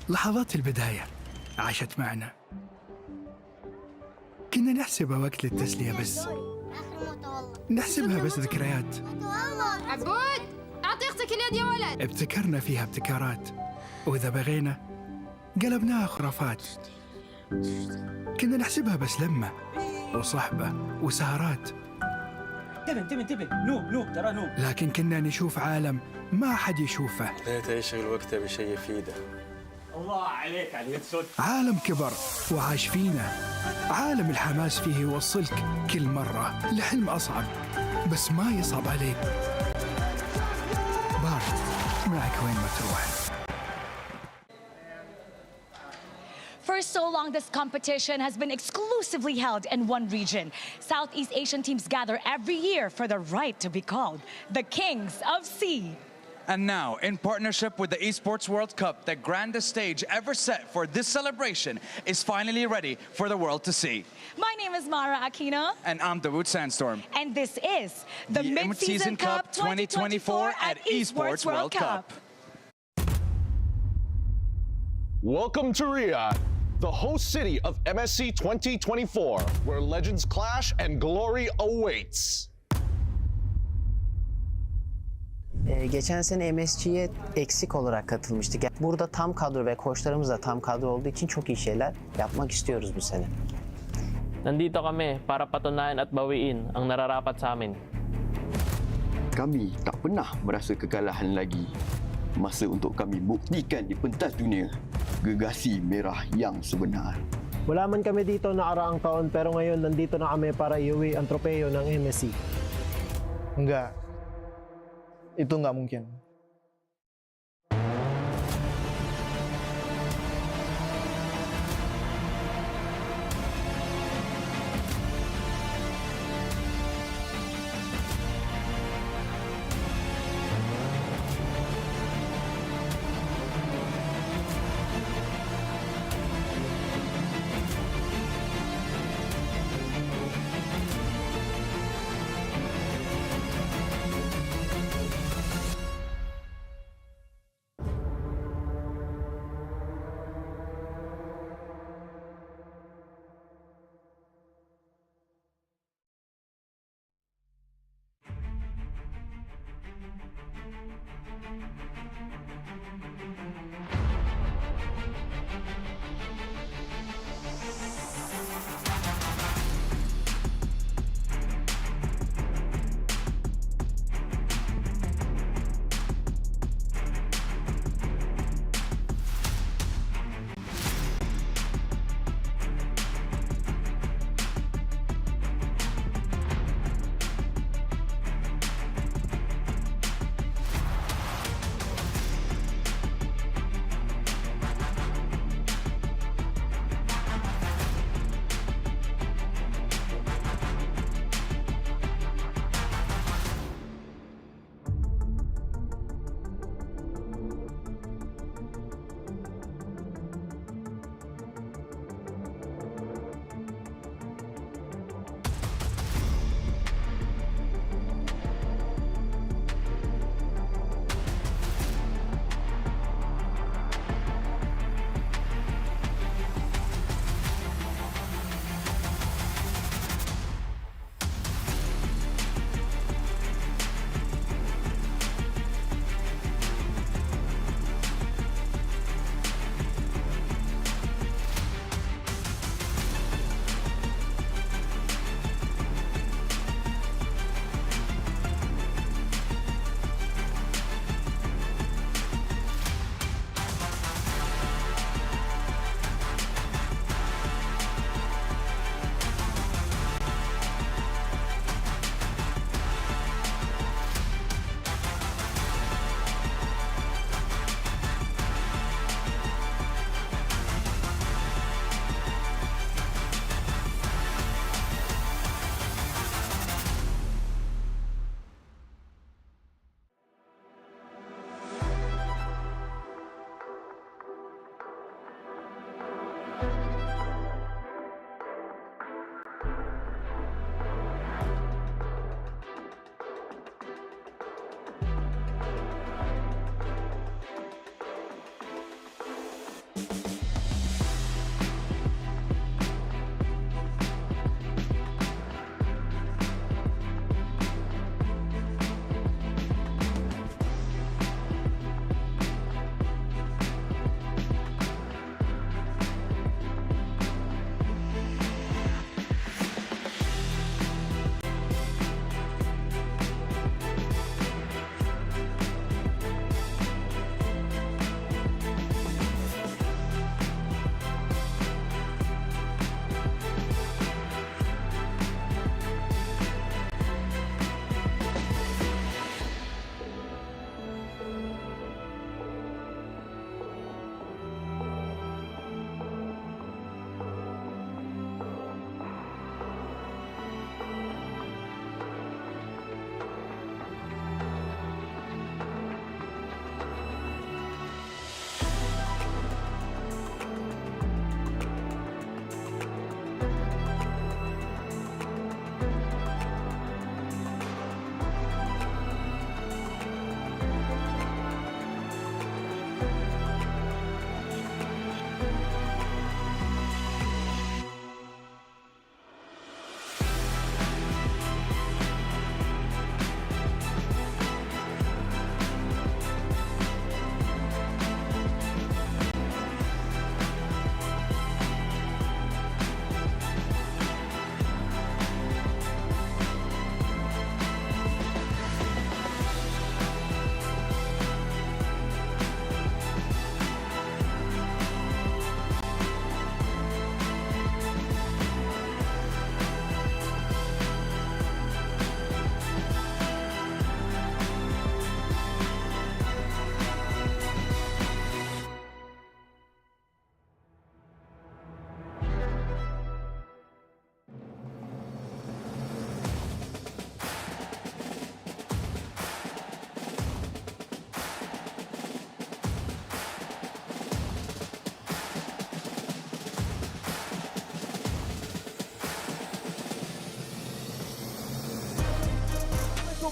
لحظات البداية عاشت معنا، كنا نحسبها وقت للتسلية بس، نحسبها بس ذكريات. عبود أعطي أختك اليد يا ولد. ابتكرنا فيها ابتكارات، وإذا بغينا قلبناها خرافات. كنا نحسبها بس لمة وصحبة وسهرات، انتبه نوب ترى نوب. لكن كنا نشوف عالم ما حد يشوفه. ليته يشغل وقته بشيء يفيده. الله عليك على اليد سود. عالم كبر وعاش فينا، عالم الحماس فيه يوصلك كل مرة لحلم أصعب، بس ما يصعب عليك. بارد معك وين ما تروح. For so long, this competition has been exclusively held in one region. Southeast Asian teams gather every year for the right to be called the Kings of Sea. And now, in partnership with the Esports World Cup, the grandest stage ever set for this celebration is finally ready for the world to see. My name is Mara Aquino. And I'm Dawood Sandstorm. And this is the Mid-Season Cup 2024 at Esports World Cup. Welcome to Riyadh, the host city of MSC 2024, where legends clash and glory awaits. Geçen sene MSC'ye eksik olarak katılmıştık. Burada tam kadro ve koçlarımız da tam kadro olduğu için çok iyi şeyler yapmak istiyoruz bu sene. Nandito kami para patunayan at bawiin ang nararapat sa amin. Kami tak pernah merasa kekalahan lagi. Masa untuk kami buktikan di pentas dunia gegasi merah yang sebenar. Wala man kami dito nakaraang taon pero ngayon nandito na kami para iuwi ang tropeyo ng MSC. Enggak. Itu nggak mungkin.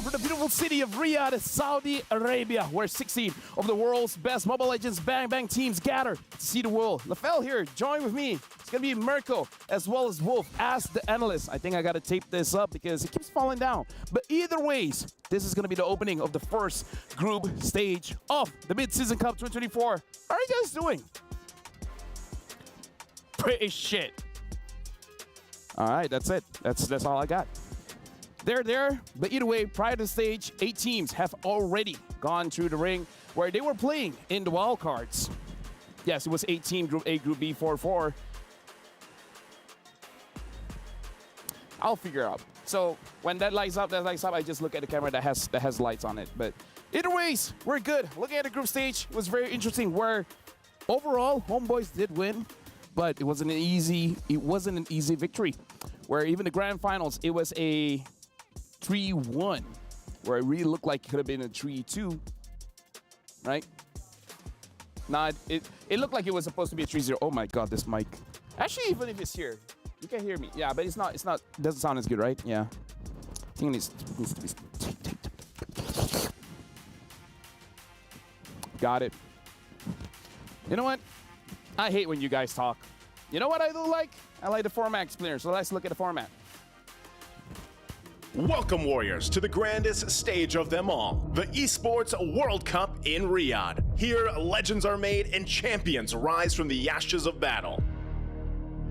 from the beautiful city of Riyadh, Saudi Arabia, where 16 of the world's best Mobile Legends Bang Bang teams gather to see the world. Lafel here, join with me. It's gonna be Mirko as well as Wolf as the analyst. I think I gotta tape this up because it keeps falling down. But either ways, this is gonna be the opening of the first group stage of the Mid-Season Cup 2024. How are you guys doing? Pretty shit. All right, that's it. That's all I got. They're there, but either way, prior to the stage, 8 teams have already gone through the ring where they were playing in the wild cards. Yes, it was 8-team, Group A, Group B, 4-4. I'll figure out. So when that lights up, I just look at the camera that has lights on it. But either ways, we're good. Looking at the group stage, it was very interesting where overall, Homeboys did win, but it wasn't an easy victory. Where even the grand finals, it was a 3-1, where it really looked like it could have been a 3-2, right? Nah, it looked like it was supposed to be a 3-0. Oh my God, this mic. Actually, even if it's here, you can hear me. Yeah, but it's not, doesn't sound as good, right? Yeah. I think it needs to be taped. Got it. You know what? I hate when you guys talk. You know what I do like? I like the format explainer, so let's look at the format. Welcome, Warriors, to the grandest stage of them all, the Esports World Cup in Riyadh. Here, legends are made and champions rise from the ashes of battle.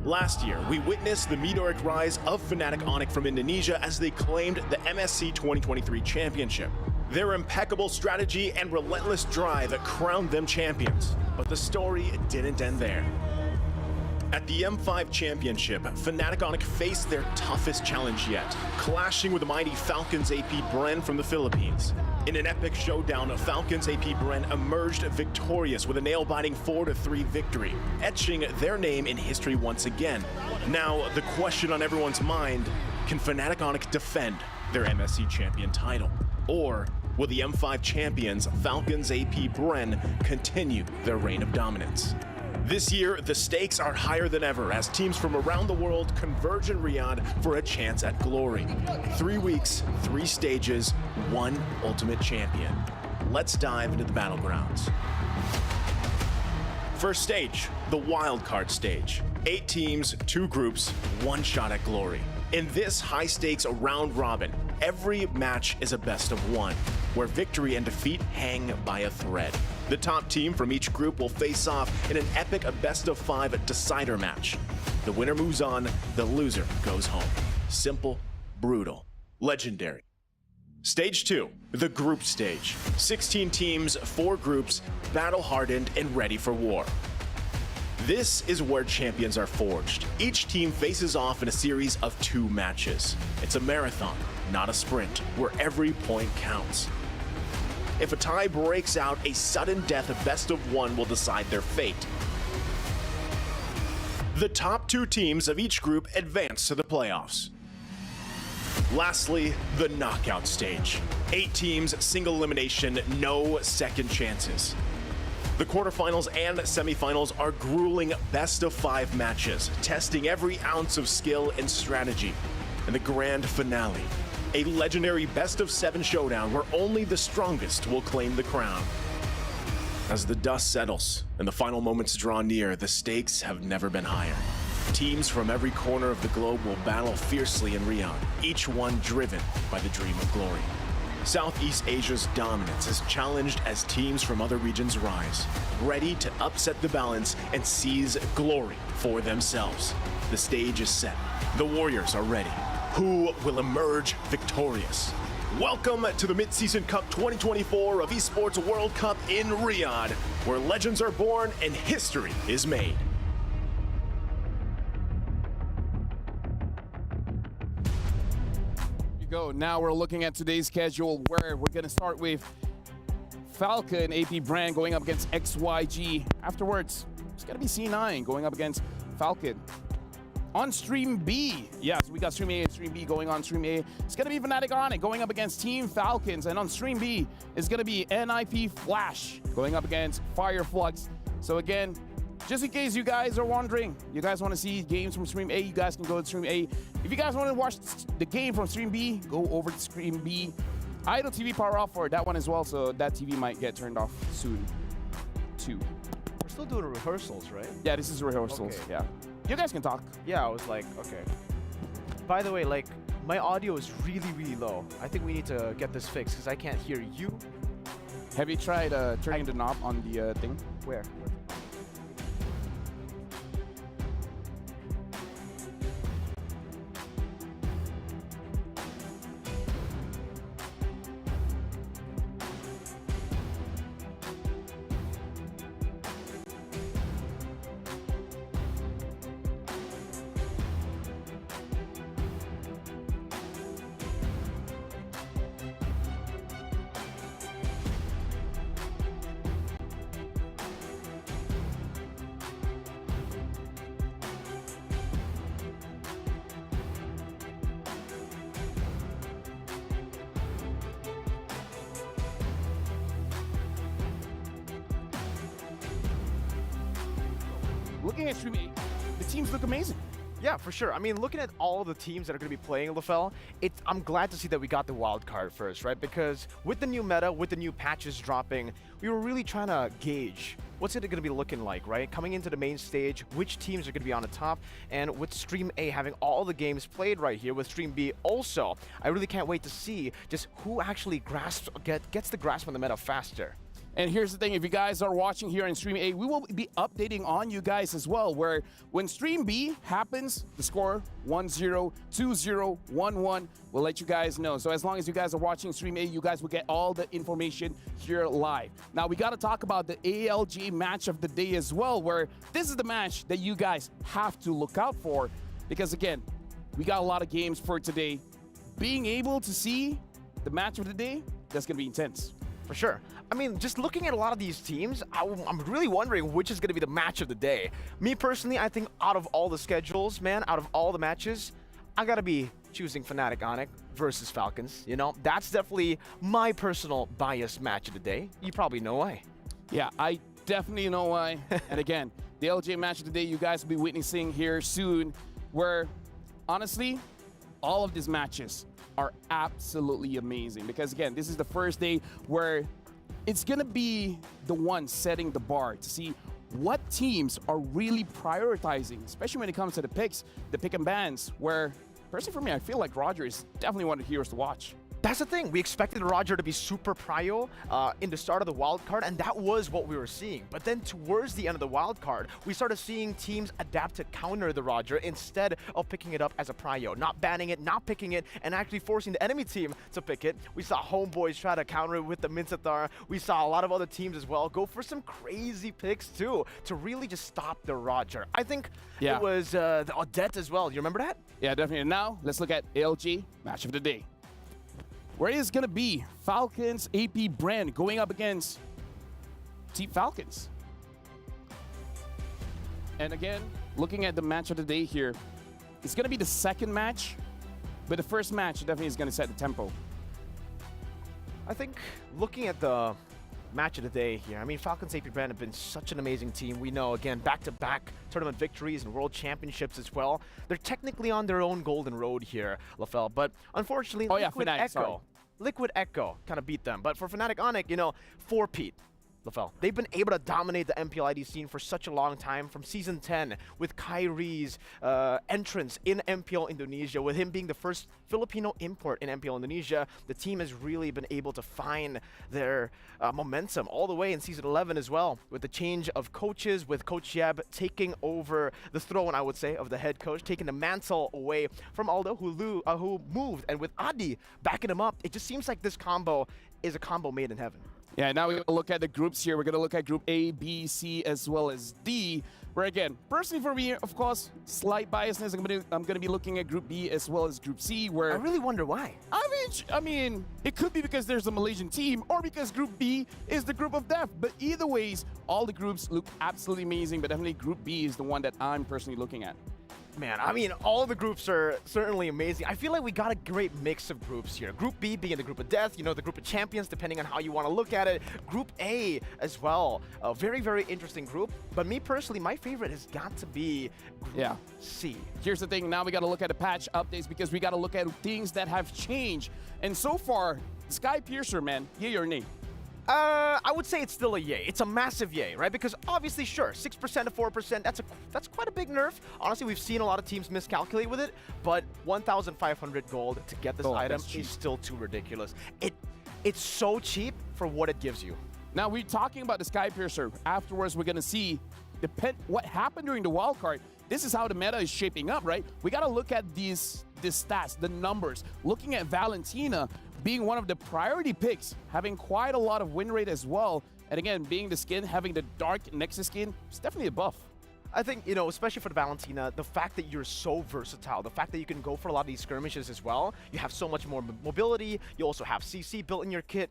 Last year, we witnessed the meteoric rise of Fnatic Onyx from Indonesia as they claimed the MSC 2023 championship. Their impeccable strategy and relentless drive crowned them champions. But the story didn't end there. At the M5 Championship, Fnatic Onyx faced their toughest challenge yet, clashing with the mighty Falcons APBren from the Philippines. In an epic showdown, Falcons APBren emerged victorious with a nail-biting 4-3 victory, etching their name in history once again. Now, the question on everyone's mind, can Fnatic Onyx defend their MSC champion title? Or will the M5 champions, Falcons APBren, continue their reign of dominance? This year, the stakes are higher than ever as teams from around the world converge in Riyadh for a chance at glory. 3 weeks, 3 stages, 1 ultimate champion. Let's dive into the battlegrounds. First stage, the wildcard stage. 8 teams, 2 groups, 1 shot at glory. In this high-stakes round robin, every match is a best of 1, where victory and defeat hang by a thread. The top team from each group will face off in an epic best-of-5 decider match. The winner moves on, the loser goes home. Simple, brutal, legendary. Stage 2, the group stage. 16 teams, 4 groups, battle-hardened and ready for war. This is where champions are forged. Each team faces off in a series of 2 matches. It's a marathon, not a sprint, where every point counts. If a tie breaks out, a sudden death best of 1 will decide their fate. The top 2 teams of each group advance to the playoffs. Lastly, the knockout stage. 8 teams, single elimination, no second chances. The quarterfinals and semifinals are grueling best-of-5 matches, testing every ounce of skill and strategy. And the grand finale, a legendary best-of-7 showdown where only the strongest will claim the crown. As the dust settles and the final moments draw near, the stakes have never been higher. Teams from every corner of the globe will battle fiercely in Riyadh, each one driven by the dream of glory. Southeast Asia's dominance is challenged as teams from other regions rise, ready to upset the balance and seize glory for themselves. The stage is set. The Warriors are ready. Who will emerge victorious? Welcome to the Mid-Season Cup 2024 of Esports World Cup in Riyadh, where legends are born and history is made. Go. Now we're looking at today's schedule where we're going to start with Falcon APBren going up against XYG. Afterwards, it's going to be C9 going up against Falcon. On Stream B, yes, we got Stream A and Stream B going on Stream A. It's going to be Fnatic Onyx going up against Team Falcons. And on Stream B, it's going to be NIP Flash going up against Fireflux. So again, just in case you guys are wondering, you guys want to see games from Stream A, you guys can go to Stream A. If you guys want to watch the game from Stream B, go over to Stream B. idle TV power off for that one as well, so that TV might get turned off soon, too. We're still doing rehearsals, right? Yeah, this is rehearsals, Okay. yeah. You guys can talk. Yeah, I was like, okay. By the way, like, my audio is really, really low. I think we need to get this fixed because I can't hear you. Have you tried turning the knob on the thing? Where? Looking at Stream 8, the teams look amazing. Yeah, for sure. I mean, looking at all the teams that are going to be playing LaFell, I'm glad to see that we got the wild card first, right? Because with the new meta, with the new patches dropping, we were really trying to gauge what's it going to be looking like, right? Coming into the main stage, which teams are going to be on the top, and with Stream A having all the games played right here, with Stream B also, I really can't wait to see just who actually gets the grasp on the meta faster. And here's the thing, if you guys are watching here in Stream A, we will be updating on you guys as well, where when Stream B happens, the score 1-0, 2-0, 1-1, we'll let you guys know. So as long as you guys are watching Stream A, you guys will get all the information here live. Now, we got to talk about the ALG match of the day as well, where this is the match that you guys have to look out for, because again, we got a lot of games for today. Being able to see the match of the day, that's going to be intense. For sure. I mean, just looking at a lot of these teams, I'm really wondering which is going to be the match of the day. Me personally, I think out of all the schedules, man, out of all the matches, I got to be choosing Fnatic Onyx versus Falcons. You know, that's definitely my personal biased match of the day. You probably know why. Yeah, I definitely know why. And again, the LJ match of the day you guys will be witnessing here soon, where honestly, all of these matches are absolutely amazing, because again, this is the first day where it's gonna be the one setting the bar to see what teams are really prioritizing, especially when it comes to the picks, the pick and bans, where personally for me, I feel like Roger is definitely one of the heroes to watch. That's the thing. We expected Roger to be super prio in the start of the wild card, and that was what we were seeing. But then towards the end of the wild card, we started seeing teams adapt to counter the Roger instead of picking it up as a prio, not banning it, not picking it, and actually forcing the enemy team to pick it. We saw Homeboys try to counter it with the Minsathar. We saw a lot of other teams as well go for some crazy picks too to really just stop the Roger. I think it was the Odette as well. You remember that? Yeah, definitely. And now let's look at ALG match of the day, where it is going to be Falcons APBren going up against Team Falcons. And again, looking at the match of the day here, it's going to be the second match, but the first match definitely is going to set the tempo. I think looking at the match of the day here, I mean, Falcons APBren have been such an amazing team. We know, again, back-to-back tournament victories and world championships as well. They're technically on their own golden road here, LaFell, but unfortunately, Liquid Echo kind of beat them. But for Fnatic Onyx, you know, 4-peat, LaFell. They've been able to dominate the MPL ID scene for such a long time, from Season 10, with Kyrie's entrance in MPL Indonesia, with him being the first Filipino import in MPL Indonesia. The team has really been able to find their momentum all the way in Season 11 as well, with the change of coaches, with Coach Yeb taking over the throne, I would say, of the head coach, taking the mantle away from Aldo, who moved, and with Adi backing him up. It just seems like this combo is a combo made in heaven. Yeah, now we're going to look at the groups here. We're going to look at Group A, B, C, as well as D, where again, personally for me, of course, slight biasness. I'm going to be looking at Group B as well as Group C, where... I really wonder why. I mean, it could be because there's a Malaysian team, or because Group B is the group of death. But either ways, all the groups look absolutely amazing, but definitely Group B is the one that I'm personally looking at. Man, I mean, all the groups are certainly amazing. I feel like we got a great mix of groups here. Group B being the group of death, you know, the group of champions, depending on how you want to look at it. Group A as well. A very, very interesting group. But me personally, my favorite has got to be Group C. Here's the thing. Now we got to look at the patch updates, because we got to look at things that have changed. And so far, Sky Piercer, man, yay or nay? I would say it's still a yay. It's a massive yay, right? Because obviously, sure, 6% to 4%, that's quite a big nerf. Honestly, we've seen a lot of teams miscalculate with it, but 1,500 gold to get this item is still too ridiculous. It's so cheap for what it gives you. Now, we're talking about the Sky Piercer. Afterwards, we're going to see what happened during the wildcard. This is how the meta is shaping up, right? We got to look at these stats, the numbers. Looking at Valentina being one of the priority picks, having quite a lot of win rate as well. And again, being the skin, having the dark Nexus skin, it's definitely a buff. I think, you know, especially for the Valentina, the fact that you're so versatile, the fact that you can go for a lot of these skirmishes as well, you have so much more mobility, you also have CC built in your kit.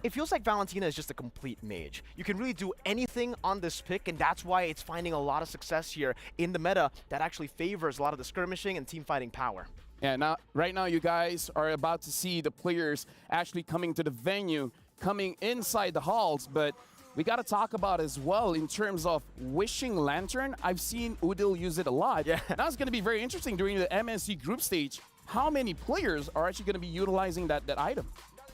It feels like Valentina is just a complete mage. You can really do anything on this pick, and that's why it's finding a lot of success here in the meta that actually favors a lot of the skirmishing and team fighting power. Yeah, right now you guys are about to see the players actually coming to the venue, coming inside the halls, but we got to talk about as well in terms of Wishing Lantern. I've seen Udil use it a lot. Yeah. Now it's going to be very interesting during the MSC group stage. How many players are actually going to be utilizing that item?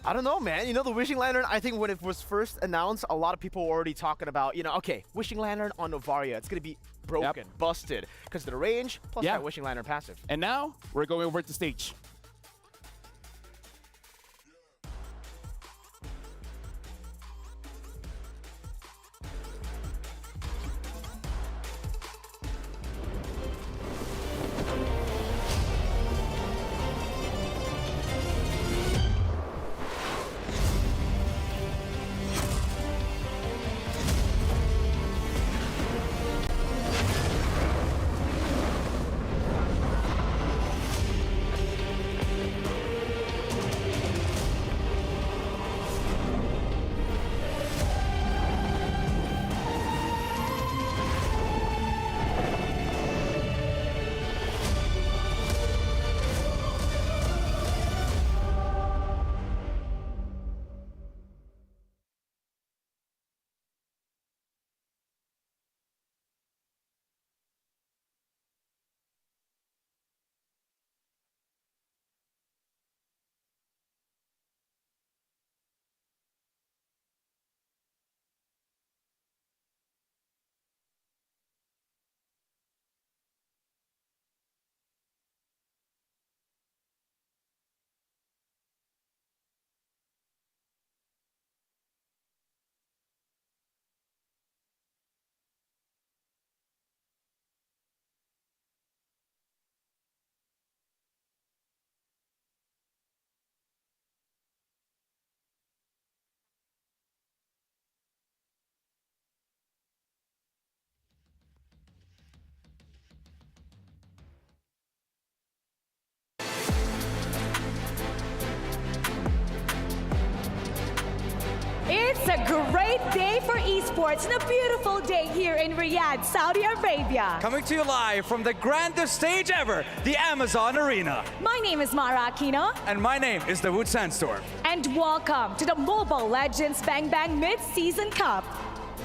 I don't know, man. You know, the Wishing Lantern, I think when it was first announced, a lot of people were already talking about, you know, okay, Wishing Lantern on Novaria, it's going to be broken, busted, because of the range, plus that Wishing Lantern passive. And now, we're going over to stage. It's a great day for esports and a beautiful day here in Riyadh, Saudi Arabia. Coming to you live from the grandest stage ever, the Amazon Arena. My name is Mara Aquino. And my name is Dawood Sandstorm. And welcome to the Mobile Legends Bang Bang Mid-Season Cup.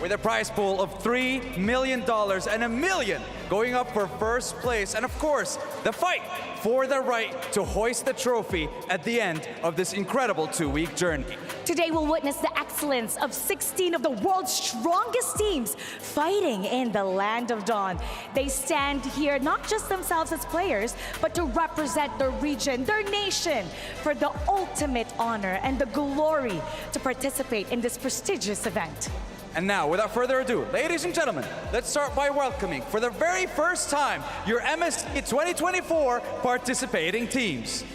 With a prize pool of $3 million and $1 million going up for first place. And of course, the fight for the right to hoist the trophy at the end of this incredible 2-week journey. Today we'll witness the excellence of 16 of the world's strongest teams fighting in the Land of Dawn. They stand here not just themselves as players, but to represent their region, their nation, for the ultimate honor and the glory to participate in this prestigious event. And now, without further ado, ladies and gentlemen, let's start by welcoming, for the very first time, your MSC 2024 participating teams.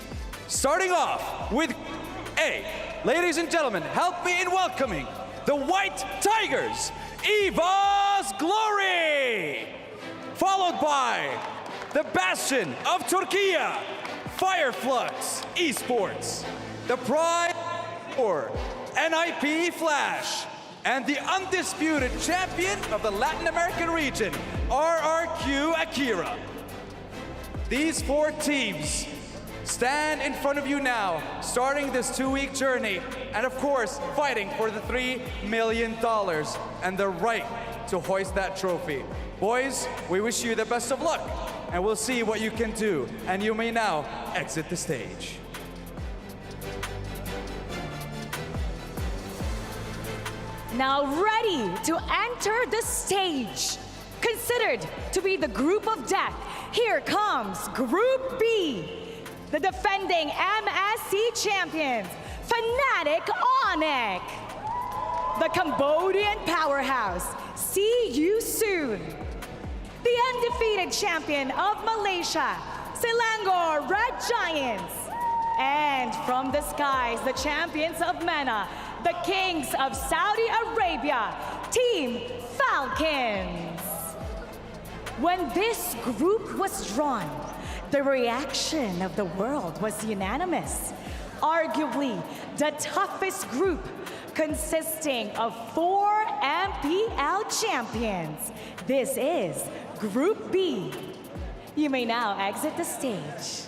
Starting off with A. Ladies and gentlemen, help me in welcoming the White Tigers, Eva's Glory! Followed by the Bastion of Turkey, Fireflux Esports, the Pride or NIP Flash, and the undisputed champion of the Latin American region, RRQ Akira. These 4 teams stand in front of you now, starting this 2-week journey, and of course, fighting for the $3 million and the right to hoist that trophy. Boys, we wish you the best of luck, and we'll see what you can do, and you may now exit the stage. Now ready to enter the stage. Considered to be the group of death, here comes Group B. The defending MSC champions, Fnatic Onyx. The Cambodian powerhouse, see you soon. The undefeated champion of Malaysia, Selangor Red Giants. And from the skies, the champions of MENA, the kings of Saudi Arabia, Team Falcons. When this group was drawn, the reaction of the world was unanimous. Arguably the toughest group, consisting of 4 MPL champions. This is Group B. You may now exit the stage.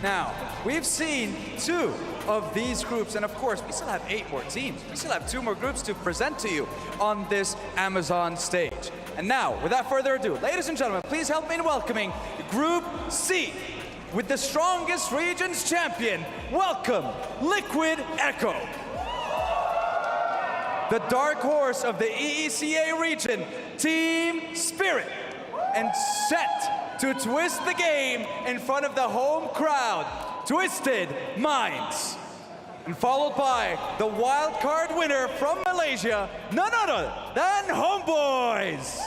Now, we've seen 2 of these groups, and of course, we still have 8 more teams. We still have 2 more groups to present to you on this Amazon stage. And now, without further ado, ladies and gentlemen, please help me in welcoming Group C. With the strongest region's champion, welcome, Liquid Echo. The dark horse of the EECA region, Team Spirit. And set to twist the game in front of the home crowd, Twisted Minds. And followed by the wild card winner from Malaysia, none other than Homeboys.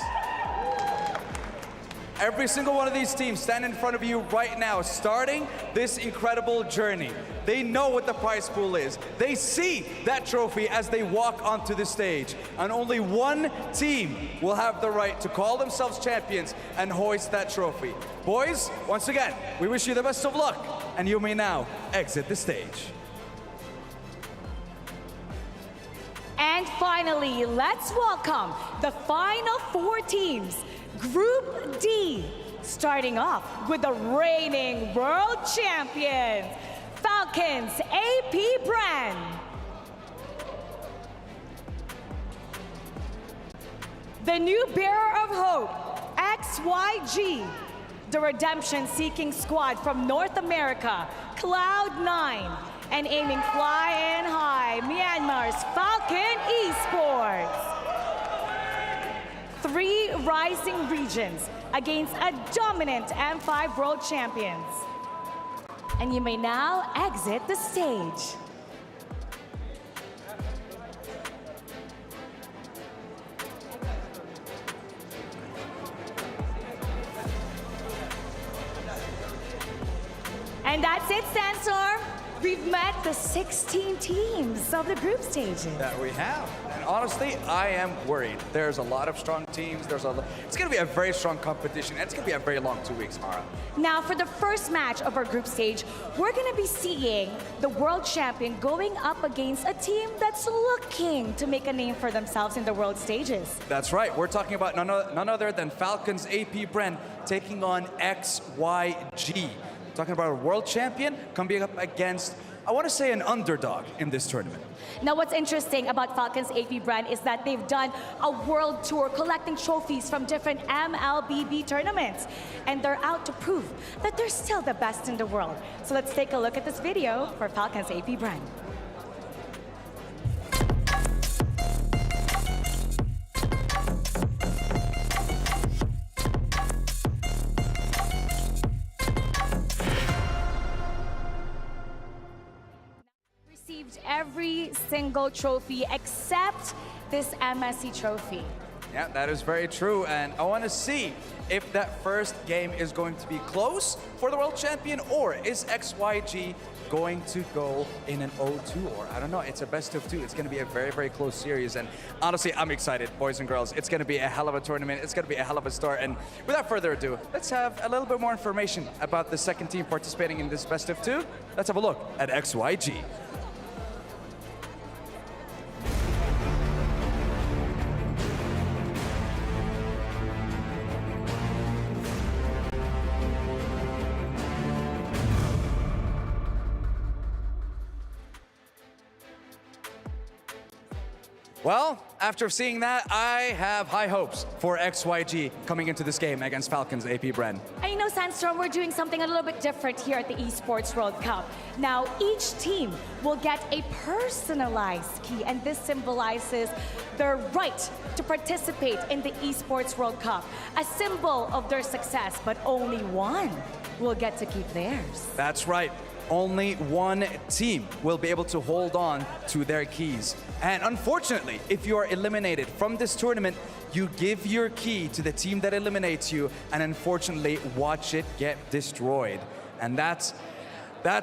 Every single one of these teams stand in front of you right now, starting this incredible journey. They know what the prize pool is. They see that trophy as they walk onto the stage. And only one team will have the right to call themselves champions and hoist that trophy. Boys, once again, we wish you the best of luck, and you may now exit the stage. And finally, let's welcome the final 4 teams. Group D, starting off with the reigning world champions, Falcons APBren. The new bearer of hope, XianYou. The redemption-seeking squad from North America, Cloud9. And aiming flying high, Myanmar's Falcon Esports. 3 rising regions against a dominant M5 world champions. And you may now exit the stage. And that's it, Sandstorm. We've met the 16 teams of the group stages. That we have. And honestly, I am worried. There's a lot of strong teams. It's going to be a very strong competition, and it's going to be a very long 2 weeks, Mara. Now, for the first match of our group stage, we're going to be seeing the world champion going up against a team that's looking to make a name for themselves in the world stages. That's right. We're talking about none other than Falcons APBren taking on XianYou. Talking about a world champion coming up against, I want to say, an underdog in this tournament. Now, what's interesting about Falcons APBren is that they've done a world tour collecting trophies from different MLBB tournaments. And they're out to prove that they're still the best in the world. So let's take a look at this video for Falcons APBren. Every single trophy except this MSC trophy. Yeah, that is very true, and I want to see if that first game is going to be close for the world champion, or is XianYou going to go in an 0-2, or I don't know, it's a best of 2. It's going to be a very, very close series, and honestly, I'm excited, boys and girls. It's going to be a hell of a tournament. It's going to be a hell of a start, and without further ado, let's have a little bit more information about the second team participating in this best of 2. Let's have a look at XianYou. Well, after seeing that, I have high hopes for XianYou coming into this game against Falcons APBren. I know, Sandstorm, we're doing something a little bit different here at the Esports World Cup. Now, each team will get a personalized key, and this symbolizes their right to participate in the Esports World Cup, a symbol of their success, but only one will get to keep theirs. That's right. Only one team will be able to hold on to their keys. And unfortunately, if you are eliminated from this tournament, you give your key to the team that eliminates you, and unfortunately, watch it get destroyed. And that's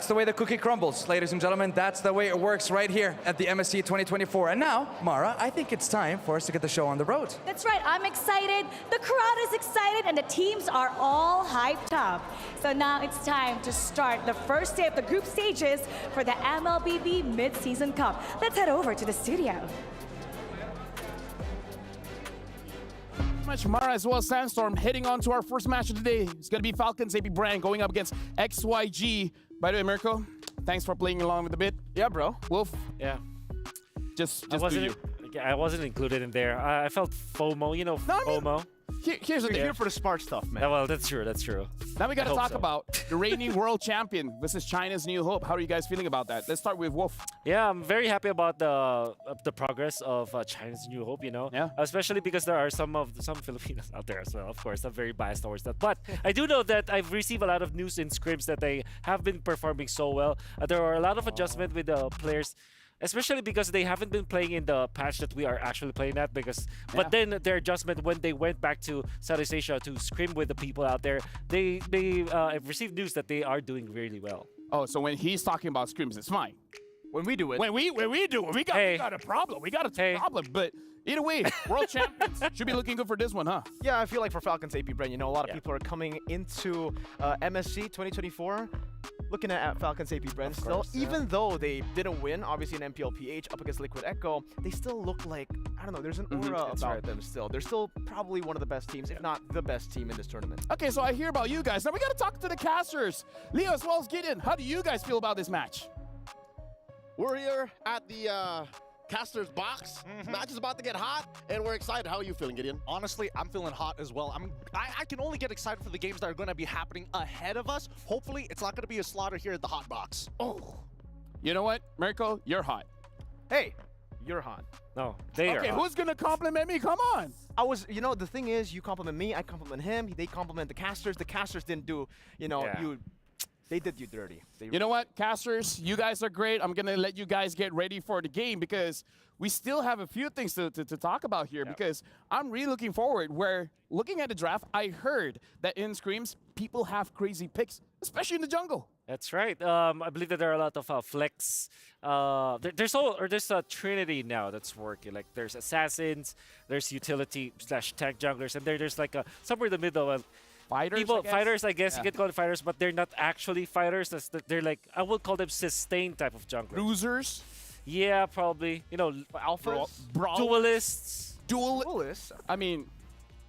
the way the cookie crumbles, ladies and gentlemen. That's the way it works right here at the MSC 2024. And now, Mara, I think it's time for us to get the show on the road. That's right, I'm excited, the crowd is excited, and the teams are all hyped up. So now it's time to start the first day of the group stages for the MLBB Mid-Season Cup. Let's head over to the studio. Much Mara as well as Sandstorm heading on to our first match of the day. It's going to be Falcons APBren going up against XianYou. By the way, Mirko, thanks for playing along with the bit. Yeah, bro. Wolf? Yeah. Just I do you. wasn't included in there. I felt FOMO, you know, FOMO. Here's the thing. Here for the smart stuff, man. Yeah, well, that's true, that's true. Now we got to talk about the reigning world champion versus China's new hope. How are you guys feeling about that? Let's start with Wolf. Yeah, I'm very happy about the progress of China's new hope, you know. Yeah. Especially because there are some Filipinos out there as well. Of course, I'm very biased towards that. But I do know that I've received a lot of news in scrims that they have been performing so well. There are a lot of adjustment with the players. Especially because they haven't been playing in the patch that we are actually playing at. But then their adjustment when they went back to Southeast Asia to scrim with the people out there, they received news that they are doing really well. Oh, so when he's talking about scrims, it's fine. When we do it. When we do it, we got a problem. We got a problem. But either way, world champions should be looking good for this one, huh? Yeah, I feel like for Falcons APBren, you know, a lot of people are coming into MSC 2024 looking at Falcons APBren still. Even though they didn't win, obviously in MPLPH up against Liquid Echo, they still look like, I don't know, there's an aura about them still. They're still probably one of the best teams, if not the best team in this tournament. Okay, so I hear about you guys. Now we got to talk to the casters. Leo as well as Gideon, how do you guys feel about this match? We're here at the Caster's box. Match is about to get hot, and we're excited. How are you feeling, Gideon? Honestly, I'm feeling hot as well. I can only get excited for the games that are going to be happening ahead of us. Hopefully, it's not going to be a slaughter here at the hot box. Oh. You know what, Mirko? You're hot. Hey, you're hot. No, they are Okay, hot. who's going to compliment me? Come on. You know, the thing is, you compliment me, I compliment him, they compliment the casters. The casters didn't do, you know, they did you dirty. You know what, casters, you guys are great. I'm going to let you guys get ready for the game because we still have a few things to talk about here because I'm really looking forward. Where looking at the draft, I heard that in scrims, people have crazy picks, especially in the jungle. That's right. I believe that there are a lot of flex. There's a trinity now that's working. Like there's assassins, there's utility / tank junglers, and there's like somewhere in the middle. Fighters, I guess you could call it fighters, but they're not actually fighters. They're like, I would call them sustained type of junglers. Bruisers? Yeah, probably. You know, alphas, duelists. Duelists? I mean,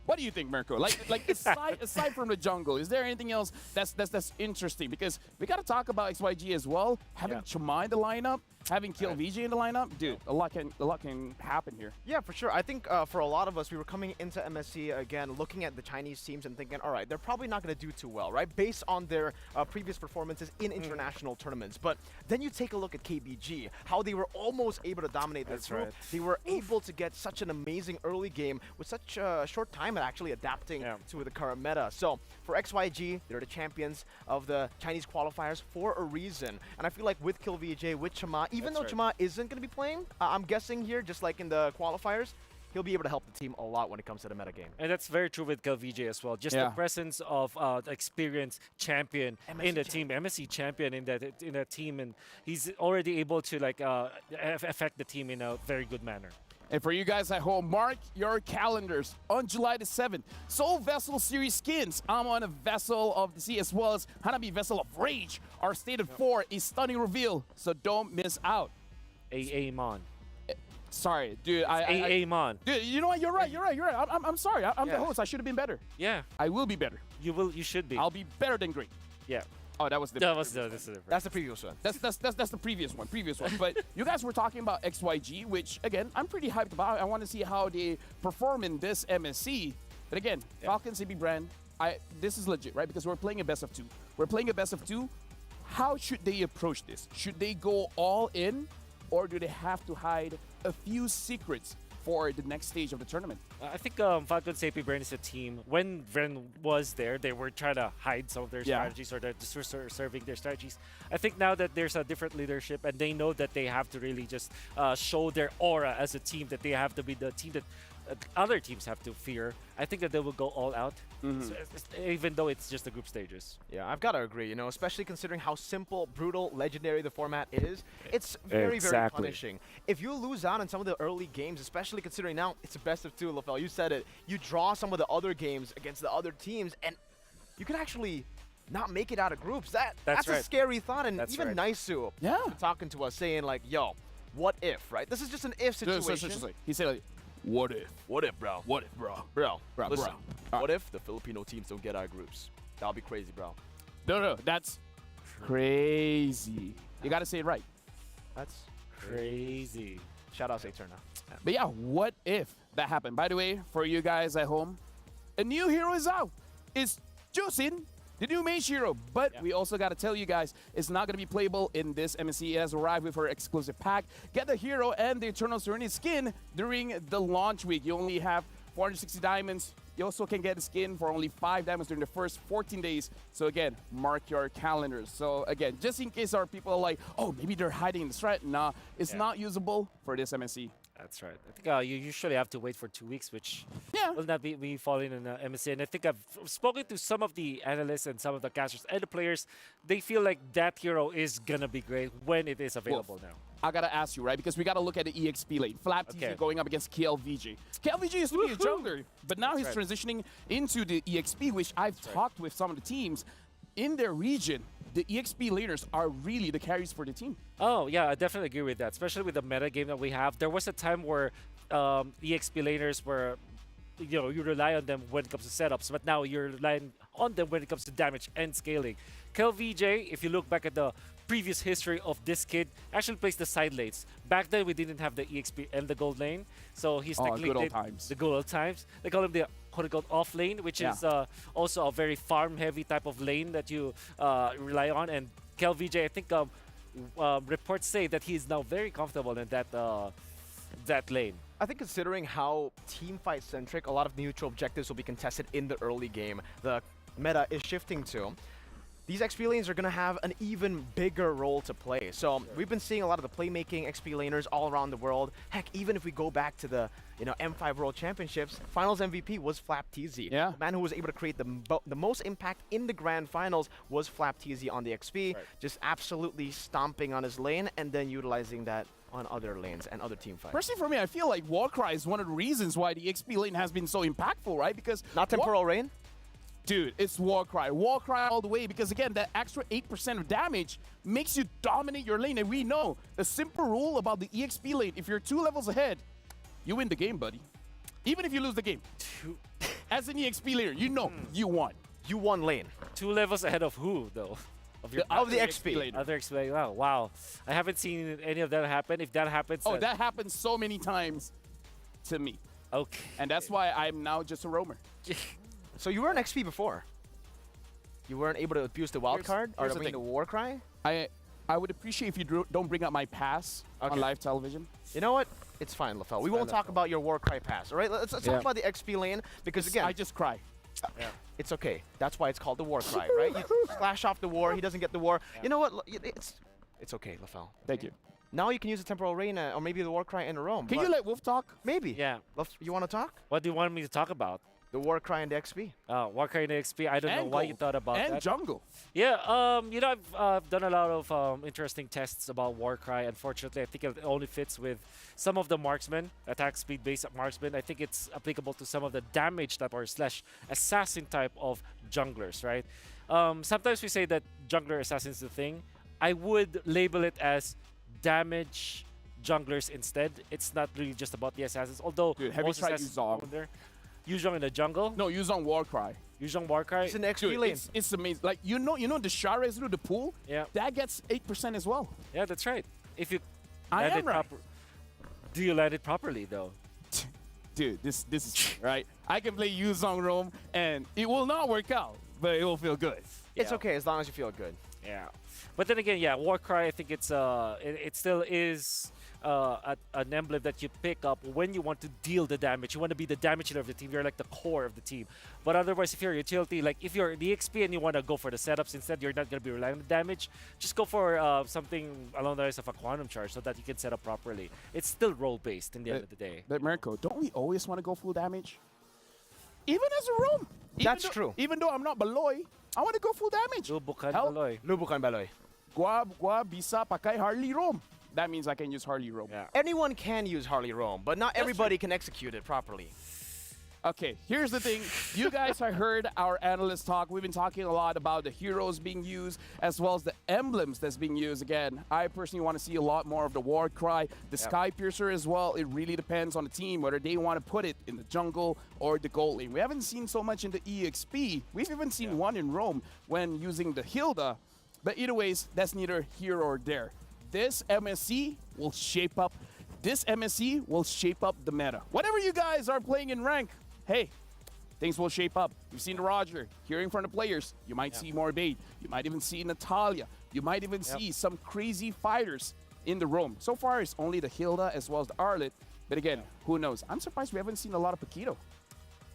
what do you think, Mirko? Like aside from the jungle, is there anything else that's interesting? Because we got to talk about XianYou as well. Having Chama in the lineup, having KillVJ in the lineup, dude, a lot can happen here. Yeah, for sure. I think for a lot of us, we were coming into MSC again, looking at the Chinese teams and thinking, all right, they're probably not going to do too well, right? Based on their previous performances in international tournaments. But then you take a look at KBG, how they were almost able to dominate this group. They were able to get such an amazing early game with such a short time at actually adapting to the current meta. So for XianYou, they're the champions of the Chinese qualifiers for a reason. And I feel like with KillVJ, with Chama, even though Chama isn't going to be playing, I'm guessing here, just like in the qualifiers, he'll be able to help the team a lot when it comes to the meta game. And that's very true with KillVJ as well. Just the presence of the experienced champion in the team, MSC champion in that team, and he's already able to like affect the team in a very good manner. And for you guys at home, mark your calendars on July the 7th. Soul Vessel Series skins. I'm on a Vessel of the Sea as well as Hanabi Vessel of Rage. Our stated for a stunning reveal, so don't miss out. Mon. Sorry, dude. Mon. Dude, you know what? You're right. I'm sorry. I'm the host. I should have been better. Yeah. I will be better. You should be. I'll be better than great. Yeah. Oh, that was the. That's the previous one. That's the previous one. But you guys were talking about XianYou, which again I'm pretty hyped about. I want to see how they perform in this MSC. But again, Falcons APBren, this is legit, right? Because we're playing a best of 2. We're playing a best of 2. How should they approach this? Should they go all in, or do they have to hide a few secrets for the next stage of the tournament? I think Falcons APBren is a team. When Vren was there, they were trying to hide some of their strategies, or they're just reserving their strategies. I think now that there's a different leadership and they know that they have to really just show their aura as a team, that they have to be the team that other teams have to fear, I think that they will go all out, so, even though it's just the group stages. Yeah, I've got to agree, you know, especially considering how simple, brutal, legendary the format is. It's very, very punishing. If you lose out on some of the early games, especially considering now it's a best of 2, Lafel, you said it, you draw some of the other games against the other teams, and you could actually not make it out of groups. That's right. a scary thought, and That's even right. Naisu talking to us, saying like, yo, what if, right? This is just an if situation. He said like, what if? What if, bro? What if, bro? Bro, listen, bro. what if the Filipino teams don't get out of groups? That'll be crazy, bro. No, that's crazy. You gotta say it right. That's Crazy. Shout out Saturna. But yeah, what if that happened? By the way, for you guys at home, a new hero is out. It's Josin, the new mage hero. But we also got to tell you guys, it's not going to be playable in this MSC. It has arrived with her exclusive pack. Get the hero and the Eternal Serenity skin during the launch week. You only have 460 diamonds. You also can get the skin for only 5 diamonds during the first 14 days. So again, mark your calendars. So again, just in case our people are like, oh, maybe they're hiding in the threat. Nah, it's not usable for this MSC. That's right. I think you usually have to wait for 2 weeks, which will not be falling in MSC. And I think I've spoken to some of the analysts and some of the casters and the players. They feel like that hero is going to be great when it is available now. I gotta ask you, right? Because we gotta look at the EXP lane. Flap TZ going up against KLVJ. KLVJ used to be a jungler, but now he's transitioning into the EXP, which I've talked with some of the teams in their region. The EXP laners are really the carries for the team. Oh, yeah, I definitely agree with that, especially with the meta game that we have. There was a time where EXP laners were, you know, you rely on them when it comes to setups, but now you're relying on them when it comes to damage and scaling. KLVJ, if you look back at the previous history of this kid, actually plays the side lanes. Back then, we didn't have the EXP and the gold lane, so he's technically good old times. The good old times. They call him the quote-unquote off lane, which is also a very farm-heavy type of lane that you rely on. And KLVJ, I think reports say that he is now very comfortable in that lane. I think considering how team fight centric a lot of neutral objectives will be contested in the early game, the meta is shifting to, these XP lanes are going to have an even bigger role to play. So we've been seeing a lot of the playmaking XP laners all around the world. Heck, even if we go back to the M5 World Championships, Finals MVP was Flap TZ. Yeah. The man who was able to create the most impact in the Grand Finals was Flap TZ on the XP, just absolutely stomping on his lane and then utilizing that on other lanes and other team fights. Personally, for me, I feel like Warcry is one of the reasons why the XP lane has been so impactful, right? Because not Temporal Rain? Dude, it's Warcry. Warcry all the way, because again, that extra 8% of damage makes you dominate your lane. And we know the simple rule about the EXP lane, if you're 2 levels ahead, you win the game, buddy. Even if you lose the game. As an EXP laner, you know you won. You won lane. 2 levels ahead of who, though? Of the XP. Other XP. Wow, wow. I haven't seen any of that happen. If that happens... Oh, that happens so many times to me. Okay. And that's why I'm now just a roamer. So you were an XP before. You weren't able to abuse the wild card or the Warcry? I would appreciate if you don't bring up my pass on live television. You know what? It's fine, Lafel. We won't talk about your Warcry pass, all right? Let's talk about the XP lane, because again... I just cry. It's okay. That's why it's called the Warcry, right? You slash off the war, he doesn't get the war. You know what? It's okay, Lafel. Thank you. Now you can use the Temporal Rain or maybe the Warcry in a roam. Can you let Wolf talk? Maybe. Yeah. You want to talk? What do you want me to talk about? The Warcry and the XP. Warcry and the XP. I don't know why you thought about that. And jungle. Yeah, you know, I've done a lot of interesting tests about Warcry. Unfortunately, I think it only fits with some of the marksmen, attack speed based marksmen. I think it's applicable to some of the damage type or slash assassin type of junglers, right? Sometimes we say that jungler assassin is the thing. I would label it as damage junglers instead. It's not really just about the assassins, although dude, have you tried Yuzong? Yuzong in the jungle? No, Yuzong Warcry. Yuzong Warcry. It's an XP lane. It's amazing. Like you know the Shara is through the pool. Yeah. That gets 8% as well. Yeah, that's right. If you I am right. Do you land it properly though? dude, this is right. I can play Yu Zhong roam, and it will not work out, but it will feel good. It's okay as long as you feel good. Yeah, but then again, yeah, Warcry. I think it's it still is an emblem that you pick up when you want to deal the damage. You want to be the damage dealer of the team. You're like the core of the team. But otherwise, if you're a utility, like if you're the XP and you want to go for the setups instead, you're not going to be relying on damage. Just go for something along the lines of a quantum charge so that you can set up properly. It's still role based in the end of the day. But Mirko, don't we always want to go full damage? Even as a roam. That's true. Even though I'm not Baloy, I want to go full damage. Lubukan Baloy. Lubukan Baloy. Gua bisa pakai Harley roam. That means I can use Harley roam. Yeah. Anyone can use Harley roam, but not everybody can execute it properly. Okay, here's the thing. You guys have heard our analysts talk. We've been talking a lot about the heroes being used as well as the emblems that's being used. Again, I personally want to see a lot more of the war cry, the Sky Piercer as well. It really depends on the team whether they want to put it in the jungle or the gold lane. We haven't seen so much in the EXP. We've even seen one in Rome when using the Hilda. But either ways, that's neither here or there. This MSC will shape up. This MSC will shape up the meta. Whatever you guys are playing in rank, hey, things will shape up. You've seen Roger, hearing from the players. You might see more bait. You might even see Natalia. You might even see some crazy fighters in the roam. So far, it's only the Hilda as well as the Arlet. But again, who knows? I'm surprised we haven't seen a lot of Paquito.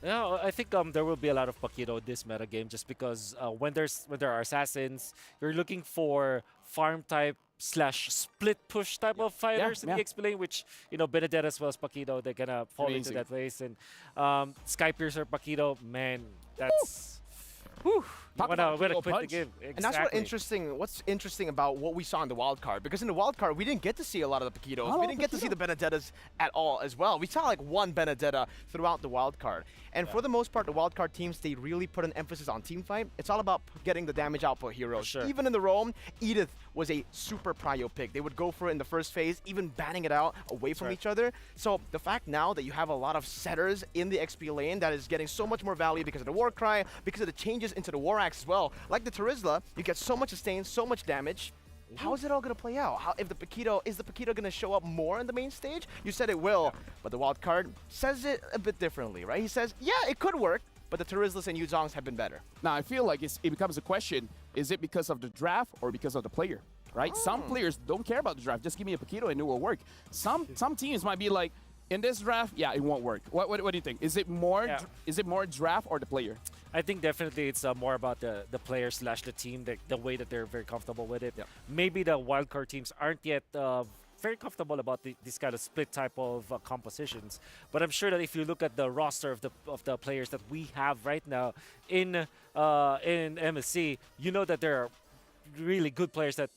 Yeah, I think there will be a lot of Paquito this meta game just because when there are assassins, you're looking for farm type / split push type of fighters in the XP lane, which, you know, Benedetta as well as Paquito, they're gonna fall into that place. And Sky Piercer, Paquito, man, that's... Whew. You wanna quit the game. Exactly. And that's what's interesting about what we saw in the wild card. Because in the wild card, we didn't get to see a lot of the Paquitos. We didn't get to see the Benedettas at all as well. We saw like one Benedetta throughout the wild card. And for the most part, the wild card teams, they really put an emphasis on team fight. It's all about getting the damage output heroes. Sure. Even in the roam, Edith was a super prio pick. They would go for it in the first phase, even banning it out away from each other. So the fact now that you have a lot of setters in the XP lane that is getting so much more value because of the war cry, because of the changes into the war axe as well. Like the Terizla, you get so much sustain, so much damage. How is it all going to play out? Is the Paquito going to show up more in the main stage? You said it will, but the wild card says it a bit differently, right? He says, yeah, it could work, but the Terizlas and Yu Zongs have been better. Now, I feel like it becomes a question, is it because of the draft or because of the player, right? Some players don't care about the draft. Just give me a Paquito and it will work. Some teams might be like, in this draft, yeah, it won't work. What do you think? Is it more draft or the player? I think definitely it's more about the player / the team, the way that they're very comfortable with it. Maybe the wildcard teams aren't yet very comfortable about this kind of split type of compositions. But I'm sure that if you look at the roster of the players that we have right now in MSC, you know that there are really good players that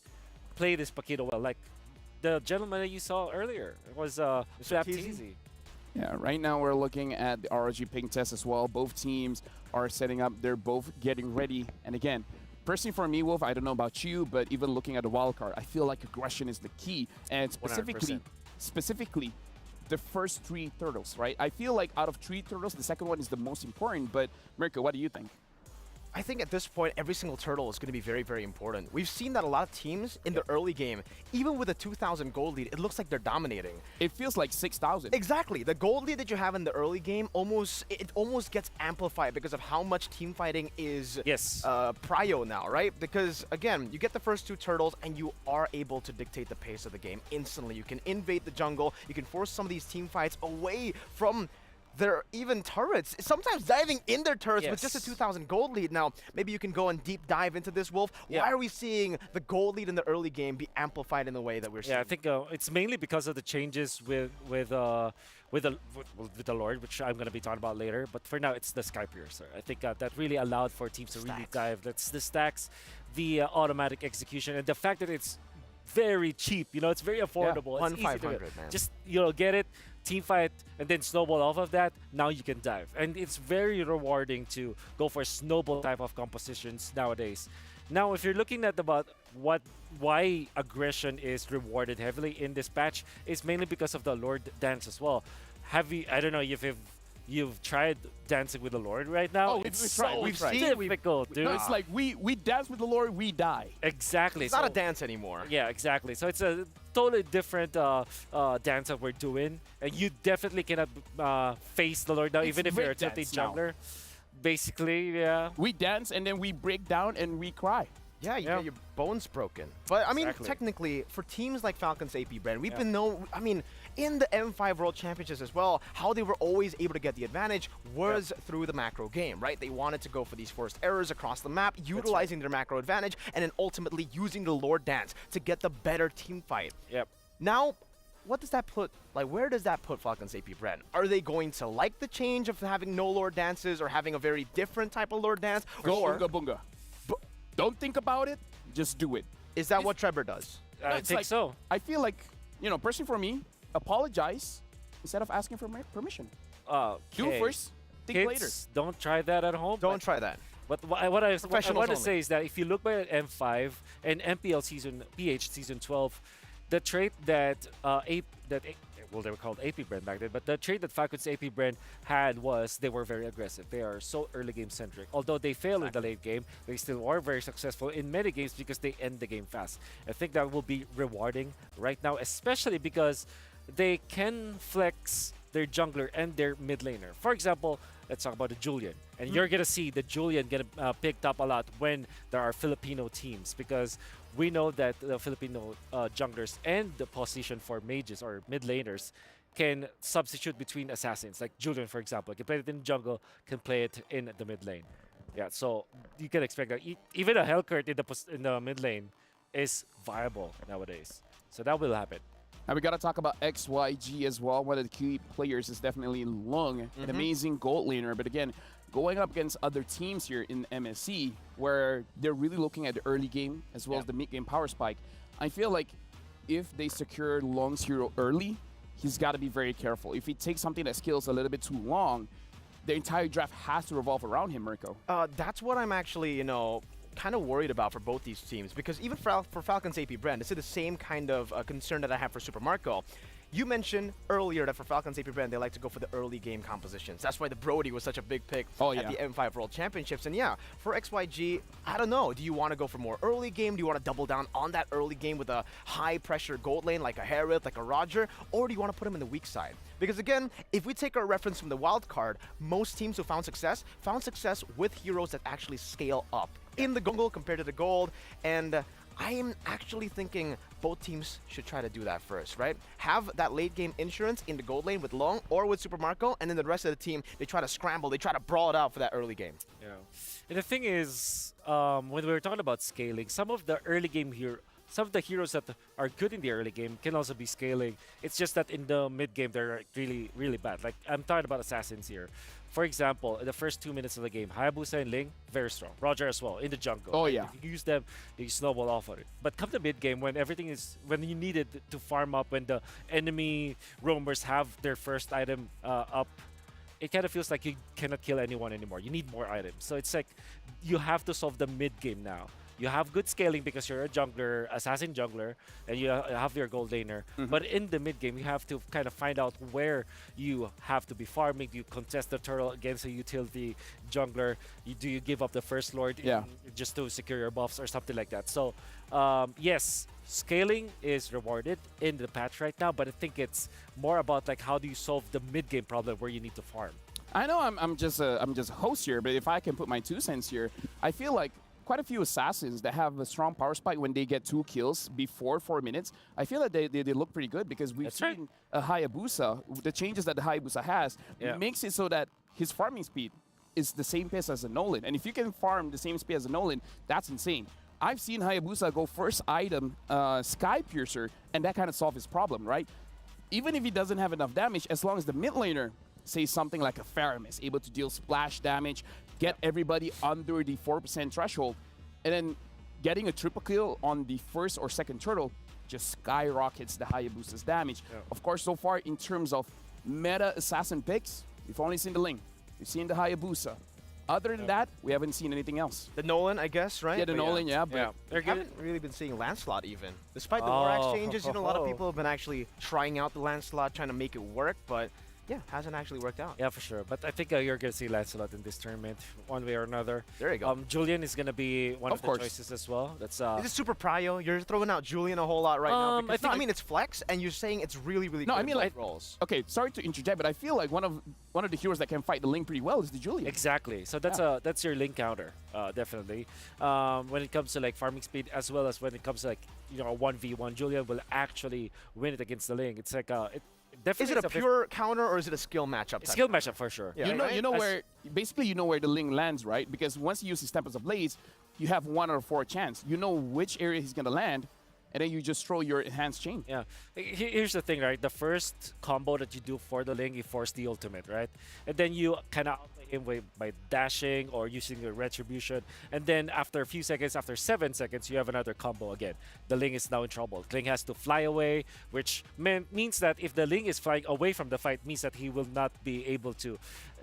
play this Paquito well. Like the gentleman that you saw earlier was Flapteasy. Yeah, right now we're looking at the ROG ping test as well. Both teams are setting up. They're both getting ready. And again, personally for me, Wolf, I don't know about you, but even looking at the wild card, I feel like aggression is the key. And specifically, the first 3 turtles, right? I feel like out of 3 turtles, the second one is the most important. But Mirko, what do you think? I think at this point, every single turtle is going to be very, very important. We've seen that a lot of teams in the early game, even with a 2,000 gold lead, it looks like they're dominating. It feels like 6,000. Exactly. The gold lead that you have in the early game, almost gets amplified because of how much team fighting is prio now, right? Because, again, you get the first 2 turtles, and you are able to dictate the pace of the game instantly. You can invade the jungle. You can force some of these team fights away from their even turrets, sometimes diving in their turrets with just a 2,000 gold lead. Now, maybe you can go and deep dive into this, Wolf. Why are we seeing the gold lead in the early game be amplified in the way that we're seeing? Yeah, I think it's mainly because of the changes with the Lord, which I'm going to be talking about later. But for now, it's the Sky Piercer. I think that really allowed for teams to really dive. That's the stacks, the automatic execution, and the fact that it's very cheap. You know, it's very affordable. Yeah, it's easy to man. just, you know, get it, team fight, and then snowball off of that. Now you can dive. And it's very rewarding to go for snowball type of compositions nowadays. Now, if you're looking at about why aggression is rewarded heavily in this patch, it's mainly because of the Lord dance as well. I don't know if you've you've tried dancing with the Lord right now. Oh, it's we've so tried. We've seen. difficult, dude. No, it's like we dance with the Lord, we die. Exactly. It's not a dance anymore. Yeah, exactly. So it's a totally different dance that we're doing, and you definitely cannot face the Lord now, It's even if you're a tilted break dance now. jungler. Basically, yeah. We dance and then we break down and we cry. Yeah, you get your bones broken. But I mean, Exactly. technically, for teams like Falcons APBren, we've been known, I mean, in the M5 World Championships as well, how they were always able to get the advantage was through the macro game, right? They wanted to go for these forced errors across the map, utilizing their macro advantage, and then ultimately using the Lord Dance to get the better team fight. Yep. Now, what does that put, like, where does that put Falcons APBren? Are they going to like the change of having no Lord Dances or having a very different type of Lord Dance? Go Or Bunga Bunga. Don't think about it, just do it. is that what Trevor does? I It's think like- so. I feel like, you know, personally for me, apologize instead of asking for permission. Do Okay. first, think Kids, later. don't try that at home. Don't try that. But what I want Professionals to only. say is that if you look back at M5 and MPL PH season 12, the trait that well, they were called APBren back then, but the trait that Falcons APBren had was they were very aggressive. They are so early game centric. Although they fail in the late game, they still are very successful in many games because they end the game fast. I think that will be rewarding right now, especially because they can flex their jungler and their mid laner. For example, let's talk about the Julian. And you're going to see the Julian get picked up a lot when there are Filipino teams, because we know that the Filipino junglers and the position for mages or mid laners can substitute between assassins. Like Julian, for example, can play it in jungle, can play it in the mid lane. Yeah, so you can expect that even a Hellcurt in the mid lane is viable nowadays. So that will happen. And we got to talk about XYG as well. One of the key players is definitely Lung, an amazing gold laner. But again, going up against other teams here in MSC, where they're really looking at the early game as well as the mid game power spike, I feel like if they secure Lung's hero early, he's got to be very careful. If he takes something that scales a little bit too long, the entire draft has to revolve around him, Mirko. That's what I'm actually, you know, kind of worried about for both these teams, because even for Falcons APBren, this is the same kind of concern that I have for Super Marco. You mentioned earlier that for Falcons APBren, they like to go for the early game compositions. That's why the Brody was such a big pick at the M5 World Championships. And yeah, for XYG, I don't know. Do you want to go for more early game? Do you want to double down on that early game with a high pressure gold lane like a Harith, like a Roger? Or do you want to put him in the weak side? Because again, if we take our reference from the wild card, most teams who found success with heroes that actually scale up in the jungle compared to the gold. And I am actually thinking both teams should try to do that first, right? Have that late game insurance in the gold lane with Long or with Super Marco, and then the rest of the team, they try to scramble, they try to brawl it out for that early game. Yeah. And the thing is, when we were talking about scaling, some of the early game some of the heroes that are good in the early game can also be scaling. It's just that in the mid game, they're really, really bad. Like, I'm talking about assassins here. For example, in the first 2 minutes of the game, Hayabusa and Ling, very strong. Roger as well, in the jungle. Oh, yeah. If you use them, you snowball off of it. But come to mid game, when when you need it to farm up, when the enemy roamers have their first item up, it kind of feels like you cannot kill anyone anymore. You need more items. So it's like you have to solve the mid game now. You have good scaling because you're a jungler, assassin jungler, and you have your gold laner. But in the mid game, you have to kind of find out where you have to be farming. Do you contest the turtle against a utility jungler? Do you give up the first lord just to secure your buffs or something like that? So yes, scaling is rewarded in the patch right now, but I think it's more about like how do you solve the mid game problem where you need to farm. I know I'm just a host here, but if I can put my 2 cents here, I feel like quite a few assassins that have a strong power spike when they get 2 kills before 4 minutes, I feel that they look pretty good, because we've seen a Hayabusa, the changes that the Hayabusa has, makes it so that his farming speed is the same pace as a Nolan. And if you can farm the same speed as a Nolan, that's insane. I've seen Hayabusa go first item, Sky Piercer, and that kind of solves his problem, right? Even if he doesn't have enough damage, as long as the mid laner, say something like a Faramis, able to deal splash damage, get everybody under the 4% threshold, and then getting a triple kill on the first or second turtle just skyrockets the Hayabusa's damage. Of course, so far in terms of meta assassin picks, we've only seen the Ling, we've seen the Hayabusa. Other than that, we haven't seen anything else. The Nolan, I guess, right? Yeah, the Nolan, but we haven't really been seeing Lancelot even. Despite the War exchanges, you know, a lot of people have been actually trying out the Lancelot, trying to make it work, but yeah, hasn't actually worked out. Yeah, for sure. But I think you're going to see Lancelot in this tournament, one way or another. There you go. Julian is going to be one of the course. choices as well. That's Is it super prio? You're throwing out Julian a whole lot right now. Because, I I mean, it's flex, and you're saying it's really, really No, good I mean, in like, both roles. okay, sorry to interject, but I feel like one of the heroes that can fight the Ling pretty well is the Julian. Exactly. So that's your Ling counter, definitely. When it comes to like farming speed, as well as when it comes to like a 1v1, Julian will actually win it against the Ling. It's like Is it a pure counter or is it a skill matchup? Type skill matchup for sure. Yeah, you know where basically you know where the Ling lands, right? Because once you use his Tempest of Blades, you have 1 out of 4 chance. You know which area he's gonna land, and then you just throw your enhanced chain. Yeah. Here's the thing, right? The first combo that you do for the Ling, you force the ultimate, right? And then you kind of him by dashing or using your retribution, and then after a few seconds, after 7 seconds, you have another combo again. The Ling is now in trouble. Ling has to fly away, which means that if the Ling is flying away from the fight, means that he will not be able to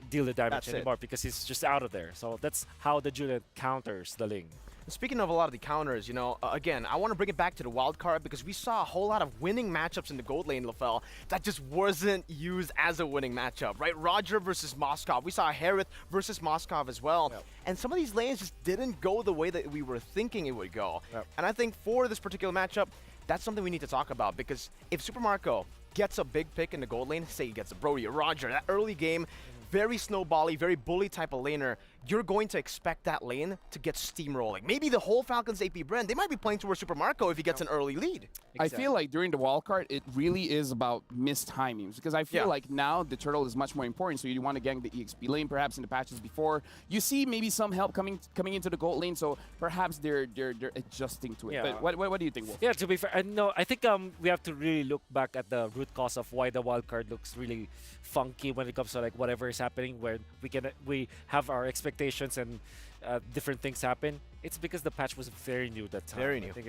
deal the damage anymore because he's just out of there. So that's how the Julian counters the Ling. Speaking of a lot of the counters, again, I want to bring it back to the wild card because we saw a whole lot of winning matchups in the gold lane, LaFell, that just wasn't used as a winning matchup, right? Roger versus Moskov. We saw Harith versus Moskov as well. Yep. And some of these lanes just didn't go the way that we were thinking it would go. Yep. And I think for this particular matchup, that's something we need to talk about because if Super Marco gets a big pick in the gold lane, say he gets a Brody or Roger, that early game, very snowbally, very bully type of laner, you're going to expect that lane to get steamrolling. Maybe the whole Falcons APBren, they might be playing towards Super Marco if he gets an early lead. I feel like during the wildcard, it really is about missed timings because I feel like now the turtle is much more important. So you want to gank the EXP lane, perhaps in the patches before. You see maybe some help coming into the gold lane, so perhaps they're adjusting to it. Yeah. But what do you think, Wolf? Yeah, to be fair, I think we have to really look back at the root cause of why the wildcard looks really funky when it comes to like whatever is happening, where we have our expectations and different things happen. It's because the patch was very new that time. Very new. I think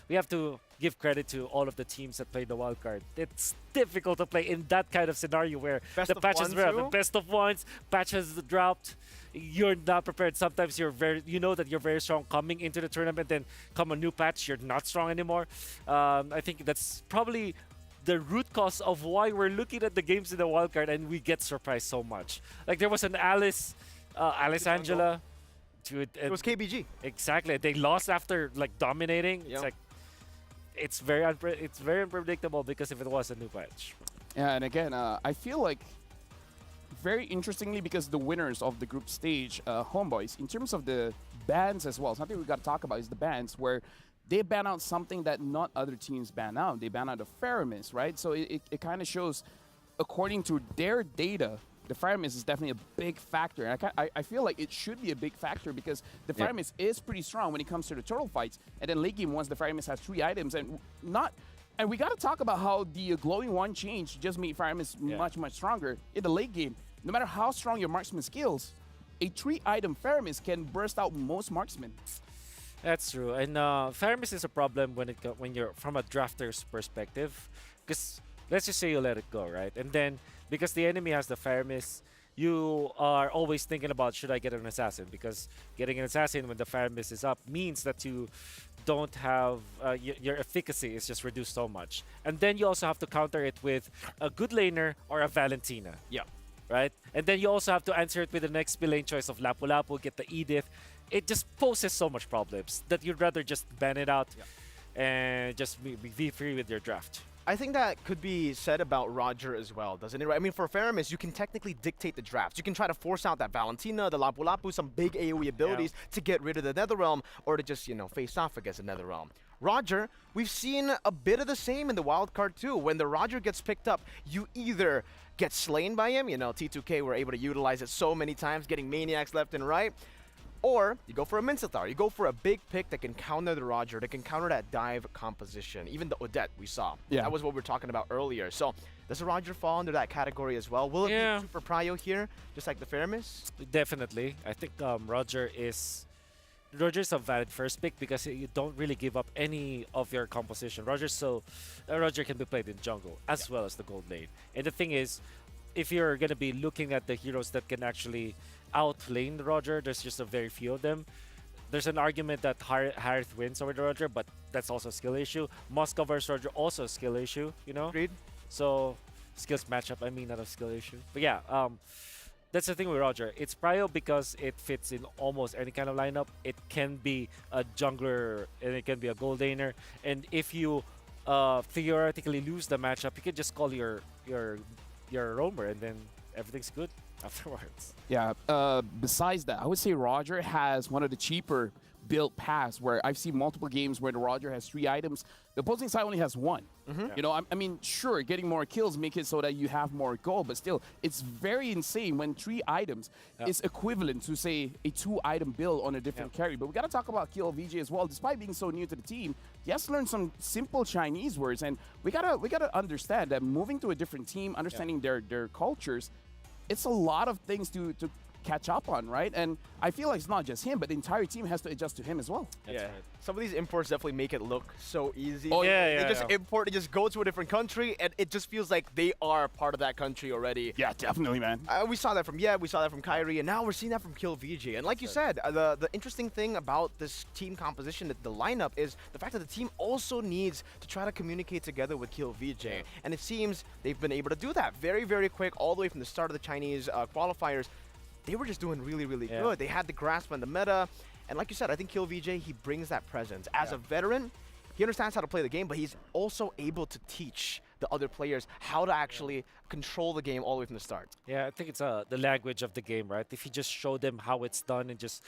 we have to give credit to all of the teams that played the wildcard. It's difficult to play in that kind of scenario where the patches were the best of ones, patches dropped. You're not prepared. Sometimes you know that you're very strong coming into the tournament, then come a new patch, you're not strong anymore. I think that's probably the root cause of why we're looking at the games in the wildcard and we get surprised so much. Like there was an Alice Angela. It was KBG. Exactly. They lost after like dominating. It's like it's very unpredictable because if it was a new patch. Yeah, and again, I feel like very interestingly because the winners of the group stage, Homeboys, in terms of the bans as well, something we got to talk about is the bans where they ban out something that not other teams ban out. They ban out the Faramis, right? So it kind of shows, according to their data, the Faramis is definitely a big factor. And I feel like it should be a big factor because the Faramis is pretty strong when it comes to the turtle fights. And then late game, once the Faramis has 3 items and we got to talk about how the glowing one change just made Faramis much, much stronger. In the late game, no matter how strong your marksman skills, a 3-item Faramis can burst out most marksmen. That's true, and Faramis is a problem when you're from a drafter's perspective, because let's just say you let it go, right? And then because the enemy has the Faramis, you are always thinking about, should I get an assassin? Because getting an assassin when the Faramis is up means that you don't have your efficacy is just reduced so much, and then you also have to counter it with a good laner or a Valentina. Yeah. Right? And then you also have to answer it with the next lane choice of Lapu Lapu, get the Edith. It just poses so much problems that you'd rather just ban it out and just be free with your draft. I think that could be said about Roger as well, doesn't it? Right? I mean, for Faramis, you can technically dictate the drafts. You can try to force out that Valentina, the Lapu Lapu, some big AoE abilities to get rid of the Netherrealm or to just, face off against the Netherrealm. Roger, we've seen a bit of the same in the wildcard too. When the Roger gets picked up, you either get slain by him, T2K were able to utilize it so many times, getting Maniacs left and right, or you go for a Mincetar. You go for a big pick that can counter the Roger, that can counter that dive composition. Even the Odette we saw. Yeah. That was what we were talking about earlier. So does the Roger fall under that category as well? Will it be super prio here, just like the Faramis? Definitely. I think Roger is a valid first pick because you don't really give up any of your composition. Roger can be played in jungle as well as the gold lane. And the thing is, if you're going to be looking at the heroes that can actually outlane the Roger, there's just a very few of them. There's an argument that Harith wins over the Roger, but that's also a skill issue. Moscow versus Roger, also a skill issue, Agreed. So skills matchup. I mean, not a skill issue. But yeah, that's the thing with Roger. It's prio because it fits in almost any kind of lineup. It can be a jungler and it can be a gold laner. And if you theoretically lose the matchup, you can just call your roamer and then everything's good afterwards. Yeah, besides that, I would say Roger has one of the cheaper build paths where I've seen multiple games where the Roger has 3 items. The opposing side only has 1. You know, I mean, sure, getting more kills make it so that you have more gold, but still, it's very insane when 3 items is equivalent to, say, a 2-item build on a different carry. But we got to talk about KillVJ as well. Despite being so new to the team, he has learned some simple Chinese words, and we gotta understand that moving to a different team, understanding their cultures, it's a lot of things to catch up on, right? And I feel like it's not just him, but the entire team has to adjust to him as well. That's right. Some of these imports definitely make it look so easy. Oh, They just import, they just go to a different country, and it just feels like they are part of that country already. Yeah, definitely, man. We saw that from we saw that from Kyrie, and now we're seeing that from KillVJ. And like you said, the interesting thing about this team composition, the lineup, is the fact that the team also needs to try to communicate together with KillVJ. And it seems they've been able to do that very, very quick, all the way from the start of the Chinese qualifiers. They were just doing really, really good. They had the grasp on the meta. And like you said, I think KillVJ, he brings that presence. As a veteran, he understands how to play the game, but he's also able to teach the other players how to actually control the game all the way from the start. Yeah, I think it's the language of the game, right? If you just show them how it's done and just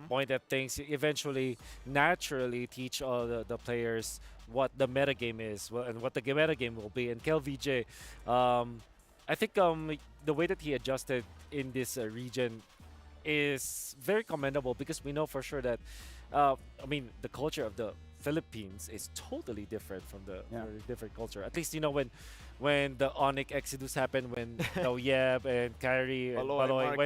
point at things, you eventually, naturally teach all the players what the meta game is and what the meta game will be. And KillVJ, I think the way that he adjusted in this region is very commendable, because we know for sure that, I mean, the culture of the Philippines is totally different from the very different culture. At least, you know, when the Onyx Exodus happened, when Yeb and Kyrie and Baloy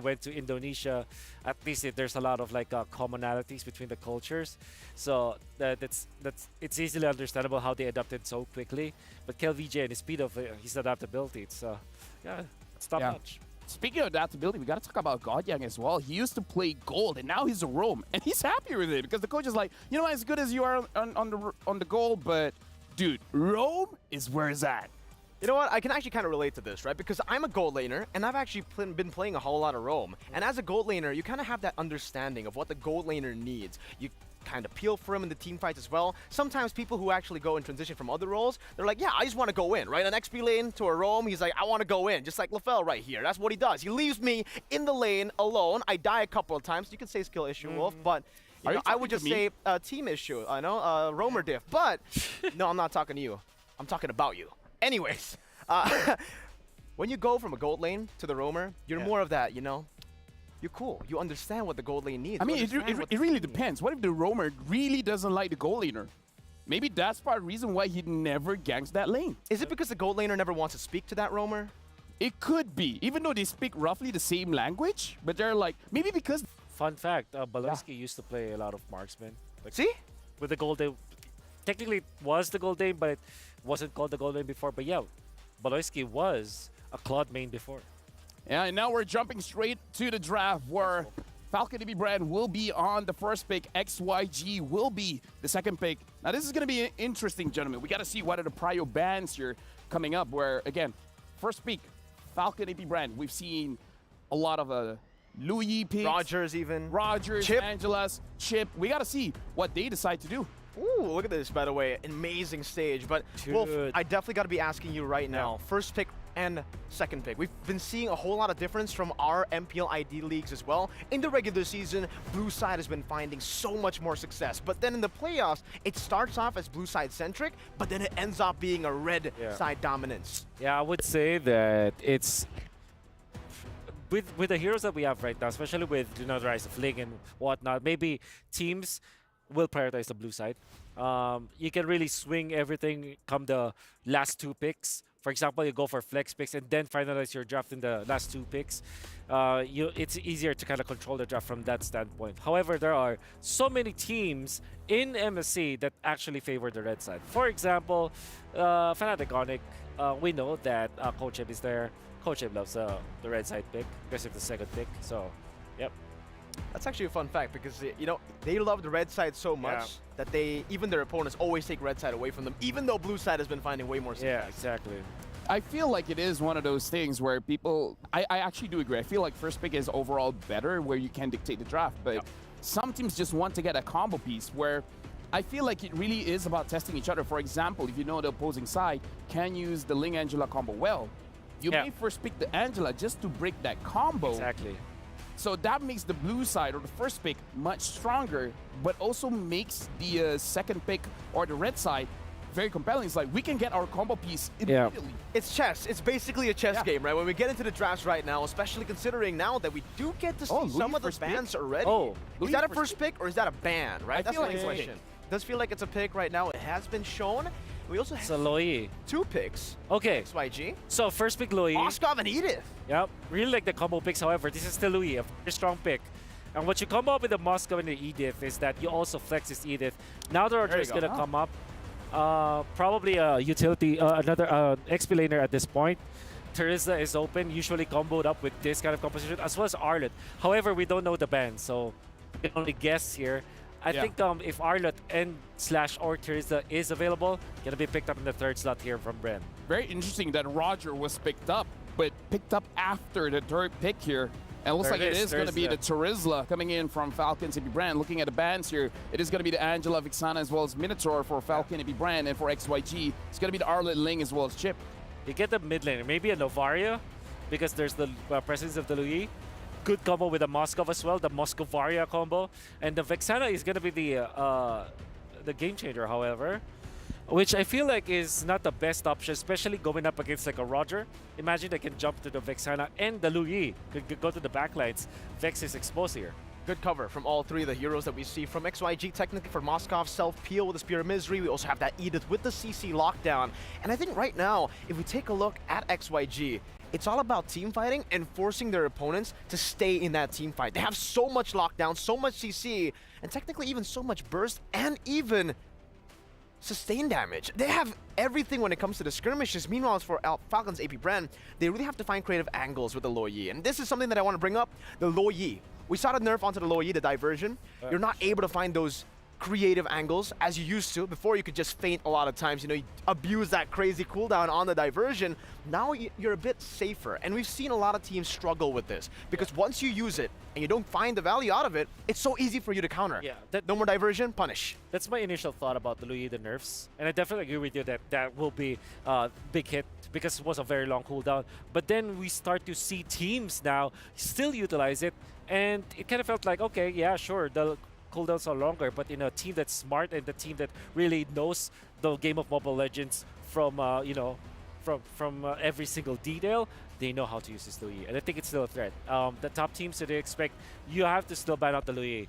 went to Indonesia, at least there's a lot of like commonalities between the cultures. So it's easily understandable how they adapted so quickly. But KillVJ and the speed of his adaptability, it's top notch. Speaking of adaptability, we got to talk about Godyang as well. He used to play gold, and now he's a roam, and he's happy with it because the coach is like, you know, as good as you are on the gold, but dude, roam is where it's at. You know what? I can actually kind of relate to this, right? Because I'm a gold laner, and I've actually been playing a whole lot of roam. And as a gold laner, you kind of have that understanding of what the gold laner needs. You kind of peel for him in the team fights as well. Sometimes people who actually go and transition from other roles, they're like, yeah, I just want to go in, right? An XP lane to a roam, he's like, I want to go in, just like LaFell right here. That's what he does. He leaves me in the lane alone. I die a couple of times. You can say skill issue, Wolf, but you know, I would just say team issue. I know, roamer diff. But no, I'm not talking to you. I'm talking about you. Anyways, when you go from a gold lane to the roamer, you're more of that, you know? You're cool. You understand what the gold lane needs. I mean, it really depends. What if the roamer really doesn't like the gold laner? Maybe that's part of the reason why he never ganks that lane. Is it because the gold laner never wants to speak to that roamer? It could be, even though they speak roughly the same language, but they're like, maybe because... Fun fact, Baloyski used to play a lot of marksman. Like, see? With the gold lane. Technically, it was the gold lane, but it wasn't called the gold lane before. But yeah, Baloyski was a Claude main before. Yeah, and now we're jumping straight to the draft where Falcon APBren will be on the first pick. XYG will be the second pick. Now, this is going to be interesting, gentlemen. We got to see what are the prio bans here coming up where, again, first pick, Falcon APBren. We've seen a lot of Louis picks. Rogers even. Rogers, Chip. Angelas, Chip. We got to see what they decide to do. Ooh, look at this, by the way. Amazing stage. But, Wolf, I definitely got to be asking you right now. First pick and second pick. We've been seeing a whole lot of difference from our MPL ID leagues as well. In the regular season, blue side has been finding so much more success. But then in the playoffs, it starts off as blue side centric, but then it ends up being a red side dominance. Yeah, I would say that it's... With the heroes that we have right now, especially with, you know, the rise of Ling and whatnot, maybe teams will prioritize the blue side. You can really swing everything come the last 2 picks. For example, you go for flex picks and then finalize your draft in the last 2 picks. It's easier to kind of control the draft from that standpoint. However, there are so many teams in MSC that actually favor the red side. For example, Fnatic Onyx, we know that Coach Eb is there. Coach Eb loves the red side pick because of the second pick. So, yep. That's actually a fun fact because, you know, they love the red side so much that even their opponents always take red side away from them, even though blue side has been finding way more success. Yeah, exactly. I feel like it is one of those things where people, I actually do agree. I feel like first pick is overall better where you can dictate the draft, but some teams just want to get a combo piece where I feel like it really is about testing each other. For example, if you know the opposing side can use the Ling Angela combo well, you may first pick the Angela just to break that combo. Exactly. So that makes the blue side or the first pick much stronger, but also makes the second pick or the red side very compelling. It's like we can get our combo piece immediately. It's chess. It's basically a chess game, right? When we get into the drafts right now, especially considering now that we do get to see some of the bans already. Is that a first pick or is that a ban, right? That's the main question. It does feel like it's a pick right now. It has been shown. We also have Loyi. 2 picks. Okay. XYG. So first pick Loyi. Moskov and Edith. Yep. Really like the combo picks. However, this is still Loyi, a very strong pick. And what you combo up with the Moskov and the Edith is that you also flex this Edith. Now the Roger is going to come up. Probably a utility, another XP laner at this point. Teresa is open, usually comboed up with this kind of composition, as well as Arlet. However, we don't know the ban, so we can only guess here. I think if Arlet and / or Teresa is available, gonna be picked up in the 3rd slot here from Bren. Very interesting that Roger was picked up, but picked up after the 3rd pick here. And it looks like it is going to be the Terizla coming in from Falcons APBren. Looking at the bans here, it is going to be the Angela Vixana as well as Minotaur for Falcon APBren, and for XYG, it's going to be the Arlet Ling as well as Chip. You get the mid laner, maybe a Novaria, because there's the presence of the Loyi. Good combo with the Moskov as well, the Moskovaria combo. And the Vexana is going to be the game changer, however, which I feel like is not the best option, especially going up against like a Roger. Imagine they can jump to the Vexana and the Loyi could go to the backlines. Vex is exposed here. Good cover from all 3 of the heroes that we see from XYG. Technically for Moskov, self-peel with the Spear of Misery. We also have that Edith with the CC lockdown. And I think right now, if we take a look at XYG, it's all about team fighting and forcing their opponents to stay in that team fight. They have so much lockdown, so much CC, and technically even so much burst and even sustain damage. They have everything when it comes to the skirmishes. Meanwhile, for Falcons APBren, they really have to find creative angles with the Loyi. And this is something that I want to bring up, the Loyi. We saw the nerf onto the Loyi, the diversion. You're not able to find those creative angles as you used to. Before, you could just feint a lot of times, you know, you abuse that crazy cooldown on the diversion. Now you're a bit safer, and we've seen a lot of teams struggle with this because once you use it and you don't find the value out of it, it's so easy for you to counter. No more diversion, punish. That's my initial thought about the Loyi, the nerfs, and I definitely agree with you that that will be a big hit because it was a very long cooldown. But then we start to see teams now still utilize it, and it kind of felt like, okay, yeah, sure, the cooldowns are longer, but in a team that's smart and the team that really knows the game of Mobile Legends from you know, from every single detail, they know how to use this Loyi, and I think it's still a threat. The top teams that they expect, you have to still ban out the Loyi.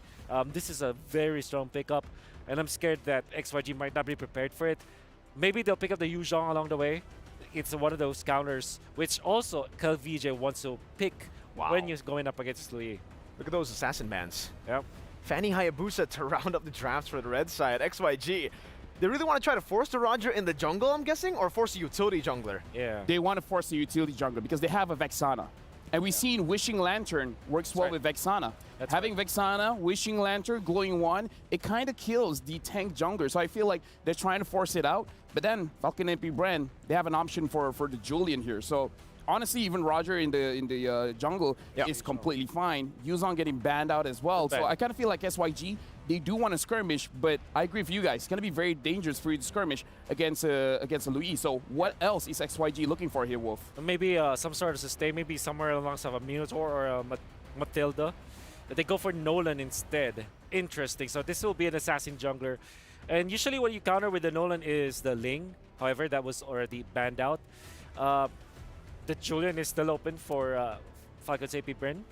This is a very strong pickup, and I'm scared that XYG might not be prepared for it. Maybe they'll pick up the Yu Zhong along the way. It's one of those counters which also KelVJ wants to pick when you're going up against Loyi. Look at those assassin bans. Yep. Fanny Hayabusa to round up the drafts for the red side. XYG, they really want to try to force the Roger in the jungle, I'm guessing, or force a utility jungler? Yeah. They want to force a utility jungler because they have a Vexana. And we've seen Wishing Lantern works well with Vexana. Having Vexana, Wishing Lantern, Glowing Wand, it kind of kills the tank jungler. So I feel like they're trying to force it out. But then Falcon APBren, they have an option for the Julian here. So honestly, even Roger in the jungle is completely fine. Yuzong getting banned out as well. So I kind of feel like SYG, they do want to skirmish, but I agree with you guys. It's going to be very dangerous for you to skirmish against a Louis. So what else is XYG looking for here, Wolf? Maybe some sort of sustain, maybe somewhere alongside a Minotaur or a Matilda. They go for Nolan instead. Interesting. So this will be an assassin jungler. And usually what you counter with the Nolan is the Ling. However, that was already banned out. The Julian is still open for Falcons APBren,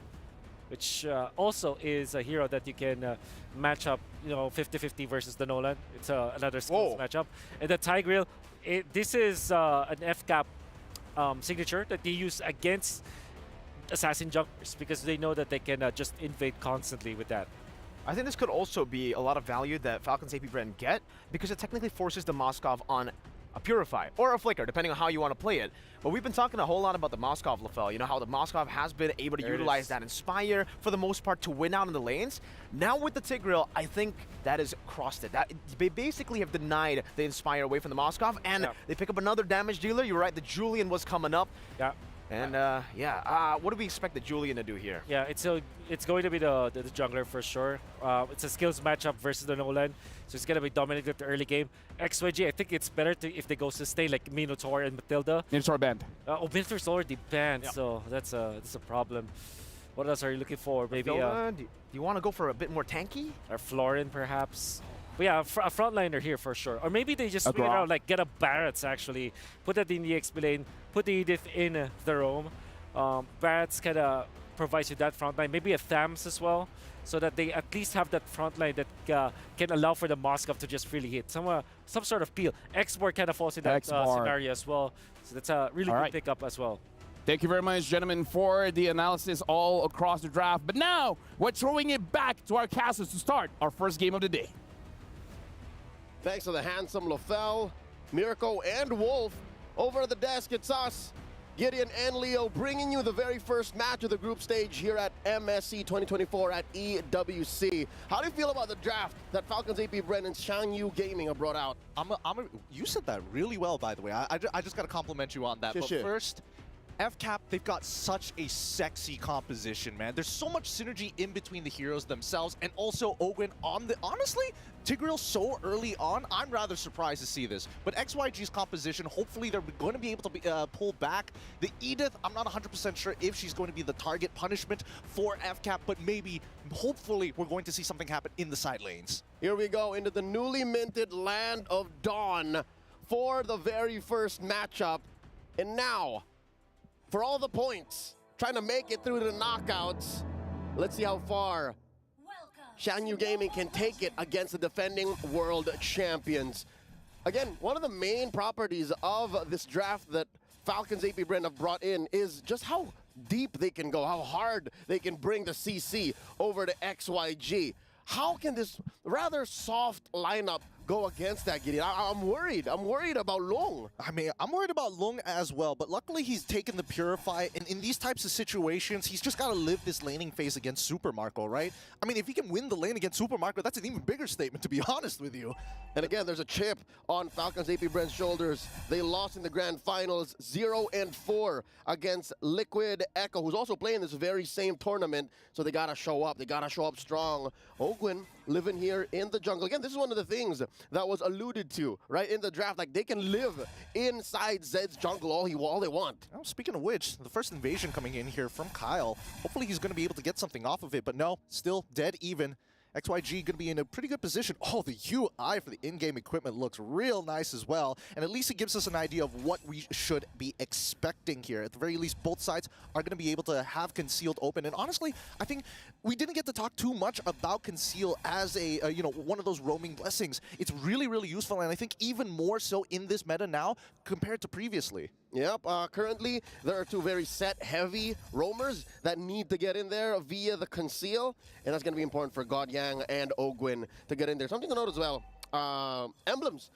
which also is a hero that you can match up, you know, 50-50 versus the Nolan. It's another skills matchup. And the Tigreal, this is an FCAP signature that they use against assassin junglers because they know that they can just invade constantly with that. I think this could also be a lot of value that Falcons APBren get because it technically forces the Moskov on a Purify, or a Flicker, depending on how you want to play it. But we've been talking a whole lot about the Moskov, Lafel. You know how the Moskov has been able to utilize that Inspire for the most part to win out in the lanes. Now with the Tigreal, I think that has crossed it. They basically have denied the Inspire away from the Moskov, and they pick up another damage dealer. You're right, the Julian was coming up. Yeah. And what do we expect the Julian to do here? Yeah, it's going to be the jungler for sure. It's a skills matchup versus the Nolan, so it's going to be dominated the early game. XYG, I think it's better if they go sustain like Minotaur and Matilda. Minotaur banned. Minotaur's already banned, so that's a problem. What else are you looking for? Maybe do you want to go for a bit more tanky? Or Florin perhaps. But yeah, a frontliner here for sure. Or maybe they just swing it around, like get a Barrett's actually, put that in the XP lane, put the Edith in the roam. Barrett's kind of provides you that front line, maybe a Thams as well, so that they at least have that front line that can allow for the Moskov to just freely hit. Some sort of peel. X-Bar kind of falls in that scenario as well. So that's a really good pickup as well. Thank you very much, gentlemen, for the analysis all across the draft. But now, we're throwing it back to our casters to start our first game of the day. Thanks to the handsome Lafel, Mirko, and Wolf. Over at the desk, it's us, Gideon and Leo, bringing you the very first match of the group stage here at MSC 2024 at EWC. How do you feel about the draft that Falcons APBren and XianYou Gaming have brought out? You said that really well, by the way. I just got to compliment you on that. But first, FCAP, they've got such a sexy composition, man. There's so much synergy in between the heroes themselves, and also Ogwen on the... Honestly, Tigreal so early on, I'm rather surprised to see this. But XYG's composition, hopefully they're going to be able to pull back. The Edith, I'm not 100% sure if she's going to be the target punishment for FCAP, but maybe, hopefully, we're going to see something happen in the side lanes. Here we go into the newly minted Land of Dawn for the very first matchup. And now, for all the points, trying to make it through the knockouts. Let's see how far XianYou Gaming can take it against the defending world champions. Again, one of the main properties of this draft that Falcons APBren have brought in is just how deep they can go, how hard they can bring the CC over to XYG. How can this rather soft lineup go against that, Gideon? I'm worried. I'm worried about Long. I mean, I'm worried about Long as well, but luckily he's taken the Purify, and in these types of situations, he's just got to live this laning phase against Super Marco, right? I mean, if he can win the lane against Super Marco, that's an even bigger statement, to be honest with you. And again, there's a chip on Falcons APBren's shoulders. They lost in the grand finals 0-4 against Liquid Echo, who's also playing this very same tournament, so they gotta show up. They gotta show up strong. Ogwen living here in the jungle. Again, this is one of the things that was alluded to, right, in the draft. Like, they can live inside Zed's jungle all they want. Oh, speaking of which, the first invasion coming in here from Kyle. Hopefully he's going to be able to get something off of it, but no, still dead even. XYG going to be in a pretty good position. Oh, the UI for the in-game equipment looks real nice as well. And at least it gives us an idea of what we should be expecting here. At the very least, both sides are going to be able to have Concealed open. And honestly, I think we didn't get to talk too much about Conceal as a, one of those roaming blessings. It's really, really useful. And I think even more so in this meta now compared to previously. Yep, currently there are two very set heavy roamers that need to get in there via the Conceal, and that's going to be important for GodYang and Ogwen to get in there. Something to note as well, emblems,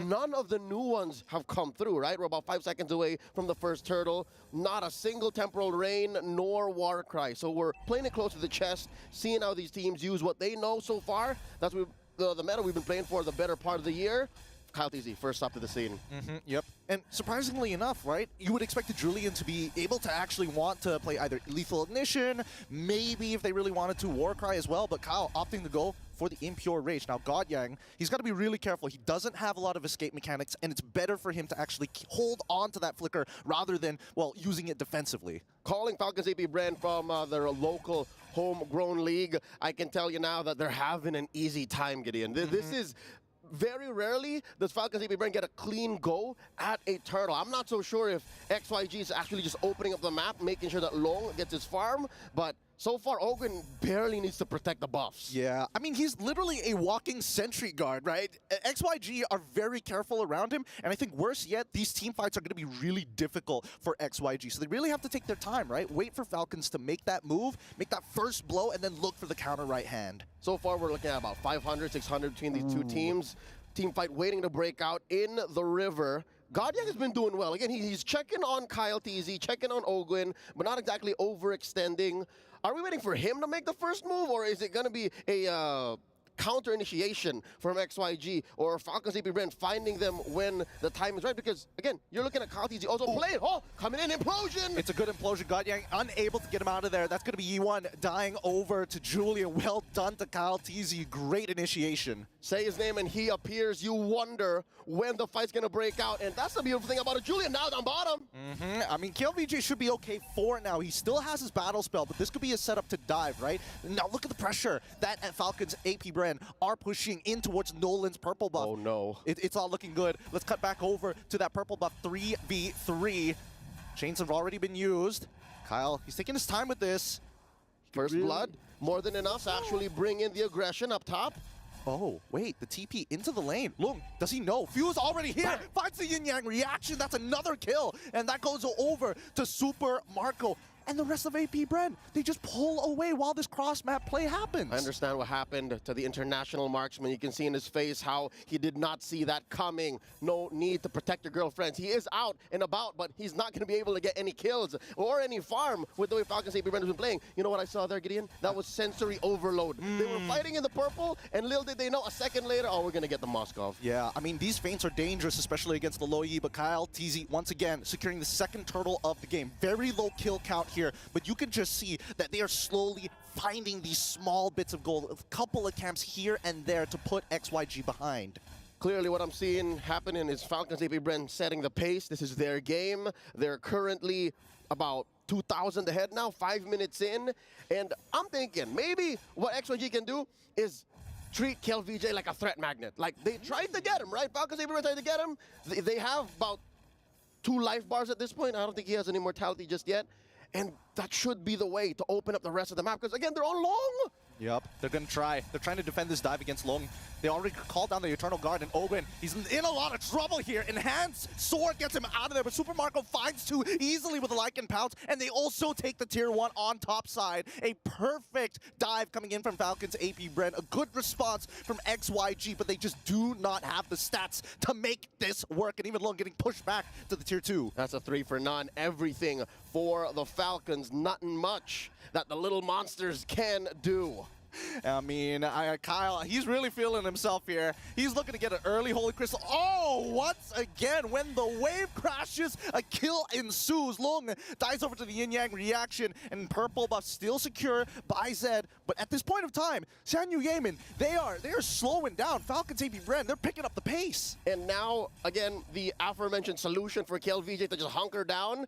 none of the new ones have come through, right? We're about 5 seconds away from the first turtle. Not a single Temporal Rain nor Warcry, so we're playing it close to the chest, seeing how these teams use what they know so far. That's the meta we've been playing for the better part of the year. Kyle TZ, first up to the scene. Yep. And surprisingly enough, right, you would expect the Julian to be able to actually want to play either Lethal Ignition, maybe if they really wanted to, Warcry as well, but Kyle opting to go for the Impure Rage. Now, GodYang, he's got to be really careful. He doesn't have a lot of escape mechanics, and it's better for him to actually hold on to that Flicker rather than, well, using it defensively. Calling Falcons APBren from their local homegrown league, I can tell you now that they're having an easy time, Gideon. This is... Very rarely does Falcons APBren get a clean go at a turtle. I'm not so sure if XYG is actually just opening up the map, making sure that Long gets his farm, but so far, Ogwen barely needs to protect the buffs. Yeah, I mean, he's literally a walking sentry guard, right? XYG are very careful around him, and I think worse yet, these team fights are going to be really difficult for XYG. So they really have to take their time, right? Wait for Falcons to make that move, make that first blow, and then look for the counter right hand. So far, we're looking at about 500, 600 between these two teams. team fight waiting to break out in the river. XianYou has been doing well. Again, he's checking on Kyle TZ, checking on Ogwin, but not exactly overextending. Are we waiting for him to make the first move, or is it going to be a counter initiation from XYG or Falcons APBren finding them when the time is right? Because again, you're looking at Kyle TZ also playing. Oh, coming in, implosion! It's a good implosion. XianYou unable to get him out of there. That's going to be E1 dying over to Julian. Well done to Kyle TZ. Great initiation. Say his name and he appears. You wonder when the fight's going to break out. And that's the beautiful thing about it. Julian now down bottom. I mean, KLVJ should be okay for now. He still has his battle spell, but this could be a setup to dive, right? Now look at the pressure that Falcons APBren are pushing in towards Nolan's purple buff. Oh no. It's all looking good. Let's cut back over to that purple buff 3v3. Chains have already been used. Kyle, he's taking his time with this. First blood, more than enough to actually bring in the aggression up top. Oh, wait, the TP into the lane. Look, does he know? Fuse already here. Finds the yin yang reaction. That's another kill. And that goes over to Super Marco. And the rest of APBren, they just pull away while this cross-map play happens. I understand what happened to the international marksman. You can see in his face how he did not see that coming. No need to protect your girlfriends. He is out and about, but he's not going to be able to get any kills or any farm with the way Falcons APBren has been playing. You know what I saw there, Gideon? That was sensory overload. They were fighting in the purple, and little did they know, a second later, oh, we're going to get the Moskov. Yeah, I mean, these feints are dangerous, especially against the low Yi, but Kyle TZ, once again, securing the second turtle of the game. Very low kill count here, but you can just see that they are slowly finding these small bits of gold, a couple of camps here and there to put XYG behind. Clearly what I'm seeing happening is Falcons APBren setting the pace. This is their game. They're currently about 2,000 ahead now, 5 minutes in. And I'm thinking maybe what XYG can do is treat KLVJ like a threat magnet. Like, they tried to get him, right? Falcons APBren tried to get him. They have about 2 life bars at this point. I don't think he has any mortality just yet. And that should be the way to open up the rest of the map, because again, they're on long. Yep, they're gonna try. They're trying to defend this dive against Long. They already called down the Eternal Guard, and Ogwin, he's in a lot of trouble here. Enhanced Sword gets him out of there, but Super Marco finds 2 easily with a Lycan Pounce, and they also take the tier 1 on top side. A perfect dive coming in from Falcons APBren. A good response from XYG, but they just do not have the stats to make this work, and even Long getting pushed back to the tier 2. That's a 3 for none. Everything for the Falcons. Nothing much that the little monsters can do. I mean, Kyle, he's really feeling himself here. He's looking to get an early Holy Crystal. Oh, once again, when the wave crashes, a kill ensues. Long dies over to the yin-yang reaction, and purple buff still secure by Zed. But at this point of time, XianYou Gaming, they are slowing down. Falcons APBren, they're picking up the pace. And now, again, the aforementioned solution for KLVJ to just hunker down.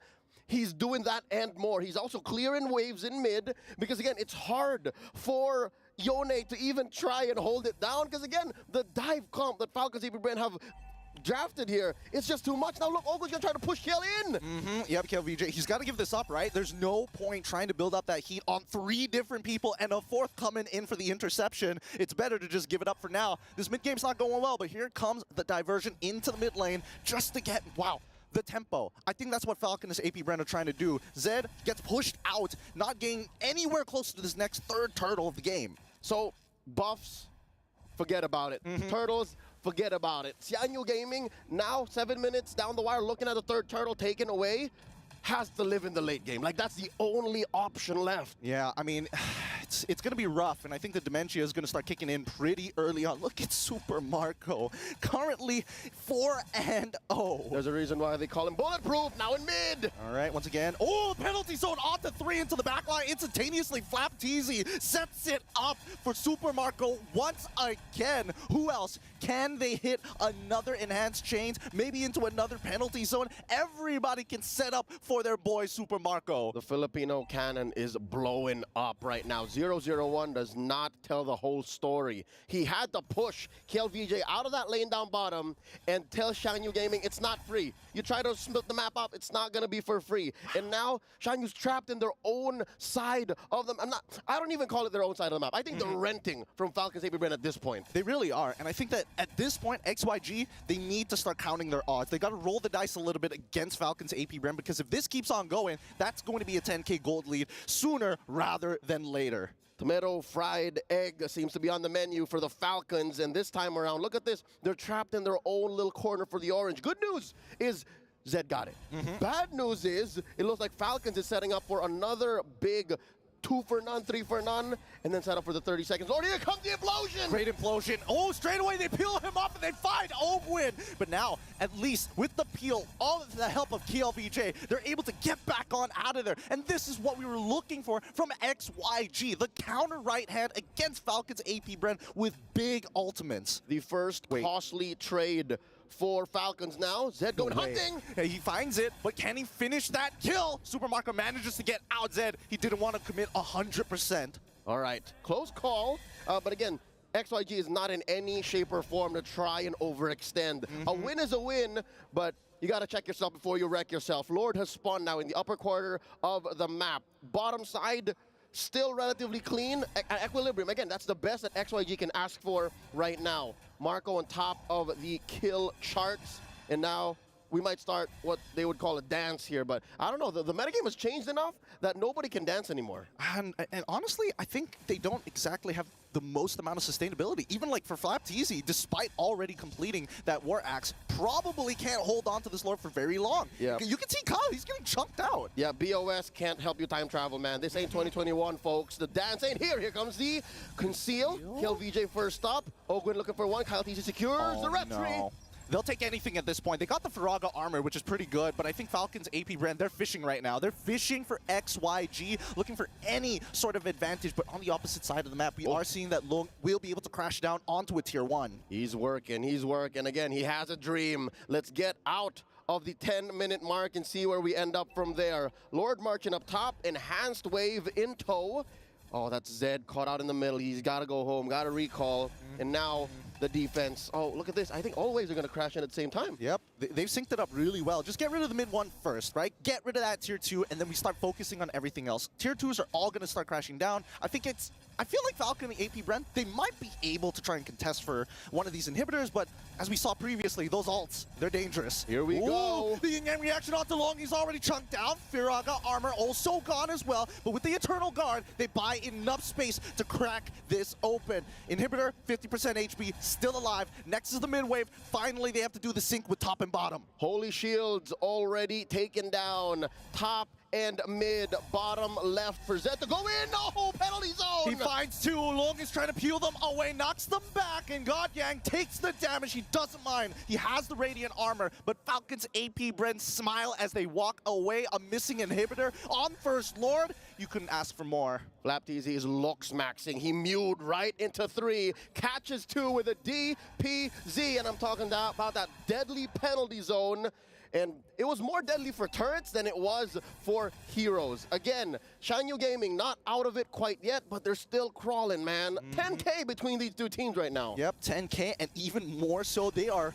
He's doing that and more. He's also clearing waves in mid, because again, it's hard for Yone to even try and hold it down, because again, the dive comp that Falcons APBren have drafted here, it's just too much. Now look, Ogwin's gonna try to push Kiel in. Yep, KLVJ, he's got to give this up, right? There's no point trying to build up that heat on 3 different people and a 4th coming in for the interception. It's better to just give it up for now. This mid game's not going well, but here comes the diversion into the mid lane just to get, wow, the tempo. I think that's what Falcons APBren are trying to do. Zed gets pushed out, not getting anywhere close to this next 3rd turtle of the game. So, buffs, forget about it. Turtles, forget about it. XianYou Gaming, now 7 minutes down the wire, looking at the 3rd turtle taken away, has to live in the late game. Like, that's the only option left. Yeah, I mean, it's going to be rough, and I think the Dementia is going to start kicking in pretty early on. Look at Super Marco, currently 4-0. There's a reason why they call him bulletproof, now in mid. All right, once again, oh, penalty zone off the 3 into the back line, instantaneously. Flap Teasy sets it up for Super Marco once again. Who else? Can they hit another enhanced chains, maybe into another penalty zone? Everybody can set up for their boy Super Marco. The Filipino cannon is blowing up right now. 001 does not tell the whole story. He had to push KLVJ out of that lane down bottom and tell XianYou Gaming it's not free. You try to split the map up, it's not going to be for free. And now XianYou's trapped in their own side of them. I don't even call it their own side of the map. I think they're renting from Falcons APBren at this point. They really are. And I think that at this point, XYG, they need to start counting their odds. They got to roll the dice a little bit against Falcons APBren, because if this keeps on going, that's going to be a 10K gold lead sooner rather than later. Tomato fried egg seems to be on the menu for the Falcons, and this time around, look at this. They're trapped in their own little corner for the orange. Good news is Zed got it. Bad news is it looks like Falcons is setting up for another big 2 for none, 3 for none, and then set up for the 30 seconds. Oh, here comes the implosion! Great implosion. Oh, straight away they peel him up and they find Ogwin. But now, at least with the peel, all of the help of KLVJ, they're able to get back on out of there. And this is what we were looking for from XYG, the counter right hand against Falcons APBren with big ultimates. The first costly trade for Falcons now. Zed going hunting. Hey, he finds it, but can he finish that kill? Super Marco manages to get out Zed. He didn't want to commit 100%. All right, close call. But again, XYG is not in any shape or form to try and overextend. A win is a win, but you got to check yourself before you wreck yourself. Lord has spawned now in the upper quarter of the map. Bottom side, still relatively clean. At equilibrium, again, that's the best that XYG can ask for right now. Marco on top of the kill charts, and now we might start what they would call a dance here, but I don't know, the metagame has changed enough that nobody can dance anymore. And honestly, I think they don't exactly have the most amount of sustainability. Even like for Flapteasy, despite already completing that War Axe, probably can't hold on to this Lord for very long. Yeah. You can see Kyle, he's getting chunked out. Yeah, BOS can't help you time travel, man. This ain't 2021, folks. The dance ain't here. Here comes the conceal. Kill VJ first up. Ogwin looking for one. Kyle TC secures the referee. No. They'll take anything at this point. They got the Faraga armor, which is pretty good, but I think Falcons APBren, they're fishing right now. They're fishing for XYG, looking for any sort of advantage, but on the opposite side of the map, we are seeing that Long will be able to crash down onto a tier 1. He's working. Again, he has a dream. Let's get out of the 10-minute mark and see where we end up from there. Lord marching up top, enhanced wave in tow. Oh, that's Zed caught out in the middle. He's got to go home, got to recall, and now the defense. Oh, look at this. I think all waves are going to crash in at the same time. Yep, they've synced it up really well. Just get rid of the mid 1 first, right? Get rid of that tier 2, and then we start focusing on everything else. Tier 2s are all going to start crashing down. I feel like Falcon and APBren, they might be able to try and contest for one of these inhibitors, but as we saw previously, those ults, they're dangerous. Here we go. The Yin Yang reaction onto Long, he's already chunked down. Firaga armor also gone as well, but with the Eternal Guard, they buy enough space to crack this open. Inhibitor, 50% HP, still alive. Next is the mid wave. Finally, they have to do the sync with top and bottom. Holy Shields already taken down. Top and mid, bottom left for Zed to go in. No, penalty zone. He finds 2. Long is trying to peel them away, knocks them back, and GodYang takes the damage. He doesn't mind. He has the Radiant armor, but Falcons APBren smile as they walk away. A missing inhibitor on First Lord. You couldn't ask for more. Flapteasy is looks maxing. He mewed right into 3, catches 2 with a DPZ, and I'm talking about that deadly penalty zone. And it was more deadly for turrets than it was for heroes. Again, XianYou Gaming not out of it quite yet, but they're still crawling, man. 10K between these two teams right now. Yep, 10K, and even more so, they are...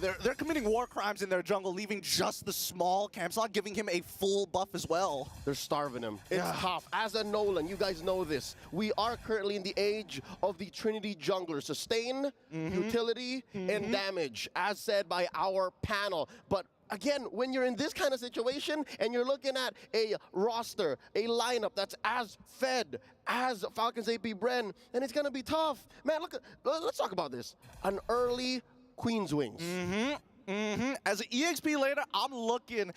they're committing war crimes in their jungle, leaving just the small camps, not giving him a full buff as well. They're starving him. It's tough. As a Nolan, you guys know this. We are currently in the age of the Trinity jungler. Sustain, utility, and damage, as said by our panel. But again, when you're in this kind of situation and you're looking at a roster, a lineup that's as fed as Falcons APBren, and it's going to be tough. Man, let's talk about this. An early Queen's Wings. As an EXP later, I'm looking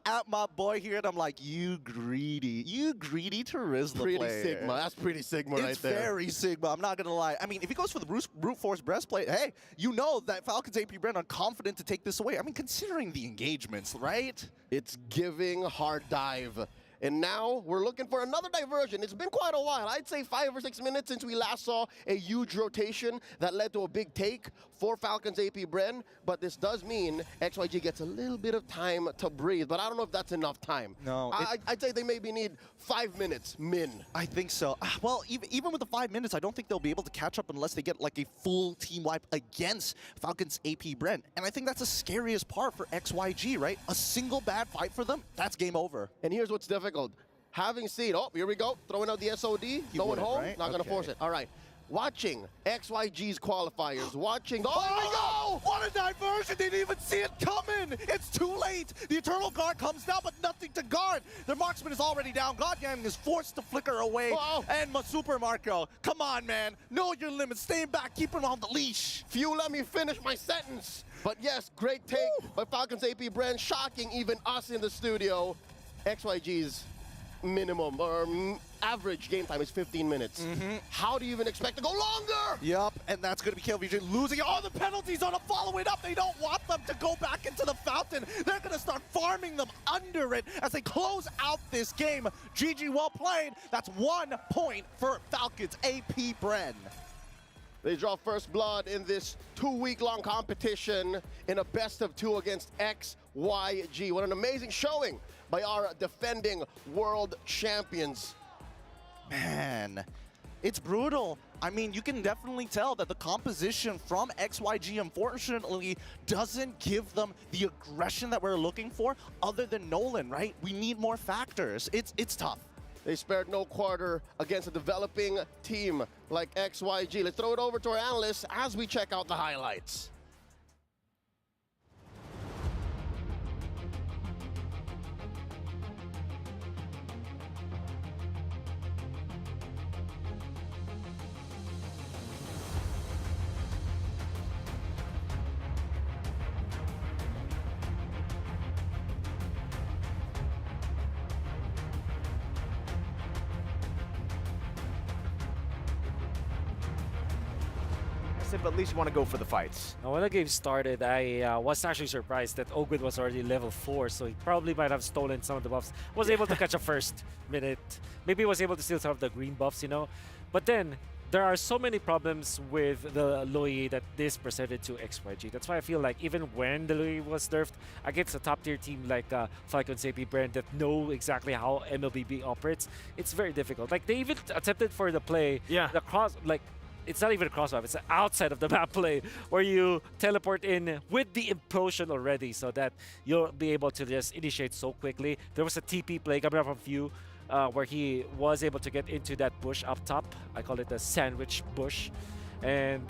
at my boy here, and I'm like, you greedy Terizla player. Pretty Sigma. That's pretty Sigma right there. It's very Sigma. I'm not gonna lie. I mean, if he goes for the brute force breastplate, hey, you know that Falcons APBren are confident to take this away. I mean, considering the engagements, right? It's giving hard dive. And now we're looking for another diversion. It's been quite a while. I'd say 5 or 6 minutes since we last saw a huge rotation that led to a big take for Falcons APBren. But this does mean XYG gets a little bit of time to breathe. But I don't know if that's enough time. No. I'd say they maybe need 5 minutes, min. I think so. Well, even with the 5 minutes, I don't think they'll be able to catch up unless they get like a full team wipe against Falcons APBren. And I think that's the scariest part for XYG, right? A single bad fight for them, that's game over. And here's what's difficult. Having seen, oh, here we go, throwing out the SOD, going home, right? Not going to force it. All right. watching XYG's qualifiers, watching... Oh, what a diversion! They didn't even see it coming! It's too late! The Eternal Guard comes down, but nothing to guard! Their marksman is already down. God Gaming is forced to flicker away. And Super Marco, come on, man. Know your limits. Stay back. Keep him on the leash. Few, let me finish my sentence. But yes, great take by Falcons APBren, shocking even us in the studio. XYG's minimum or average game time is 15 minutes. How do you even expect to go longer? Yup, and that's going to be KLVJ losing. Oh, the penalties on a follow it up. They don't want them to go back into the fountain. They're going to start farming them under it as they close out this game. GG, well played. That's 1 point for Falcons APBren. They draw first blood in this 2-week-long competition in a best-of-2 against XYG. What an amazing showing by our defending world champions. Man, it's brutal. I mean, you can definitely tell that the composition from XYG, unfortunately, doesn't give them the aggression that we're looking for other than Nolan, right? We need more factors. It's tough. They spared no quarter against a developing team like XYG. Let's throw it over to our analysts as we check out the highlights. But at least you want to go for the fights. Now, when the game started, I was actually surprised that Ogwin was already level 4, so he probably might have stolen some of the buffs. Was able to catch a first minute. Maybe he was able to steal some of the green buffs, you know. But then, there are so many problems with the Lui that this presented to XYG. That's why I feel like even when the Lui was nerfed against a top-tier team like Falcons APBren that know exactly how MLBB operates, it's very difficult. Like, they even attempted for the play, the cross, like, it's not even a cross-map, it's an outside of the map play where you teleport in with the implosion already so that you'll be able to just initiate so quickly. There was a TP play coming up from Few where he was able to get into that bush up top. I call it the sandwich bush. And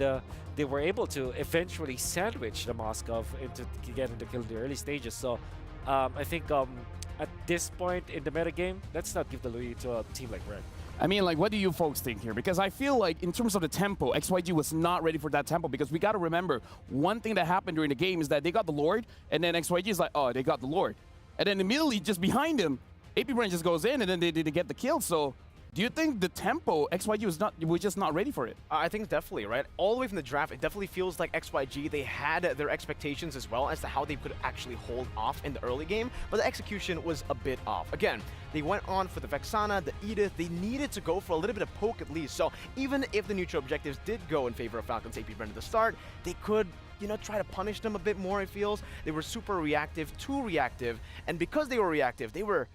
they were able to eventually sandwich the Moskov into getting the kill in the early stages. So I think at this point in the metagame, let's not give the Lui to a team like Red. I mean, like, what do you folks think here? Because I feel like in terms of the tempo, XYG was not ready for that tempo because we got to remember one thing that happened during the game is that they got the Lord and then XYG is like, oh, they got the Lord. And then immediately just behind him, APBren just goes in and then they get the kill. So do you think the tempo, XYG was just not ready for it? I think definitely, right? All the way from the draft, it definitely feels like XYG, they had their expectations as well as to how they could actually hold off in the early game, but the execution was a bit off. Again, they went on for the Vexana, the Edith, they needed to go for a little bit of poke at least. So even if the neutral objectives did go in favor of Falcons APBren at the start, they could, you know, try to punish them a bit more, it feels. They were super reactive, too reactive, and because they were reactive, they were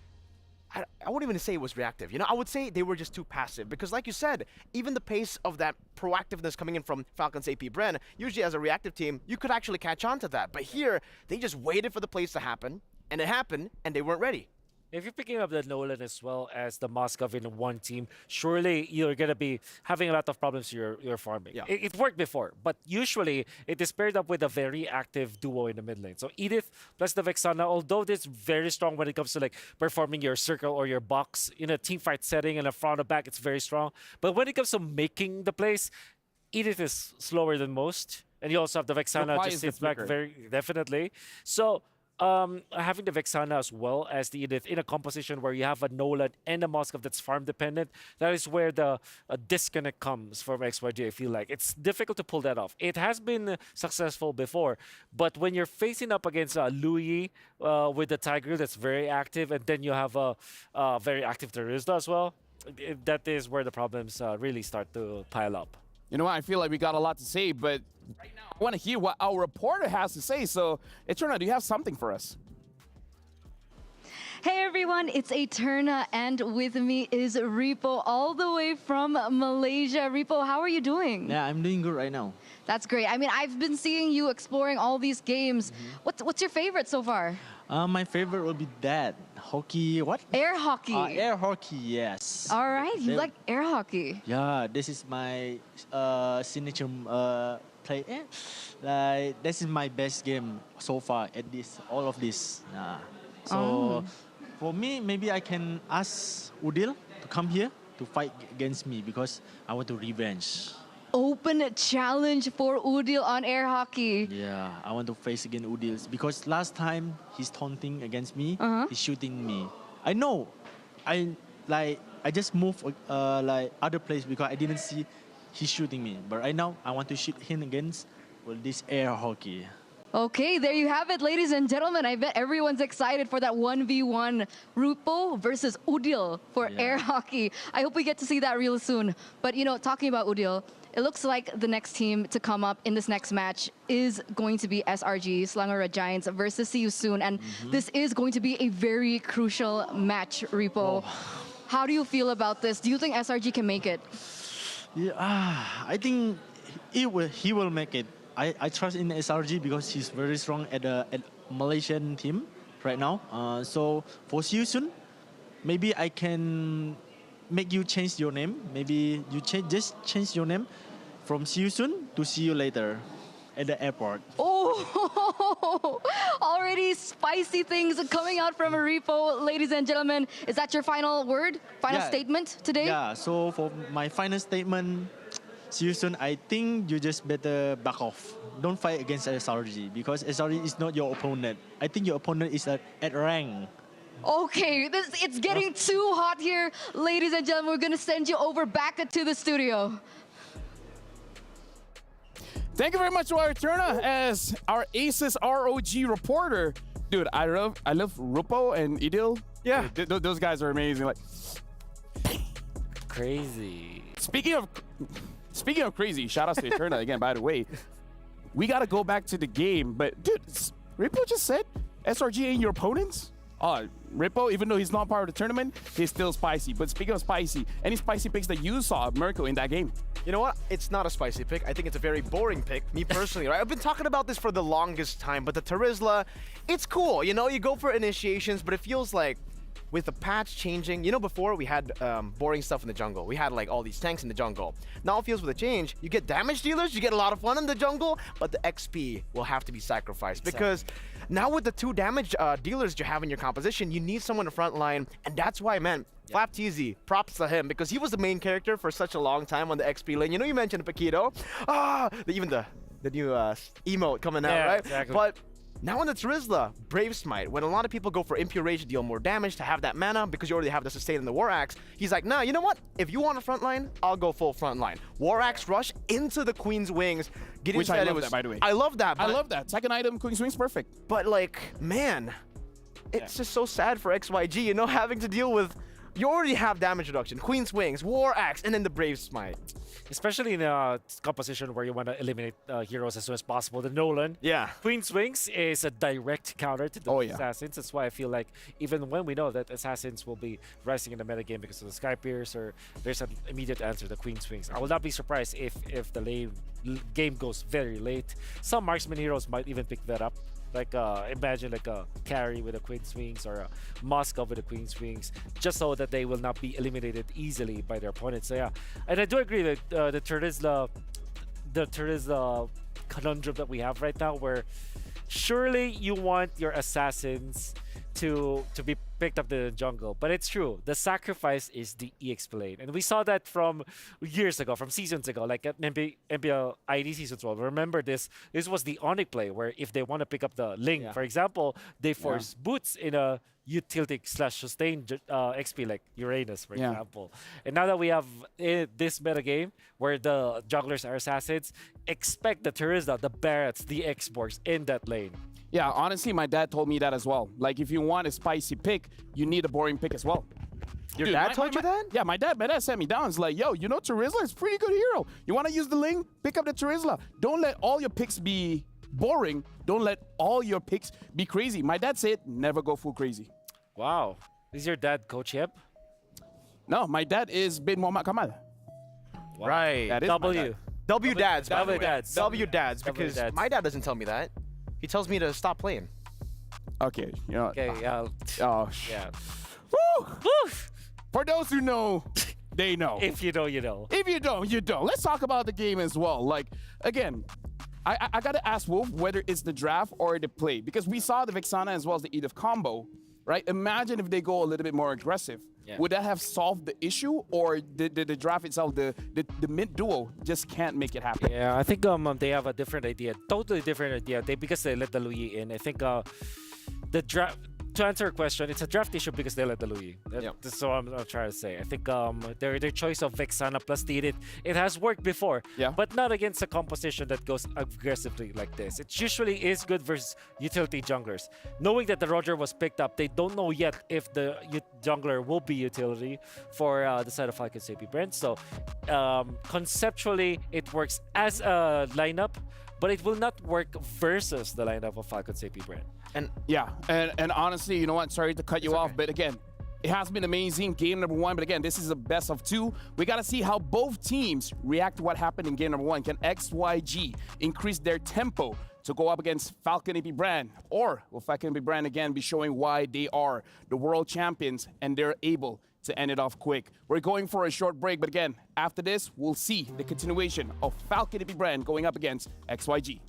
I wouldn't even say it was reactive. You know, I would say they were just too passive because like you said, even the pace of that proactiveness coming in from Falcons APBren, usually as a reactive team, you could actually catch on to that. But here, they just waited for the plays to happen, and it happened, and they weren't ready. If you're picking up the Nolan as well as the Moskov in one team, surely you're going to be having a lot of problems you're farming. Yeah. It worked before, but usually it is paired up with a very active duo in the mid lane. So Edith plus the Vexana, although it's very strong when it comes to like performing your circle or your box in a team fight setting and a front or back, it's very strong. But when it comes to making the plays, Edith is slower than most. And you also have the Vexana just sits back very definitely. So having the Vexana as well as the Edith in a composition where you have a Nolan and a Moskov that's farm dependent, that is where the disconnect comes from XYG, I feel like. It's difficult to pull that off. It has been successful before, but when you're facing up against Lui with the Tiger that's very active, and then you have a very active Terizla as well, that is where the problems really start to pile up. You know what? I feel like we got a lot to say, but right now I want to hear what our reporter has to say. So, Eterna, do you have something for us? Hey everyone, it's Eterna, and with me is Repo all the way from Malaysia. Repo, how are you doing? Yeah, I'm doing good right now. That's great. I mean, I've been seeing you exploring all these games. What's your favorite so far? My favorite will be that hockey, what? Air hockey. Air hockey, yes. All right, you like air hockey. Yeah, this is my signature play. Like, this is my best game so far at all of this. So for me, maybe I can ask Udil to come here to fight against me because I want to revenge. Open challenge for Udil on air hockey. Yeah, I want to face against Udil because last time he's taunting against me, he's shooting me. I know, I just moved like other place because I didn't see he's shooting me. But right now, I want to shoot him against this air hockey. Okay, there you have it, ladies and gentlemen. I bet everyone's excited for that 1v1 Rupo versus Udil for air hockey. I hope we get to see that real soon. But, you know, talking about Udil, it looks like the next team to come up in this next match is going to be SRG, Selangor Red Giants versus See You Soon. And this is going to be a very crucial match, Ripo. How do you feel about this? Do you think SRG can make it? Yeah, I think he will make it. I trust in SRG because he's very strong at Malaysian team right now. So for See You Soon, maybe I can make you change your name. Maybe you just change your name from See You Soon to See You Later at the airport. Oh, already spicy things coming out from Ripo, ladies and gentlemen. Is that your final word, final statement today? Yeah, so for my final statement, See You Soon, I think you just better back off. Don't fight against SRG because SRG is not your opponent. I think your opponent is at rank. Okay, it's getting too hot here. Ladies and gentlemen, we're going to send you over back to the studio. Thank you very much, Turna, as our Aces ROG reporter. Dude, I love Rupo and Idil. Yeah, those guys are amazing. Like, crazy. Speaking of crazy, shout out to Eterna again, by the way. We got to go back to the game, but dude, Ripo just said SRG ain't your opponents? Ripo, even though he's not part of the tournament, he's still spicy. But speaking of spicy, any spicy picks that you saw, Mirko, in that game? You know what? It's not a spicy pick. I think it's a very boring pick, me personally, right? I've been talking about this for the longest time, but the Terizla, it's cool. You know, you go for initiations, but it feels like with the patch changing, you know, before we had boring stuff in the jungle. We had like all these tanks in the jungle. Now it feels with a change, you get damage dealers, you get a lot of fun in the jungle, but the XP will have to be sacrificed because now with the 2 damage dealers you have in your composition, you need someone in the front line, and that's why, man, Flap TZ, props to him because he was the main character for such a long time on the XP lane. You know, you mentioned Paquito, even the new emote coming out, right? Exactly. But now in the Terizla, Brave Smite, when a lot of people go for Impure Rage to deal more damage to have that mana because you already have the sustain in the War Axe, he's like, nah, you know what? If you want a front line, I'll go full front line. War Axe rush into the Queen's Wings. Which I love that, by the way. I love that. I love that. Second item, Queen's Wings, perfect. But like, man, it's just so sad for XYG, you know, having to deal with, you already have damage reduction, Queen's Wings, War Axe, and then the Brave Smite. Especially in a composition where you want to eliminate heroes as soon as possible. The Nolan, Queen's Wings is a direct counter to the Assassins. That's why I feel like even when we know that Assassins will be rising in the metagame because of the Sky Piercer, there's an immediate answer, the Queen's Wings. I will not be surprised if the game goes very late. Some marksman heroes might even pick that up. Like imagine like a carry with a Queen's Wings or a Moskov with a Queen's Wings, just so that they will not be eliminated easily by their opponents. So yeah, and I do agree that the Terizla conundrum that we have right now, where surely you want your assassins to be picked up in the jungle, but it's true, the sacrifice is the EXP lane, and we saw that from years ago, from seasons ago, like at MPL ID seasons 12. Remember this was the Onyx play, where if they want to pick up the Ling, for example, they force Boots in a utility / sustain XP like Uranus, for example. And now that we have this meta game where the jugglers are assassins, expect the Terizla, the Barretts, the X-Borgs in that lane. Yeah, honestly, my dad told me that as well. Like, if you want a spicy pick, you need a boring pick as well. Your dad told you that? Yeah, my dad sat me down. It's like, yo, you know Terizla is a pretty good hero. You want to use the Ling? Pick up the Terizla. Don't let all your picks be boring. Don't let all your picks be crazy. My dad said, never go full crazy. Wow. Is your dad Coach Yep? No, my dad is bin Muhammad Kamal. Wow. Right. That is W. W dads. W dads. W dads, because my dad doesn't tell me that. He tells me to stop playing. Okay, you know. Okay, Oh, yeah. Woo! Woo! For those who know, they know. If you know, you know. If you don't, you don't. Let's talk about the game as well. Like, again, I gotta ask Wolf whether it's the draft or the play, because we saw the Vexana as well as the EDF combo, right? Imagine if they go a little bit more aggressive. Yeah. Would that have solved the issue, or the draft itself, the mid duo just can't make it happen? Yeah, I think they have a different idea, totally different idea. Because they let the Louis in. I think the draft. To answer your question, it's a draft issue because they let the Louis. That's what I'm trying to say. I think their choice of Vexana plus Tidit, it has worked before, but not against a composition that goes aggressively like this. It usually is good versus utility junglers. Knowing that the Roger was picked up, they don't know yet if the jungler will be utility for the side of Falcons APBren. So conceptually, it works as a lineup, but it will not work versus the lineup of Falcons APBren. And yeah, and honestly, you know what? Sorry to cut you off, but again, it has been amazing. Game number one, but again, this is a best of two. We got to see how both teams react to what happened in game number one. Can XYG increase their tempo to go up against Falcon APBren? Or will Falcon APBren again be showing why they are the world champions and they're able to end it off quick? We're going for a short break, but again, after this, we'll see the continuation of Falcon APBren going up against XYG.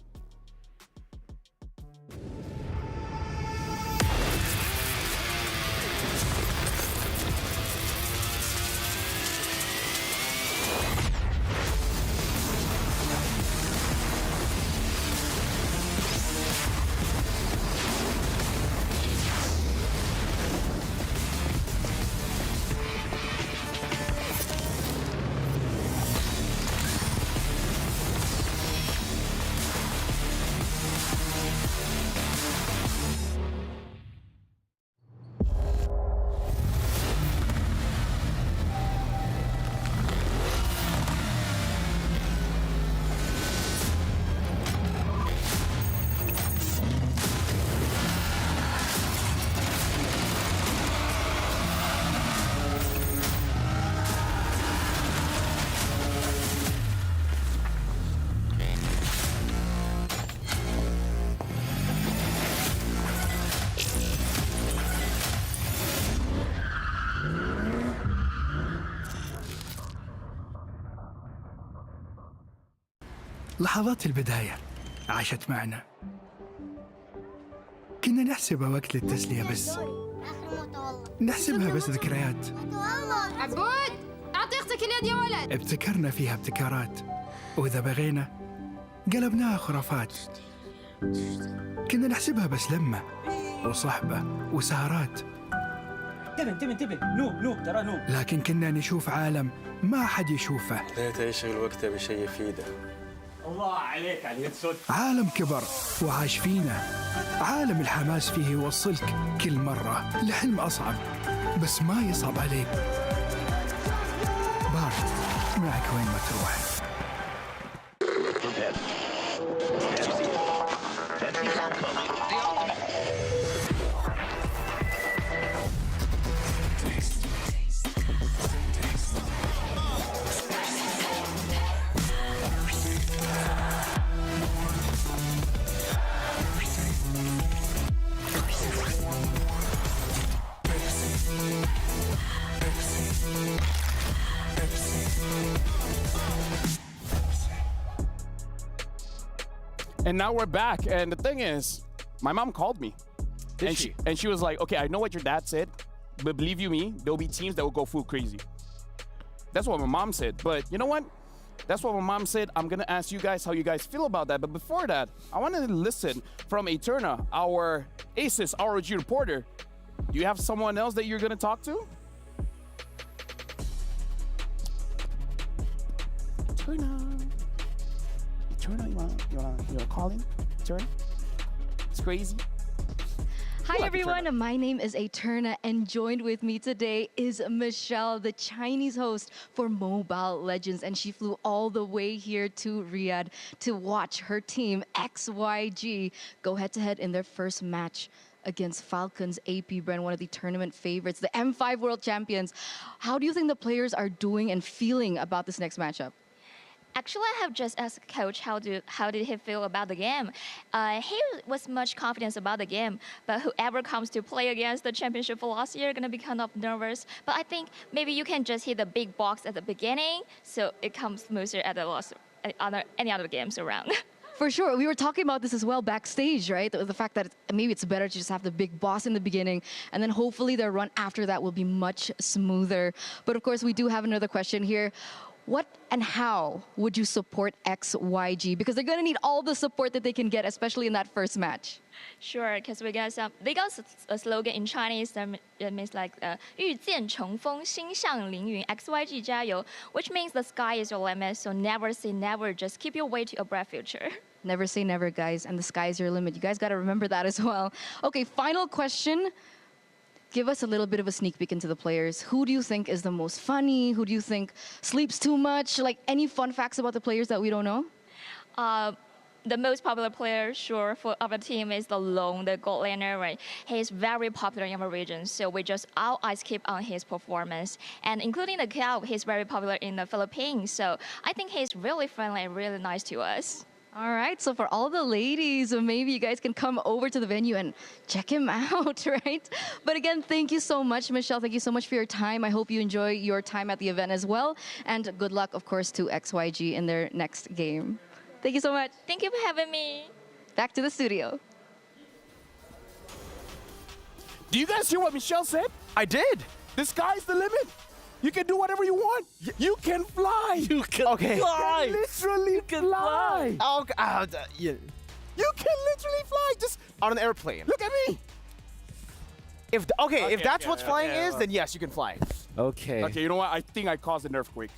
لحظات البداية عاشت معنا. كنا نحسبها وقت للتسلية بس. نحسبها بس ذكريات. عبود أعطي أختك اليد يا ولد. ابتكرنا فيها ابتكارات، وإذا بغينا قلبناها خرافات. كنا نحسبها بس لمة وصحبة وسهرات. انتبه نوب ترى نوب. لكن كنا نشوف عالم ما حد يشوفه. ليته يشغل وقته بشيء يفيده. الله عليك على اليد سود. عالم كبر وعاش فينا. عالم الحماس فيه يوصلك كل مرة لحلم أصعب، بس ما يصعب عليك. بارد معك وين ما تروح. And now we're back, and the thing is, my mom called me. And she was like, okay, I know what your dad said, but believe you me, there'll be teams that will go full crazy. That's what my mom said. But you know what? That's what my mom said. I'm gonna ask you guys how you guys feel about that. But before that, I wanted to listen from Eterna, our ACES ROG reporter. Do you have someone else that you're gonna talk to? Eterna, you wanna call him? Eterna? It's crazy. Hi everyone, my name is Eterna, and joined with me today is Michelle, the Chinese host for Mobile Legends, and she flew all the way here to Riyadh to watch her team XYG go head-to-head in their first match against Falcons APBren, one of the tournament favorites, the M5 World Champions. How do you think the players are doing and feeling about this next matchup? Actually, I have just asked coach how did he feel about the game. He was much confident about the game, but whoever comes to play against the championship for last year gonna be kind of nervous. But I think maybe you can just hit the big box at the beginning, so it comes smoother at any other games around. For sure. We were talking about this as well backstage, right? The fact that maybe it's better to just have the big boss in the beginning, and then hopefully their run after that will be much smoother. But of course, we do have another question here. What and how would you support XYG? Because they're going to need all the support that they can get, especially in that first match. Sure, because they got a slogan in Chinese that means like 遇见乘风心向凌云 XYG 加油, which means the sky is your limit, so never say never, just keep your way to a bright future. Never say never, guys, and the sky is your limit. You guys got to remember that as well. Okay, final question. Give us a little bit of a sneak peek into the players. Who do you think is the most funny? Who do you think sleeps too much? Like any fun facts about the players that we don't know? The most popular player, sure, for our team is the Long, the gold laner, right? He's very popular in our region, so our eyes keep on his performance. And including the Cal, he's very popular in the Philippines, so I think he's really friendly and really nice to us. All right, so for all the ladies, maybe you guys can come over to the venue and check him out, right? But again, thank you so much, Michelle. Thank you so much for your time. I hope you enjoy your time at the event as well. And good luck, of course, to XYG in their next game. Thank you so much. Thank you for having me. Back to the studio. Do you guys hear what Michelle said? I did. The sky's the limit. You can do whatever you want. You can fly. You can fly. You can literally fly. Oh, yeah. You can literally fly. Just on an airplane. Look at me. If that's what flying is, then yes, you can fly. Okay. Okay, you know what? I think I caused an earthquake.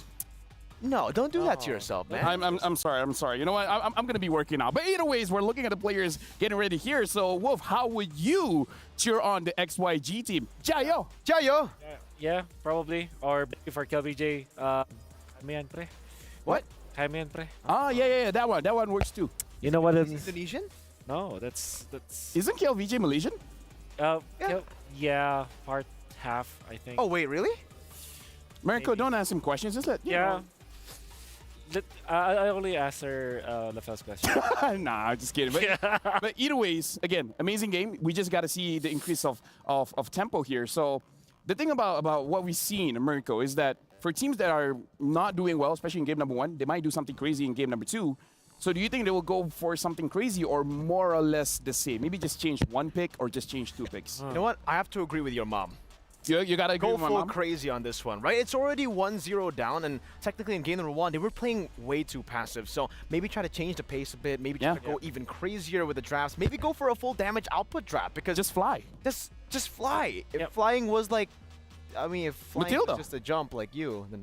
No, don't do that to yourself, man. I'm sorry. You know what? I'm going to be working now. But either ways, we're looking at the players getting ready here. So, Wolf, how would you cheer on the XYG team? 加油! 加油! Yeah, probably. Or maybe for KLVJ, Kamian pre. What? Kamian pre. Ah, yeah, that one works too. You know what? Indonesian? No, that's. Isn't KLVJ Malaysian? Yeah, part half, I think. Oh wait, really? Mariko, don't ask him questions. Just let you know. I only asked her the first question. Nah, I'm just kidding. But either ways, again, amazing game. We just got to see the increase of tempo here. So the thing about what we've seen, Mariko, is that for teams that are not doing well, especially in game number 1, they might do something crazy in game number 2. So do you think they will go for something crazy or more or less the same? Maybe just change 1 pick or just change 2 picks? You know what? I have to agree with your mom. You gotta go full crazy on this one, right? It's already 1-0 down, and technically in game number 1, they were playing way too passive. So maybe try to change the pace a bit. Maybe try to go even crazier with the drafts. Maybe go for a full damage output draft because just fly. Just fly. If flying was like, I mean, if flying was just a jump like you, then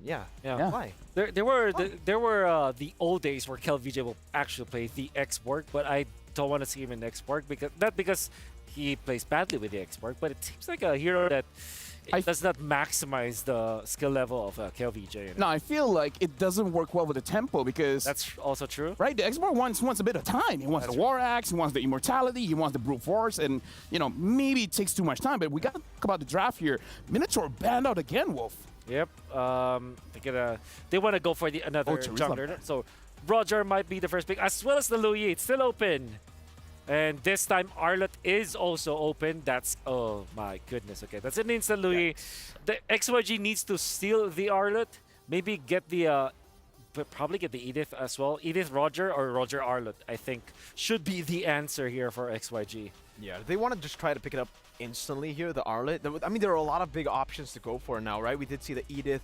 fly. There were the old days where KLVJ will actually play the X-Work, but I don't want to see him in X-Work because not because he plays badly with the X-Work, but it seems like a hero that does not maximize the skill level of KLVJ. No, I feel like it doesn't work well with the tempo because... That's also true. Right? The X-Work wants a bit of time. He wants the War Axe, he wants the Immortality, he wants the Brute Force, and, you know, maybe it takes too much time, but we got to talk about the draft here. Minotaur banned out again, Wolf. Yep. They want to go for another jungler. So Roger might be the first pick, as well as the Louis. It's still open. And this time, Arlott is also open. That's, oh my goodness. Okay, that's an instant Louis. The XYG needs to steal the Arlott. Maybe get the, probably get the Edith as well. Edith Roger or Roger Arlott, I think, should be the answer here for XYG. Yeah, they want to just try to pick it up instantly here, the Arlott. I mean, there are a lot of big options to go for now, right? We did see the Edith.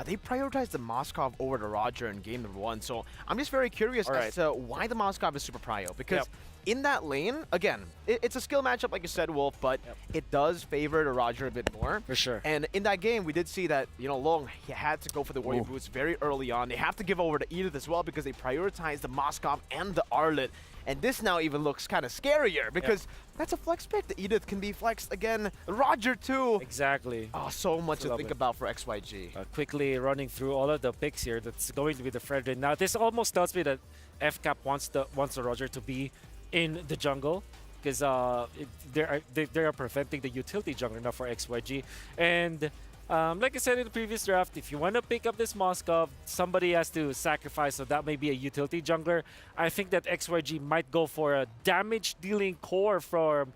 They prioritized the Moskov over the Roger in game number 1. So I'm just very curious as to why the Moskov is super prio. Because in that lane, again, it's a skill matchup, like you said, Wolf, but it does favor the Roger a bit more. For sure. And in that game, we did see that, you know, Long, he had to go for the Warrior Boots very early on. They have to give over to Edith as well because they prioritized the Moskov and the Arlott. And this now even looks kind of scarier because that's a flex pick. The Edith can be flexed again. Roger too. Exactly. Oh, so much to think about for XYG. Quickly running through all of the picks here. That's going to be the Fredrin. Now, this almost tells me that FCAP wants the Roger to be in the jungle because they are preventing the utility jungler now for XYG. And Like I said in the previous draft, if you want to pick up this Moskov, somebody has to sacrifice, so that may be a utility jungler. I think that XYG might go for a damage-dealing core from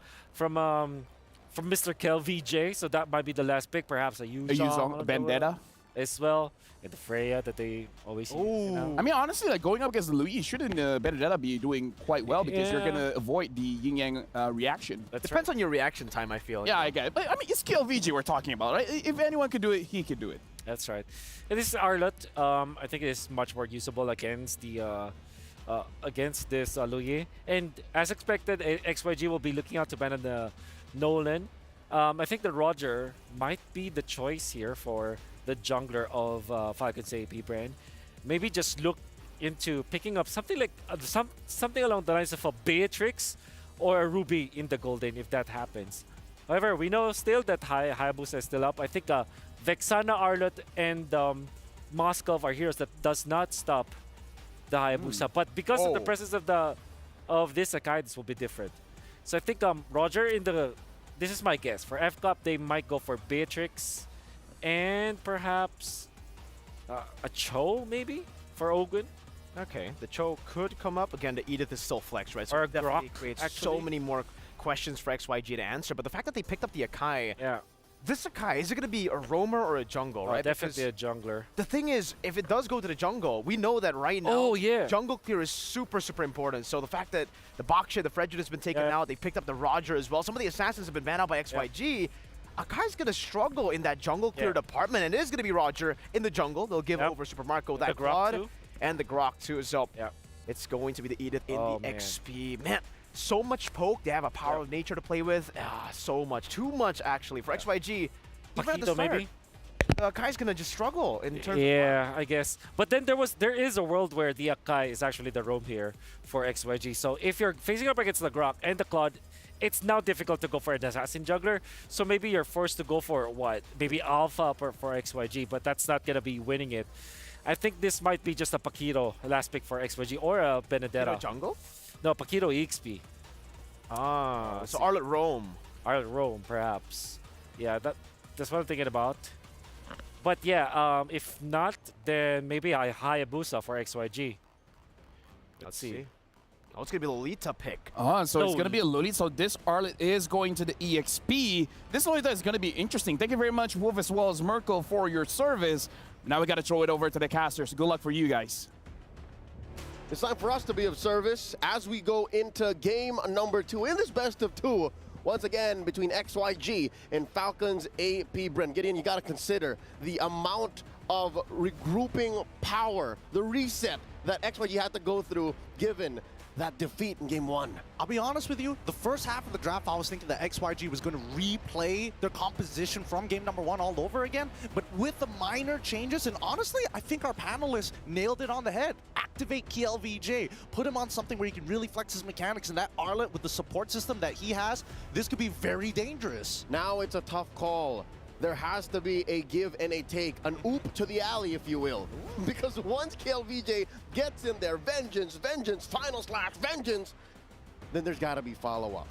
Mr. Kel VJ, so that might be the last pick, perhaps a Yuzong, a Vendetta as well, and the Freya that they always use. You know? I mean, honestly, like going up against the Louis, shouldn't Benedetta be doing quite well because you're gonna avoid the yin yang reaction. Depends on your reaction time, I feel. Yeah, I get it. But I mean, it's Kel VJ we're talking about, right? If anyone could do it, he could do it. That's right. And this is Arlott. I think it is much more usable against the this Luye. And as expected, XYG will be looking out to ban the Nolan. I think that Roger might be the choice here for the jungler of Falcons APBren. Maybe just look into picking up something like something along the lines of a Beatrix or a Ruby in the Golden if that happens. However, we know still that Hayabusa is still up. I think Vexana, Arlott, and Moskov are heroes that does not stop the Hayabusa. But because of the presence of this Akai, this will be different. So I think Roger this is my guess. For F-Cup, they might go for Beatrix and perhaps a Cho maybe for Ogun. Okay, the Cho could come up. Again, the Edith is still flex, right? So or it definitely Grok, creates so many more questions for XYG to answer. But the fact that they picked up the Akai, this Akai, is it going to be a roamer or a jungle, right? Definitely a jungler. The thing is, if it does go to the jungle, we know that right now, jungle clear is super, super important. So the fact that the Baksha, the Fredrid has been taken out, they picked up the Roger as well. Some of the assassins have been banned out by XYG. Akai's going to struggle in that jungle clear department, and it is going to be Roger in the jungle. They'll give over Super Marco that Quad and the Grok too. So it's going to be the Edith in the XP. Man, so much poke. They have a power of nature to play with. So much. Too much, actually, for XYG. Even at the start, maybe? Akai's going to just struggle in terms of... I guess. But then there is a world where the Akai is actually the roam here for XYG. So if you're facing up against the Grok and the Claude, it's now difficult to go for an assassin juggler. So maybe you're forced to go for what? Maybe Alpha for XYG, but that's not going to be winning it. I think this might be just a Paquito last pick for XYG or a Benedetta. Jungle? No, Paquito EXP. So Arlott roam. Arlott roam, perhaps. Yeah, that's what I'm thinking about. But yeah, if not, then maybe a Hayabusa for XYG. Let's see. Oh, it's going to be a Lolita pick. So it's going to be a Lolita. So this Arlott is going to the EXP. This Lolita is going to be interesting. Thank you very much, Wolf, as well as Merkel, for your service. Now we got to throw it over to the casters. Good luck for you guys. It's time for us to be of service as we go into game number 2 in this best of 2. Once again, between XYG and Falcons APBren. Gideon, you got to consider the amount of regrouping power, the reset that XYG had to go through given that defeat in game 1. I'll be honest with you, the first half of the draft, I was thinking that XYG was going to replay their composition from game number 1 all over again, but with the minor changes, and honestly, I think our panelists nailed it on the head. Activate KLVJ, put him on something where he can really flex his mechanics, and that Arlott with the support system that he has, this could be very dangerous. Now it's a tough call. There has to be a give and a take, an oop to the alley, if you will. Because once KLVJ gets in there, vengeance, final slash, vengeance, then there's got to be follow-up.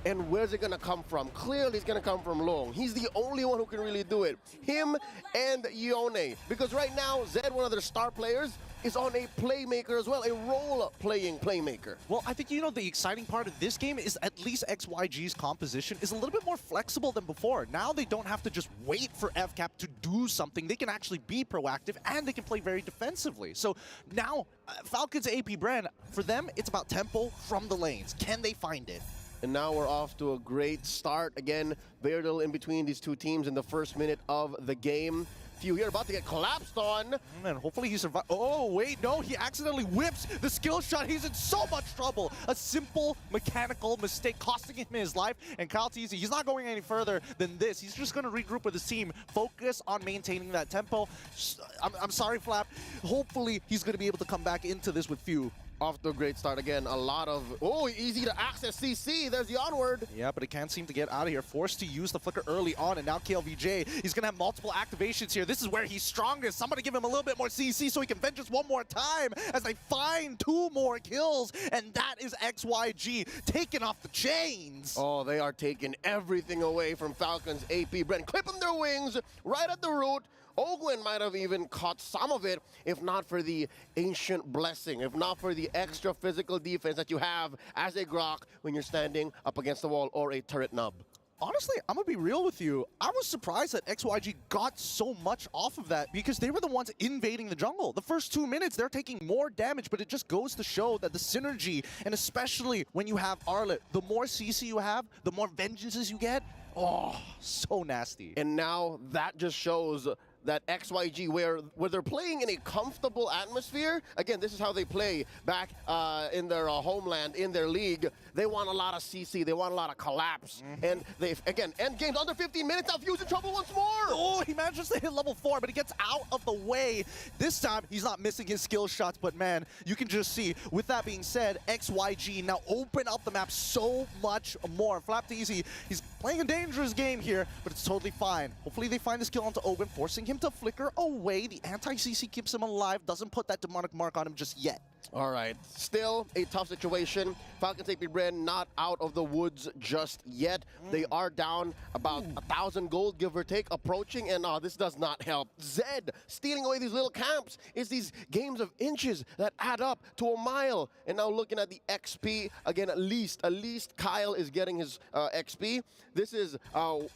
And where's it going to come from? Clearly, it's going to come from Long. He's the only one who can really do it. Him and Yone. Because right now, Zed, one of their star players, is on a playmaker as well, a role-playing playmaker. Well, I think, the exciting part of this game is at least XYG's composition is a little bit more flexible than before. Now they don't have to just wait for FCAP to do something. They can actually be proactive, and they can play very defensively. So now, Falcons APBren, for them, it's about tempo from the lanes. Can they find it? And now we're off to a great start. Again, Beardle in between these two teams in the first minute of the game. Few here about to get collapsed on. And hopefully he survives. Oh, wait, no, he accidentally whips the skill shot. He's in so much trouble. A simple mechanical mistake costing him his life. And Kyle Teasy, he's not going any further than this. He's just going to regroup with his team, focus on maintaining that tempo. I'm sorry, Flap. Hopefully he's going to be able to come back into this with few. off to a great start again. A lot of, easy to access CC. There's the onward. Yeah, but it can't seem to get out of here. Forced to use the flicker early on, and now KLVJ, he's going to have multiple activations here. This is where he's strongest. Somebody give him a little bit more CC so he can vengeance one more time as they find 2 more kills, and that is XYG taking off the chains. Oh, they are taking everything away from Falcons APBren, clipping their wings right at the root. Ogwin might have even caught some of it if not for the ancient blessing, if not for the extra physical defense that you have as a Grok when you're standing up against the wall or a turret nub. Honestly, I'm going to be real with you. I was surprised that XYG got so much off of that because they were the ones invading the jungle. The first 2 minutes, they're taking more damage, but it just goes to show that the synergy, and especially when you have Arlet, the more CC you have, the more vengeances you get. Oh, so nasty. And now that just shows that XYG, where they're playing in a comfortable atmosphere, again, this is how they play back in their homeland, in their league. They want a lot of CC, they want a lot of collapse. And they, again, end games under 15 minutes, now Fuse in trouble once more! Oh, he manages to hit level 4, but he gets out of the way. This time, he's not missing his skill shots, but man, you can just see, with that being said, XYG now open up the map so much more. Flapteezy, he's playing a dangerous game here, but it's totally fine. Hopefully they find the skill onto Ogun, forcing him to flicker away. The anti-CC keeps him alive, doesn't put that demonic mark on him just yet. All right, still a tough situation. Falcons APBren not out of the woods just yet. They are down about 1,000 gold, give or take, approaching, and this does not help. Zed stealing away these little camps. It's these games of inches that add up to a mile. And now looking at the XP, again, at least Kyle is getting his XP. This is,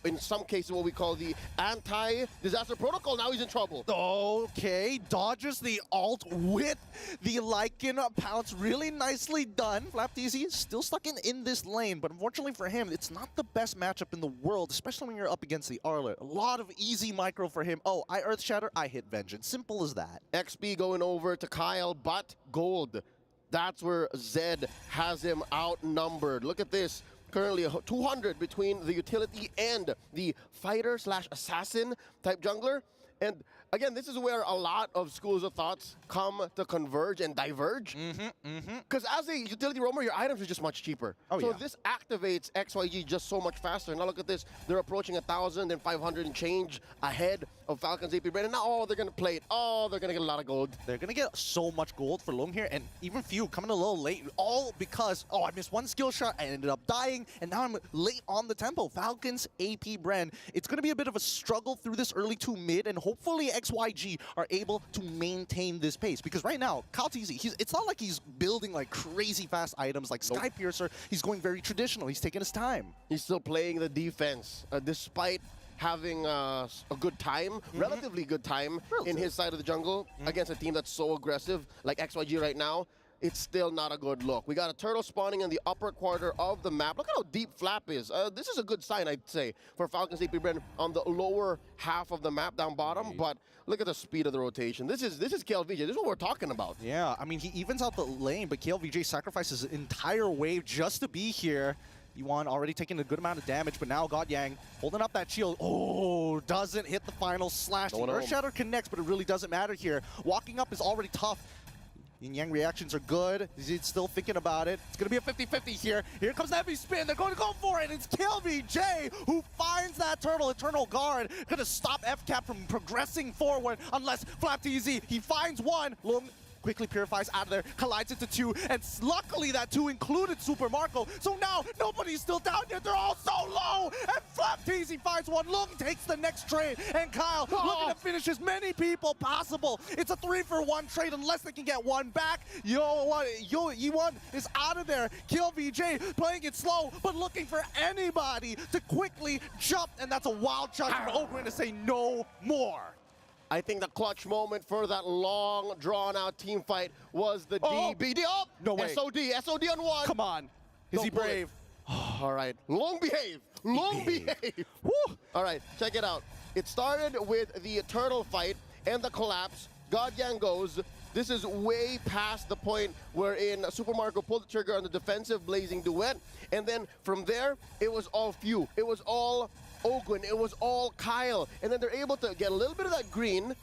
in some cases, what we call the anti-disaster protocol. Now he's in trouble. Okay, dodges the ult with the Lycan pounce. Really nicely done. Flapteezy still stuck in this lane, but unfortunately for him, it's not the best matchup in the world, especially when you're up against the Arlet. A lot of easy micro for him. Oh, I Earth Shatter, I hit Vengeance. Simple as that. XP going over to Kyle, but gold. That's where Zed has him outnumbered. Look at this. Currently 200 between the utility and the fighter/assassin type jungler. And again, this is where a lot of schools of thoughts come to converge and diverge. Because as a utility roamer, your items are just much cheaper. So this activates XYG just so much faster. Now look at this. They're approaching 1,000 and 500 and change ahead of Falcons APBren. And now, they're going to play it. They're going to get a lot of gold. They're going to get so much gold for Long here. And even Few coming a little late. All because, I missed one skill shot. I ended up dying. And now I'm late on the tempo. Falcons APBren. It's going to be a bit of a struggle through this early to mid. And hopefully XYG are able to maintain this pace. Because right now, Kalteezy, it's not like he's building like crazy fast items like Sky Piercer. He's going very traditional. He's taking his time. He's still playing the defense despite having a good time, relatively good time in his side of the jungle against a team that's so aggressive like XYG right now. It's still not a good look. We got a turtle spawning in the upper quarter of the map. Look at how deep Flap is. This is a good sign, I'd say, for Falcons APBren on the lower half of the map down bottom. But look at the speed of the rotation. This is KLVJ. This is what we're talking about. Yeah, I mean, he evens out the lane, but KLVJ sacrifices his entire wave just to be here. Yuan already taking a good amount of damage, but now GodYang holding up that shield. Oh, doesn't hit the final slash. The Earth Shatter connects, but it really doesn't matter here. Walking up is already tough. Yin-Yang reactions are good. He's still thinking about it. It's going to be a 50-50 here. Here comes the heavy spin. They're going to go for it. It's KLVJ who finds that turtle. Eternal Guard going to stop FCAP from progressing forward unless Flapteezy, he finds one. Lung quickly purifies out of there, collides into 2, and luckily that 2 included Super Marco. So now nobody's still down yet. They're all so low, and Flapteezy finds one. Lung takes the next trade, and Kyle looking to finish as many people possible. It's a 3-for-1 trade unless they can get one back. Yuan is out of there. KLVJ playing it slow, but looking for anybody to quickly jump, and that's a wild shot from Ogren to say no more. I think the clutch moment for that long, drawn-out team fight was the DBD. Oh, no way. SOD on one. Come on. Is he brave? All right, long behave. Long behave. Woo. All right, check it out. It started with the turtle fight and the collapse. GodYang goes. This is way past the point wherein Super Marco pulled the trigger on the defensive Blazing Duet. And then from there, it was all Few. It was all Ogwin, it was all Kyle, and then they're able to get a little bit of that green,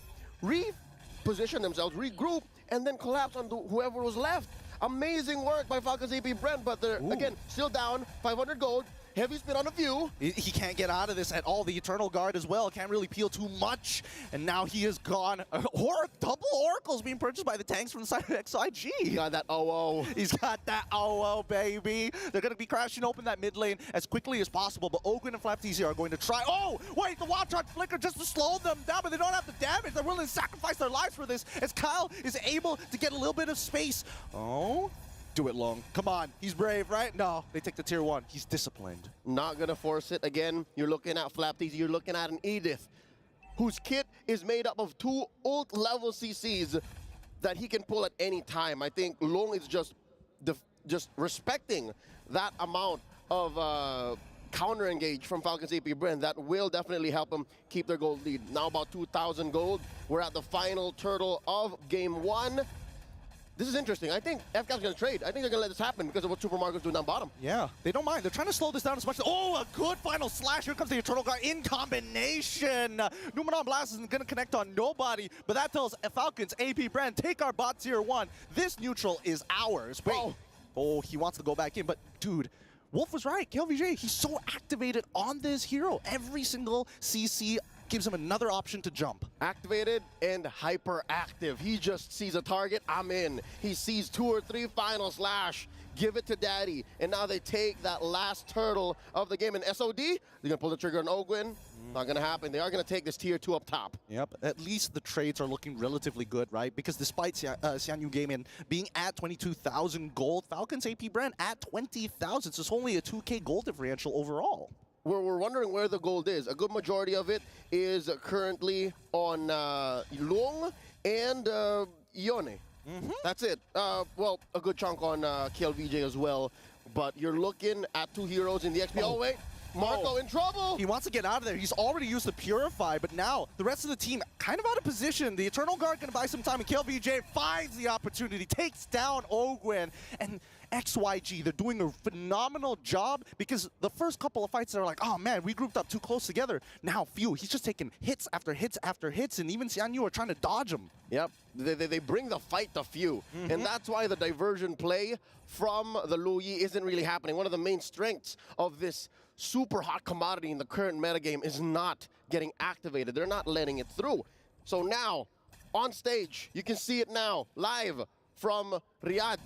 reposition themselves, regroup, and then collapse on whoever was left. Amazing work by Falcons APBren, but they're, again, still down, 500 gold. Heavy spin on a few. He can't get out of this at all. The Eternal Guard as well. Can't really peel too much. And now he is gone. Double Oracles being purchased by the tanks from the side of XIG. He got that OO. He's got that OO, baby. They're going to be crashing open that mid lane as quickly as possible. But Ogren and Flapteasy are going to try. Oh, wait, the Wild Charge Flicker just to slow them down, but they don't have the damage. They're willing to sacrifice their lives for this as Kyle is able to get a little bit of space. Oh. Do it long. Come on. He's brave, right? No, they take the tier 1. He's disciplined. Not going to force it. Again, you're looking at Flapteasy. You're looking at an Edith, whose kit is made up of 2 ult level CCs that he can pull at any time. I think Long is just respecting that amount of counter engage from Falcons APBren. That will definitely help them keep their gold lead. Now about 2,000 gold. We're at the final turtle of game 1. This is interesting. I think FCAP's going to trade. I think they're going to let this happen because of what Super Marco's doing down bottom. Yeah, they don't mind. They're trying to slow this down as much as... Oh, a good final slash. Here comes the Eternal Guard in combination. Numenon Blast isn't going to connect on nobody, but that tells Falcons APBren, take our bot tier 1. This neutral is ours. Wait. Oh, he wants to go back in, but dude, Wolf was right. KLVJ, he's so activated on this hero. Every single CC gives him another option to jump. Activated and hyperactive. He just sees a target, I'm in. He sees 2 or 3 final slash, give it to daddy. And now they take that last turtle of the game. And SOD, they're gonna pull the trigger on Ogwin. Not gonna happen. They are gonna take this tier 2 up top. Yep, at least the trades are looking relatively good, right? Because despite XianYou Gaming being at 22,000 gold, Falcons APBren at 20,000. So it's only a 2K gold differential overall. We're wondering where the gold is. A good majority of it is currently on Long and Ione. That's it. Well, a good chunk on KLVJ as well. But you're looking at 2 heroes in the XP. Oh, wait. Marco in trouble. He wants to get out of there. He's already used the Purify, but now the rest of the team kind of out of position. The Eternal Guard going to buy some time, and KLVJ finds the opportunity, takes down Ogwen. And XYG, they're doing a phenomenal job because the first couple of fights, they're like, oh man, we grouped up too close together. Now, he's just taking hits after hits after hits, and even XianYou are trying to dodge him. Yep, they bring the fight to few. And that's why the diversion play from the Luyi isn't really happening. One of the main strengths of this super hot commodity in the current metagame is not getting activated. They're not letting it through. So now, on stage, you can see it now, live from Riyadh.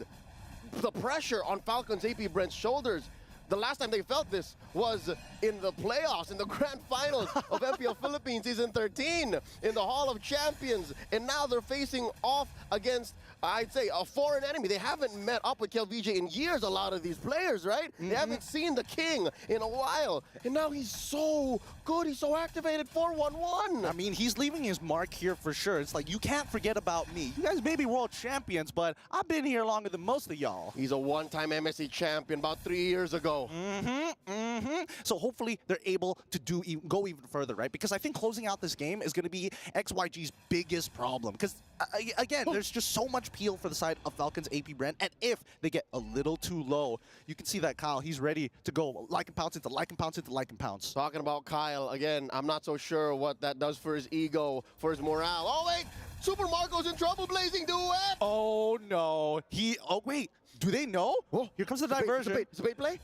The pressure on Falcons APBren's shoulders. The last time they felt this was in the playoffs, in the grand finals of MPL Philippines Season 13, in the Hall of Champions. And now they're facing off against, I'd say, a foreign enemy. They haven't met up with KLVJ in years, a lot of these players, right? They haven't seen the king in a while. And now he's so good. He's so activated, 4-1-1. I mean, he's leaving his mark here for sure. It's like, you can't forget about me. You guys may be world champions, but I've been here longer than most of y'all. He's a one-time MSC champion about 3 years ago. So hopefully they're able to go even further, right? Because I think closing out this game is going to be XYG's biggest problem. Because again, there's just so much peel for the side of Falcons APBren, and if they get a little too low, you can see that Kyle, he's ready to go like and pounce into like and pounce into like and pounce. Talking about Kyle again, I'm not so sure what that does for his ego, for his morale. Oh wait, Super Marco's in trouble, blazing duet. Oh no, oh wait, do they know? Oh, here comes the diversion. It's a bait play.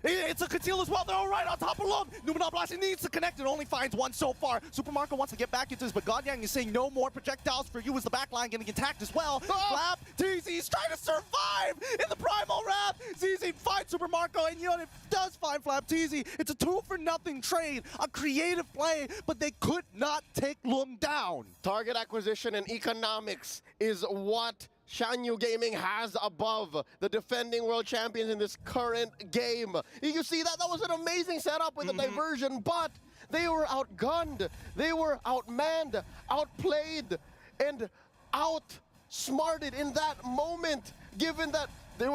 It's a conceal as well. They're all right on top of Long. Numenon Blast, he needs to connect. It only finds one so far. Super Marco wants to get back into this, but Godyang is saying no more projectiles for you as the backline getting attacked as well. Flap, TZ's trying to survive in the Primal Wrath. ZZ finds Super Marco, and you know, it does find Flap TZ. It's a 2-for-0 trade, a creative play, but they could not take Lung down. Target acquisition and economics is what XianYou Gaming has above the defending world champions in this current game. You see that? That was an amazing setup with the diversion, but they were outgunned. They were outmanned, outplayed, and outsmarted in that moment, given that they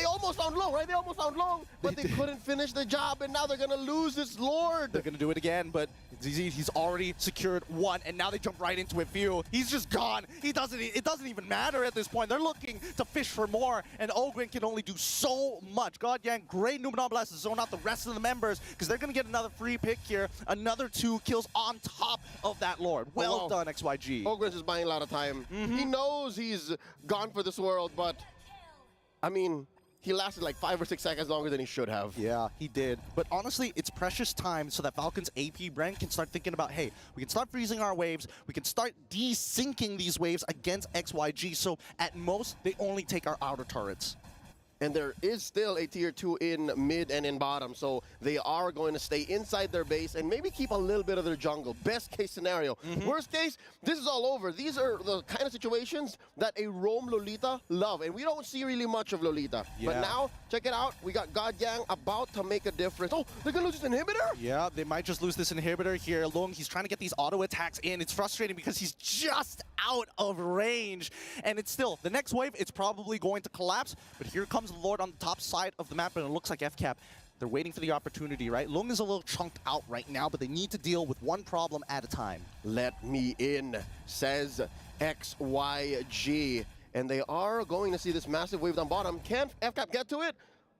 almost found Long, right? They almost found Long, but they couldn't finish the job, and now they're going to lose this Lord. They're going to do it again, but ZZ, he's already secured one, and now they jump right into it. Few, he's just gone. It doesn't even matter at this point. They're looking to fish for more, and Ogren can only do so much. Godyang, great Numenon Blast to zone out the rest of the members, because they're going to get another free pick here. Another 2 kills on top of that Lord. Well done, XYG. Ogren's just buying a lot of time. He knows he's gone for this world, but I mean, he lasted like 5 or 6 seconds longer than he should have. Yeah, he did. But honestly, it's precious time so that Falcons APBren can start thinking about, hey, we can start freezing our waves. We can start desyncing these waves against XYG. So at most, they only take our outer turrets. And there is still a tier 2 in mid and in bottom, so they are going to stay inside their base and maybe keep a little bit of their jungle. Best case scenario. Worst case, this is all over. These are the kind of situations that a roam Lolita love, and we don't see really much of Lolita. But now, check it out. We got GianYou about to make a difference. Oh, they're going to lose this inhibitor? Yeah, they might just lose this inhibitor here. Lung, he's trying to get these auto attacks in. It's frustrating because he's just out of range. And it's still, the next wave, it's probably going to collapse. But here comes the Lord on the top side of the map, and it looks like FCAP. They're waiting for the opportunity, right? Lung is a little chunked out right now, but they need to deal with one problem at a time. Let me in, says XianYou. And they are going to see this massive wave down bottom. Can FCAP get to it?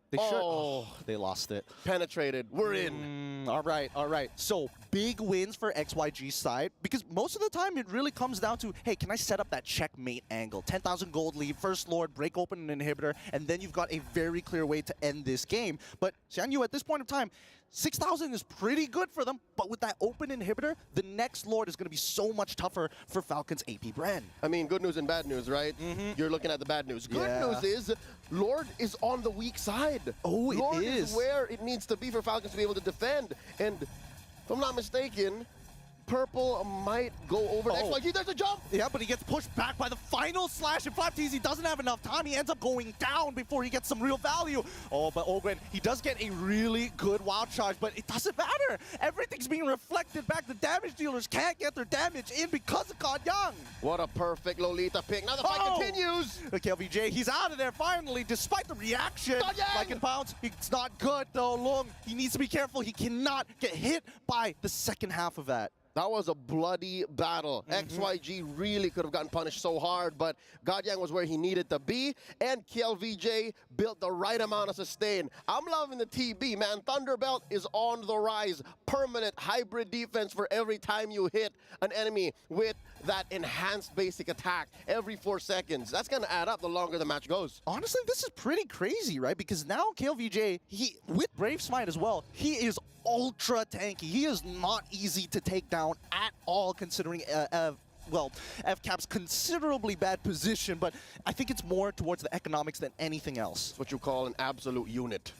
They should. Oh, they lost it. Penetrated. We're in. All right, all right. So big wins for XYG's side, because most of the time it really comes down to, hey, can I set up that checkmate angle? 10,000 gold lead, first Lord, break open an inhibitor, and then you've got a very clear way to end this game. But XianYou, at this point in time, 6,000 is pretty good for them, but with that open inhibitor, the next Lord is going to be so much tougher for Falcons APBren. I mean, good news and bad news, right? You're looking at the bad news. Good news is Lord is on the weak side. Oh, Lord it is where it needs to be for Falcons to be able to defend. And if I'm not mistaken, Purple might go over to XYG. There's a jump! Yeah, but he gets pushed back by the final slash. And 5Ts, he doesn't have enough time. He ends up going down before he gets some real value. Oh, but Ogren, he does get a really good wild charge, but it doesn't matter. Everything's being reflected back. The damage dealers can't get their damage in because of GianYou. What a perfect Lolita pick. Now the fight continues. Okay, LVJ, he's out of there finally, despite the reaction. Like in Pounce, it's not good though. Lung, he needs to be careful. He cannot get hit by the second half of that. That was a bloody battle. XYG really could have gotten punished so hard, but GianYou was where he needed to be, and KLVJ built the right amount of sustain. I'm loving the TB, man. Thunderbelt is on the rise. Permanent hybrid defense for every time you hit an enemy with that enhanced basic attack every 4 seconds. That's going to add up the longer the match goes. Honestly, this is pretty crazy, right? Because now KLVJ, with Brave Smite as well, he is ultra tanky. He is not easy to take down at all, considering well, FCAP's considerably bad position, but I think it's more towards the economics than anything else. It's what you call an absolute unit.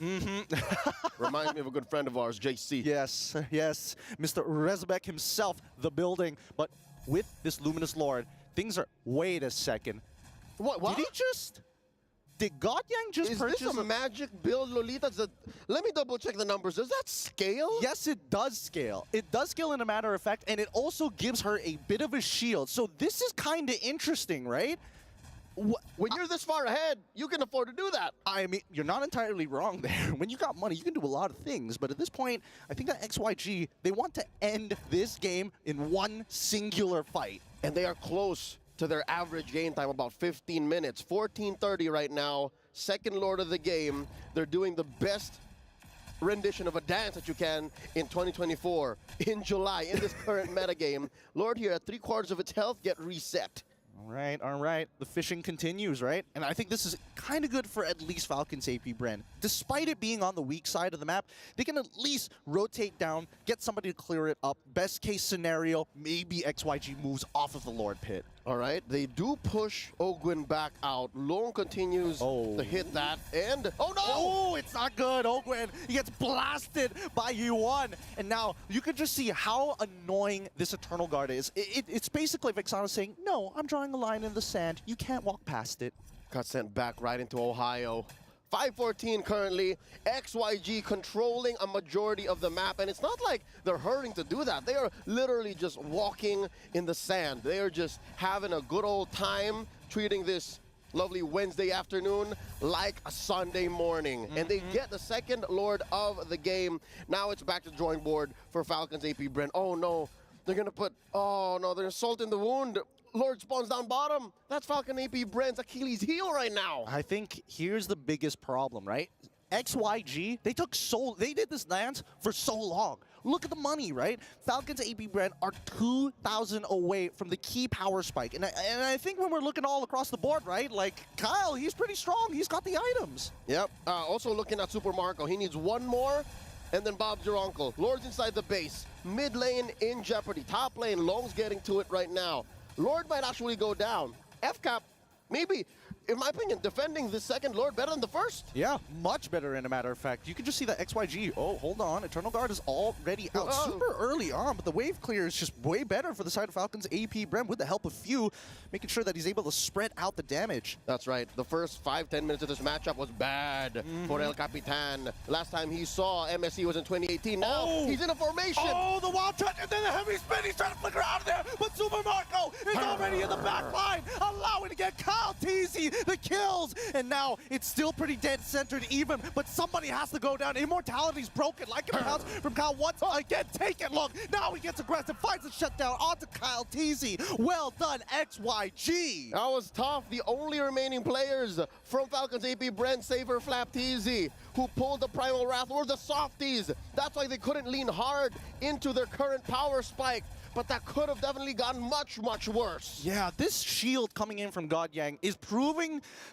Reminds me of a good friend of ours, JC. Yes, yes. Mr. Rezbek himself, the building. But with this Luminous Lord, things are... Wait a second. What? Did he just... Did GianYou just purchase... Is this a magic build, Lolita? Let me double check the numbers. Does that scale? Yes, it does scale. It does scale in a matter of fact, and it also gives her a bit of a shield. So this is kind of interesting, right? When you're this far ahead, you can afford to do that. I mean, you're not entirely wrong there. When you got money, you can do a lot of things. But at this point, I think that XYG, they want to end this game in one singular fight. And they are close to their average game time, about 15 minutes. 14:30 right now, second Lord of the game. They're doing the best rendition of a dance that you can in 2024, in July, in this current metagame. Lord here at 3/4 of its health, get reset. All right. The fishing continues, right? And I think this is kind of good for at least Falcons APBren. Despite it being on the weak side of the map, they can at least rotate down, get somebody to clear it up. Best case scenario, maybe XYG moves off of the Lord pit. All right, they do push Ogwin back out. Lone continues to hit that, and oh no! Oh, it's not good. Ogwin, he gets blasted by Yuan. And now you can just see how annoying this Eternal Guard is. It's basically Vexana saying, no, I'm drawing a line in the sand. You can't walk past it. Got sent back right into Ohio. 5:14 currently. XYG controlling a majority of the map, and it's not like they're hurrying to do that. They are literally just walking in the sand. They are just having a good old time, treating this lovely Wednesday afternoon like a Sunday morning. And they get the second Lord of the game. Now it's back to the drawing board for Falcons APBren. Oh no, they're gonna put, oh no, they're salt in the wound. Lord spawns down bottom. That's Falcon APBren's Achilles heel right now. I think here's the biggest problem, right? XYG, they did this dance for so long. look at the money, right? Falcons APBren are 2,000 away from the key power spike. And I think when we're looking all across the board, right? Like, Kyle, he's pretty strong. He's got the items. Yep. Also looking at Super Marco. He needs one more, and then Bob's your uncle. Lord's inside the base. Mid lane in jeopardy. Top lane, Long's getting to it right now. Lord might actually go down. FCAP, maybe, in my opinion, defending the second Lord better than the first. Yeah, much better, in a matter of fact. You can just see that XYG. Oh, hold on. Eternal Guard is already out super early on, but the wave clear is just way better for the side of Falcons APBren with the help of Few, making sure that he's able to spread out the damage. That's right. The first 5-10 minutes of this matchup was bad for El Capitan. Last time he saw MSC was in 2018. Now he's in a formation. Oh, the wild touch, and then the heavy spin. He's trying to flicker out of there, but Super Marco is already in the back line, allowing to get Kyle Teasy the kills. And now it's still pretty dead-centered even, but somebody has to go down. Immortality's broken, like it pounds from Kyle once again. Take it, look. Now he gets aggressive, finds a shutdown onto Kyle Teasy. Well done, XYG. That was tough. The only remaining players from Falcons APBren, Saver, Flap, Teasy, who pulled the Primal Wrath, were the softies. That's why they couldn't lean hard into their current power spike. But that could have definitely gotten much, much worse. Yeah, this shield coming in from GodYang is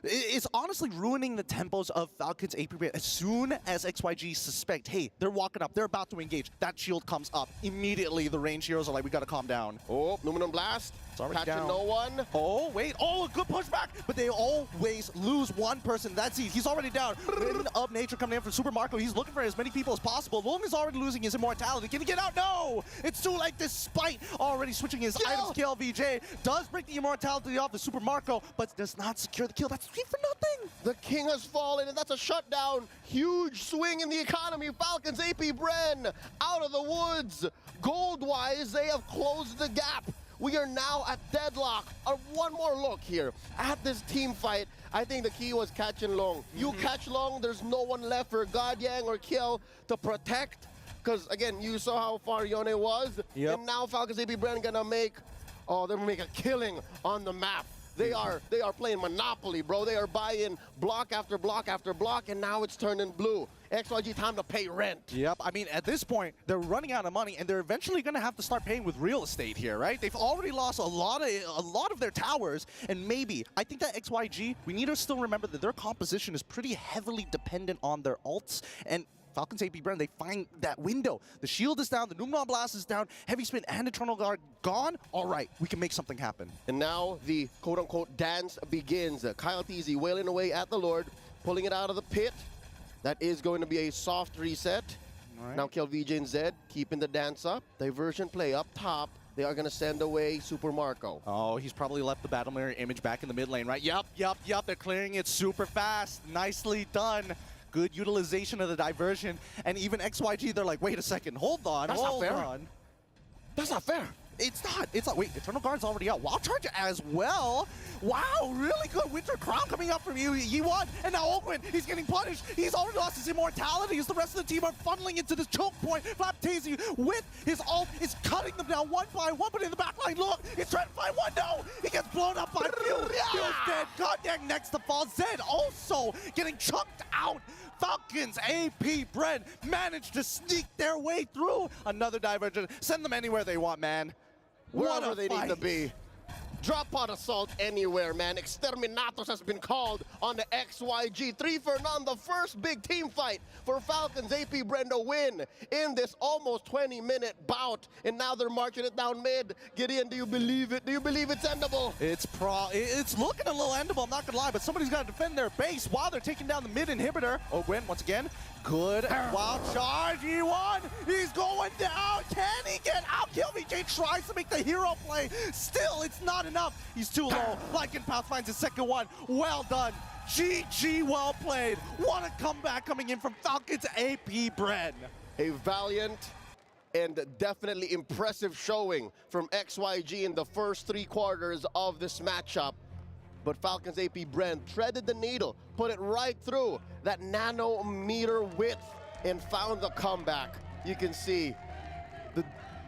is honestly ruining the tempos of Falcons APBren. As soon as XYG suspect, hey, they're walking up, they're about to engage, that shield comes up. Immediately, the range heroes are like, we gotta calm down. Oh, Numinum Blast. It's already catching down. no one. Oh, wait. Oh, a good pushback. But they always lose one person. That's it. He's already down. Wind of Nature coming in from Super Marco. He's looking for as many people as possible. Long is already losing his immortality. Can he get out? No! It's too late despite already switching his items. KLVJ does break the immortality off the Super Marco, but does not secure the kill. That's 3 for nothing. The king has fallen, and that's a shutdown. Huge swing in the economy. Falcons APBren out of the woods. Gold-wise, they have closed the gap. We are now at deadlock. One more look here at this team fight. I think the key was catching Long. You catch Long, there's no one left for GodYang or Kill to protect. Because, again, you saw how far Yone was. Yep. And now Falcons APBren gonna make, they're gonna make a killing on the map. They are playing Monopoly, bro. They are buying block after block after block, and now it's turning blue. XYG, time to pay rent. Yep, I mean, at this point, they're running out of money, and they're eventually going to have to start paying with real estate here, right? They've already lost a lot of their towers, and maybe, I think that XYG, we need to still remember that their composition is pretty heavily dependent on their ults, and Falcons APBren, they find that window. The shield is down, the Numenor Blast is down, Heavy Spin and Eternal Guard gone. All right, we can make something happen. And now the quote-unquote dance begins. Kyle Teasy wailing away at the Lord, pulling it out of the pit. That is going to be a soft reset. Right. Now KLVJ and Zed keeping the dance up. Diversion play up top. They are going to send away Super Marco. Oh, he's probably left the Battle Mirror image back in the mid lane, right? Yup. They're clearing it super fast. Nicely done. Good utilization of the diversion. And even XYG, they're like, wait a second, hold on. That's not fair. That's not fair. It's not. It's like, wait, Eternal Guard's already out. Wild Charge as well. Wow, really good Winter Crown coming up from you, Yi1. And now Ogwin, he's getting punished. He's already lost his immortality as the rest of the team are funneling into this choke point. Flaptazy with his ult is cutting them down one by one, but in the back line, look, he's trying to find one. No, he gets blown up by Few. Few's dead. GodYang next to fall. Zed also getting chunked out. Falcons APBren managed to sneak their way through. Another diversion. Send them anywhere they want, man. Wherever they need to be. Drop pod assault anywhere, man. Exterminatos has been called on the XYG. 3 for none, the first big team fight for Falcons APBren to win in this almost 20-minute bout. And now they're marching it down mid. Gideon, do you believe it? Do you believe it's endable? It's looking a little endable, I'm not gonna lie, but somebody's gotta defend their base while they're taking down the mid inhibitor. Ogwin, once again, good wild charge. Yi1, he's going down. Can he get out? KLVJ tries to make the hero play. Still, it's not enough. He's too low. Lycanpath finds his second one. Well done. GG, well played. What a comeback coming in from Falcons APBren. A valiant and definitely impressive showing from XYG in the first 3 quarters of this matchup. But Falcons APBren threaded the needle, put it right through that nanometer width and found the comeback. You can see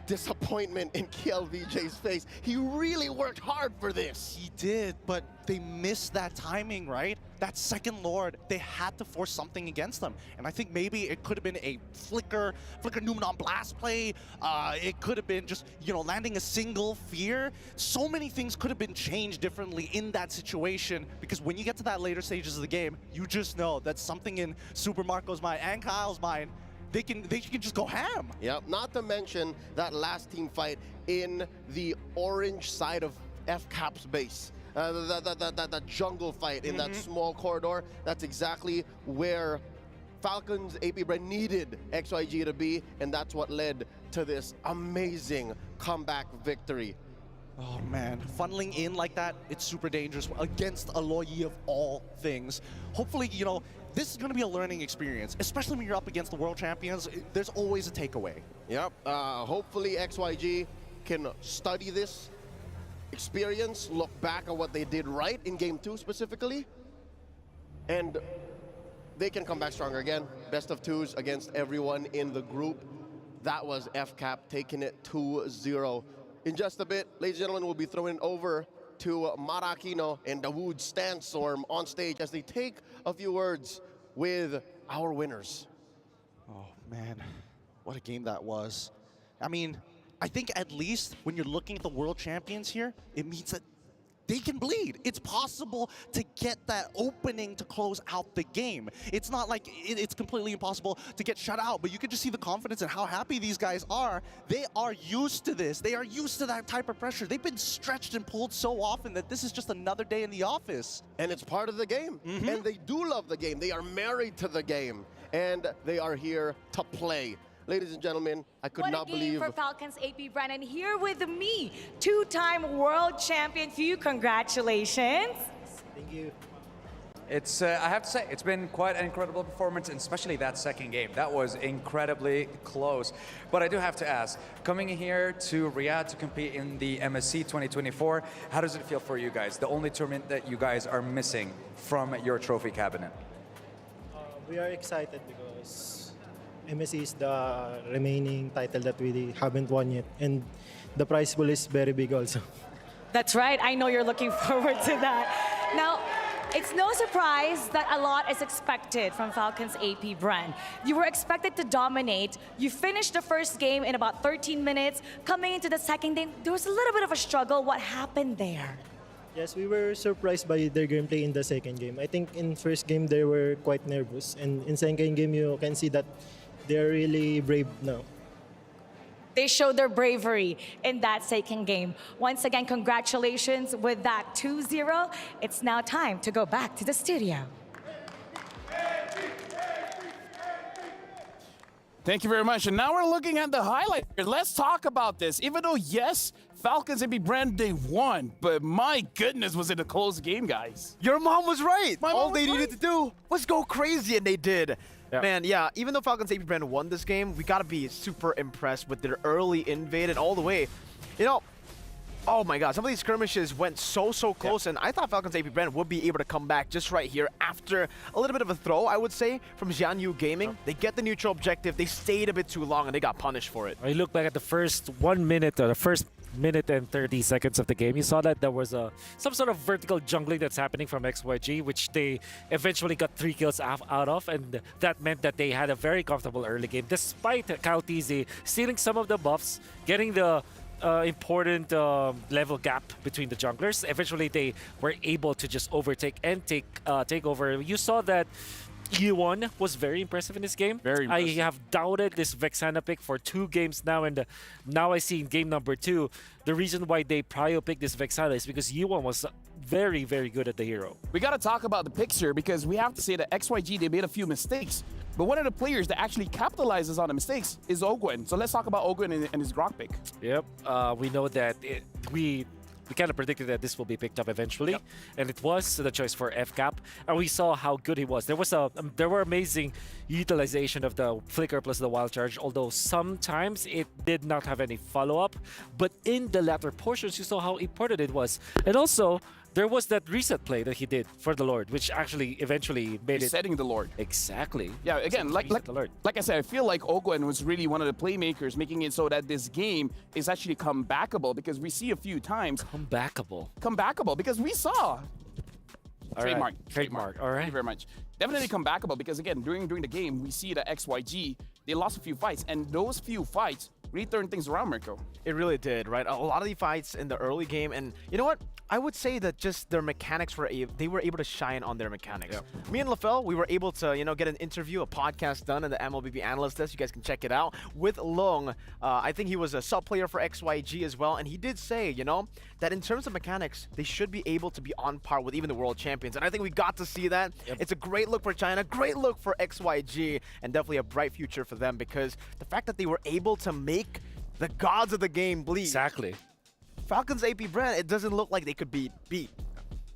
disappointment in KLVJ's face. He really worked hard for this. He did, but they missed that timing, right? That second Lord, they had to force something against them. And I think maybe it could have been a flicker Numenon blast play. It could have been just, you know, landing a single fear. So many things could have been changed differently in that situation, because when you get to that later stages of the game, you just know that something in Super Marco's mind and Kyle's mind, they can just go ham. Yep, not to mention that last team fight in the orange side of FCAP's base. That jungle fight in that small corridor, that's exactly where Falcons APBren needed XYG to be, and that's what led to this amazing comeback victory. Oh man, funneling in like that, it's super dangerous against Aloyi of all things. Hopefully, you know, this is going to be a learning experience, especially when you're up against the world champions. There's always a takeaway. Yep, hopefully XYG can study this experience, look back at what they did right in Game 2 specifically, and they can come back stronger again. Best of twos against everyone in the group. That was FCAP taking it 2-0. In just a bit, ladies and gentlemen, we'll be throwing it over to Marakino and Dawood Stanstorm on stage as they take a few words with our winners. Oh man, what a game that was. I mean, I think at least when you're looking at the world champions here, it means that they can bleed. It's possible to get that opening to close out the game. It's not like it's completely impossible to get shut out, but you can just see the confidence and how happy these guys are. They are used to this. They are used to that type of pressure. They've been stretched and pulled so often that this is just another day in the office. And it's part of the game. And they do love the game. They are married to the game. And they are here to play. Ladies and gentlemen, I could not believe... What a game for Falcons APBren. And here with me, two-time world champion Hugh. Congratulations. Thank you. It's, I have to say, it's been quite an incredible performance, and especially that second game. That was incredibly close. But I do have to ask, coming here to Riyadh to compete in the MSC 2024, how does it feel for you guys? The only tournament that you guys are missing from your trophy cabinet. We are excited because MSC is the remaining title that we haven't won yet, and the prize pool is very big also. That's right. I know you're looking forward to that. Now, it's no surprise that a lot is expected from Falcons APBren. You were expected to dominate. You finished the first game in about 13 minutes. Coming into the second game, there was a little bit of a struggle. What happened there? Yes, we were surprised by their gameplay in the second game. I think in first game they were quite nervous, and in second game you can see that they're really brave now. They showed their bravery in that second game. Once again, congratulations with that 2-0. It's now time to go back to the studio. Thank you very much. And now we're looking at the highlight. Let's talk about this. Even though, yes, Falcons APBren, they won, but my goodness, was it a close game, guys. Your mom was right. All they needed to do was go crazy, and they did. Yep. Man, yeah, even though Falcons APBren won this game, we gotta be super impressed with their early invade and all the way. You know, oh my god, some of these skirmishes went so close, and I thought Falcons APBren would be able to come back just right here after a little bit of a throw, I would say, from XianYou Gaming. They get the neutral objective, they stayed a bit too long, and they got punished for it. I look back at the first 1 minute, or the first minute and 30 seconds of the game, you saw that there was some sort of vertical jungling that's happening from XYG, which they eventually got 3 kills out of, and that meant that they had a very comfortable early game, despite Kyle TZ stealing some of the buffs, getting the important level gap between the junglers. Eventually, they were able to just overtake and take over. You saw that Yuan was very impressive in this game. Very impressive. I have doubted this Vexana pick for 2 games now, and now I see in game number 2, the reason why they prio picked this Vexana is because Yuan was very, very good at the hero. We got to talk about the picks here, because we have to say that XYG, they made a few mistakes. But one of the players that actually capitalizes on the mistakes is Ogwen. So let's talk about Ogwen and his Grok pick. Yep, we know that we kind of predicted that this will be picked up eventually, and it was the choice for FCAP, and we saw how good he was. There were amazing utilization of the flicker plus the wild charge, although sometimes it did not have any follow-up, but in the latter portions, you saw how important it was. And also, there was that reset play that he did for the Lord, which actually eventually made it. Setting the Lord. Exactly. Yeah, again, like I said, I feel like Ogwen was really one of the playmakers, making it so that this game is actually comebackable, because we see a few times. Comebackable, because we saw. Trademark. All right. Thank you very much. Definitely comebackable, because again, during the game, we see that XYG, they lost a few fights, and those few fights really turned things around, Mirko. It really did, right? A lot of the fights in the early game, and you know what? I would say that just their mechanics they were able to shine on their mechanics. Yep. Me and LaFell, we were able to, get an interview, a podcast done in the MLBB analyst desk. You guys can check it out with Long. I think he was a sub player for XYG as well, and he did say, that in terms of mechanics, they should be able to be on par with even the world champions. And I think we got to see that. Yep. It's a great look for China, great look for XYG, and definitely a bright future for them, because the fact that they were able to make the gods of the game bleed. Exactly. Falcons APBren, it doesn't look like they could be beat.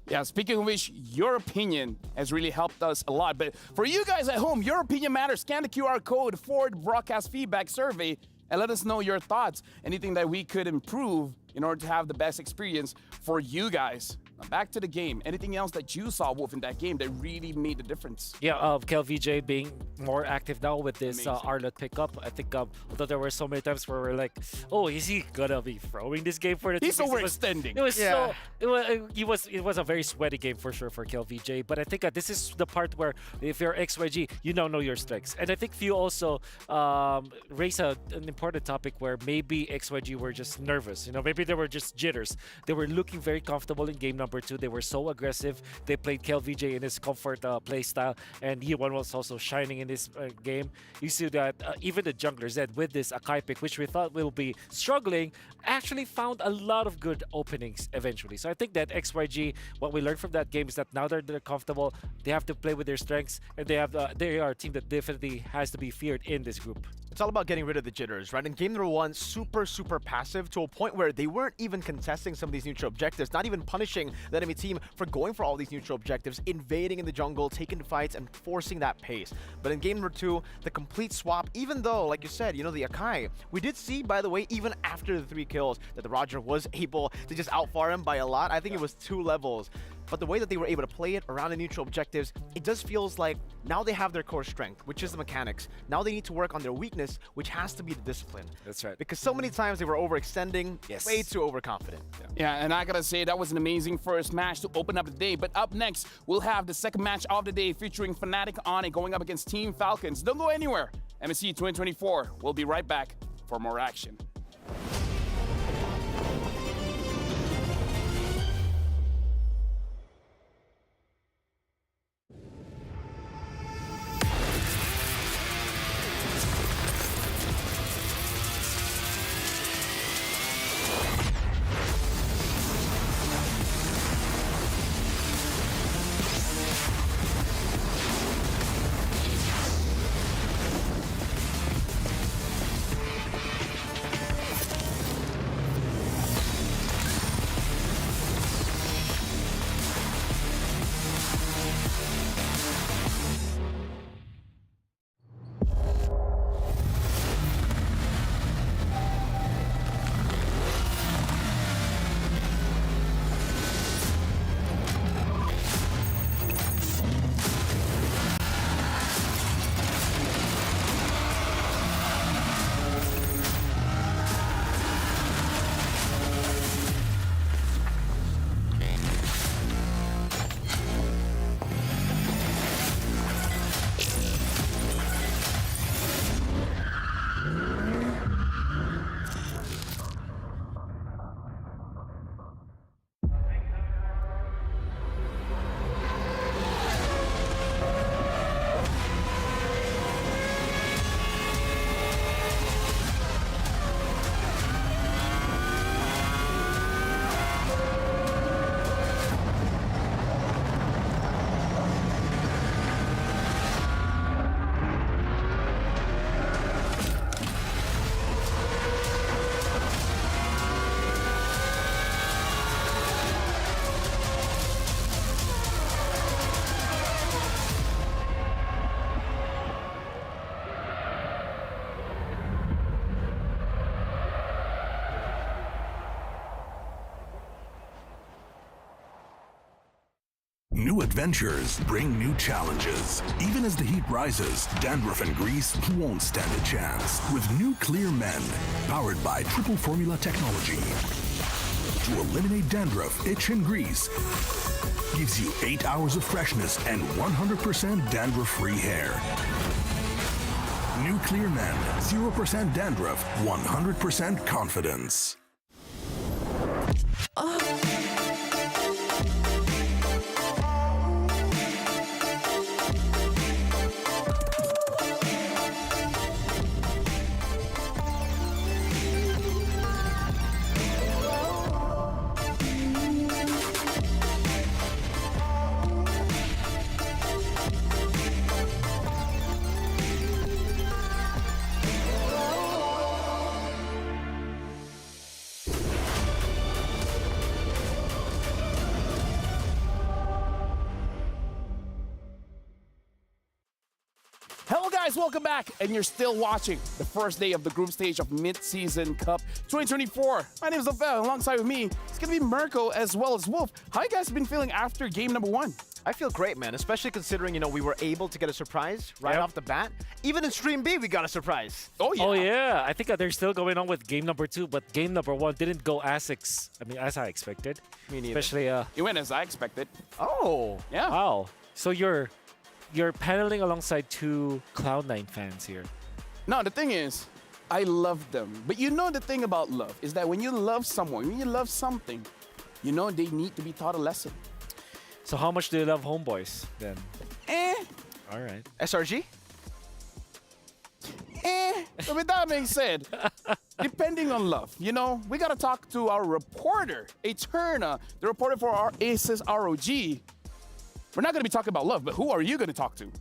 Yeah, speaking of which, your opinion has really helped us a lot. But for you guys at home, your opinion matters. Scan the QR code for the broadcast feedback survey and let us know your thoughts. Anything that we could improve in order to have the best experience for you guys. Now back to the game. Anything else that you saw, Wolf, in that game that really made the difference? Yeah, KelVJ being more active now with this Arlet pickup. I think although there were so many times where we're like, oh, is he gonna be throwing this game for the He's overextending. It was a very sweaty game for sure for KelVJ. But I think this is the part where if you're XYG, you now know your strengths. And I think Few also raised an important topic where maybe XYG were just nervous. Maybe they were just jitters. They were looking very comfortable in game number 2. They were so aggressive. They played KelVJ in his comfort play style, and Yi1 was also shining in this game. You see that even the jungler Zed with this Akai pick, which we thought will be struggling, actually found a lot of good openings eventually. So I think that XYG, what we learned from that game is that now they're comfortable, they have to play with their strengths, and they are a team that definitely has to be feared in this group. It's all about getting rid of the jitters, right? In game number 1, super passive to a point where they weren't even contesting some of these neutral objectives, not even punishing the enemy team for going for all these neutral objectives, invading in the jungle, taking fights, and forcing that pace. But in game number 2, the complete swap, even though, like you said, the Akai, we did see, by the way, even after the 3 kills, that the Roger was able to just outfar him by a lot. I think it was 2 levels. But the way that they were able to play it around the neutral objectives, it just feels like now they have their core strength, which is the mechanics. Now they need to work on their weakness, which has to be the discipline. That's right. Because so many times they were overextending, way too overconfident. Yeah, and I gotta say, that was an amazing first match to open up the day. But up next, we'll have the second match of the day featuring Fnatic on it going up against Team Falcons. Don't go anywhere. MSC 2024. We'll be right back for more action. New adventures bring new challenges. Even as the heat rises, dandruff and grease won't stand a chance. With new Clear Men, powered by triple formula technology. To eliminate dandruff, itch, and grease, gives you 8 hours of freshness and 100% dandruff-free hair. New Clear Men, 0% dandruff, 100% confidence. Hello guys, welcome back, and you're still watching the first day of the group stage of Mid-Season Cup 2024. My name is Lavelle, alongside with me, it's gonna be Mirko as well as Wolf. How you guys been feeling after game number 1? I feel great, man, especially considering, you know, we were able to get a surprise right off the bat. Even in Stream B, we got a surprise. Oh, yeah. Oh, yeah. I think they're still going on with game number 2, but game number 1 didn't go as I expected. Me neither. Especially, it went as I expected. Oh. Yeah. Wow. So you're paneling alongside 2 Cloud9 fans here. No, the thing is, I love them. But you know the thing about love is that when you love someone, when you love something, you know they need to be taught a lesson. So how much do you love Homeboys then? All right. SRG? So with that being said, depending on love, you know, we gotta talk to our reporter, Eterna, the reporter for our Aces ROG. We're not gonna be talking about love, but who are you gonna talk to?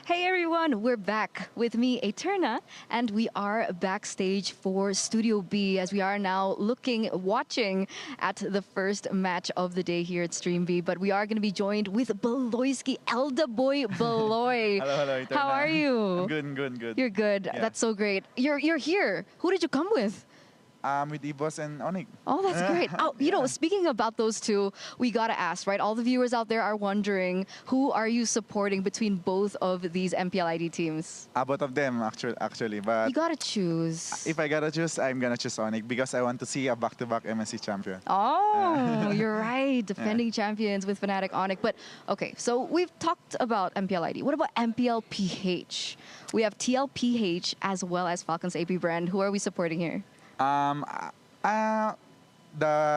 Hey everyone, we're back with me, Eterna, and we are backstage for Studio B as we are now watching at the first match of the day here at Stream B. But we are going to be joined with Beloyski, Elda Boy Beloy. Hello, Eterna. How are you? I'm good. You're good. Yeah. That's so great. You're here. Who did you come with? With Ebos and Onyx. Oh, that's great. Oh, you know, speaking about those two, we gotta ask, right? All the viewers out there are wondering, who are you supporting between both of these MPLID teams? Both of them, actually. But You gotta choose. if I gotta choose, I'm gonna choose Onyx because I want to see a back-to-back MSC champion. Oh, you're right. Defending champions with Fnatic Onyx. But okay, so we've talked about MPLID. What about MPLPH? We have TLPH as well as Falcons APBren. Who are we supporting here? The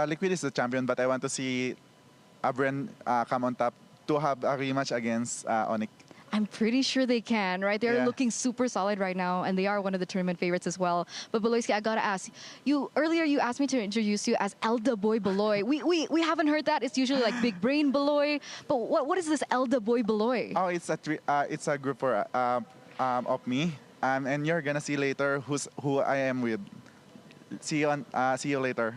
Liquid is the champion, but I want to see APBren come on top to have a rematch against Onyx. I'm pretty sure they can, right? They're Yeah. looking super solid right now, and they are one of the tournament favorites as well. But Beloyski, I gotta ask you. Earlier, you asked me to introduce you as Elda Boy Beloy. We haven't heard that. It's usually like Big Brain Beloy. But what is this Elda Boy Beloy? Oh, it's a group for of me, and you're gonna see later who I am with. See you later.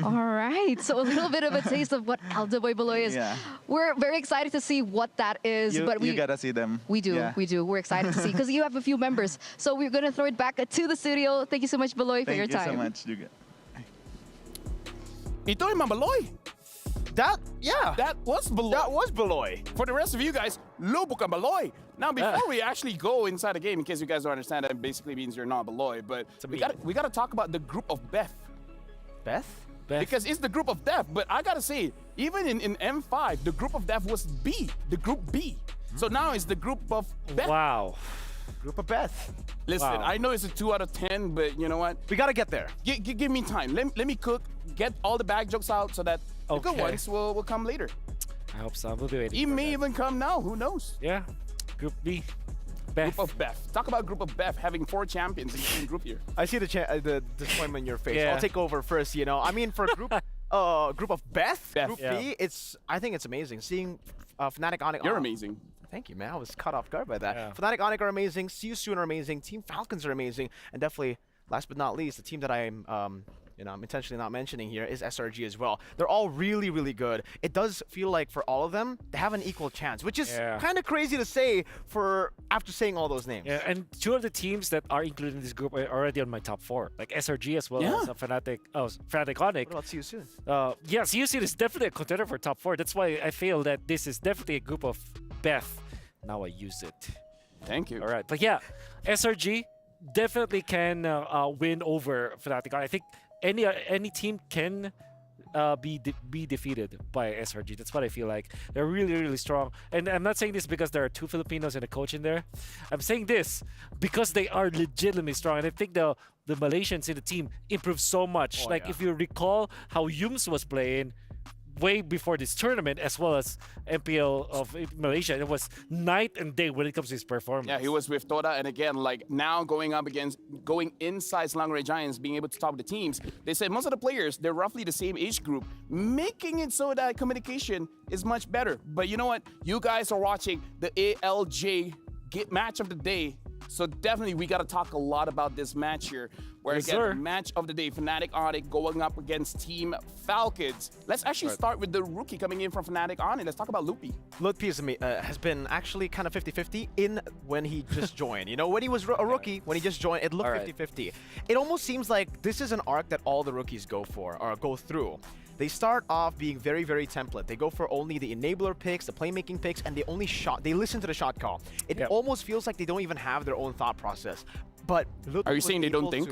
All right, so a little bit of a taste of what Elda Boy Beloy is. Yeah. We're very excited to see what that is. You, but you gotta see them. We do, Yeah. we do. We're excited to see because you have a few members. So we're gonna throw it back to the studio. Thank you so much, Beloy, for your time. Thank you so much, Duga. Ito yung Beloy. That was Beloy. That was Beloy. For the rest of you guys, Lubuk and Beloy. Now, before we actually go inside the game, in case you guys don't understand, that basically means you're not Beloy, but we gotta talk about the group of Beth. Beth? Because it's the group of death, but I gotta say, even in M5, the group of death was B, the group B. So now it's the group of Beth. Wow. Group of Beth. Listen, Wow. I know it's a 2 out of 10, but you know what? We gotta get there. Give me time. Let me cook, get all the bag jokes out so that the good Okay. ones will come later. I hope so. We'll be waiting. He for may that. even come now, who knows? Yeah. Group B. Beth. Group of Beth. Talk about group of Beth having 4 champions in the same group here. I see the disappointment in your face. Yeah. I'll take over first, you know. I mean, for group group of Beth, Group B, I think it's amazing. Seeing Fnatic Onyx. You're amazing. Thank you, man. I was caught off guard by that. Yeah. Fnatic Onyx are amazing. See You Soon are amazing. Team Falcons are amazing. And definitely, last but not least, the team that I'm I'm intentionally not mentioning here, is SRG as well. They're all really, really good. It does feel like for all of them, they have an equal chance, which is kind of crazy to say after saying all those names. Yeah, and two of the teams that are included in this group are already on my top 4, like SRG as well as Fnatic Onyx. What about See You Soon? Yeah, See You Soon is definitely a contender for top 4. That's why I feel that this is definitely a group of Beth. Now I use it. Thank you. All right, but yeah, SRG definitely can win over Fnatic. I think any team can be defeated by SRG. That's what I feel like. They're really, really strong. And I'm not saying this because there are 2 Filipinos and a coach in there. I'm saying this because they are legitimately strong. And I think the Malaysians in the team improved so much. If you recall how Yums was playing way before this tournament, as well as MPL of Malaysia, it was night and day when it comes to his performance. Yeah, he was with Toda, and again, now going inside Selangor Giants, being able to top the teams, they said most of the players, they're roughly the same age group, making it so that communication is much better. But you know what? You guys are watching the ALJ match of the day, so definitely we got to talk a lot about this match here. Where again, match of the day, Fnatic Onyx going up against Team Falcons. Let's actually start with the rookie coming in from Fnatic Onyx. Let's talk about Loopy. Loopy has been actually kind of 50-50 in when he just joined. When he was a rookie, when he just joined, it looked 50-50. It almost seems like this is an arc that all the rookies go through. They start off being very, very template. They go for only the enabler picks, the playmaking picks, and they listen to the shot call. It almost feels like they don't even have their own thought process. But are you saying they don't think?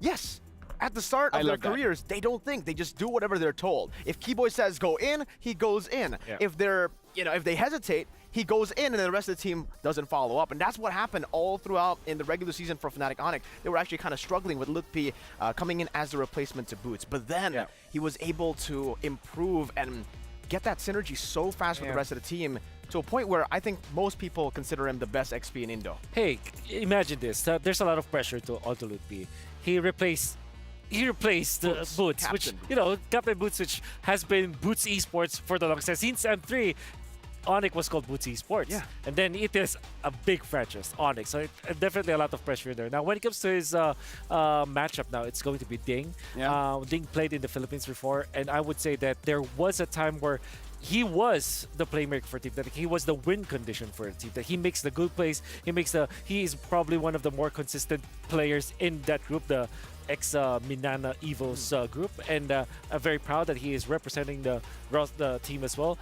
Yes. At the start of their careers, they don't think. They just do whatever they're told. If Keyboy says go in, he goes in. Yeah. If if they hesitate, he goes in, and then the rest of the team doesn't follow up. And that's what happened all throughout in the regular season for Fnatic Onyx. They were actually kind of struggling with Lutpi coming in as the replacement to Boots. But then he was able to improve and get that synergy so fast with the rest of the team, to a point where I think most people consider him the best XP in Indo. Hey, imagine this. There's a lot of pressure onto Lutpi. He replaced Boots, which, Captain Boots, which has been Boots Esports for the longest time. Since M3, Onyx was called Boots Esports. Yeah. And then it is a big franchise, Onyx. So definitely a lot of pressure there. Now, when it comes to his matchup now, it's going to be Ding. Yeah. Ding played in the Philippines before, and I would say that there was a time where he was the playmaker for team. That he was the win condition for a team. That he makes the good plays. He is probably one of the more consistent players in that group, the ex-Minana Evos group. And I'm very proud that he is representing the team as well.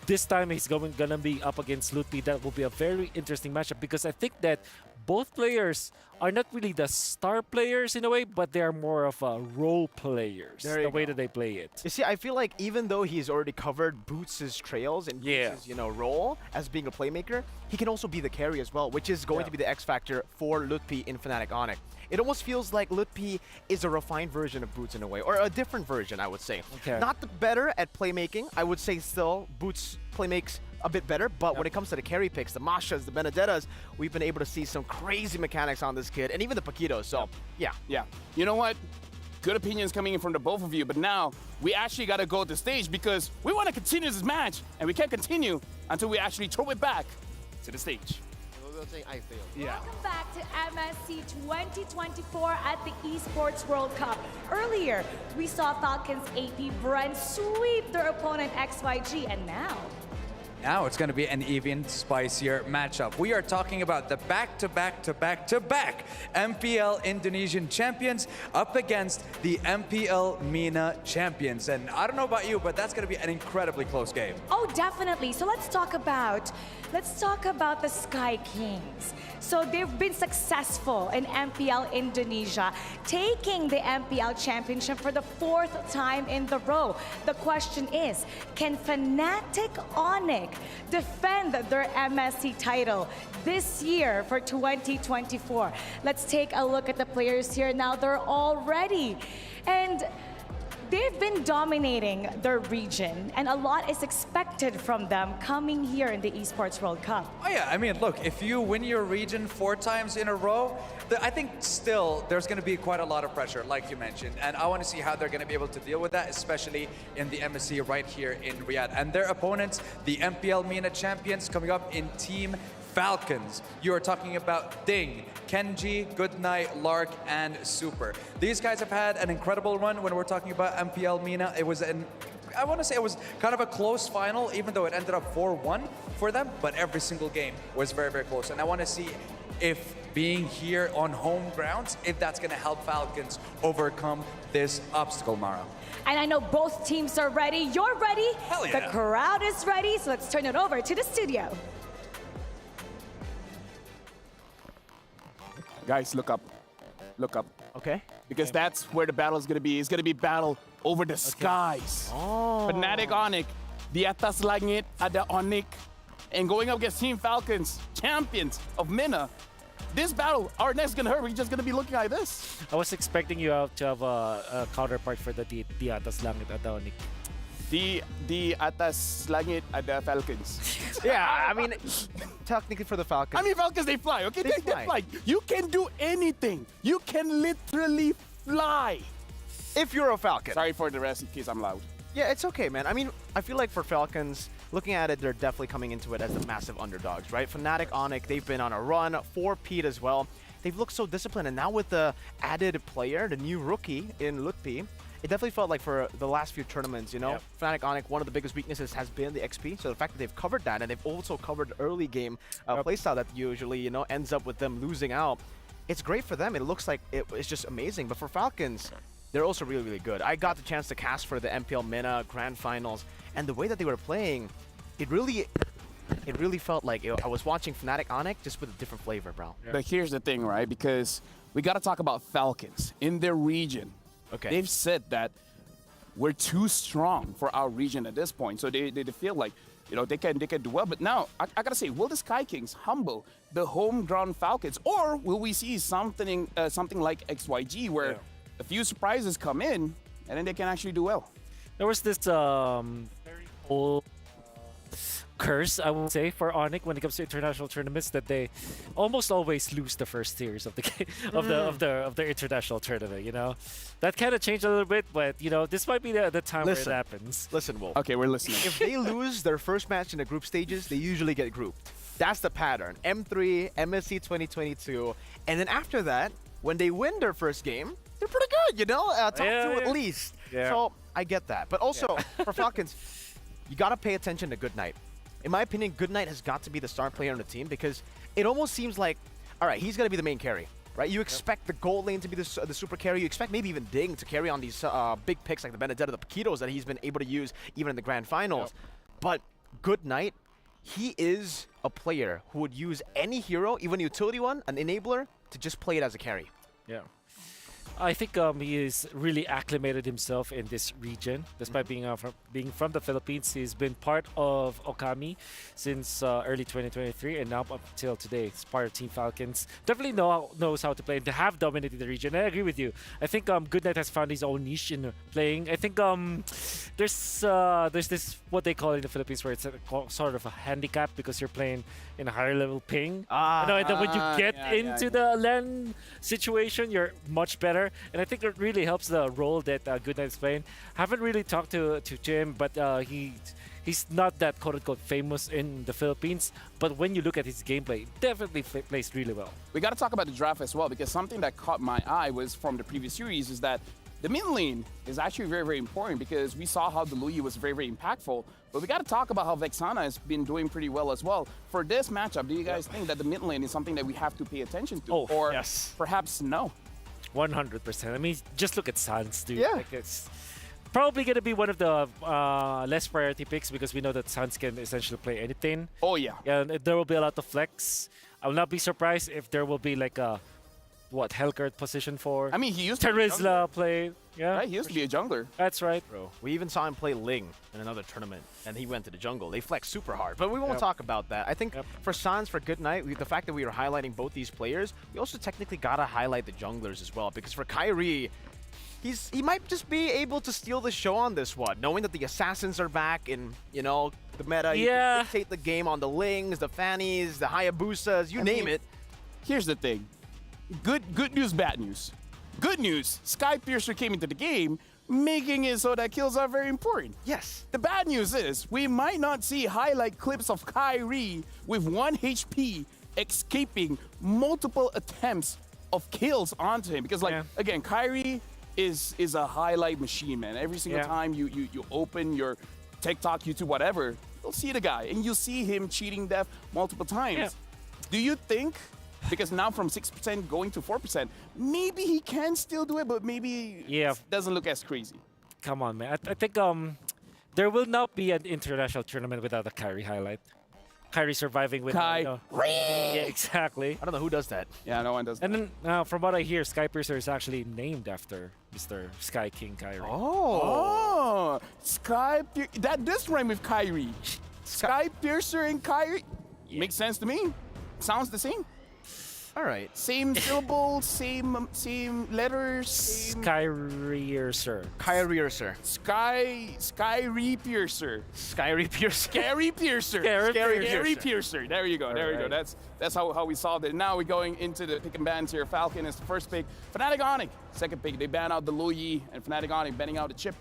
This time he's gonna be up against Lutpi. That will be a very interesting matchup because I think that both players are not really the star players in a way, but they are more of role players, the way that they play it. You see, I feel like even though he's already covered Boots' trails and Boots' role as being a playmaker, he can also be the carry as well, which is going to be the X factor for Lutpi in Fnatic Onyx. It almost feels like Lutpi is a refined version of Boots in a way, or a different version, I would say. Okay. Not the better at playmaking. I would say still Boots playmakes a bit better, but when it comes to the carry picks, the Mashas, the Benedettas, we've been able to see some crazy mechanics on this kid, and even the Paquitos, so yeah. You know what? Good opinions coming in from the both of you, but now we actually got to go to the stage because we want to continue this match, and we can't continue until we actually throw it back to the stage. Welcome back to MSC 2024 at the Esports World Cup. Earlier, we saw Falcons APBren sweep their opponent XYG, and now it's going to be an even spicier matchup. We are talking about the back-to-back-to-back-to-back MPL Indonesian champions up against the MPL MENA champions. And I don't know about you, but that's going to be an incredibly close game. Oh, definitely. So let's talk about the Sky Kings. So they've been successful in MPL Indonesia, taking the MPL championship for the 4th time in the row. The question is, can Fnatic Onyx defend their MSC title this year for 2024? Let's take a look at the players here now. They're all ready. And they've been dominating their region, and a lot is expected from them coming here in the Esports World Cup. Oh yeah, I mean, look, if you win your region 4 times in a row, I think still there's going to be quite a lot of pressure, like you mentioned, and I want to see how they're going to be able to deal with that, especially in the MSC right here in Riyadh. And their opponents, the MPL MENA champions, coming up in Team Falcons. You are talking about Ding, Kenji, Goodnight, Lark, and Super. These guys have had an incredible run. When we're talking about MPL MENA, it was I want to say it was kind of a close final, even though it ended up 4-1 for them, but every single game was very, very close. And I want to see if being here on home grounds, if that's going to help Falcons overcome this obstacle, Mara. And I know both teams are ready. You're ready. Hell yeah. The crowd is ready, so let's turn it over to the studio. Guys, look up. Look up. Okay. Because that's where the battle is going to be. It's going to be battle over the skies. Oh. Fnatic Onyx, di atas langit ada Onyx. And going up against Team Falcons, champions of MENA. This battle, our neck's going to hurt. We're just going to be looking like this. I was expecting you to have a counterpart for the di atas langit ada Onyx. Di atas langit ada Falcons. Yeah, I mean, technically for the Falcons. I mean, Falcons, they fly, okay? They fly. You can do anything. You can literally fly. If you're a Falcon. Sorry for the rest in case I'm loud. Yeah, it's okay, man. I mean, I feel like for Falcons, looking at it, they're definitely coming into it as the massive underdogs, right? Fnatic, Onyx, they've been on a run. 4P'd as well. They've looked so disciplined, and now with the added player, the new rookie in Lutpi, it definitely felt like for the last few tournaments, you know, Fnatic Onyx, one of the biggest weaknesses has been the XP. So the fact that they've covered that, and they've also covered early game playstyle that usually, you know, ends up with them losing out. It's great for them. It looks like it's just amazing. But for Falcons, they're also really, really good. I got the chance to cast for the MPL MENA Grand Finals, and the way that they were playing, it really felt like I was watching Fnatic Onyx just with a different flavor, bro. Yeah. But here's the thing, right? Because we got to talk about Falcons in their region. Okay. They've said that we're too strong for our region at this point. So they feel like, you know, they can do well. But now, I got to say, will the Sky Kings humble the homegrown Falcons? Or will we see something like XYG where a few surprises come in and then they can actually do well? There was this very old curse, I would say, for Onyx when it comes to international tournaments, that they almost always lose the first series of the game, of the international tournament. You know, that kind of changed a little bit, but you know, this might be the time where it happens. Listen, Wolf. Okay, we're listening. If they lose their first match in the group stages, they usually get grouped. That's the pattern. M3, MSC 2022, and then after that, when they win their first game, they're pretty good. You know, top two at least. Yeah. So I get that, but also for Falcons, you gotta pay attention to Goodnight. In my opinion, Goodnight has got to be the star player on the team because it almost seems like, all right, he's going to be the main carry, right? You expect the gold lane to be the super carry. You expect maybe even Ding to carry on these big picks like the Benedetta, the Paquitos that he's been able to use even in the grand finals. But Goodnight, he is a player who would use any hero, even a utility one, an enabler, to just play it as a carry. Yeah. I think he is really acclimated himself in this region, despite being from the Philippines. He's been part of Okami since early 2023, and now up until today, he's part of Team Falcons. Definitely knows how to play, and to have dominated the region. I agree with you. I think Goodnight has found his own niche in playing. I think there's this what they call in the Philippines where it's sort of a handicap because you're playing in a higher level ping. And then when you get into the LAN situation, you're much better. And I think it really helps the role that Goodnight is playing. Haven't really talked to Jim, but he's not that quote-unquote famous in the Philippines. But when you look at his gameplay, definitely plays really well. We got to talk about the draft as well, because something that caught my eye was from the previous series is that the mid lane is actually very, very important, because we saw how the Louis was very, very impactful. But we got to talk about how Vexana has been doing pretty well as well. For this matchup, do you guys think that the mid lane is something that we have to pay attention to? Or perhaps no? 100%. I mean, just look at Sans, dude. Yeah. Like, it's probably going to be one of the less priority picks because we know that Sans can essentially play anything. Oh, yeah. And there will be a lot of flex. I will not be surprised if there will be like a, Hellcurt position for. I mean, he used to be Terizla play. Yeah. Right, he used to be a jungler. That's right. Bro, we even saw him play Ling in another tournament, and he went to the jungle. They flexed super hard, but we won't talk about that. I think for Sans, for Goodnight, the fact that we are highlighting both these players, we also technically gotta highlight the junglers as well, because for Kyrie, he might just be able to steal the show on this one, knowing that the assassins are back in, you know, the meta. You can dictate the game on the Lings, the Fannies, the Hayabusas, you name it. Here's the thing. Good news, bad news. Good news, Sky Piercer came into the game making it so that kills are very important. Yes. The bad news is we might not see highlight clips of Kyrie with 1 HP escaping multiple attempts of kills onto him. Because, like, again, Kyrie is a highlight machine, man. Every single time you open your TikTok, YouTube, whatever, you'll see the guy. And you'll see him cheating death multiple times. Yeah. Do you think, because now from 6% going to 4%, maybe he can still do it, but maybe it doesn't look as crazy? Come on, man. I think there will not be an international tournament without a Kyrie highlight. Kyrie surviving with Kyrie. Yeah, exactly. I don't know who does that. Yeah, no one does that. And then from what I hear, Sky Piercer is actually named after Mr. Sky King Kyrie. Oh, that does rhyme with Kyrie. Sky Piercer and Kyrie makes sense to me. Sounds the same. All right. Same syllable, same letters. Skyreercer. Kyriercer. Sky Piercer. Scary Piercer. Scary Piercer. Scary Piercer. There you go. There you go. That's how we solved it. Now we're going into the pick and bans here. Falcon is the first pick. Fnatic Onyx, second pick. They ban out the Luyi, and Fnatic Onyx banning out the Chip.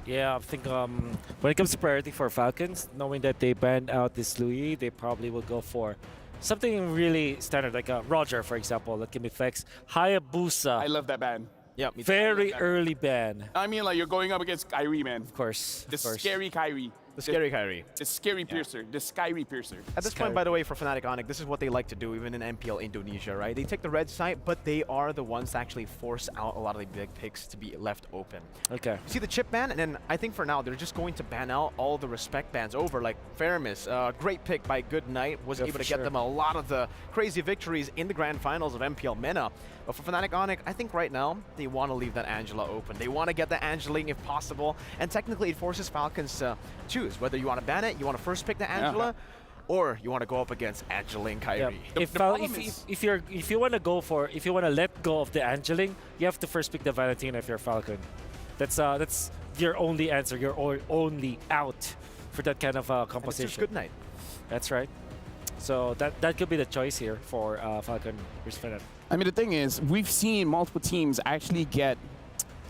Yeah, I think when it comes to priority for Falcons, knowing that they banned out this Luyi, they probably will go for something really standard, like Roger, for example, that can be flex. Hayabusa. I love that ban. Yeah, very early ban. I mean, like, you're going up against Kyrie, man. Of course. The scary Kyrie. The scary Kyrie. The scary Piercer. The Skyry Piercer. At this point, by the way, for Fnatic Onyx, this is what they like to do, even in MPL Indonesia, right? They take the red side, but they are the ones to actually force out a lot of the big picks to be left open. Okay. See the chip ban, and then I think for now, they're just going to ban out all the respect bans over, like Faramis, great pick by Good Night, was able to get them a lot of the crazy victories in the grand finals of MPL MENA. But for Fnatic Onyx, I think right now, they want to leave that Angela open. They want to get the Angeling if possible, and technically it forces Falcons to choose whether you want to ban it, you want to first pick the Angela, or you want to go up against Angeling Kyrie. Yeah. If you want to let go of the Angeling, you have to first pick the Valentina if you're Falcon. That's your only answer, your only out for that kind of composition. And it's just Good Night. That's right. So that could be the choice here for Falcon versus Fnatic. I mean, the thing is, we've seen multiple teams actually get,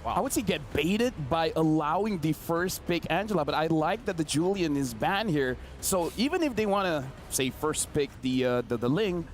I would say, get baited by allowing the first pick Angela, but I like that the Julian is banned here. So even if they want to, say, first pick the Ling,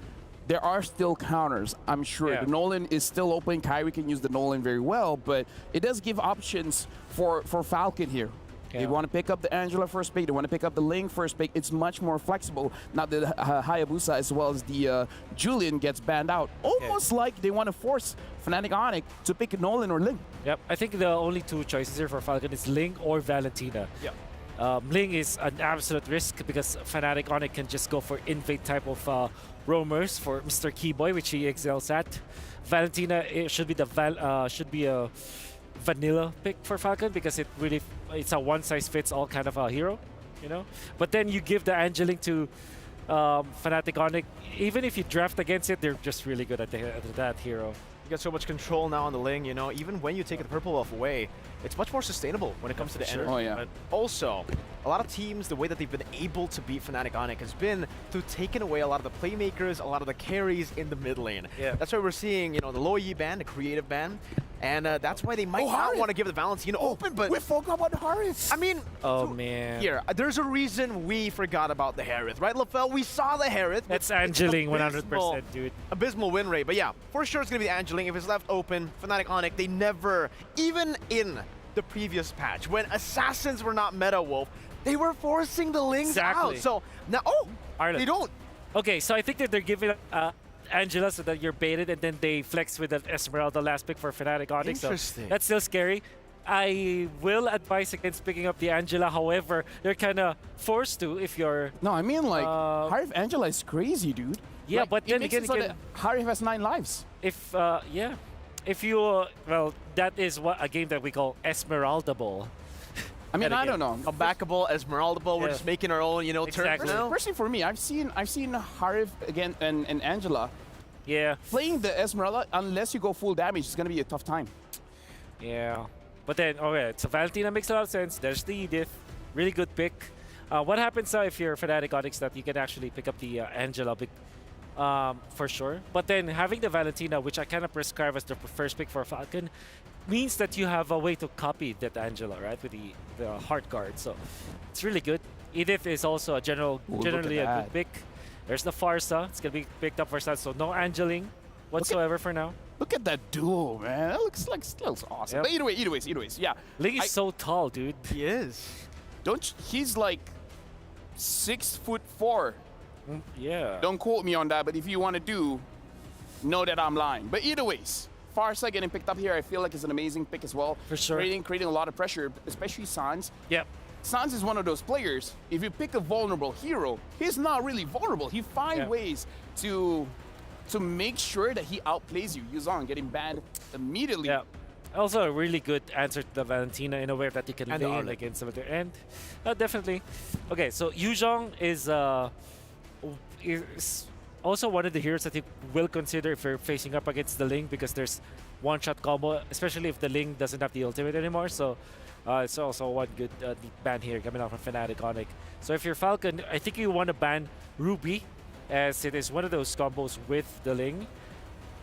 there are still counters, I'm sure. The Nolan is still open. Kyrie can use the Nolan very well, but it does give options for Falcon here. They want to pick up the Angela first pick. They want to pick up the Ling first pick. It's much more flexible. Now the Hayabusa as well as the Julian gets banned out. Almost like they want to force Fnatic Onyx to pick Nolan or Ling. Yep, I think the only two choices here for Falcon is Ling or Valentina. Yep. Ling is an absolute risk because Fnatic Onyx can just go for invade type of roamers for Mr. Keyboy, which he excels at. Valentina should be a vanilla pick for Falcon because it's a one-size-fits-all kind of a hero, you know. But then you give the Angeling to Fnatic Onyx. Even if you draft against it, they're just really good at that hero. You got so much control now on the Ling, you know. Even when you take the purple buff away, it's much more sustainable when it comes to the energy. Oh, yeah. But also, a lot of teams, the way that they've been able to beat Fnatic Onyx has been through taking away a lot of the playmakers, a lot of the carries in the mid lane. Yeah. That's why we're seeing, you know, the Luyi ban, the creative ban. And that's why they might not want to give the Valentina open, but... We forgot about Harith. I mean... Oh, man. Here, there's a reason we forgot about the Harith, right, LaFell? We saw the Harith. That's Angeling 100%, dude. Abysmal win rate. But yeah, for sure it's going to be the Angeling. If it's left open, Fnatic Onyx, they never, even in the previous patch, when Assassins were not meta, Wolf, they were forcing the Lings out. So now, they don't. Okay, so I think that they're giving Angela so that you're baited, and then they flex with the Esmeralda last pick for Fnatic Onyx. Interesting. So that's still scary. I will advise against picking up the Angela. However, they're kind of forced to if you're... No, I mean, like, Harith Angela is crazy, dude. Yeah, like, but then again, Harith has 9 lives. If, if you, well, that is a game that we call Esmeralda Ball. I mean, I don't know. Comebackable, Esmeralda Ball, we're just making our own, you know, exactly. turn now. Personally, for me, I've seen Harith again and Angela. Yeah. Playing the Esmeralda, unless you go full damage, it's going to be a tough time. Yeah. But then, okay, so Valentina makes a lot of sense. There's the Edith. Really good pick. What happens if you're Fnatic Onyx that you can actually pick up the Angela for sure. But then having the Valentina, which I kind of prescribe as the first pick for Falcon, means that you have a way to copy that Angela, right, with the heart guard. So it's really good. Edith is also a generally a good pick. There's the Farsa. It's going to be picked up for Sun, so no Angeling whatsoever for now. Look at that duo, man. That looks awesome. Yep. But either ways, yeah. Ling is so tall, dude. He is. He's like 6'4". Yeah. Don't quote me on that, but if you want to know that I'm lying. But either ways, Farsa getting picked up here, I feel like is an amazing pick as well. For sure. Creating a lot of pressure, especially Sans. Yep. Sans is one of those players, if you pick a vulnerable hero, he's not really vulnerable. He finds ways to make sure that he outplays you. Yuzong getting banned immediately. Yeah. Also a really good answer to the Valentina in a way that you can lane against some of their end. Definitely. Okay, so Yuzong is also one of the heroes that you will consider if you're facing up against the Ling, because there's one-shot combo, especially if the Ling doesn't have the ultimate anymore. So it's also one good ban here coming out from Fnatic Onic. So if you're Falcon, I think you want to ban Ruby, as it is one of those combos with the Ling.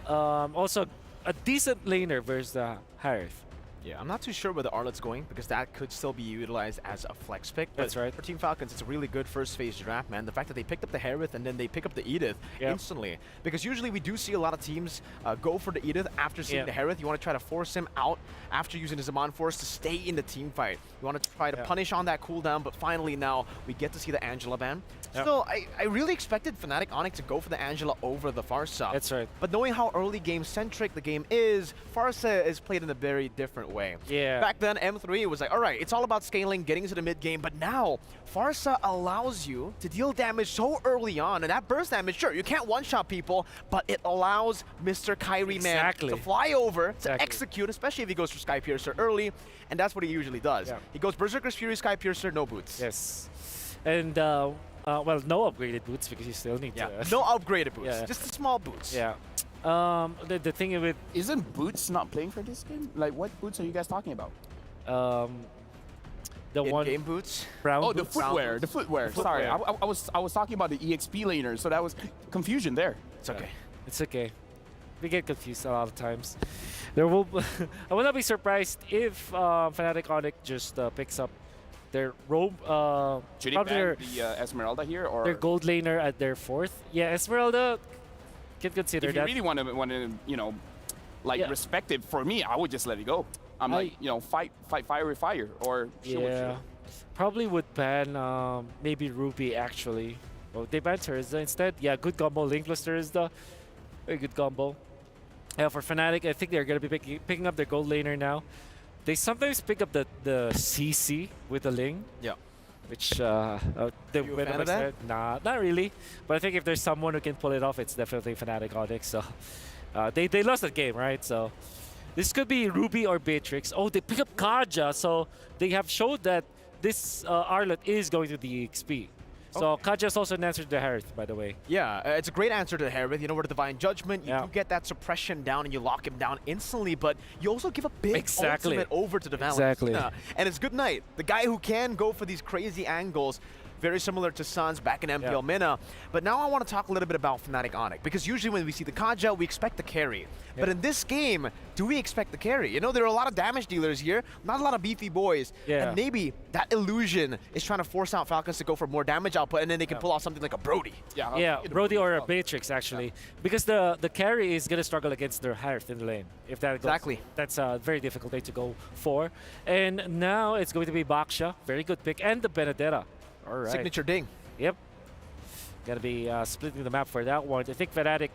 Also, a decent laner versus the Harith. Yeah, I'm not too sure where the Arlet's going, because that could still be utilized as a flex pick. But that's right. For Team Falcons, it's a really good first phase draft, man. The fact that they picked up the Harith and then they pick up the Edith instantly. Because usually we do see a lot of teams go for the Edith after seeing the Harith. You want to try to force him out after using the Zaman Force to stay in the team fight. You want to try to punish on that cooldown, but finally now we get to see the Angela ban. Still, I really expected Fnatic Onic to go for the Angela over the Farsa. That's right. But knowing how early game-centric the game is, Farsa is played in a very different way. Yeah. Back then, M3 was like, all right, it's all about scaling, getting into the mid game, but now Farsa allows you to deal damage so early on, and that burst damage, sure, you can't one-shot people, but it allows Mr. Kyrie Man to fly over to execute, especially if he goes for Sky Piercer early, and that's what he usually does. He goes Berserker's Fury, Sky Piercer, no boots. Yes. And, well, no upgraded boots, because you still need to... No upgraded boots, just the small boots. Yeah. The thing with... Isn't Boots not playing for this game? Like, what boots are you guys talking about? The in-game boots? Brown the boots? footwear. The footwear. Sorry, I was talking about the EXP laner, so that was confusion there. It's okay. It's okay. We get confused a lot of times. There will... I will not be surprised if Fnatic Onic just picks up their robe. Should he ban the Esmeralda here, or their gold laner at their 4th? Yeah, Esmeralda can consider if that. If you really want to, you know, like respect it. For me, I would just let it go. I'm like, you know, fight fire with fire, or shoot with shoot. Probably would ban maybe Ruby actually. Well, they banned Terizda instead. Yeah, good combo. Link plus Terizda, very good combo. Yeah, for Fnatic, I think they're gonna be picking up their gold laner now. They sometimes pick up the CC with the Ling. Yeah. Which the nah, not really. But I think if there's someone who can pull it off, it's definitely Fnatic Onic. So they lost that game, right? So this could be Ruby or Beatrix. Oh, they pick up Kaja, so they have showed that this Arlet is going to the XP. So Kaja is also an answer to the Harith, by the way. Yeah, it's a great answer to the Harith. You know, with the Divine Judgment, you do get that suppression down and you lock him down instantly, but you also give a big ultimate over to the Valentina. And it's Good Night, the guy who can go for these crazy angles, very similar to Sans back in MPL Mina. But now I want to talk a little bit about Fnatic Onic, because usually when we see the Kaja, we expect the carry. But in this game, do we expect the carry? You know, there are a lot of damage dealers here, not a lot of beefy boys. And maybe that illusion is trying to force out Falcons to go for more damage output, and then they can pull off something like a Brody. Yeah, Brody or a Beatrix, actually. Because the carry is going to struggle against their Harith in the lane. If that goes, that's a very difficult thing to go for. And now it's going to be Baksha, very good pick, and the Benedetta. All right. Signature ding. Yep. Gonna be splitting the map for that one. I think Fnatic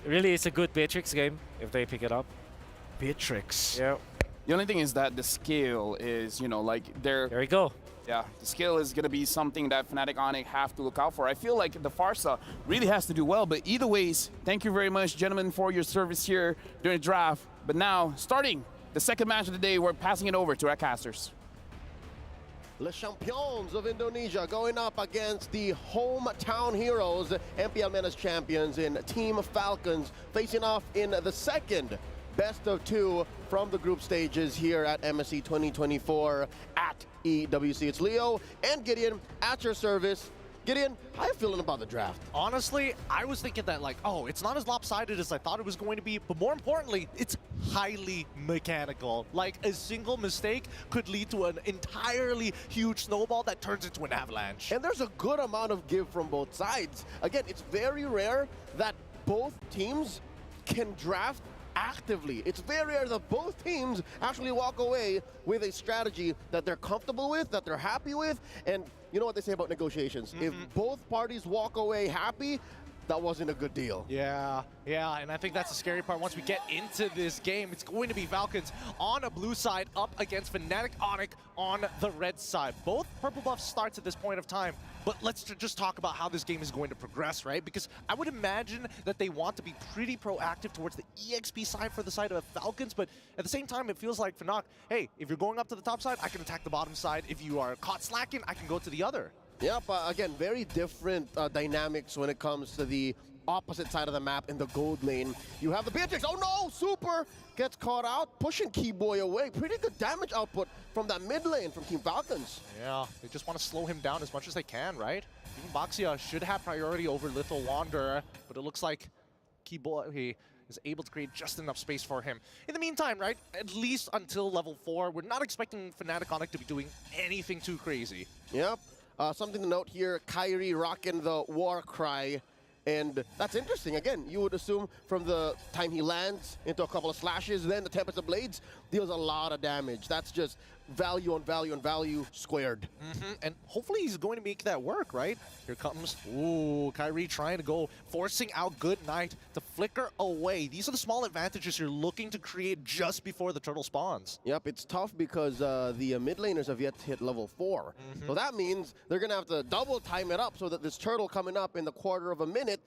really is a good Beatrix game if they pick it up. Beatrix. Yeah. The only thing is that the scale is, you know, like they're... There we go. Yeah, the scale is going to be something that Fnatic Onic have to look out for. I feel like the Farsa really has to do well, but either ways, thank you very much, gentlemen, for your service here during the draft. But now, starting the second match of the day, we're passing it over to our casters. Les Champions of Indonesia going up against the hometown heroes, MPL Men's champions in Team Falcons, facing off in the second best of 2 from the group stages here at MSC 2024 at EWC. It's Leo and Gideon at your service. Gideon, how you feeling about the draft? Honestly, I was thinking that like, oh, it's not as lopsided as I thought it was going to be, but more importantly, it's highly mechanical. Like a single mistake could lead to an entirely huge snowball that turns into an avalanche. And there's a good amount of give from both sides. Again, it's very rare that both teams can draft actively. It's very rare that both teams actually walk away with a strategy that they're comfortable with, that they're happy with, and you know what they say about negotiations. If both parties walk away happy, that wasn't a good deal. Yeah, and I think that's the scary part. Once we get into this game, it's going to be Falcons on a blue side up against Fnatic Onyx on the red side. Both purple buff starts at this point of time, but let's just talk about how this game is going to progress, right? Because I would imagine that they want to be pretty proactive towards the EXP side for the side of Falcons, but at the same time, it feels like Fnatic, hey, if you're going up to the top side, I can attack the bottom side. If you are caught slacking, I can go to the other. Yep, again, very different dynamics when it comes to the opposite side of the map in the gold lane. You have the Beatrix, oh no, Super gets caught out, pushing Keyboy away. Pretty good damage output from that mid lane from Team Falcons. Yeah, they just want to slow him down as much as they can, right? Even Baxia should have priority over Lethal Wanderer, but it looks like Keyboy is able to create just enough space for him. In the meantime, right, at least until level 4, we're not expecting Fnatic Onyx to be doing anything too crazy. Yep. Something to note here, Kyrie rocking the war cry, and that's interesting. Again, you would assume from the time he lands into a couple of slashes, then the Tempest of Blades deals a lot of damage. That's just value on value on value squared. And hopefully he's going to make that work, right? Here comes, ooh, Kyrie trying to go, forcing out Good Night to flicker away. These are the small advantages you're looking to create just before the turtle spawns. Yep, it's tough because the mid laners have yet to hit level 4. So that means they're going to have to double time it up so that this turtle coming up in the quarter of a minute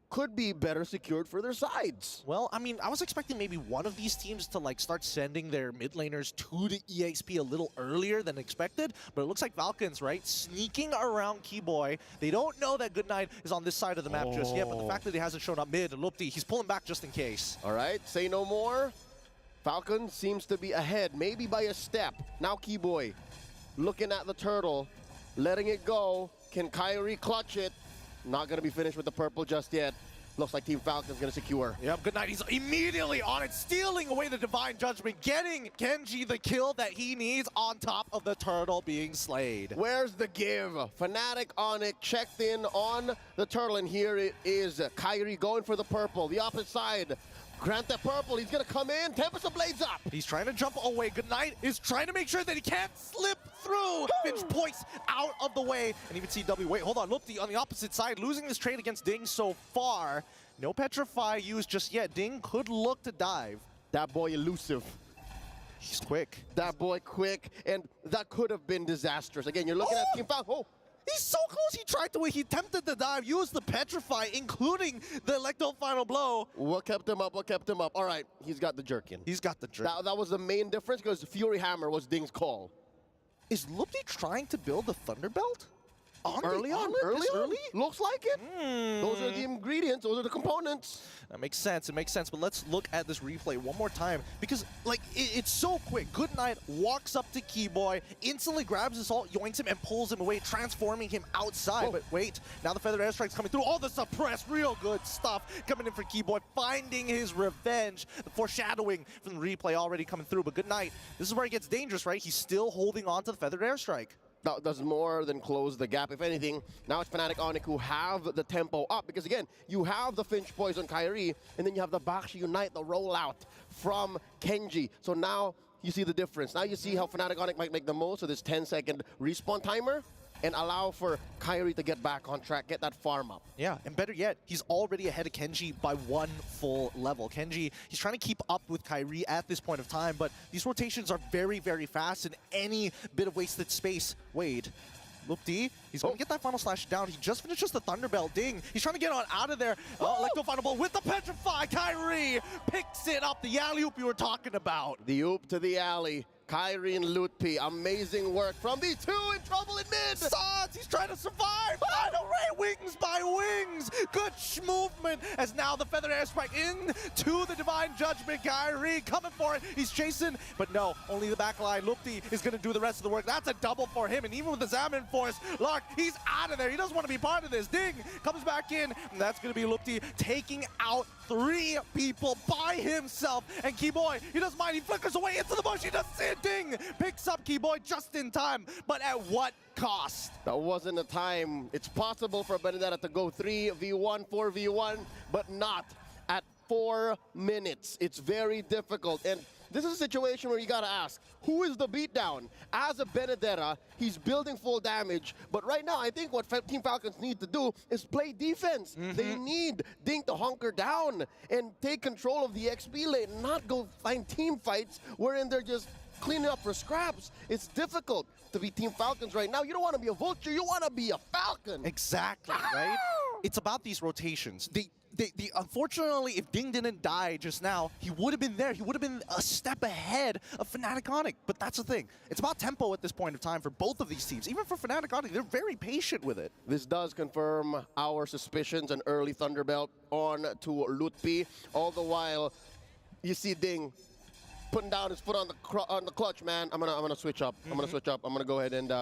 could be better secured for their sides. Well, I mean, I was expecting maybe one of these teams to like start sending their mid laners to the EXP a little earlier than expected, but it looks like Falcons, right, sneaking around Keyboy. They don't know that Goodnight is on this side of the map just yet, but the fact that he hasn't shown up mid, Lupti, he's pulling back just in case. All right, say no more. Falcon seems to be ahead, maybe by a step. Now Keyboy looking at the turtle, letting it go. Can Kyrie clutch it? Not going to be finished with the purple just yet. Looks like Team Falcon's going to secure. Yep, Good Night. He's immediately on it, stealing away the Divine Judgment, getting Kenji the kill that he needs on top of the turtle being slayed. Where's the give? Fnatic Onyx checked in on the turtle, and here it is. Kyrie going for the purple. The opposite side. Grant that purple. He's going to come in. Tempest of Blades up. He's trying to jump away. Good Night is trying to make sure that he can't slip through. Finch points out of the way. And even CW, wait, hold on. Lupti on the opposite side, losing this trade against Ding so far. No Petrify used just yet. Ding could look to dive. That boy elusive. He's quick. That boy quick. And that could have been disastrous. Again, you're looking at Team Falcon. Oh. He's so close, he attempted to dive, used the Petrify, including the Electro Final Blow. What kept him up, All right, he's got the jerkin. He's got the jerkin. That was the main difference because Fury Hammer was Ding's call. Is Lupti trying to build the Thunderbelt? Early on? Looks like it. Those are the ingredients, those are the components. That makes sense, it makes sense, but let's look at this replay one more time because, like, it's so quick. Good Night walks up to Keyboy, instantly grabs his ult, yoinks him, and pulls him away, transforming him outside. Whoa. But wait, now the Feathered Airstrike's coming through. All the suppressed, real good stuff coming in for Keyboy, finding his revenge. The foreshadowing from the replay already coming through, but Good Night, this is where it gets dangerous, right? He's still holding on to the Feathered Airstrike. That does more than close the gap. If anything, now it's Fnatic Onyx who have the tempo up. Because again, you have the Finch Poison Kyrie, and then you have the Baxi Unite, the rollout from Kenji. So now you see the difference. Now you see how Fnatic Onyx might make the most of this 10-second respawn timer and allow for Kyrie to get back on track, get that farm up. Yeah, and better yet, he's already ahead of Kenji by 1 full level. Kenji, he's trying to keep up with Kyrie at this point of time, but these rotations are very, very fast, and any bit of wasted space, Wade. Lupti, he's going to get that final slash down. He just finishes the Thunderbelt. Ding, he's trying to get on out of there. Electro Final Ball with the Petrify. Kyrie picks it up, the alley-oop you were talking about. The oop to the alley. Kyrie and Lutpi, amazing work from these two in trouble in mid. Sods, he's trying to survive. Final Ray, wings by wings. Good movement as now the Feather Airstrike into the Divine Judgment. Kyrie coming for it. He's chasing, but no, only the back line. Lutpi is going to do the rest of the work. That's a double for him, and even with the Zaman Force, Lark, he's out of there. He doesn't want to be part of this. Ding comes back in, and that's going to be Lutpi taking out 3 people by himself. And Keyboy, he doesn't mind. He flickers away into the bush. He doesn't see it. Ding picks up Keyboy just in time, but at what cost? That wasn't the time. It's possible for Benedetta to go 3v1, 4v1, but not at 4 minutes. It's very difficult. And this is a situation where you gotta ask, who is the beatdown? As a Benedetta, he's building full damage, but right now I think what Team Falcons need to do is play defense. They need Ding to hunker down and take control of the XP lane, not go find team fights wherein they're just cleaning up for scraps. It's difficult to be Team Falcons right now. You don't want to be a vulture, you want to be a falcon. Exactly, right? It's about these rotations. Unfortunately, if Ding didn't die just now, he would have been there. He would have been a step ahead of Fnatic Onyx. But that's the thing. It's about tempo at this point of time for both of these teams. Even for Fnatic Onyx, they're very patient with it. This does confirm our suspicions, an early Thunderbelt on to Lutpi. All the while, you see Ding putting down his foot on the clutch, man. I'm gonna switch up. I'm gonna switch up. I'm gonna go ahead and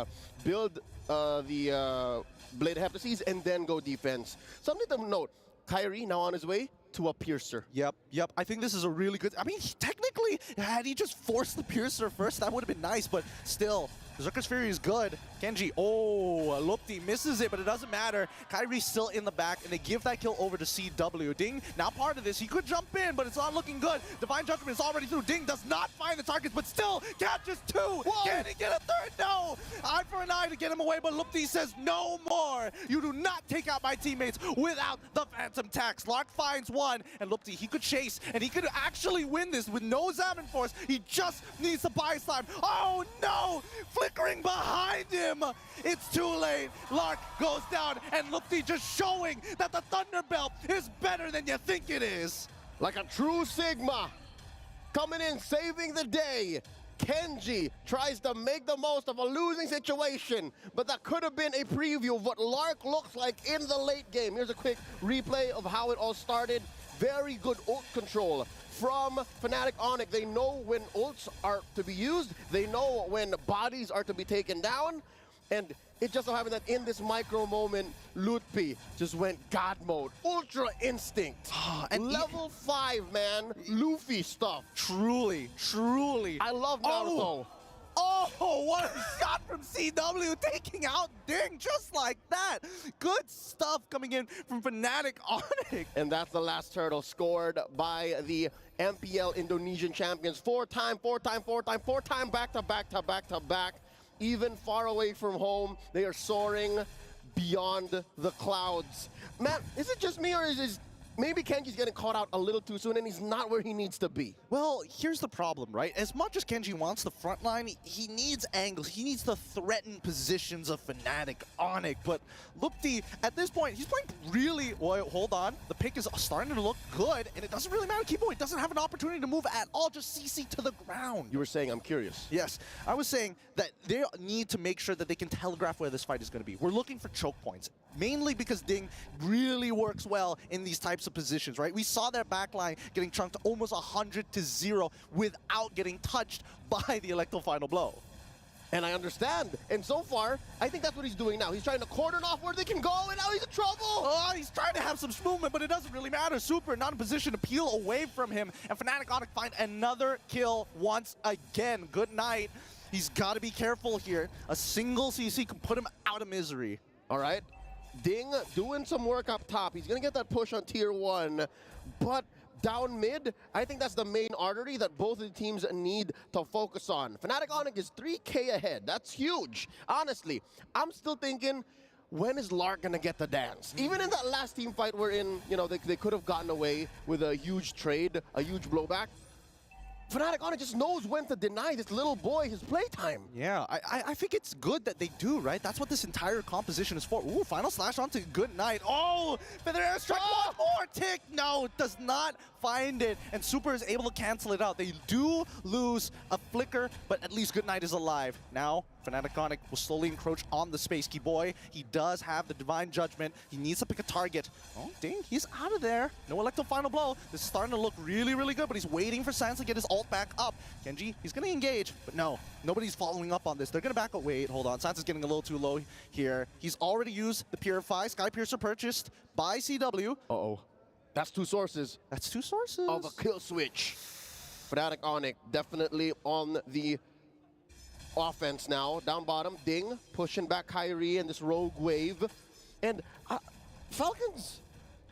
build the Blade Heptases and then go defense. Something to note. Kyrie now on his way to a Piercer. Yep. I think this is a really good... I mean, technically, had he just forced the Piercer first, that would have been nice, but still, Berserker's Fury is good. Kenji, Lupti misses it, but it doesn't matter. Kyrie's still in the back, and they give that kill over to CW. Ding, now part of this. He could jump in, but it's not looking good. Divine Judgment is already through. Ding does not find the targets, but still catches 2. Whoa. Can he get a 3rd? No! Eye for an eye to get him away, but Lupti says no more. You do not take out my teammates without the Phantom Tax. Lark finds 1, and Lupti, he could chase, and he could actually win this with no Zaman Force. He just needs to buy slime. Oh no! Flickering behind him. It's too late. Lark goes down, and Lupti just showing that the Thunderbelt is better than you think it is. Like a true Sigma, coming in, saving the day. Kenji tries to make the most of a losing situation, but that could have been a preview of what Lark looks like in the late game. Here's a quick replay of how it all started. Very good ult control from Fnatic Onyx. They know when ults are to be used. They know when bodies are to be taken down. And it just so happened that in this micro moment, Lutpi just went God mode. Ultra Instinct. And level 5, man. Luffy stuff. Truly. I love Naruto. Oh, what a shot from CW, taking out Ding just like that. Good stuff coming in from Fnatic Onyx. And that's the last turtle scored by the MPL Indonesian champions. 4-time, back-to-back. Even far away from home, they are soaring beyond the clouds. Man, is it just me, or is maybe Kenji's getting caught out a little too soon and he's not where he needs to be? Well, here's the problem, right? As much as Kenji wants the front line, he needs angles. He needs the threatened positions of Fnatic Onyx. But Lupti, at this point, he's playing really... Well, hold on. The pick is starting to look good, and it doesn't really matter. Keyboy doesn't have an opportunity to move at all. Just CC to the ground. You were saying, I'm curious. Yes. I was saying that they need to make sure that they can telegraph where this fight is going to be. We're looking for choke points, mainly because Ding really works well in these types of positions, right? We saw their backline getting chunked almost 100-0 without getting touched by the Electro Final Blow. And I understand. And so far, I think that's what he's doing now. He's trying to cordon off where they can go, and now he's in trouble. Oh, he's trying to have some movement, but it doesn't really matter. Super not in position to peel away from him. And Fnatic Onyx find another kill once again. Good night. He's got to be careful here. A single CC can put him out of misery. All right. Ding doing some work up top. He's going to get that push on tier 1, but down mid, I think that's the main artery that both of the teams need to focus on. Fnatic Onyx is 3K ahead. That's huge. Honestly, I'm still thinking, when is Lark going to get the dance? Even in that last team fight wherein, you know, they could have gotten away with a huge trade, a huge blowback. Fnatic Onyx just knows when to deny this little boy his playtime. Yeah, I think it's good that they do, right? That's what this entire composition is for. Ooh, final slash onto Good Night. Oh, Feather Airstrike, one more tick. No, does not find it. And Super is able to cancel it out. They do lose a flicker, but at least Good Night is alive. Now, Fnatic Onyx will slowly encroach on the Space Key Boy. He does have the Divine Judgment. He needs to pick a target. Oh, dang, he's out of there. No Electro Final Blow. This is starting to look really, really good, but he's waiting for Sans to get his ult back up. Kenji, he's going to engage, but no, nobody's following up on this. They're going to back up. Wait, hold on. Sans is getting a little too low here. He's already used the Purify. Sky Piercer purchased by CW. Uh-oh. That's two sources. That's two sources. Of a kill switch. Fnatic Onyx definitely on the offense now. Down bottom, Ding pushing back Kyrie and this rogue wave. And Falcons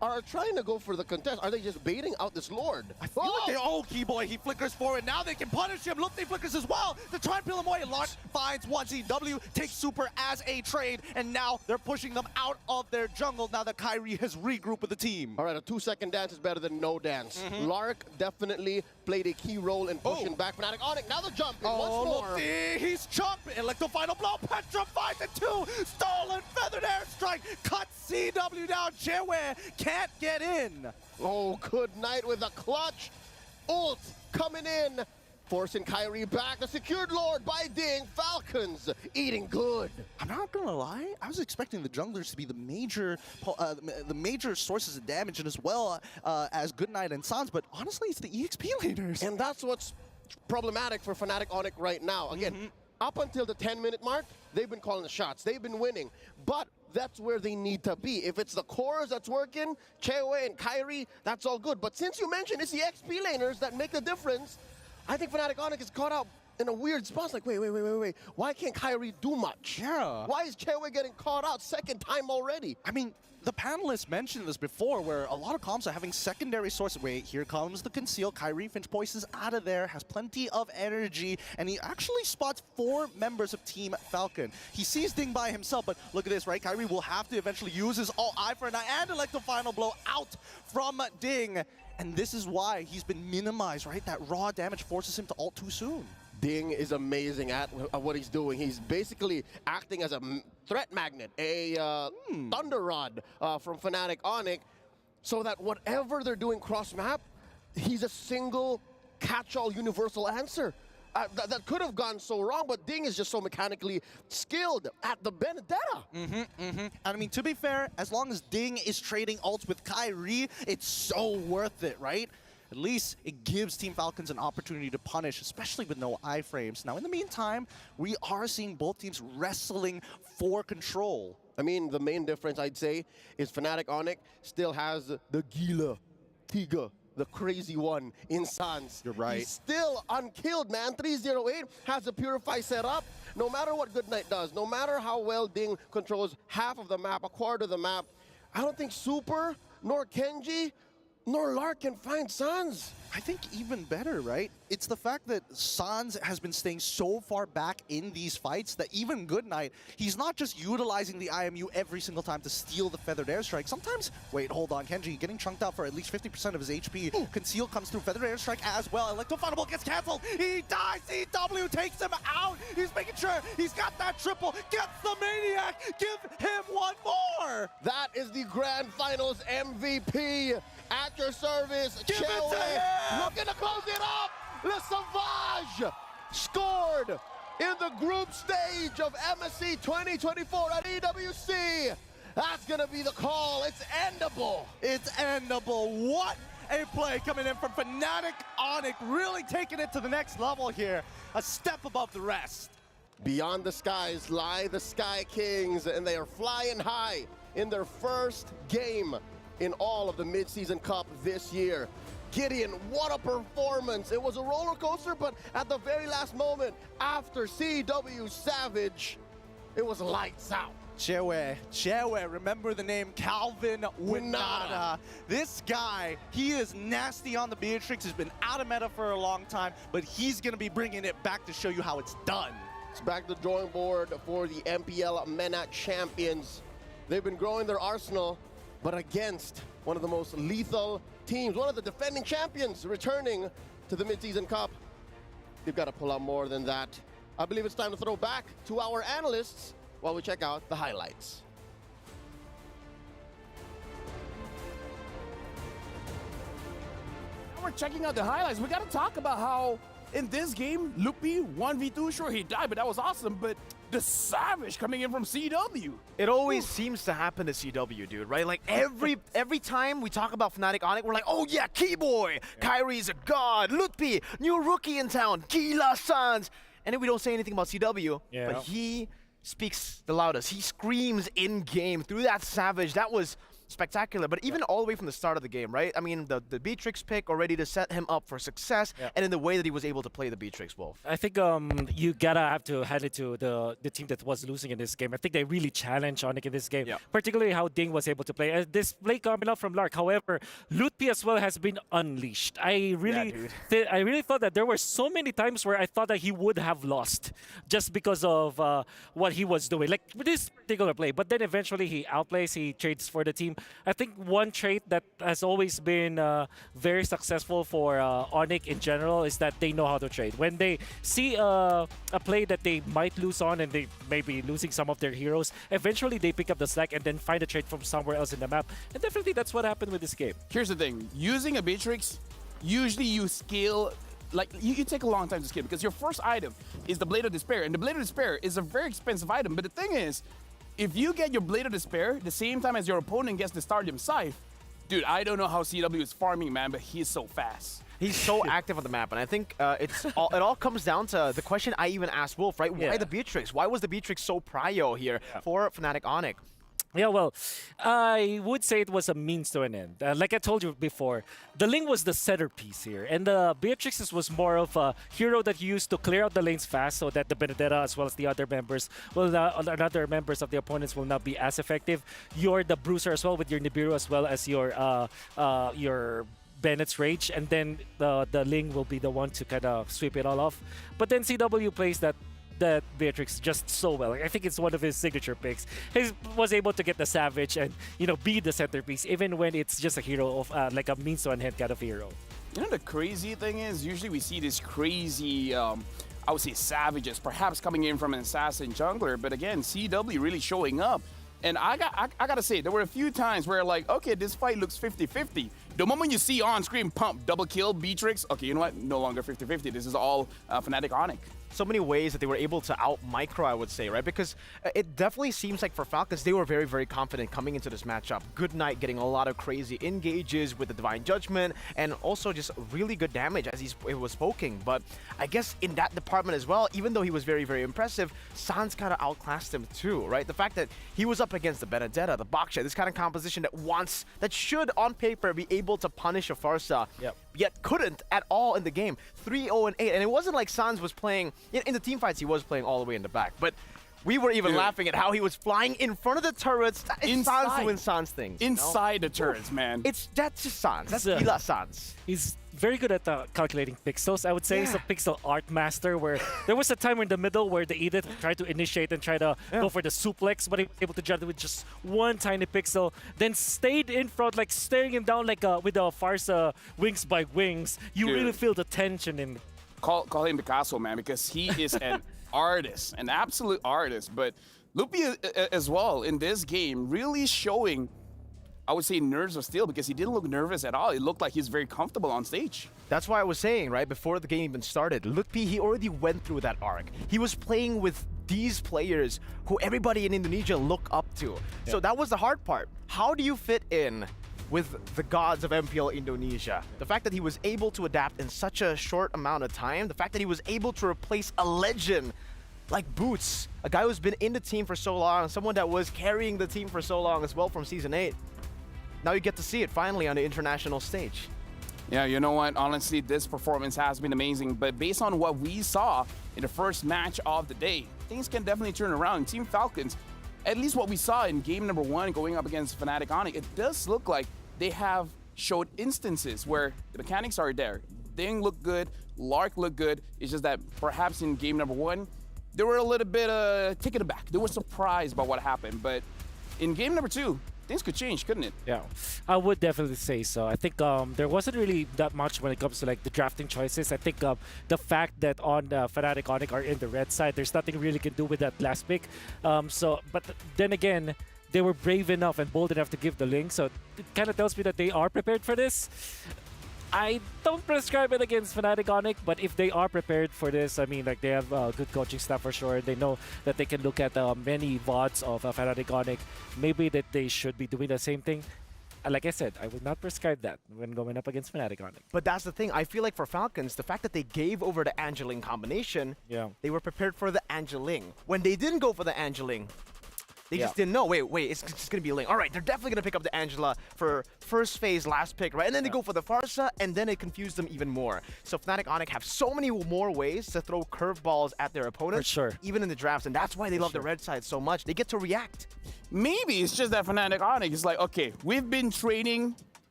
are trying to go for the contest. Are they just baiting out this Lord? I feel like Keyboy, he flickers forward. Now they can punish him. Look, they flickers as well. They're trying to peel him away. Lark finds 1CW, takes Super as a trade, and now they're pushing them out of their jungle now that Kyrie has regrouped with the team. All right, a 2-second dance is better than no dance. Lark definitely played a key role in pushing back Fnatic Onyx. Now the jump in once more. Look, he's jumping. Electro Final Blow, petrifies it too. Stolen Feathered Airstrike, cuts CW down. Chewe can't get in. Oh, Good Night with a clutch. Ult coming in, forcing Kyrie back. The secured Lord by Ding. Falcons eating good. I'm not gonna lie, I was expecting the junglers to be the major sources of damage, and as well as Good Night and Sans, but honestly, it's the EXP laners. And that's what's problematic for Fnatic Onyx right now. Again, up until the 10-minute mark, they've been calling the shots. They've been winning. But that's where they need to be. If it's the cores that's working, Chewe and Kyrie, that's all good. But since you mentioned it's the XP laners that make the difference, I think Fnatic Onyx is caught out in a weird spot. It's like, wait. Why can't Kyrie do much? Yeah. Why is Chewe getting caught out second time already? I mean, the panelists mentioned this before, where a lot of comps are having secondary sources. Wait, here comes the conceal. Kyrie Finch Poise is out of there, has plenty of energy, and he actually spots 4 members of Team Falcon. He sees Ding by himself, but look at this, right? Kyrie will have to eventually use his eye for an eye and Electro Final Blow out from Ding. And this is why he's been minimized, right? That raw damage forces him to ult too soon. Ding is amazing at what he's doing. He's basically acting as a threat magnet, a thunder rod from Fnatic Onyx, so that whatever they're doing cross-map, he's a single catch-all universal answer. That could have gone so wrong, but Ding is just so mechanically skilled at the Benedetta. And I mean, to be fair, as long as Ding is trading ults with Kyrie, it's so worth it, right? At least it gives Team Falcons an opportunity to punish, especially with no iframes. Now, in the meantime, we are seeing both teams wrestling for control. I mean, the main difference, I'd say, is Fnatic Onyx still has the Gila, Tiga, the crazy one in Sans. You're right. He's still unkilled, man. 308 has a Purify set up. No matter what Good Night does, no matter how well Ding controls half of the map, a quarter of the map, I don't think Super, nor Kenji, nor Lark can find Sans. I think even better, right? It's the fact that Sans has been staying so far back in these fights that even Good Night, he's not just utilizing the IMU every single time to steal the Feathered Airstrike. Sometimes, wait, hold on, Kenji getting chunked out for at least 50% of his HP. Ooh. Conceal comes through, Feathered Airstrike as well. Electro Final Blow gets canceled. He dies. CW takes him out. He's making sure he's got that triple. Gets the Maniac. Give him one more. That is the Grand Finals MVP. At your service, Give it to him. Looking to close it up. Le Sauvage scored in the group stage of MSC 2024 at EWC. That's going to be the call. It's endable. It's endable. What a play coming in from Fnatic Onyx, really taking it to the next level here. A step above the rest. Beyond the skies lie the Sky Kings, and they are flying high in their first game in all of the mid-season cup this year. Gideon, what a performance. It was a roller coaster, but at the very last moment, after CW Savage, it was lights out. Chewe, remember the name Calvin Winata. This guy, he is nasty on the Beatrix. He's been out of meta for a long time, but he's gonna be bringing it back to show you how it's done. It's back to the drawing board for the MPL MENA champions. They've been growing their arsenal, but against one of the most lethal teams, one of the defending champions returning to the Mid-Season Cup. They've got to pull out more than that. I believe it's time to throw back to our analysts while we check out the highlights. We're checking out the highlights. We got to talk about how in this game, Lupi 1v2, sure he died, but that was awesome. But the savage coming in from CW. It always seems to happen to CW, dude, right? Like every time we talk about Fnatic Onyx, we're like, oh yeah, Keyboy, Kyrie's a god, Lutpi, new rookie in town, Gila Sans. And then we don't say anything about CW, but he speaks the loudest. He screams in-game through that savage. That was spectacular, but even all the way from the start of the game, right? I mean, the Beatrix pick already to set him up for success, and in the way that he was able to play the Beatrix Wolf. I think you gotta have to hand it to the team that was losing in this game. I think they really challenged Onyx in this game, particularly how Ding was able to play. This play coming up from Lark. However, Lutpi as well has been unleashed. I really thought that there were so many times where I thought that he would have lost just because of what he was doing, like with this particular play. But then eventually he outplays, he trades for the team. I think one trait that has always been very successful for Onyx in general is that they know how to trade. When they see a play that they might lose on and they may be losing some of their heroes, eventually they pick up the slack and then find a trade from somewhere else in the map. And definitely that's what happened with this game. Here's the thing. Using a Beatrix, usually you scale, like you take a long time to scale because your first item is the Blade of Despair. And the Blade of Despair is a very expensive item. But the thing is, if you get your Blade of Despair the same time as your opponent gets the Stardom Scythe, dude, I don't know how CW is farming, man, but he's so fast. He's so active on the map, and I think it all comes down to the question I even asked Wolf, right? Why the Beatrix? Why was the Beatrix so prio here for Fnatic Onyx? Yeah, well, I would say it was a means to an end. Like I told you before, the Ling was the centerpiece here, and the Beatrix was more of a hero that you used to clear out the lanes fast so that the Benedetta as well as the other members other members of the opponents will not be as effective. You're the Bruiser as well with your Nibiru as well as your Bennett's Rage, and then the Ling will be the one to kind of sweep it all off. But then CW plays that Beatrix just so well. I think it's one of his signature picks. He was able to get the Savage and, be the centerpiece, even when it's just a hero of like a means to an end kind of hero. You know, the crazy thing is, usually we see this crazy, I would say savages, perhaps coming in from an assassin jungler, but again, CW really showing up. And I gotta say, there were a few times where like, okay, this fight looks 50-50. The moment you see on screen pump, double kill, Beatrix, okay, you know what? No longer 50-50. This is all Fnatic Onyx. So many ways that they were able to out-micro, I would say, right? Because it definitely seems like for Falcons, they were very, very confident coming into this matchup. Good Knight getting a lot of crazy engages with the Divine Judgment, and also just really good damage as he was poking. But I guess in that department as well, even though he was very, very impressive, Sans kind of outclassed him too, right? The fact that he was up against the Benedetta, the Baksha, this kind of composition that should, on paper, be able to punish a Farsa, yet couldn't at all in the game. 3-0-8, and it wasn't like Sans was playing, in the team fights he was playing all the way in the back, but we were even laughing at how he was flying in front of the turrets. Sans doing Sans things. Inside the turrets, man. That's just Sans. That's Gila Sans. He's very good at calculating pixels, I would say. He's a pixel art master, where there was a time in the middle where the Edith tried to initiate and try to go for the suplex, but he was able to jump with just one tiny pixel, then stayed in front, like staring him down like with the Farsa wings by wings. You really feel the tension in. Call him Picasso, man, because he is an artist, an absolute artist. But Lupi as well in this game really showing, I would say, nerves of steel, because he didn't look nervous at all. It looked like he's very comfortable on stage. That's why I was saying, right, before the game even started, Lutpi, he already went through that arc. He was playing with these players who everybody in Indonesia look up to. So that was the hard part. How do you fit in with the gods of MPL Indonesia? The fact that he was able to adapt in such a short amount of time, the fact that he was able to replace a legend like Boots, a guy who's been in the team for so long, someone that was carrying the team for so long as well from Season 8. Now you get to see it finally on the international stage. Yeah, you know what? Honestly, this performance has been amazing, but based on what we saw in the first match of the day, things can definitely turn around. Team Falcons, at least what we saw in game number 1 going up against Fnatic Onyx, it does look like they have showed instances where the mechanics are there. Ding looked good, Lark looked good. It's just that perhaps in game number 1, they were a little bit taken aback. They were surprised by what happened. But in game number 2, things could change, couldn't it? Yeah, I would definitely say so. I think there wasn't really that much when it comes to like the drafting choices. I think the fact that on Fnatic Onyx are in the red side, there's nothing really can do with that last pick. But then again, they were brave enough and bold enough to give the link, so it kind of tells me that they are prepared for this. I don't prescribe it against Fnatic Onyx, but if they are prepared for this, I mean, like they have good coaching staff for sure. They know that they can look at many VODs of Fnatic Onyx. Maybe that they should be doing the same thing. Like I said, I would not prescribe that when going up against Fnatic Onyx. But that's the thing. I feel like for Falcons, the fact that they gave over the Angeling combination, they were prepared for the Angeling. When they didn't go for the Angeling, they just didn't know. Wait, it's just going to be a link. All right, they're definitely going to pick up the Angela for first phase, last pick, right? And then they go for the Farsa, and then it confused them even more. So Fnatic Onyx have so many more ways to throw curveballs at their opponents, even in the drafts, and that's why they love the red side so much. They get to react. Maybe it's just that Fnatic Onyx is like, okay, we've been training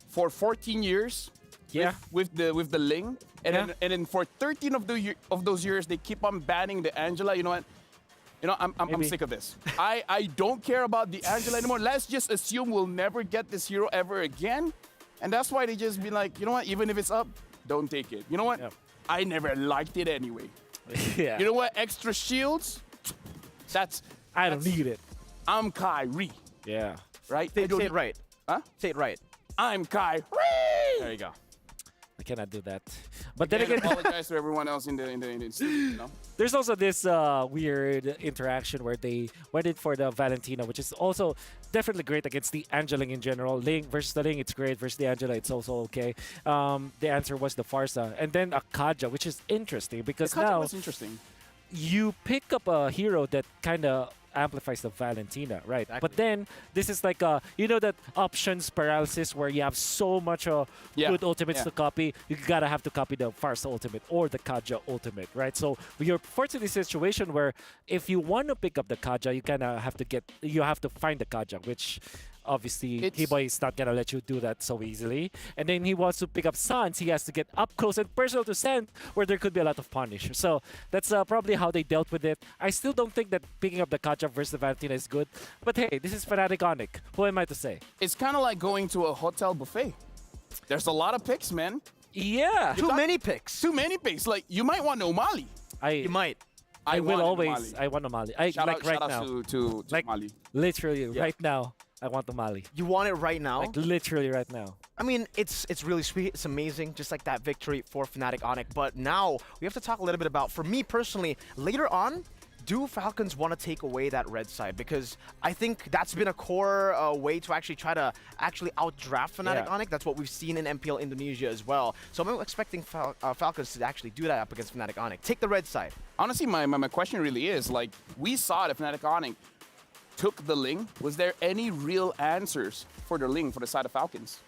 for 14 years with the Ling, and then for 13 of those years, they keep on banning the Angela. You know what? You know, I'm sick of this. I don't care about the Angela anymore. Let's just assume we'll never get this hero ever again. And that's why they just be like, you know what, even if it's up, don't take it. You know what? I never liked it anyway. You know what? Extra shields, I don't need it. I'm Kyrie. Yeah. Right? Say it right. Huh? Say it right. I'm Kyrie. There you go. I cannot do that. But then again, apologize to everyone else in the studio, you know? There's also this weird interaction where they went in for the Valentina, which is also definitely great against the Angeling in general. Ling versus the Ling, it's great. Versus the Angela, it's also okay. The answer was the Farsa. And then a Kaja, which is interesting because now was interesting. You pick up a hero that kind of amplifies the Valentina, right? Exactly. But then this is like you know that options paralysis where you have so much good ultimates to copy, you gotta have to copy the Farsa ultimate or the Kaja ultimate, right? So you're forced in this situation where if you want to pick up the Kaja, you kind of have to find the Kaja, which obviously Hiboy is not gonna let you do that so easily. And then he wants to pick up Sans, he has to get up close and personal to Sans, where there could be a lot of punish. So that's probably how they dealt with it. I still don't think that picking up the Kaja versus the Valentina is good. But hey, this is Fnatic Onyx. Who am I to say? It's kind of like going to a hotel buffet. There's a lot of picks, man. Yeah. Too many picks. Too many picks. Like, you might want Omali. You might. I will always. I want Omali. Shout like out, right now. To like Omali. Literally, right now. I want Omali. You want it right now? Like literally right now. I mean, it's really sweet. It's amazing, just like that victory for Fnatic Onyx. But now we have to talk a little bit about, for me personally, later on, do Falcons want to take away that red side? Because I think that's been a core way to actually try to outdraft Fnatic Onyx. That's what we've seen in MPL Indonesia as well. So I'm expecting Falcons to actually do that up against Fnatic Onyx. Take the red side. Honestly, my question really is, like, we saw that Fnatic Onyx took the Ling. Was there any real answers for the Ling for the side of Falcons?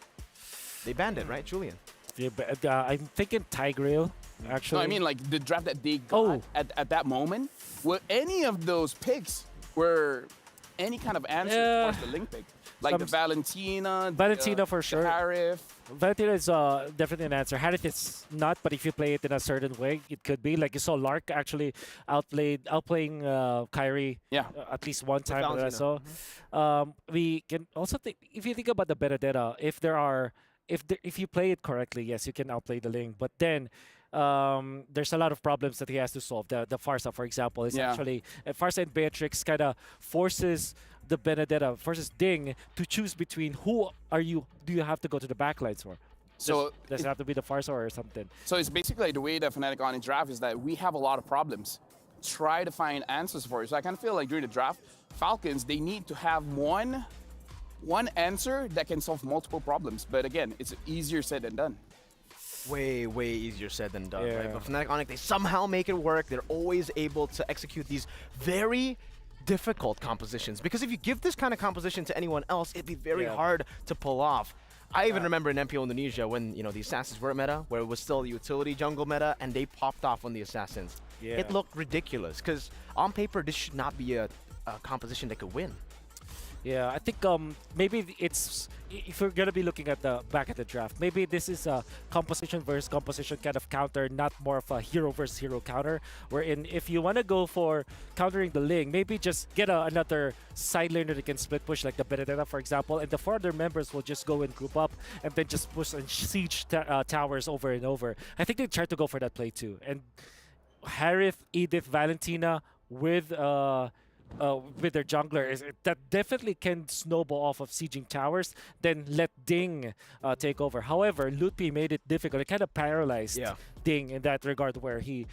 They banned it, right, Julian? Yeah, but, I'm thinking Tigreal, actually. No, I mean, like, the draft that they got at that moment, were any of those picks were any kind of answer for the Ling pick? Like the Valentina, for sure. Harith. Valentina is definitely an answer. Harith is not, but if you play it in a certain way, it could be. Like you saw Lark actually outplaying Kyrie at least one time that I saw. We can also think, if you think about the Benedetta, if you play it correctly, yes, you can outplay the Ling. But then there's a lot of problems that he has to solve. The Farsa, for example, is actually Farsa and Beatrix kind of forces the Benedetta versus Ding to choose between who do you have to go to the backlines for? So does it have to be the Farsa or something? So it's basically like the way that Fnatic Onyx draft is that we have a lot of problems. Try to find answers for it. So I kind of feel like during the draft, Falcons, they need to have one answer that can solve multiple problems. But again, it's easier said than done. Way easier said than done, right? But Fnatic Onyx, they somehow make it work. They're always able to execute these very difficult compositions, because if you give this kind of composition to anyone else, it'd be very hard to pull off. I even remember in MPL Indonesia when the assassins were meta, where it was still the utility jungle meta, and they popped off on the assassins. It looked ridiculous because on paper this should not be a composition that could win. Yeah, I think maybe it's if we're gonna be looking at the back at the draft, maybe this is a composition versus composition kind of counter, not more of a hero versus hero counter. Wherein if you want to go for countering the Ling, maybe just get another side laner that can split push like the Benedetta, for example, and the 4 other members will just go and group up and then just push and siege towers over and over. I think they tried to go for that play too. And Harith, Edith, Valentina with their jungler that definitely can snowball off of sieging towers, then let Ding take over. However, Lutpi made it difficult. It kind of paralyzed Ding in that regard, where he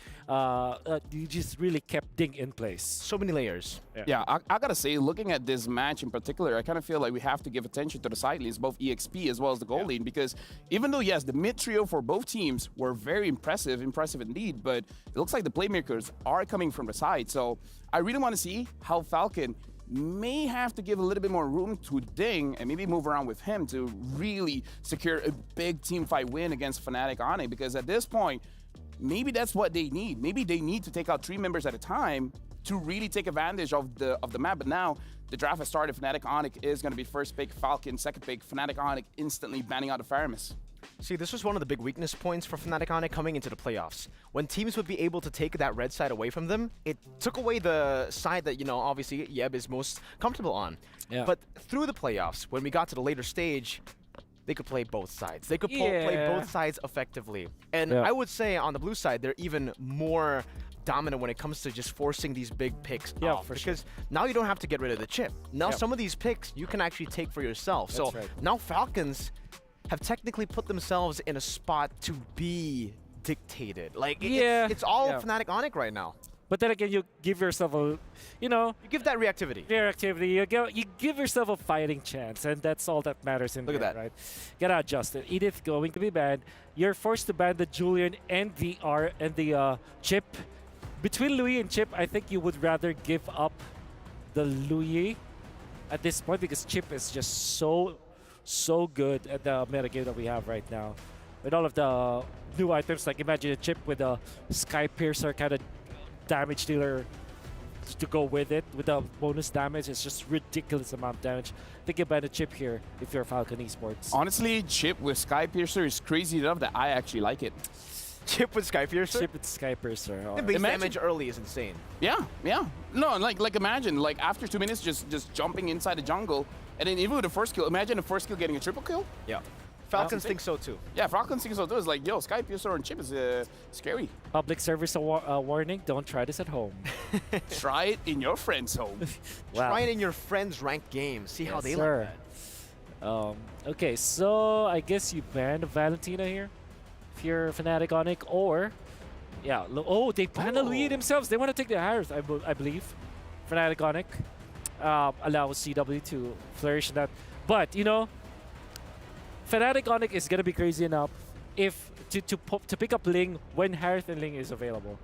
just really kept Ding in place. So many layers. Yeah, I gotta say, looking at this match in particular, I kind of feel like we have to give attention to the side lanes, both EXP as well as the gold lane, because even though, yes, the mid trio for both teams were very impressive indeed, but it looks like the playmakers are coming from the side. So I really want to see how Falcon may have to give a little bit more room to Ding and maybe move around with him to really secure a big team fight win against Fnatic Onyx, because at this point, maybe that's what they need. Maybe they need to take out 3 members at a time to really take advantage of the map. But now the draft has started. Fnatic Onyx is going to be first pick, Falcon second pick, Fnatic Onyx instantly banning out the Faramis. See, this was one of the big weakness points for Fnatic Onyx coming into the playoffs. When teams would be able to take that red side away from them, it took away the side that, you know, obviously Yeb is most comfortable on. Yeah. But through the playoffs, when we got to the later stage, they could play both sides. They could play both sides effectively. And I would say on the blue side, they're even more dominant when it comes to just forcing these big picks off. Because now you don't have to get rid of the chip. Now some of these picks you can actually take for yourself. That's so now Falcons have technically put themselves in a spot to be dictated. Like, it's all Fnatic Onyx right now. But then again, you give yourself a, you give that reactivity. You give yourself a fighting chance, and that's all that matters in Look there, at that. right? Gotta adjust it. Edith going to be banned. You're forced to ban the Julian and the Chip. Between Louis and Chip, I think you would rather give up the Louis at this point, because Chip is just so good at the metagame that we have right now. With all of the new items, like imagine a Chip with a Sky Piercer kind of damage dealer to go with it, with the bonus damage. It's just ridiculous amount of damage. Think about a Chip here if you're Falcon Esports. Honestly, Chip with Sky Piercer is crazy enough that I actually like it. Chip with Sky Piercer? Chip with Sky Piercer. The base damage early is insane. Yeah. No, like imagine, like after 2 minutes just jumping inside the jungle, and then even with the first kill, imagine the first kill getting a triple kill. Yeah. Falcons think so too. Yeah, Falcons think so too. It's like, yo, Sky Piercer and Chip is scary. Public service warning, don't try this at home. Try it in your friend's home. Wow. Try it in your friend's ranked game. See how they like that. Okay, so I guess you banned Valentina here if you're Fnatic Onyx, or they banned Louis themselves. They want to take the Harith, I believe. Fnatic Onyx allows CW to flourish in that. But Fnatic Onyx is gonna be crazy enough if to pick up Ling when Harith and Ling is available.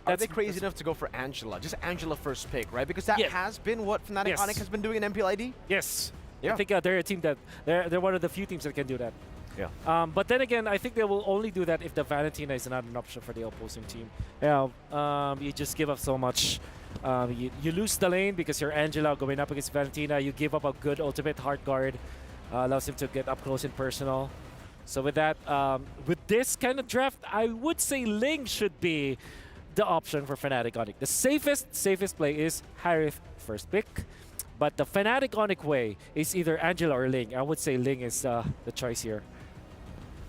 Are they crazy enough to go for Angela? Just Angela first pick, right? Because that has been what Fnatic Onyx has been doing in MPLID? Yes. Yeah. I think they're a team that they're one of the few teams that can do that. Yeah. But then again, I think they will only do that if the Valentina is not an option for the opposing team. You just give up so much. You lose the lane because you're Angela going up against Valentina. You give up a good ultimate heart guard. Allows him to get up close and personal. So with that, with this kind of draft, I would say Ling should be the option for Fnatic Onyx. The safest play is Harith first pick. But the Fnatic Onyx way is either Angela or Ling. I would say Ling is the choice here.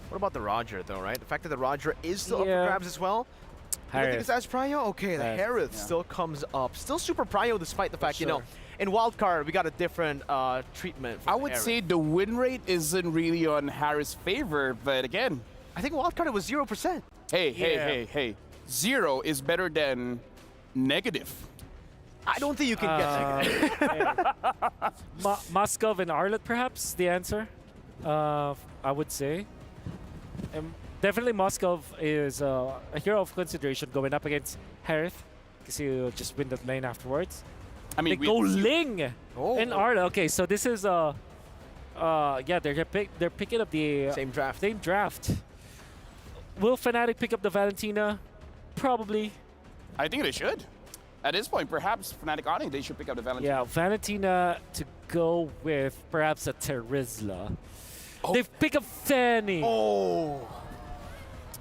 What about the Roger, though, right? The fact that the Roger is still up for grabs as well. You think it's as prio? Okay, the Harith still comes up. Still super prio despite the fact, in wildcard, we got a different treatment. I would say the win rate isn't really on Harith's favor, but again, I think wildcard it was 0%. Hey. 0 is better than negative. I don't think you can get negative. Moskov and Arlet, perhaps, the answer, I would say. Definitely Moskov is a hero of consideration going up against Harith, because he'll just win that lane afterwards. I mean, they go Ling and Arla. Okay, so this is they're picking up the same draft. Will Fnatic pick up the Valentina? Probably. I think they should. at this point, perhaps Fnatic Onyx, they should pick up the Valentina. Yeah, Valentina to go with perhaps a Terizla. They've picked up Fanny. Oh.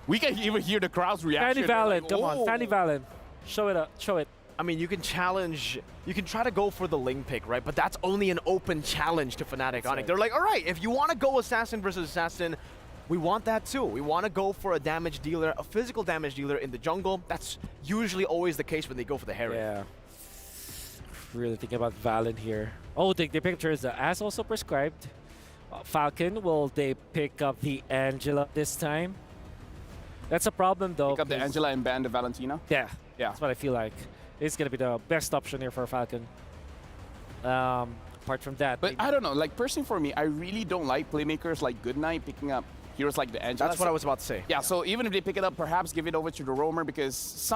We can even hear the crowd's reaction. Fanny Valen, like, come on, Fanny Valen. Show it up, show it. I mean, you can challenge, you can try to go for the Ling pick, right? But that's only an open challenge to Fnatic Onyx. Right. They're like, all right, if you want to go Assassin versus Assassin, we want that too. We want to go for a damage dealer, a physical damage dealer in the jungle. That's usually always the case when they go for the Herald. Yeah. Really thinking about Valen here. Oh, they picked Terizla as also prescribed. Falcon, will they pick up the Angela this time? That's a problem though. Pick up the Angela and ban the Valentina? Yeah, that's what I feel like. It's going to be the best option here for Falcon. Apart from that. But I don't know, like personally for me, I really don't like playmakers like Goodnight picking up heroes like the Angela. That's what I was about to say. Yeah, so even if they pick it up, perhaps give it over to the Roamer because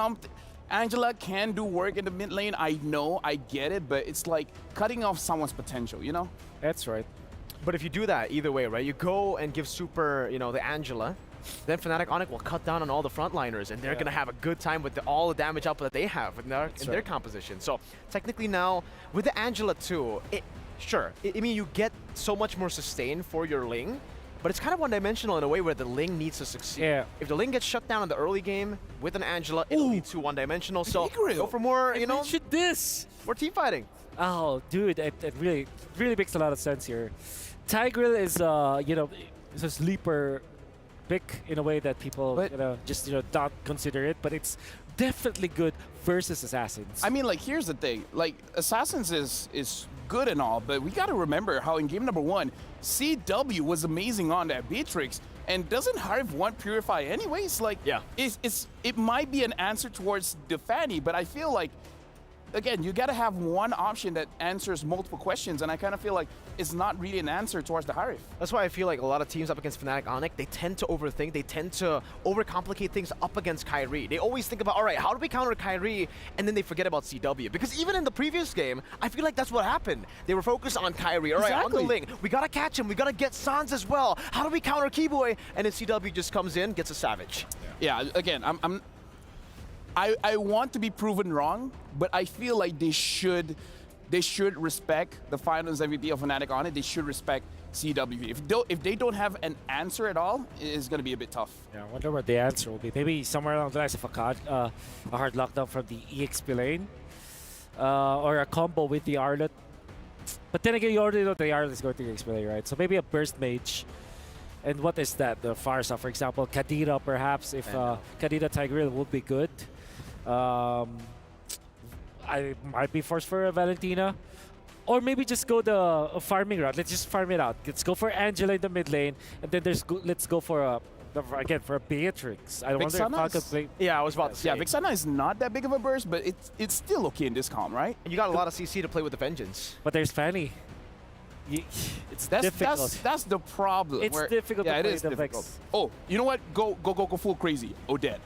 Angela can do work in the mid lane. I know, I get it, but it's like cutting off someone's potential, you know? That's right. But if you do that, either way, right? You go and give Super, you know, the Angela, then Fnatic Onyx will cut down on all the frontliners, and they're going to have a good time with all the damage output that they have in their composition. So technically now, with the Angela too, I mean, you get so much more sustain for your Ling, but it's kind of one-dimensional in a way where the Ling needs to succeed. Yeah. If the Ling gets shut down in the early game with an Angela, it'll lead to one-dimensional. So go for more, you know, more team fighting. Oh, dude, it really makes a lot of sense here. Tigreal is, you know, it's a sleeper pick in a way that people, just don't consider it, but it's definitely good versus Assassins. I mean, like, here's the thing. Like, Assassins is good and all, but we got to remember how in game number 1, CW was amazing on that Beatrix, and doesn't Harv want Purify anyways? Like, it might be an answer towards the Fanny, but I feel like, again, you got to have one option that answers multiple questions, and I kind of feel like it's not really an answer towards the Harif. That's why I feel like a lot of teams up against Fnatic Onyx, they tend to overthink, they tend to overcomplicate things up against Kyrie. They always think about, all right, how do we counter Kyrie? And then they forget about CW. Because even in the previous game, I feel like that's what happened. They were focused on Kyrie. All right, on the Ling, we got to catch him. We got to get Sans as well. How do we counter Keyboy? And then CW just comes in, gets a Savage. Yeah, again, I want to be proven wrong, but I feel like they should respect the finals MVP of Fnatic on it. They should respect CW. If they don't have an answer at all, it's going to be a bit tough. Yeah, I wonder what the answer will be. Maybe somewhere along the lines of a hard lockdown from the EXP lane, or a combo with the Arlet. But then again, you already know the Arlet is going to the EXP lane, right? So maybe a Burst Mage. And what is that? The Farsa, for example, Kadira perhaps. If Kadira Tigreal would be good. I might be forced for a Valentina, or maybe just go the farming route. Let's just farm it out. Let's go for Angela in the mid lane, and then let's go for a Beatrix. I wonder if Falcon play. Yeah, I was about to say. Yeah, Vixana is not that big of a burst, but it's still okay in this comp, right? And you got a lot of CC to play with the Vengeance. But there's Fanny. It's difficult. That's the problem. It's difficult to play the Vex. Oh, you know what? Go full crazy. Odette.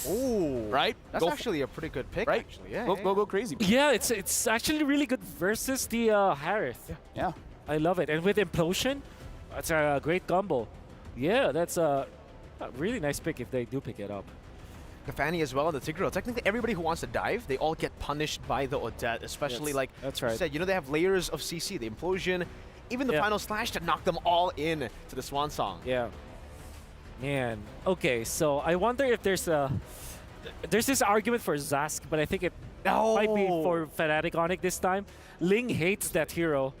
Oh, right. That's actually a pretty good pick. Right. Actually, yeah. Go crazy. Yeah, it's actually really good versus the Harith. Yeah. I love it. And with Implosion, that's a great combo. Yeah, that's a really nice pick if they do pick it up. The Fanny as well and the Tigreal. Technically, everybody who wants to dive, they all get punished by the Odette, especially like that's you said. You know, they have layers of CC, the Implosion, even the final slash to knock them all in to the Swan Song. Yeah. Man, okay, so I wonder if there's this argument for Zask, but I think it might be for Fnatic Onyx this time. Ling hates that hero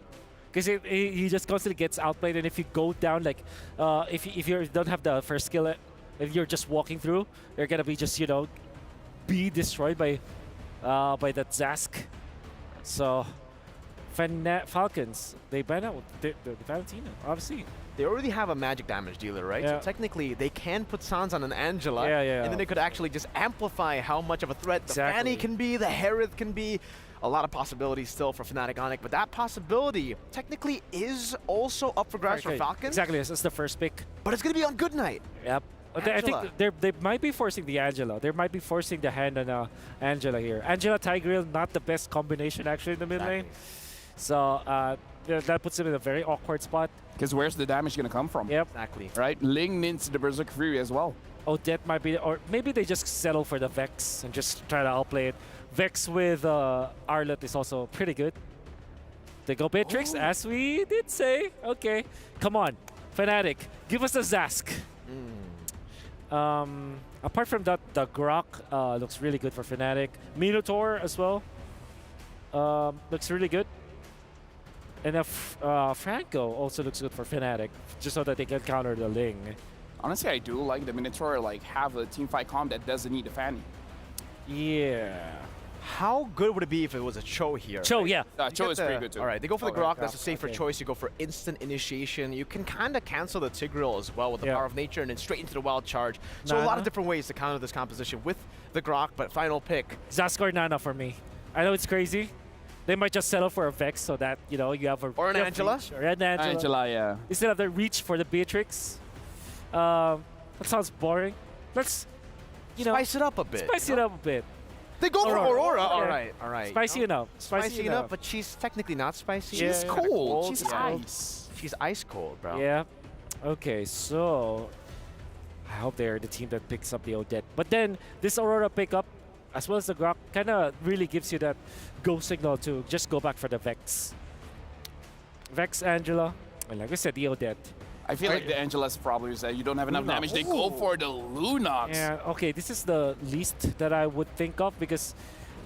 because he just constantly gets outplayed, and if you go down, like if you don't have the first skill, if you're just walking through, you're gonna be just be destroyed by that Zask. So Falcons, they ban out the Valentina, obviously. They already have a magic damage dealer, right? Yeah. So technically, they can put Sans on an Angela, and then they could actually just amplify how much of a threat the Fanny can be, the Herith can be. A lot of possibilities still for Fnatic Onyx, but that possibility technically is also up for grabs for Falcons. Exactly, that's the first pick. But it's going to be on Goodnight. Yep. I think they might be forcing the Angela. They might be forcing the hand on Angela here. Angela Tigreal, not the best combination actually in the mid lane. So that puts him in a very awkward spot. Because where's the damage going to come from? Yep. Exactly. Right? Ling needs the Berserk Fury as well. Odette might be, or maybe they just settle for the Vex and just try to outplay it. Vex with Arlet is also pretty good. They go Beatrix, as we did say. Okay, come on. Fnatic, give us the Zask. Apart from that, the Grok looks really good for Fnatic. Minotaur as well looks really good. And Franco also looks good for Fnatic, just so that they can counter the Ling. Honestly, I do like the Minotaur, like, have a teamfight comp that doesn't need the Fanny. Yeah. How good would it be if it was a Cho here? Cho, right? yeah. Cho is pretty good too. All right, they go for the Okay, Grok. That's a safer okay. choice. You go for instant initiation. You can kind of cancel the Tigreal as well with the Yeah. Power of Nature and then straight into the Wild Charge. So a lot Nana. of different ways to counter this composition with the Grok, but final pick. Zask or Nana for me. I know it's crazy. They might just settle for a Vex so that, you know, you have a... Or an you have Angela. reach, or an Angela. Angela, yeah. Instead of the reach for the Beatrix. That sounds boring. Let's, you know... Spice it up a bit. Spice it up a bit. They go for Aurora. Yeah. All right, all right. Spicy enough. Spicy enough, but she's technically not spicy. Yeah. She's Yeah. cold. She's ice. She's ice cold, bro. Yeah. Okay, so... I hope they're the team that picks up the Odette. But then, this Aurora pickup, as well as the Grok, kind of really gives you that go signal to just go back for the Vex. Vex, Angela, and like I said, the Odette. I feel like the Angela's problem is that you don't have enough damage. They go for the Lunox. Yeah, okay, this is the least that I would think of because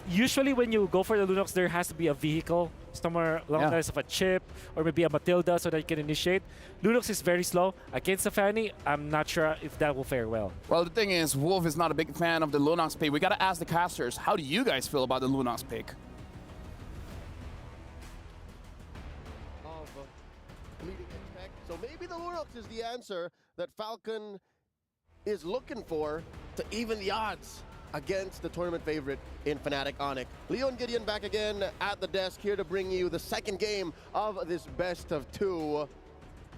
usually when you go for the Lunox, there has to be a vehicle somewhere along the lines of a chip or maybe a Matilda so that you can initiate. Lunox is very slow. Against the Fanny, I'm not sure if that will fare well. Well, the thing is, Wolf is not a big fan of the Lunox pick. We got to ask the casters, how do you guys feel about the Lunox pick? So maybe the Lunox is the answer that Falcon is looking for to even the odds against the tournament favorite in Fnatic Onyx. Leon Gideon back again at the desk here to bring you the second game of this best of two.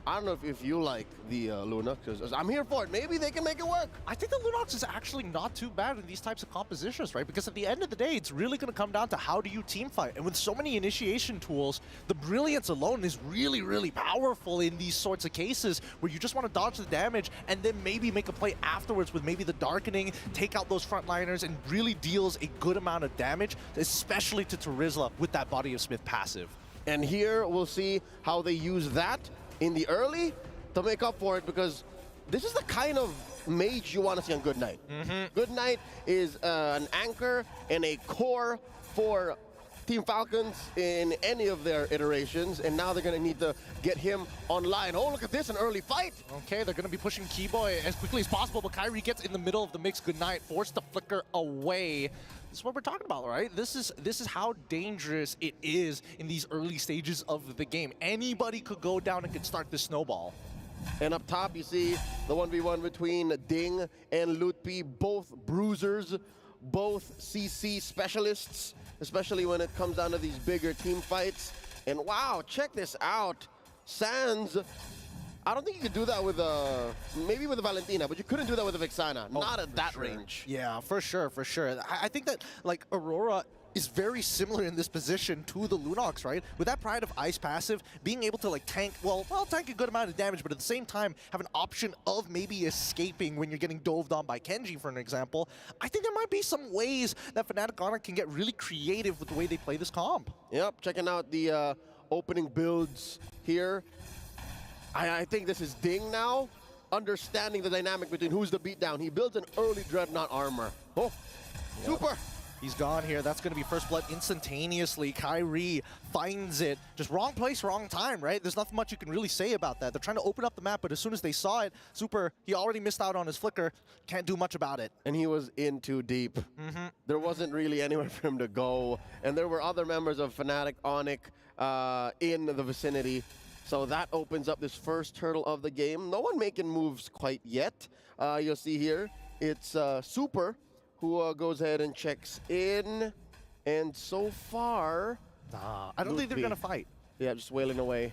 I don't know if you like the Lunox, because I'm here for it. Maybe they can make it work. I think the Lunox is actually not too bad in these types of compositions, right? Because at the end of the day, it's really going to come down to how do you team fight. And with so many initiation tools, the Brilliance alone is really, really powerful in these sorts of cases where you just want to dodge the damage and then maybe make a play afterwards with maybe the Darkening, take out those frontliners, and really deals a good amount of damage, especially to Terizla with that Body of Smith passive. And here we'll see how they use that in the early to make up for it, because this is the kind of mage you want to see on Good Night. Good Night is an anchor and a core for Team Falcons in any of their iterations, and now they're going to need to get him online. Oh, look at this, an early fight. Okay, they're going to be pushing Keyboy as quickly as possible, but Kyrie gets in the middle of the mix. Good Night, forced to flicker away. This is what we're talking about, right? This is how dangerous it is in these early stages of the game. Anybody could go down and could start this snowball. And up top, you see the 1v1 between Ding and Lutpi, both bruisers, both CC specialists, especially when it comes down to these bigger team fights. And wow, check this out. Sands, I don't think you could do that with maybe with a Valentina, but you couldn't do that with a Vexana. Not at that range. Yeah, for sure, for sure. I think that, like, Aurora is very similar in this position to the Lunox, right? With that Pride of Ice passive, being able to, like, tank a good amount of damage, but at the same time have an option of maybe escaping when you're getting doved on by Kenji, for an example. I think there might be some ways that Fnatic Onyx can get really creative with the way they play this comp. Yep, checking out the opening builds here. I think this is Ding now, understanding the dynamic between who's the beatdown. He builds an early Dreadnought armor. Oh, yep. Super. He's gone here. That's going to be first blood instantaneously. Kyrie finds it. Just wrong place, wrong time, right? There's nothing much you can really say about that. They're trying to open up the map, but as soon as they saw it, Super, he already missed out on his flicker. Can't do much about it. And he was in too deep. There wasn't really anywhere for him to go. And there were other members of Fnatic Onyx in the vicinity. So that opens up this first hurdle of the game. No one making moves quite yet. You'll see here, it's Super who goes ahead and checks in. And so far... I don't think they're going to fight. Yeah, just wailing away.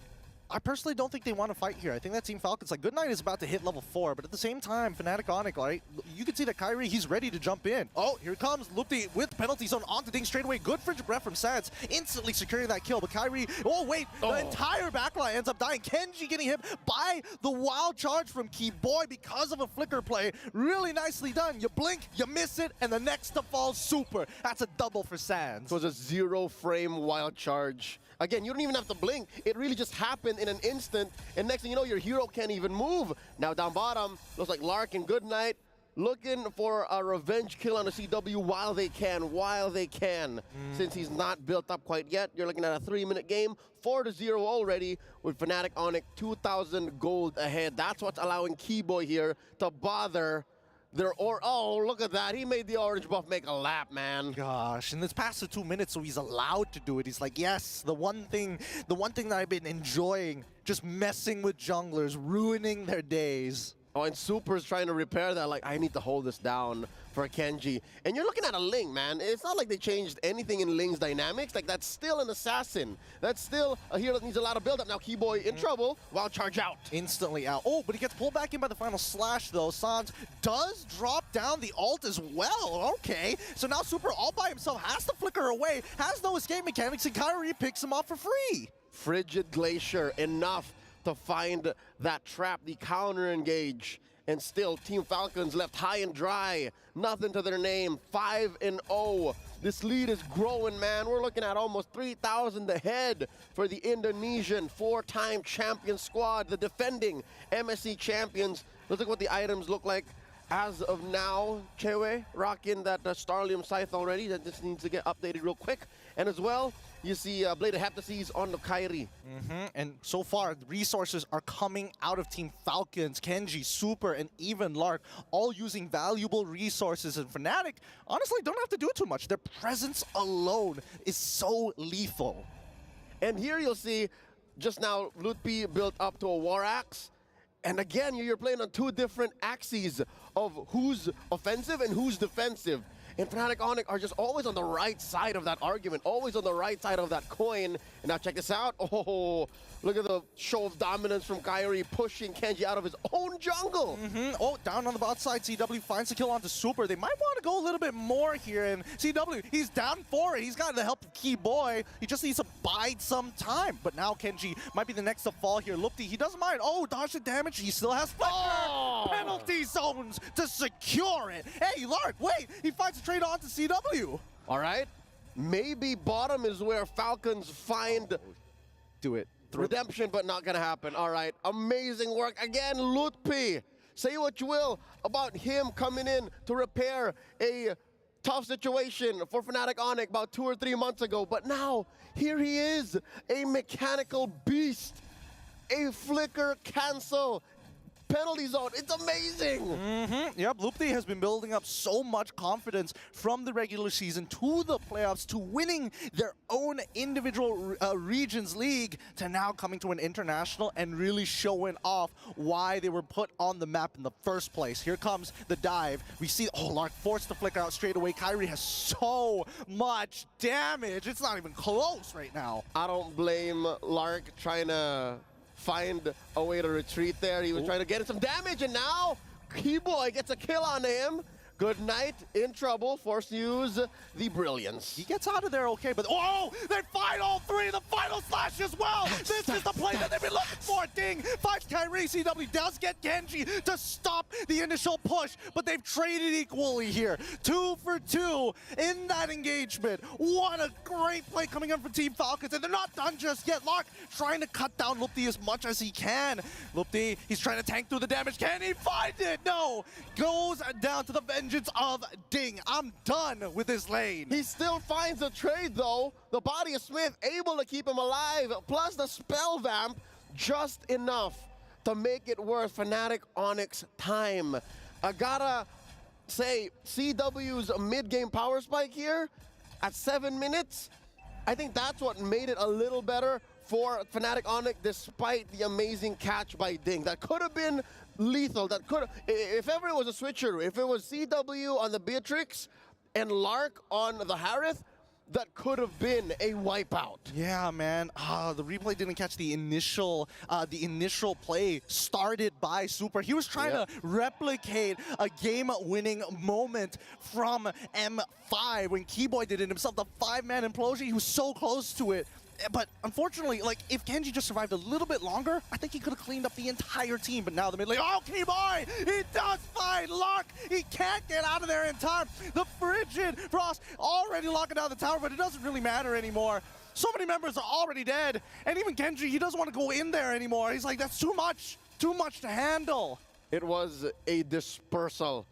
I personally don't think they want to fight here. I think that Team Falcons, like, Goodnight is about to hit level 4, but at the same time, Fnatic Onyx, right? You can see that Kyrie, he's ready to jump in. Oh, here it comes. Lupti with penalty zone onto Ding straight away. Good frigid breath from Sads, instantly securing that kill. But Kyrie, oh wait, the entire backline ends up dying. Kenji getting hit by the wild charge from Keyboy because of a flicker play. Really nicely done. You blink, you miss it, and the next to fall super. That's a double for Sands. It was a 0-frame wild charge. Again, you don't even have to blink. It really just happened in an instant, and next thing you know, your hero can't even move. Now down bottom, looks like Lark and Goodnight looking for a revenge kill on the CW while they can, since he's not built up quite yet. You're looking at a 3-minute game, 4-0 already, with Fnatic Onyx 2,000 gold ahead. That's what's allowing Keyboy here to bother oh, look at that. He made the orange buff make a lap, man. Gosh, and it's past the 2 minutes, so he's allowed to do it. He's like, yes, the one thing that I've been enjoying, just messing with junglers, ruining their days. Oh, and Super's trying to repair that, like, I need to hold this down for Kenji. And you're looking at a Ling, man. It's not like they changed anything in Ling's dynamics. Like, that's still an assassin. That's still a hero that needs a lot of build-up. Now, Keyboy in trouble, while charge out. Instantly out. Oh, but he gets pulled back in by the final slash, though. Sans does drop down the ult as well. Okay, so now Super all by himself has to flicker away, has no escape mechanics, and Kyrie picks him off for free. Frigid Glacier, enough to find that trap, the counter engage, and still Team Falcons left high and dry. Nothing to their name, 5-0. This lead is growing, man. We're looking at almost 3,000 ahead for the Indonesian 4-time champion squad, the defending MSC champions. Let's look what the items look like as of now. Chewe rocking that Starlium Scythe already. That just needs to get updated real quick. And as well, you see Bladed Heptases on the Kyrie. And so far, resources are coming out of Team Falcons. Kenji, Super, and even Lark, all using valuable resources. And Fnatic, honestly, don't have to do too much. Their presence alone is so lethal. And here you'll see, just now, Lutpi built up to a War Axe. And again, you're playing on two different axes of who's offensive and who's defensive. And Fnatic Onyx are just always on the right side of that argument, always on the right side of that coin. And now check this out. Oh, look at the show of dominance from Kyrie pushing Kenji out of his own jungle. Oh, down on the bot side, CW finds the kill onto Super. They might want to go a little bit more here. And CW, he's down for it. He's got the help of Keyboy. He just needs to bide some time. But now Kenji might be the next to fall here. Lupti, he doesn't mind. Oh, dodge the damage. He still has flicker. Penalty zones to secure it. Hey, Lark, wait. He finds a trade on to CW. All right. Maybe bottom is where Falcons find do it. Redemption, but not gonna happen. All right, amazing work again, Lutpi. Say what you will about him coming in to repair a tough situation for Fnatic Onyx about 2 or 3 months ago, but now here he is, a mechanical beast, a flicker cancel. Penalty zone, it's amazing! Yep, Lupti has been building up so much confidence from the regular season to the playoffs to winning their own individual regions league to now coming to an international and really showing off why they were put on the map in the first place. Here comes the dive. We see, oh, Lark forced the flicker out straight away. Kyrie has so much damage. It's not even close right now. I don't blame Lark trying to find a way to retreat there. He was trying to get some damage, and now Keyboy gets a kill on him. Goodnight in trouble, forced to use the Brilliance. He gets out of there okay, but oh, they find all three, the final slash as well. This is the play that they've been looking for. Ding finds Kyrie. CW does get Genji to stop the initial push, but they've traded equally here. 2 for 2 in that engagement. What a great play coming in from Team Falcons, and they're not done just yet. Lark trying to cut down Lupti as much as he can. Lupti, he's trying to tank through the damage. Can he find it? No. Goes down to the vengeance of Ding. I'm done with this lane. He still finds a trade though. The body of Smith able to keep him alive, plus the spell vamp, just enough to make it worth Fnatic Onyx time. I gotta say, CW's mid-game power spike here at 7 minutes, I think that's what made it a little better for Fnatic Onyx despite the amazing catch by Ding. That could have been lethal. That could have, if ever it was a switcheroo, if it was CW on the Beatrix and Lark on the Harith, that could have been a wipeout. Yeah, man. The replay didn't catch the initial play started by Super. He was trying to replicate a game-winning moment from M5 when Keyboy did it himself. The 5-man implosion, he was so close to it. But unfortunately, like, if Kenji just survived a little bit longer, I think he could have cleaned up the entire team. But now the mid lane, oh, Keyboy! He does find luck! He can't get out of there in time. The Frigid Frost already locking down the tower, but it doesn't really matter anymore. So many members are already dead. And even Kenji, he doesn't want to go in there anymore. He's like, that's too much to handle. It was a dispersal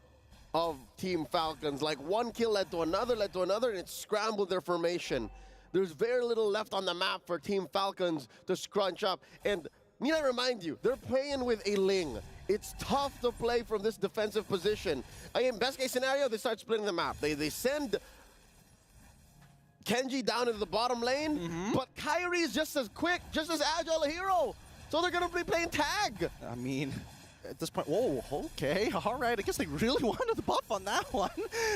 of Team Falcons. Like, one kill led to another, and it scrambled their formation. There's very little left on the map for Team Falcons to scrunch up. And need I remind you, they're playing with a Ling. It's tough to play from this defensive position. Again, best case scenario, they start splitting the map. They send Kenji down into the bottom lane, but Kyrie is just as quick, just as agile a hero. So they're going to be playing tag. I mean, at this point, whoa, okay, all right. I guess they really wanted the buff on that one.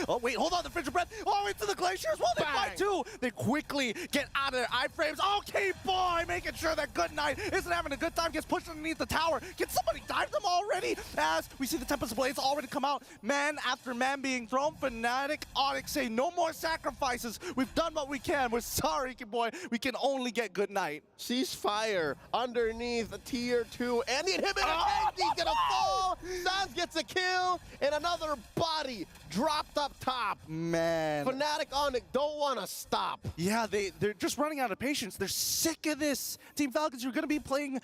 Oh, wait, hold on, the Frigid Breath. Oh, into the Glaciers. Well, they fight too. They quickly get out of their iframes. Okay, boy, making sure that Good Night isn't having a good time. Gets pushed underneath the tower. Can somebody dive them already? As we see the Tempest Blades already come out. Man after man being thrown. Fnatic, Onyx say, no more sacrifices. We've done what we can. We're sorry, boy. We can only get Good Night. Ceasefire underneath tier 2. And the inhibitor Kenji's gonna fall. Sans gets a kill. And another body dropped up top. Man. Fnatic Onyx don't want to stop. Yeah, they're just running out of patience. They're sick of this. Team Falcons, you're going to be playing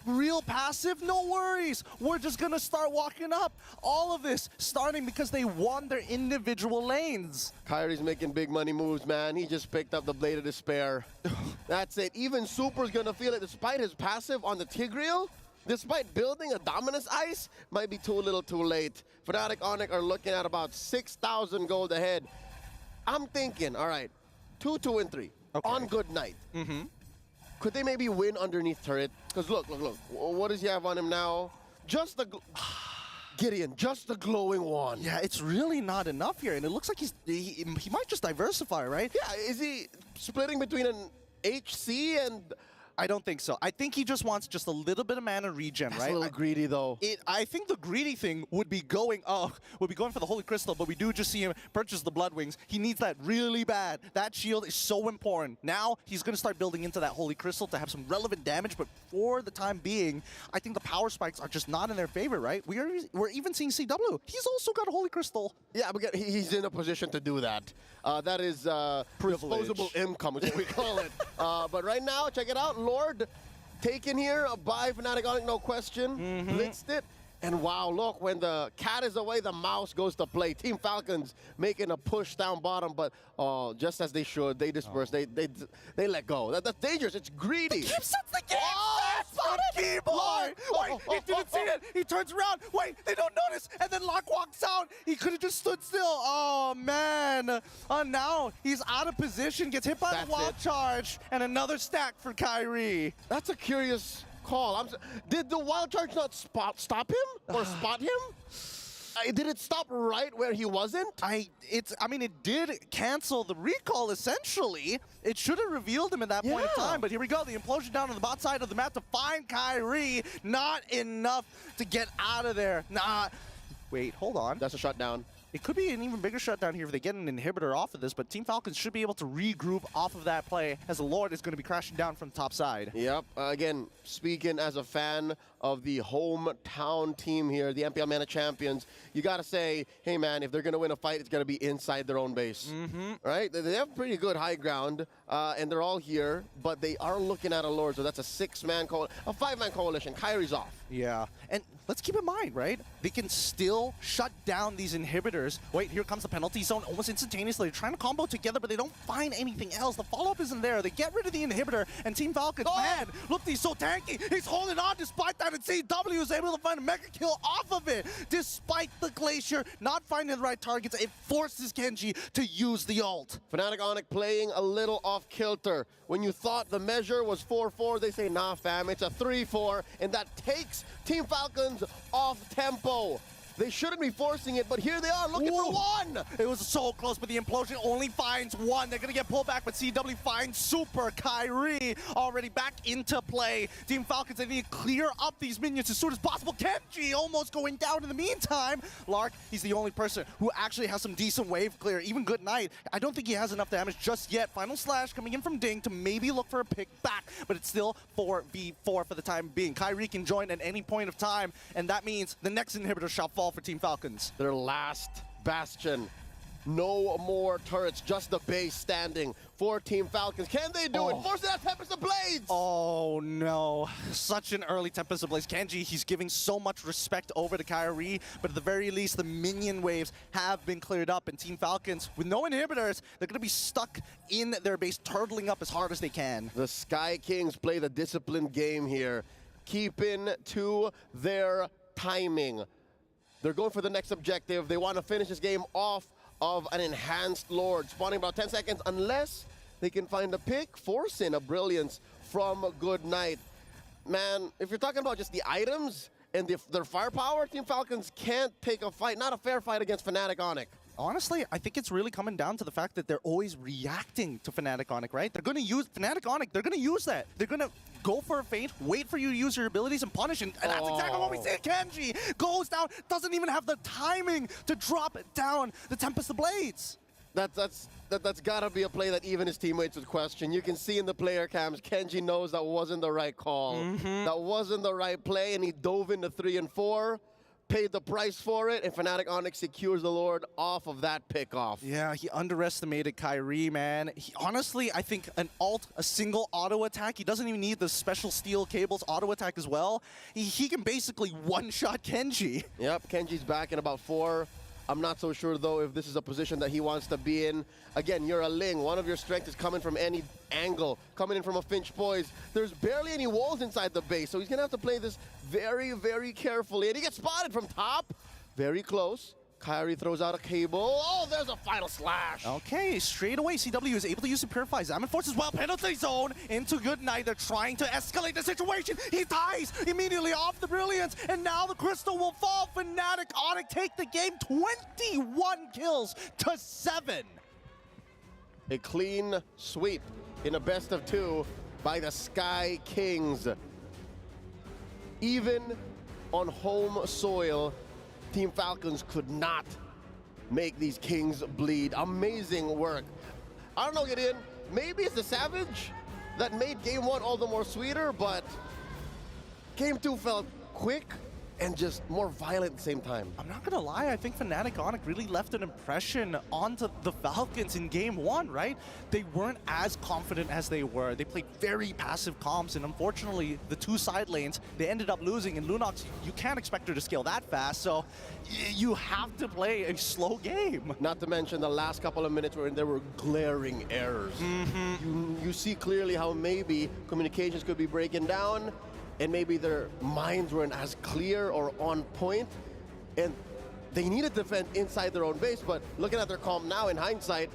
real passive? No worries. We're just going to start walking up. All of this starting because they won their individual lanes. Kyrie's making big money moves, man. He just picked up the Blade of Despair. That's it. Even Super's going to feel it despite his passive on the Tigreal. Despite building a Dominus Ice, might be too little too late. Fnatic Onyx are looking at about 6,000 gold ahead. I'm thinking, all right, 2, 2, and 3 on Good Night. Could they maybe win underneath turret? Because look. What does he have on him now? Just the... Gideon, just the glowing one. Yeah, it's really not enough here. And it looks like he might just diversify, right? Yeah, is he splitting between an HC and... I don't think so. I think he just wants just a little bit of mana regen, right? That's a little greedy, though. I think the greedy thing would be going for the Holy Crystal, but we do just see him purchase the Blood Wings. He needs that really bad. That shield is so important. Now he's going to start building into that Holy Crystal to have some relevant damage, but for the time being, I think the power spikes are just not in their favor, right? We're even seeing CW. He's also got a Holy Crystal. Yeah, but he's in a position to do that. That is disposable income, is what we call it. But right now, check it out. Lord taken here by Fnatic Onyx, no question. Blitzed it. And wow, look, when the cat is away, the mouse goes to play. Team Falcons making a push down bottom, but just as they should, they disperse. They let go. That's dangerous. It's greedy. The keep sets the game. Keyboy. Wait, he didn't see it. He turns around. Wait, they don't notice. And then Locke walks out. He could have just stood still. Oh, man. Now he's out of position, gets hit by the wild charge, and another stack for Kyrie. That's a curious call. Did the wild charge not stop him or spot him? Did it stop right where he wasn't? I mean, it did cancel the recall, essentially. It should have revealed him at that point in time, but here we go. The implosion down on the bot side of the map to find Kyrie. Not enough to get out of there. Wait, hold on. That's a shutdown. It could be an even bigger shutdown here if they get an inhibitor off of this, but Team Falcons should be able to regroup off of that play as the Lord is going to be crashing down from the top side. Yep. Again, speaking as a fan of the hometown team here, the MPL Mana Champions, you got to say, hey, man, if they're going to win a fight, it's going to be inside their own base. Right? They have pretty good high ground, and they're all here, but they are looking at a Lord, so that's a 6-man coalition, a 5-man coalition. Kyrie's off. Yeah. And let's keep in mind, right? They can still shut down these inhibitors. Wait, here comes the penalty zone almost instantaneously. They're trying to combo together, but they don't find anything else. The follow-up isn't there. They get rid of the inhibitor, and Team Falcons, man, look, he's so tanky. He's holding on despite that, and CW is able to find a mega kill off of it. Despite the Glacier not finding the right targets, it forces Kenji to use the ult. Fnatic Onyx playing a little off-kilter. When you thought the measure was 4-4, they say, nah, fam, it's a 3-4, and that takes Team Falcons off tempo. They shouldn't be forcing it, but here they are looking for one. It was so close, but the implosion only finds one. They're gonna get pulled back, but CW finds Super Kyrie already back into play. Team Falcons, they need to clear up these minions as soon as possible. Kenji almost going down in the meantime. Lark, he's the only person who actually has some decent wave clear. Even Good Night, I don't think he has enough damage just yet. Final Slash coming in from Ding to maybe look for a pick back, but it's still 4v4 for the time being. Kyrie can join at any point of time, and that means the next inhibitor shall fall for Team Falcons. Their last bastion. No more turrets, just the base standing for Team Falcons. Can they do it? Force that Tempest of Blades! Oh no, such an early Tempest of Blades. Kenji, he's giving so much respect over to Kyrie, but at the very least, the minion waves have been cleared up, and Team Falcons, with no inhibitors, they're gonna be stuck in their base, turtling up as hard as they can. The Sky Kings play the disciplined game here, keeping to their timing. They're going for the next objective. They want to finish this game off of an enhanced Lord, spawning about 10 seconds, unless they can find a pick, force in a Brilliance from Good Night. Man, if you're talking about just the items and their firepower, Team Falcons can't take a fight, not a fair fight against Fnatic Onic. Honestly, I think it's really coming down to the fact that they're always reacting to Fnatic Onic, right? They're going to use Fnatic Onic. They're going to use that. They're going to go for a feint, wait for you to use your abilities and punish. And that's exactly what we see. Kenji goes down, doesn't even have the timing to drop down the Tempest of Blades. That's got to be a play that even his teammates would question. You can see in the player cams, Kenji knows that wasn't the right call. That wasn't the right play, and he dove into 3 and 4. Paid the price for it, and Fnatic Onic secures the Lord off of that pickoff. Yeah, he underestimated Kyrie, man. Honestly, I think a single auto attack, he doesn't even need the special steel cables auto attack as well. He can basically one-shot Kenji. Yep, Kenji's back in about 4. I'm not so sure, though, if this is a position that he wants to be in. Again, you're a Ling. One of your strengths is coming from any angle, coming in from a Finch Boys. There's barely any walls inside the base, so he's going to have to play this very, very carefully. And he gets spotted from top. Very close. Kyrie throws out a cable. Oh, there's a final slash. Okay, straight away, CW is able to use the Purify. Zaman forces well, penalty zone into Good Night. They're trying to escalate the situation. He dies immediately off the Brilliance, and now the Crystal will fall. Fnatic Onic take the game, 21 kills to 7. A clean sweep in a best of 2 by the Sky Kings. Even on home soil, Team Falcons could not make these Kings bleed. Amazing work. I don't know, Gideon, maybe it's the Savage that made game 1 all the more sweeter, but game 2 felt quick and just more violent at the same time. I'm not gonna lie, I think Fnatic Onic really left an impression onto the Falcons in game 1, right? They weren't as confident as they were. They played very passive comps, and unfortunately, the 2 side lanes, they ended up losing. And Lunox, you can't expect her to scale that fast, so you have to play a slow game. Not to mention the last couple of minutes where there were glaring errors. You see clearly how maybe communications could be breaking down, and maybe their minds weren't as clear or on point, and they needed to defend inside their own base, but looking at their comp now in hindsight,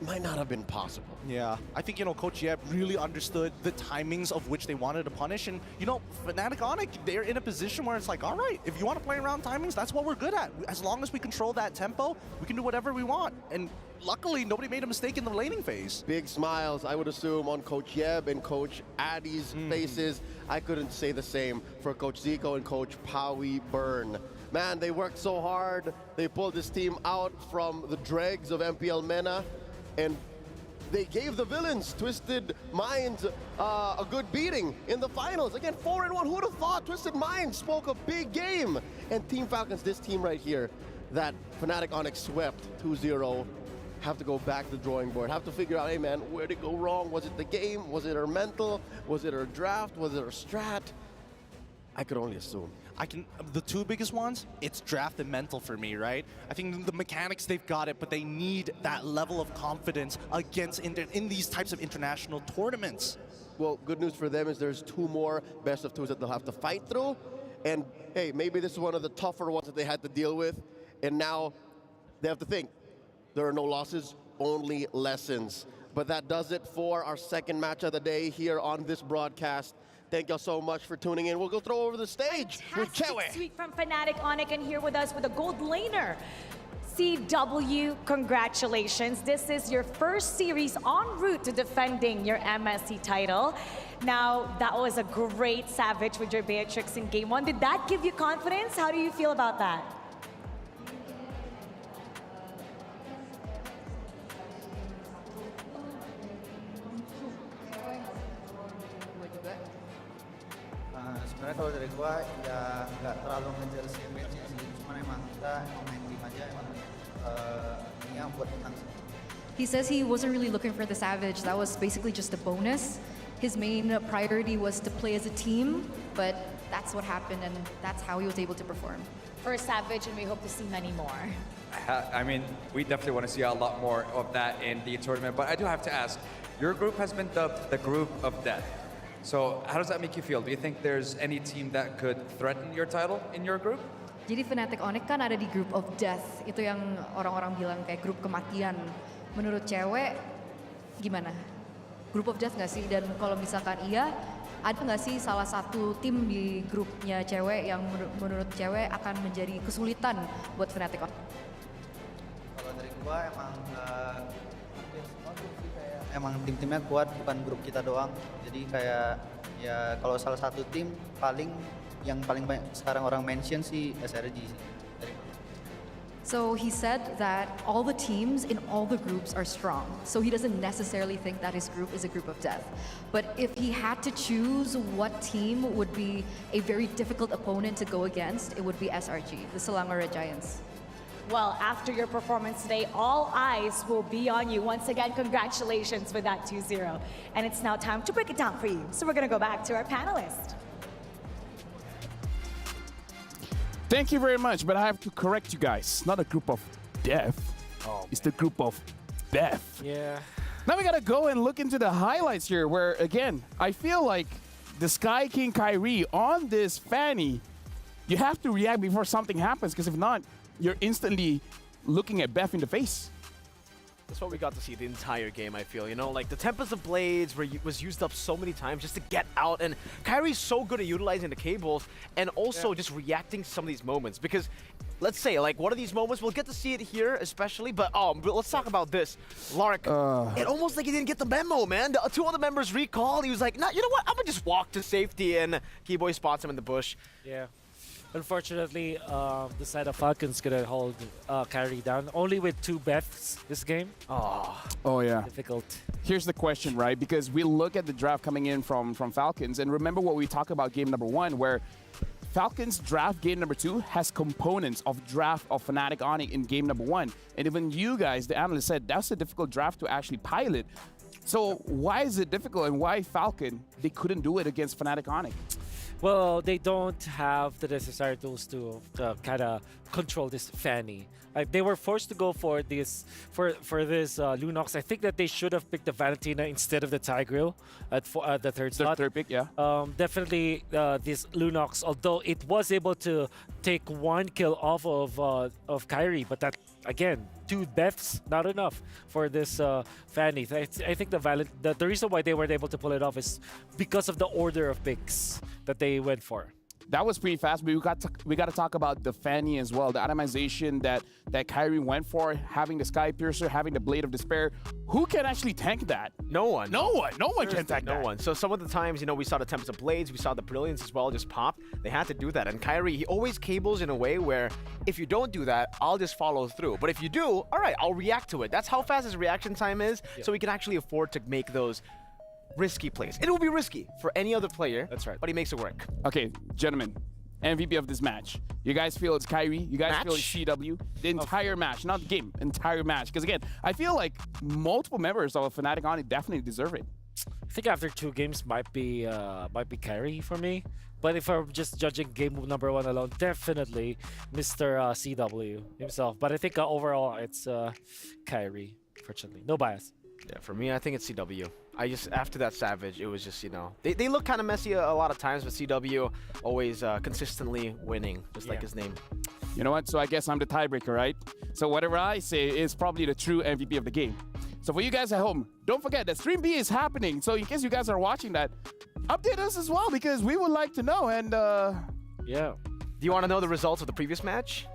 might not have been possible. Yeah, I think, Coach Yeb really understood the timings of which they wanted to punish, and, Fnatic Onic, they're in a position where it's like, all right, if you want to play around timings, that's what we're good at. As long as we control that tempo, we can do whatever we want, and luckily, nobody made a mistake in the laning phase. Big smiles, I would assume, on Coach Yeb and Coach Addy's faces. I couldn't say the same for Coach Zico and Coach Powie Byrne. Man, they worked so hard. They pulled this team out from the dregs of MPL MENA, and they gave the villains, Twisted Minds, a good beating in the finals. Again, 4-1, who would have thought? Twisted Minds spoke a big game. And Team Falcons, this team right here, that Fnatic Onic swept 2-0, have to go back to the drawing board, have to figure out, hey man, where did it go wrong? Was it the game? Was it our mental? Was it our draft? Was it our strat? I could only assume. The 2 biggest ones, it's draft and mental for me, right? I think the mechanics, they've got it, but they need that level of confidence in these types of international tournaments. Well, good news for them is there's 2 more best of 2s that they'll have to fight through. And hey, maybe this is one of the tougher ones that they had to deal with. And now they have to think, there are no losses, only lessons. But that does it for our second match of the day here on this broadcast. Thank y'all so much for tuning in. We'll go throw over the stage with Fantastic sweep from Fnatic Onic, and here with us with a gold laner. CW, congratulations. This is your first series en route to defending your MSC title. Now, that was a great Savage with your Beatrix in game 1. Did that give you confidence? How do you feel about that? Sebenarnya kalau dari gua ya nggak terlalu ngejar si match sih, cuma emang kita main tim aja emang ini buat menang. He says he wasn't really looking for the Savage. That was basically just a bonus. His main priority was to play as a team, but that's what happened, and that's how he was able to perform. For Savage, and we hope to see many more. I mean, we definitely want to see a lot more of that in the tournament, but I do have to ask, your group has been dubbed the group of death. So how does that make you feel? Do you think there's any team that could threaten your title in your group? Jadi Fnatic Onic kan ada di group of death. Itu yang orang-orang bilang kayak grup kematian. Menurut cewek, gimana? Group of death nggak sih? Dan kalau misalkan iya, ada nggak sih salah satu tim di grupnya cewek yang menurut cewek akan menjadi kesulitan buat Fnatic Onic? Kalau dari gua emang tim-timnya kuat, bukan grup kita doang. Jadi kayak ya kalau salah satu tim yang paling banyak sekarang orang mention sih SRG sih. So he said that all the teams in all the groups are strong. So he doesn't necessarily think that his group is a group of death. But if he had to choose what team would be a very difficult opponent to go against, it would be SRG, the Selangor Red Giants. Well, after your performance today, all eyes will be on you. Once again, congratulations with that 2-0. And it's now time to break it down for you. So we're going to go back to our panelists. Thank you very much, but I have to correct you guys. Not a group of death. It's the group of death. Yeah. Now we gotta go and look into the highlights here, where again, I feel like the Sky King Kyrie on this Fanny, you have to react before something happens, because if not, you're instantly looking at Beth in the face. That's what we got to see the entire game, I feel. You know, like the Tempest of Blades was used up so many times just to get out. And Kyrie's so good at utilizing the cables and also just reacting to some of these moments. Because let's say, like, one of these moments, we'll get to see it here especially. But let's talk about this. Lark, it almost like he didn't get the memo, man. The two other members recalled. He was like, nah, you know what? I'm going to just walk to safety. And Keyboy spots him in the bush. Yeah. Unfortunately, the side of Falcons gonna hold Kyrie down. Only with 2 Beths this game. Oh yeah. Difficult. Here's the question, right? Because we look at the draft coming in from Falcons, and remember what we talked about game number 1, where Falcons draft game number 2 has components of draft of Fnatic Onic in game number 1. And even you guys, the analyst, said that's a difficult draft to actually pilot. So why is it difficult, and why Falcon, they couldn't do it against Fnatic Onic? Well, they don't have the necessary tools to kind of control this Fanny. They were forced to go for this Lunox. I think that they should have picked the Valentina instead of the Tigreal at the third slot. Third pick, yeah. Definitely this Lunox, although it was able to take 1 kill off of Kyrie, but that, again, 2 deaths, not enough for this Fanny. I think the reason why they weren't able to pull it off is because of the order of picks that they went for. That was pretty fast, but we got to talk about the Fanny as well. The itemization that Kyrie went for, having the Sky Piercer, having the Blade of Despair. Who can actually tank that? No one. No one can tank that. No one. So some of the times, you know, we saw the Tempest of Blades, we saw the Brilliance as well just pop. They had to do that. And Kyrie, he always cables in a way where if you don't do that, I'll just follow through. But if you do, all right, I'll react to it. That's how fast his reaction time is. Yeah. So we can actually afford to make those risky plays. It will be risky for any other player. That's right. But he makes it work. Okay, gentlemen. MVP of this match. You guys feel it's Kyrie. You guys feel it's CW. The entire match, not the game, entire match. Because again, I feel like multiple members of Fnatic Onic definitely deserve it. I think after 2 games might be Kyrie for me. But if I'm just judging game number 1 alone, definitely Mr. CW himself. But I think overall it's Kyrie, fortunately. No bias. Yeah, for me, I think it's CW. After that Savage, it was just, you know, they look kind of messy a lot of times, but CW always consistently winning, just like his name. You know what? So I guess I'm the tiebreaker, right? So whatever I say is probably the true MVP of the game. So for you guys at home, don't forget that Stream B is happening. So in case you guys are watching that, update us as well because we would like to know. And yeah. Do you want to know the results of the previous match?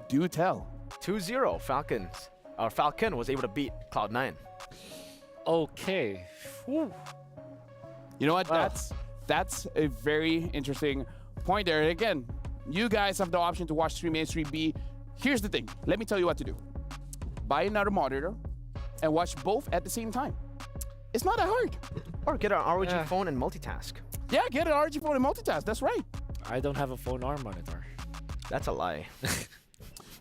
Do tell. 2-0 Falcons. Our Falcon was able to beat Cloud9. Okay. Whew. You know what? That's a very interesting point there. And again, you guys have the option to watch Stream A and Stream B. Here's the thing. Let me tell you what to do. Buy another monitor and watch both at the same time. It's not that hard. Or get an ROG phone and multitask. Yeah, get an ROG phone and multitask. That's right. I don't have a phone or monitor. That's a lie.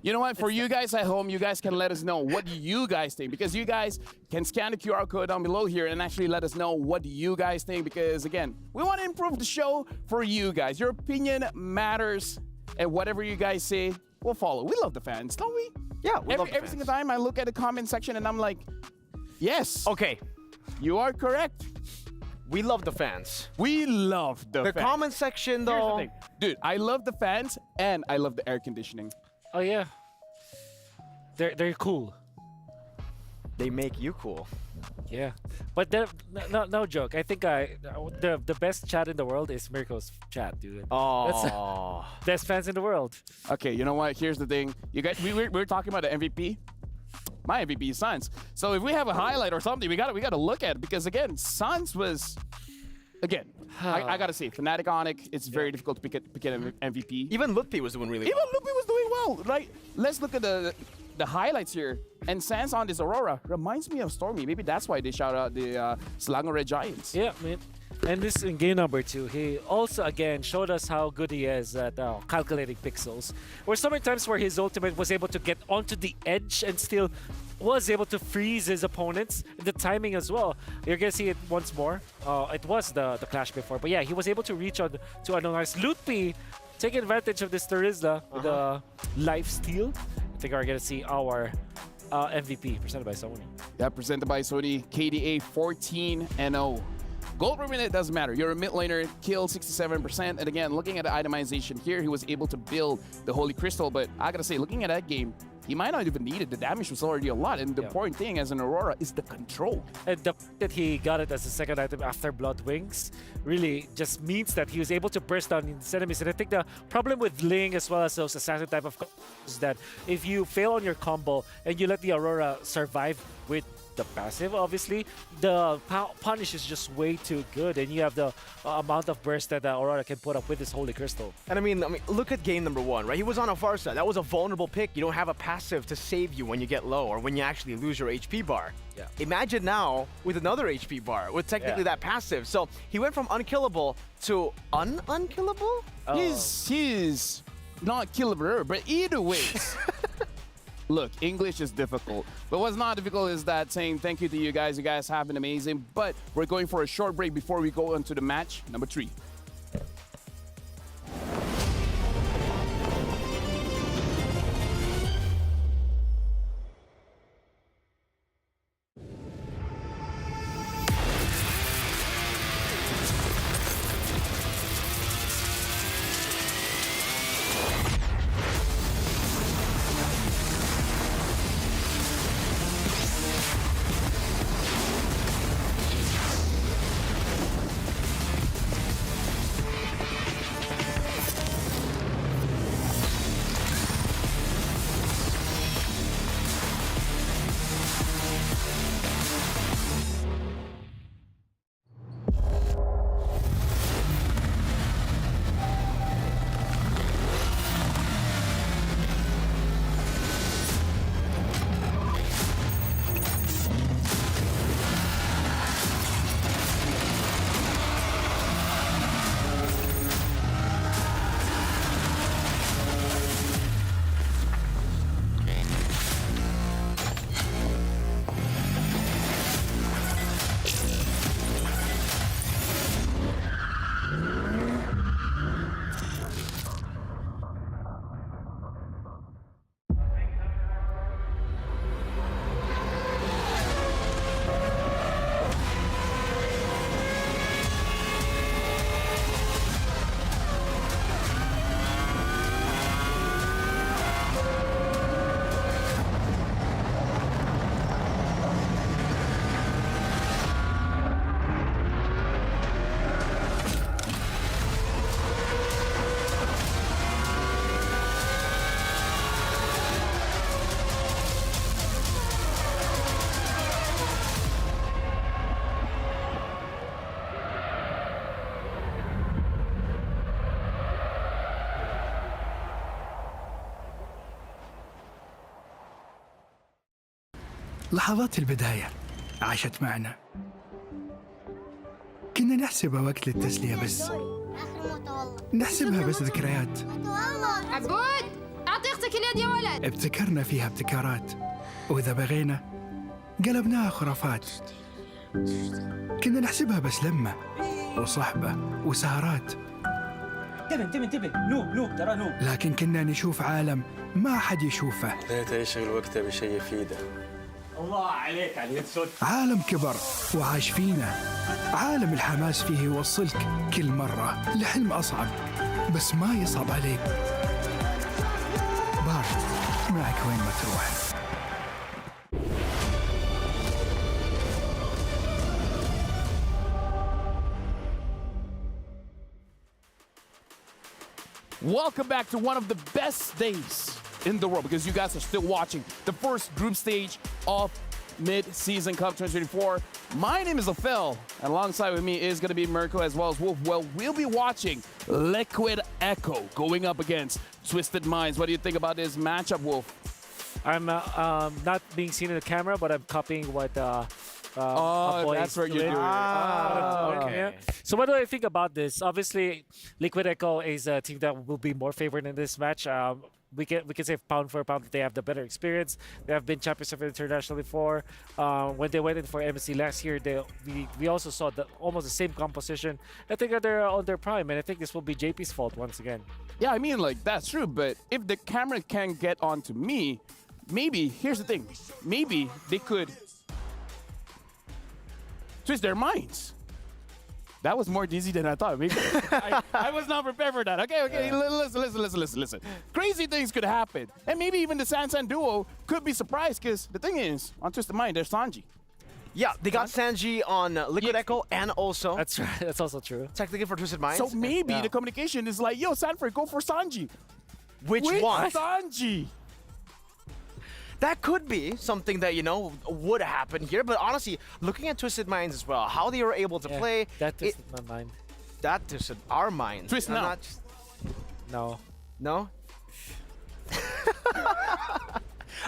You know what? For you guys at home, you guys can let us know what you guys think because you guys can scan the QR code down below here and actually let us know what you guys think because, again, we want to improve the show for you guys. Your opinion matters and whatever you guys say, we'll follow. We love the fans, don't we? Yeah, we love the every single time I look at the comment section and I'm like, yes. Okay. You are correct. We love the fans. We love the fans. The comment section, though. Dude, I love the fans and I love the air conditioning. Oh yeah, they're cool. They make you cool. Yeah, but no joke. I think the best chat in the world is Mirko's chat, dude. Oh, best fans in the world. Okay, you know what? Here's the thing. You guys, we were talking about the MVP. My MVP is Suns. So if we have a highlight or something, we gotta look at it because again, Suns was. Again, I gotta say, Fnatic Onyx, it's very difficult to pick an MVP. Even Lutfi was doing really well. Even Lutfi was doing well, right? Let's look at the highlights here. And Sans on this Aurora reminds me of Stormy. Maybe that's why they shout out the Selangor Red Giants. Yeah, man. And this in game number 2, he also again showed us how good he is at calculating pixels. Where so many times where his ultimate was able to get onto the edge and still was able to freeze his opponents. The timing as well. You're gonna see it once more. It was the clash before, but yeah, he was able to reach on to a nice Lutfi, taking advantage of this Terizla with the life steal. I think we're gonna see our MVP presented by Sony. Yeah, presented by Sony. KDA 14-0. Gold per minute doesn't matter. You're a mid laner, kill 67%. And again, looking at the itemization here, he was able to build the Holy Crystal. But I gotta say, looking at that game, he might not even need it. The damage was already a lot. And the important thing as an Aurora is the control. And the fact that he got it as a second item after Blood Wings really just means that he was able to burst down his enemies. And I think the problem with Ling as well as those assassin type of is that if you fail on your combo and you let the Aurora survive with the passive, obviously, the punish is just way too good, and you have the amount of burst that the Aurora can put up with this Holy Crystal. And I mean, look at game number 1, right? He was on a Farsa. That was a vulnerable pick. You don't have a passive to save you when you get low or when you actually lose your HP bar. Yeah. Imagine now with another HP bar, with technically that passive. So he went from unkillable to unkillable? He's not killable, but either way. Look, English is difficult, but what's not difficult is that saying thank you to you guys. You guys have been amazing, but we're going for a short break before we go into the match number 3. لحظات البداية عاشت معنا. كنا نحسبها وقت للتسلية بس، نحسبها بس ذكريات. عبود أعطي أختك اليد يا ولد. ابتكرنا فيها ابتكارات، وإذا بغينا قلبناها خرافات. كنا نحسبها بس لمة وصحبة وسهرات، انتبه نوب ترى نوب. لكن كنا نشوف عالم ما حد يشوفه. لا يشغل وقته بشيء يفيده. الله عليك على الهيد شوت. عالم كبر وعاش فينا، عالم الحماس فيه يوصلك كل مرة لحلم أصعب، بس ما يصعب عليك. بارد معك وين ما تروح. Welcome back to one of the best days in the world because you guys are still watching the first group stage of Mid-Season Cup 2024. My name is Ophel, and alongside with me is going to be Mirko as well as Wolf. Well, we'll be watching Liquid Echo going up against Twisted Minds. What do you think about this matchup, Wolf? I'm not being seen in the camera, but I'm copying what that's what you're doing. Okay. So what do I think about this? Obviously, Liquid Echo is a team that will be more favored in this match. We can say pound for pound that they have the better experience. They have been champions of international before. When they went in for MSC last year, we also saw almost the same composition. I think that they're on their prime, and I think this will be JP's fault once again. Yeah, I mean, like, that's true, but if the camera can get onto me, maybe, here's the thing, maybe they could twist their minds. That was more dizzy than I thought. Maybe I was not prepared for that. Okay, listen. Crazy things could happen. And maybe even the Sansan duo could be surprised because the thing is, on Twisted Mind, there's Sanji. Yeah, they got Sanji on Liquid Echo and also... That's right. That's also true. Technically for Twisted Minds. So maybe the communication is like, yo, Sanford, go for Sanji. Which one? Sanji. That could be something that, you know, would happen here. But honestly, looking at Twisted Minds as well, how they were able to play... That twisted my mind. That twisted our minds. Twist now. No. No?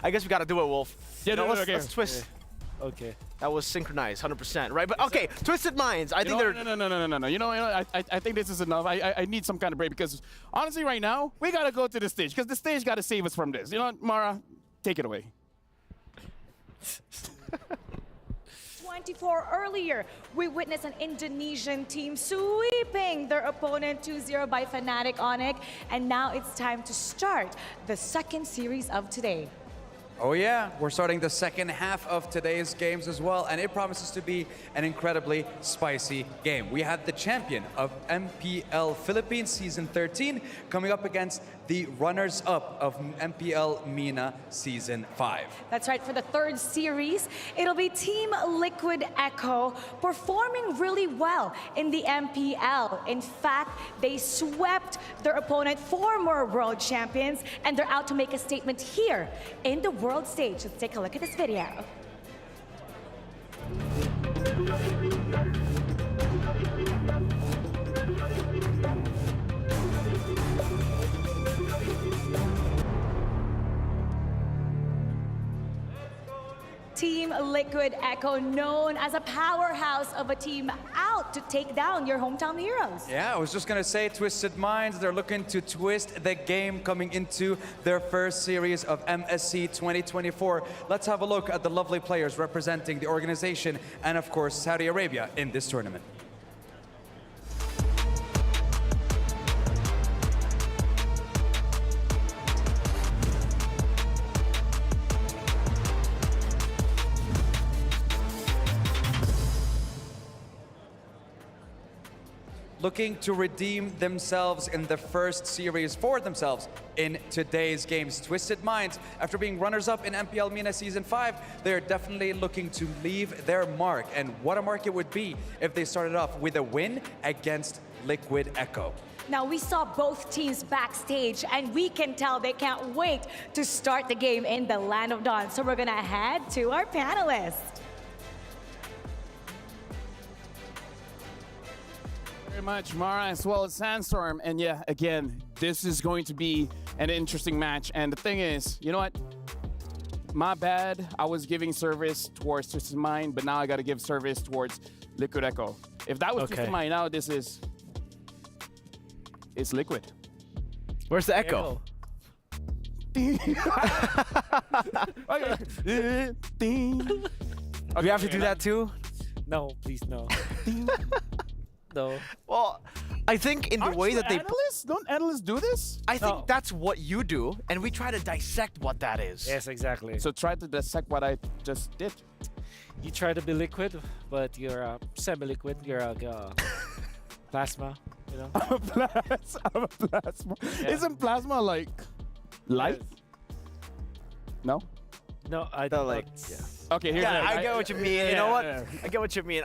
I guess we got to do it, Wolf. Yeah, no, let's twist. Yeah. Okay. That was synchronized, 100%, right? But okay, Twisted Minds. I think they're... No. You know, I think this is enough. I need some kind of break because honestly, right now, we got to go to the stage because the stage got to save us from this. You know what, Mara? Take it away. 24 earlier, we witnessed an Indonesian team sweeping their opponent 2-0 by Fnatic Onyx, and now it's time to start the second series of today. Oh yeah, we're starting the second half of today's games as well, and it promises to be an incredibly spicy game. We had the champion of MPL Philippines Season 13 coming up against the runners-up of MPL MENA Season 5. That's right, for the third series, it'll be Team Liquid Echo performing really well in the MPL. In fact, they swept their opponent, former world champions, and they're out to make a statement here in the world stage. Let's take a look at this video. Team Liquid Echo, known as a powerhouse of a team out to take down your hometown heroes. Yeah, I was just gonna say, Twisted Minds, they're looking to twist the game coming into their first series of MSC 2024. Let's have a look at the lovely players representing the organization and, of course, Saudi Arabia in this tournament. Looking to redeem themselves in the first series for themselves in today's games. Twisted Minds, after being runners-up in MPL MENA Season 5, they're definitely looking to leave their mark. And what a mark it would be if they started off with a win against Liquid Echo. Now, we saw both teams backstage, and we can tell they can't wait to start the game in the Land of Dawn. So we're gonna head to our panelists. Very much, Mara, as well as Sandstorm. And yeah, again, this is going to be an interesting match. And the thing is, you know what? my bad. I was giving service towards Twisted Mind, but now I got to give service towards Liquid Echo. If that was Twisted Mind, now this is... It's Liquid. Where's the Echo? Okay. We have to do that too? No, please no. No. Well, I think in the way that they... Don't analysts do this? I think that's what you do, and we try to dissect what that is. Yes, exactly. So try to dissect what I just did. You try to be liquid, but you're semi-liquid. You're a plasma, you know? I'm a plasma. Yeah. Isn't plasma like light? No? No, I don't don't like... Okay, here's I get what you mean. You know what? yeah. I get what you mean.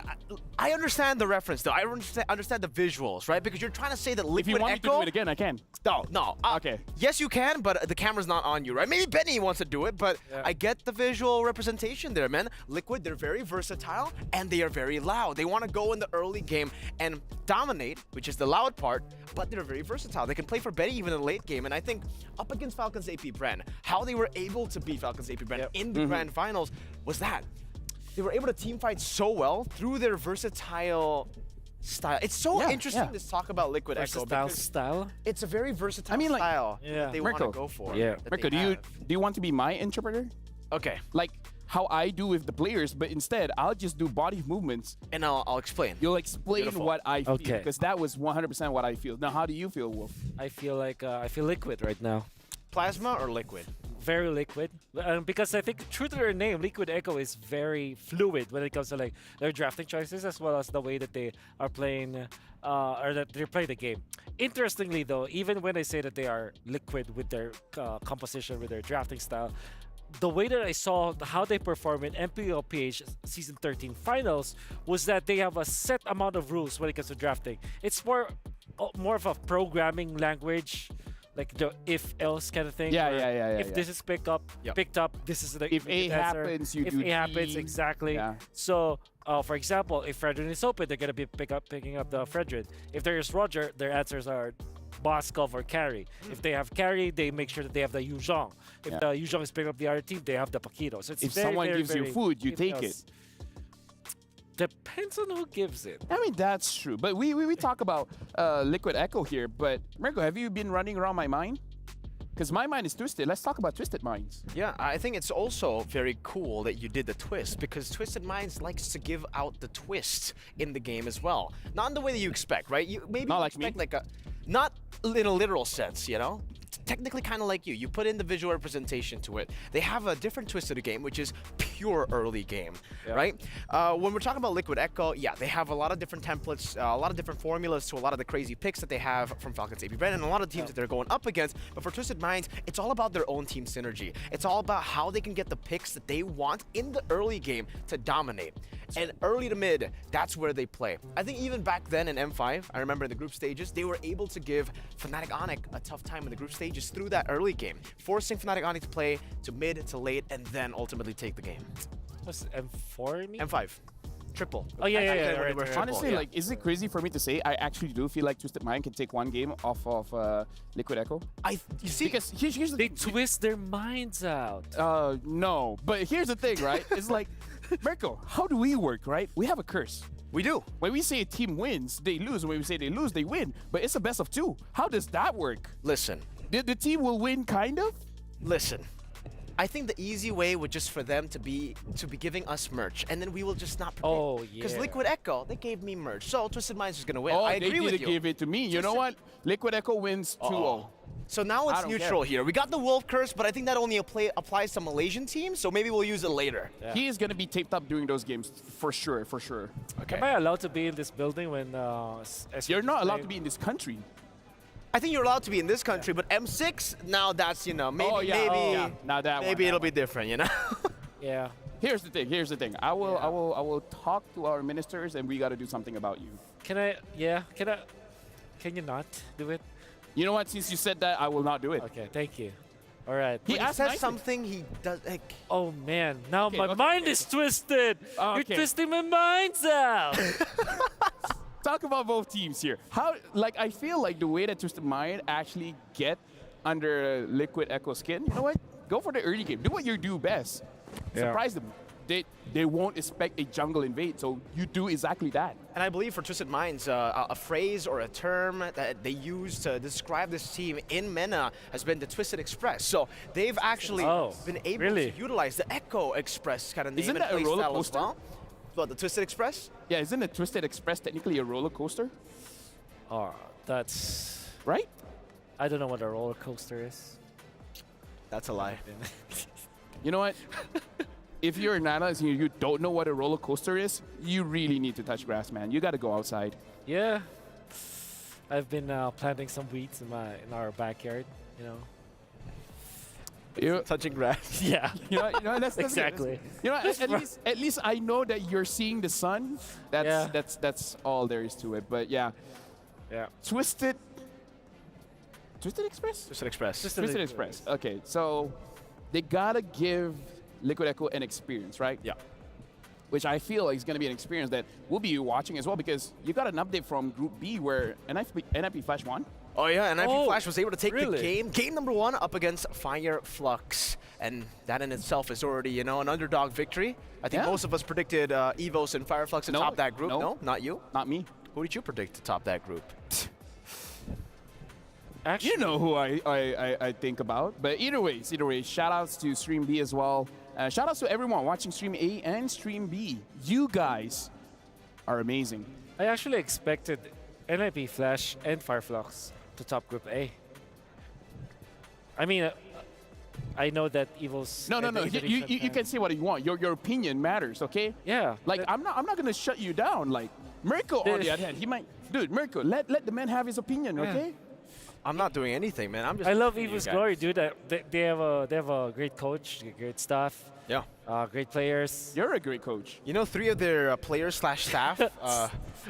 I understand the reference, though. I understand the visuals, right? Because you're trying to say that Liquid If you want Echo... me to do it again, I can. No. Okay. Yes, you can, but the camera's not on you, right? Maybe Benny wants to do it, but I get the visual representation there, man. Liquid, they're very versatile, and they are very loud. They want to go in the early game and dominate, which is the loud part, but they're very versatile. They can play for Benny even in the late game, and I think up against Falcons APBren, how they were able to beat Falcons APBren in the Grand Finals was that they were able to team fight so well through their versatile style. It's so interesting to talk about Liquid Echo because style. it's a very versatile style yeah. that they want to go for. Yeah. Mirko, do you want to be my interpreter? Okay. Like how I do with the players, but instead I'll just do body movements. And I'll explain. You'll explain Beautiful. what I feel. Okay. Because that was 100% what I feel. Now, how do you feel, Wolf? I feel like I feel liquid right now. Plasma or liquid? Very liquid, because I think true to their name, Liquid Echo is very fluid when it comes to like their drafting choices as well as the way that they are playing, or that they play the game. Interestingly, though, even when I say that they are liquid with their composition, with their drafting style, the way that I saw how they perform in MPLPH Season 13 Finals was that they have a set amount of rules when it comes to drafting. It's more of a programming language. Like the if-else kind of thing. If this is picked up, this is the if A answer. happens, you if do A happens, D. exactly. Yeah. So, for example, if Fredrin is open, they're gonna be picking up the Fredrin. If there is Roger, their answers are boss, cover, carry. If they have carry, they make sure that they have the Yu Zhong. If the Yu Zhong is picking up the other team, they have the Paquito. So it's If very, someone very, gives you very food, you take it. if-else. Depends on who gives it. I mean, that's true. But we talk about Liquid Echo here. But Mirko, have you been running around my mind? Because my mind is twisted. Let's talk about Twisted Minds. Yeah, I think it's also very cool that you did the twist because Twisted Minds likes to give out the twist in the game as well. Not in the way that you expect, right? You maybe Not you like me. expect like a, not in a literal sense, you know? Technically kind of like you. You put in the visual representation to it. They have a different twist to the game, which is pure early game, right? When we're talking about Liquid Echo, yeah, they have a lot of different templates, a lot of different formulas to a lot of the crazy picks that they have from Falcons APBren and a lot of teams that they're going up against. But for Twisted Minds, it's all about their own team synergy. It's all about how they can get the picks that they want in the early game to dominate. And early to mid, that's where they play. I think even back then in M5, I remember in the group stages, they were able to give Fnatic Onic a tough time in the group stages through that early game, forcing Fnatic Onic to play to mid to late and then ultimately take the game. What's M4? M5. Triple. Oh, yeah. Triple, Honestly, yeah. like, is it crazy for me to say I actually do feel like Twisted Mind can take one game off of Liquid Echo? You see, because here's the they twist their minds out. No, but here's the thing, right? It's like, Mirko, how do we work, right? We have a curse. We do. When we say a team wins, they lose. When we say they lose, they win. But it's a best of two. How does that work? Listen. The team will win, kind of? Listen. I think the easy way would just for them to be giving us merch, and then we will just not prepare. Oh, yeah. Because Liquid Echo, they gave me merch, so Twisted Minds is gonna win. Oh, I agree with you. They didn't give it to me. You know what? Liquid Echo wins 2-0. So now it's neutral here. We got the Wolf Curse, but I think that only applies to Malaysian teams, so maybe we'll use it later. Yeah. He is going to be taped up during those games, for sure. Okay. Am I allowed to be in this building when You're not allowed to be in this country. I think you're allowed to be in this country, but M6, now that's, you know, maybe Now that maybe it'll be different, you know? Yeah. Here's the thing. I will talk to our ministers and we got to do something about you. Can you not do it? You know what? Since you said that, I will not do it. Okay, thank you. All right. He says something he does. Like, oh man, now my mind is twisted. You're twisting my minds out. Talk about both teams here. How, like, I feel like the way that Twisted Mind actually get under Liquid Echo skin, you know what? Go for the early game. Do what you do best. Surprise them. They won't expect a jungle invade, so you do exactly that. And I believe for Twisted Minds, a phrase or a term that they use to describe this team in MENA has been the Twisted Express. So they've actually been able to utilize the Echo Express kind of name and play style as well. What, the Twisted Express? Yeah, isn't the Twisted Express technically a roller coaster? Oh, that's... Right? I don't know what a roller coaster is. That's a lie. You know what? If you're an analyst and you don't know what a roller coaster is, you really need to touch grass, man. You got to go outside. Yeah. I've been planting some weeds in our backyard, you know. You're touching grass. Yeah. You know that's exactly. You know, at least I know that you're seeing the sun. That's all there is to it. But yeah. Twisted Express? Twisted Express. Twisted Express. Okay, so they gotta give Liquid Echo an experience, right? Yeah. Which I feel is going to be an experience that we'll be watching as well, because you got an update from Group B where NIP Flash won. Oh yeah, NIP Flash was able to take the game number 1 up against Fireflux, and that in itself is already, you know, an underdog victory. I think most of us predicted EVOS and Fireflux to top that group. No, not you. Not me. Who did you predict to top that group? Actually, you know who I think about. But either way, shout outs to Stream B as well. Shout outs to everyone watching Stream A and Stream B. You guys are amazing. I actually expected NIP Flash and Fireflux to top Group A. I mean, I know that Evil's... No. You can say what you want. Your opinion matters, okay? Yeah. Like, I'm not going to shut you down. Like, Mirko, on the other hand, he might... Dude, Mirko, let the man have his opinion, okay? I'm not doing anything, man. I'm just... I love Evil's Glory, dude. They have a great coach, great staff. Yeah. Great players. You're a great coach. You know, 3 of their players/staff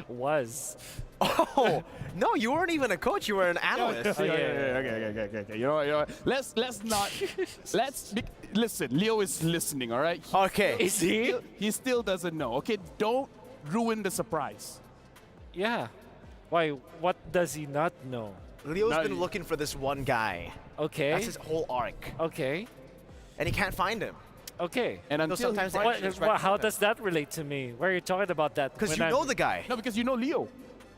was. Oh no, you weren't even a coach. You were an analyst. Okay. You know. Let's not. Listen. Leo is listening. All right. Okay. Is he? He still doesn't know. Okay. Don't ruin the surprise. Yeah. Why? What does he not know? Leo's been looking for this one guy. Okay. That's his whole arc. Okay. And he can't find him. Okay. And until sometimes how does that relate to me? Why are you talking about that? Because you know the guy. No, because you know Leo.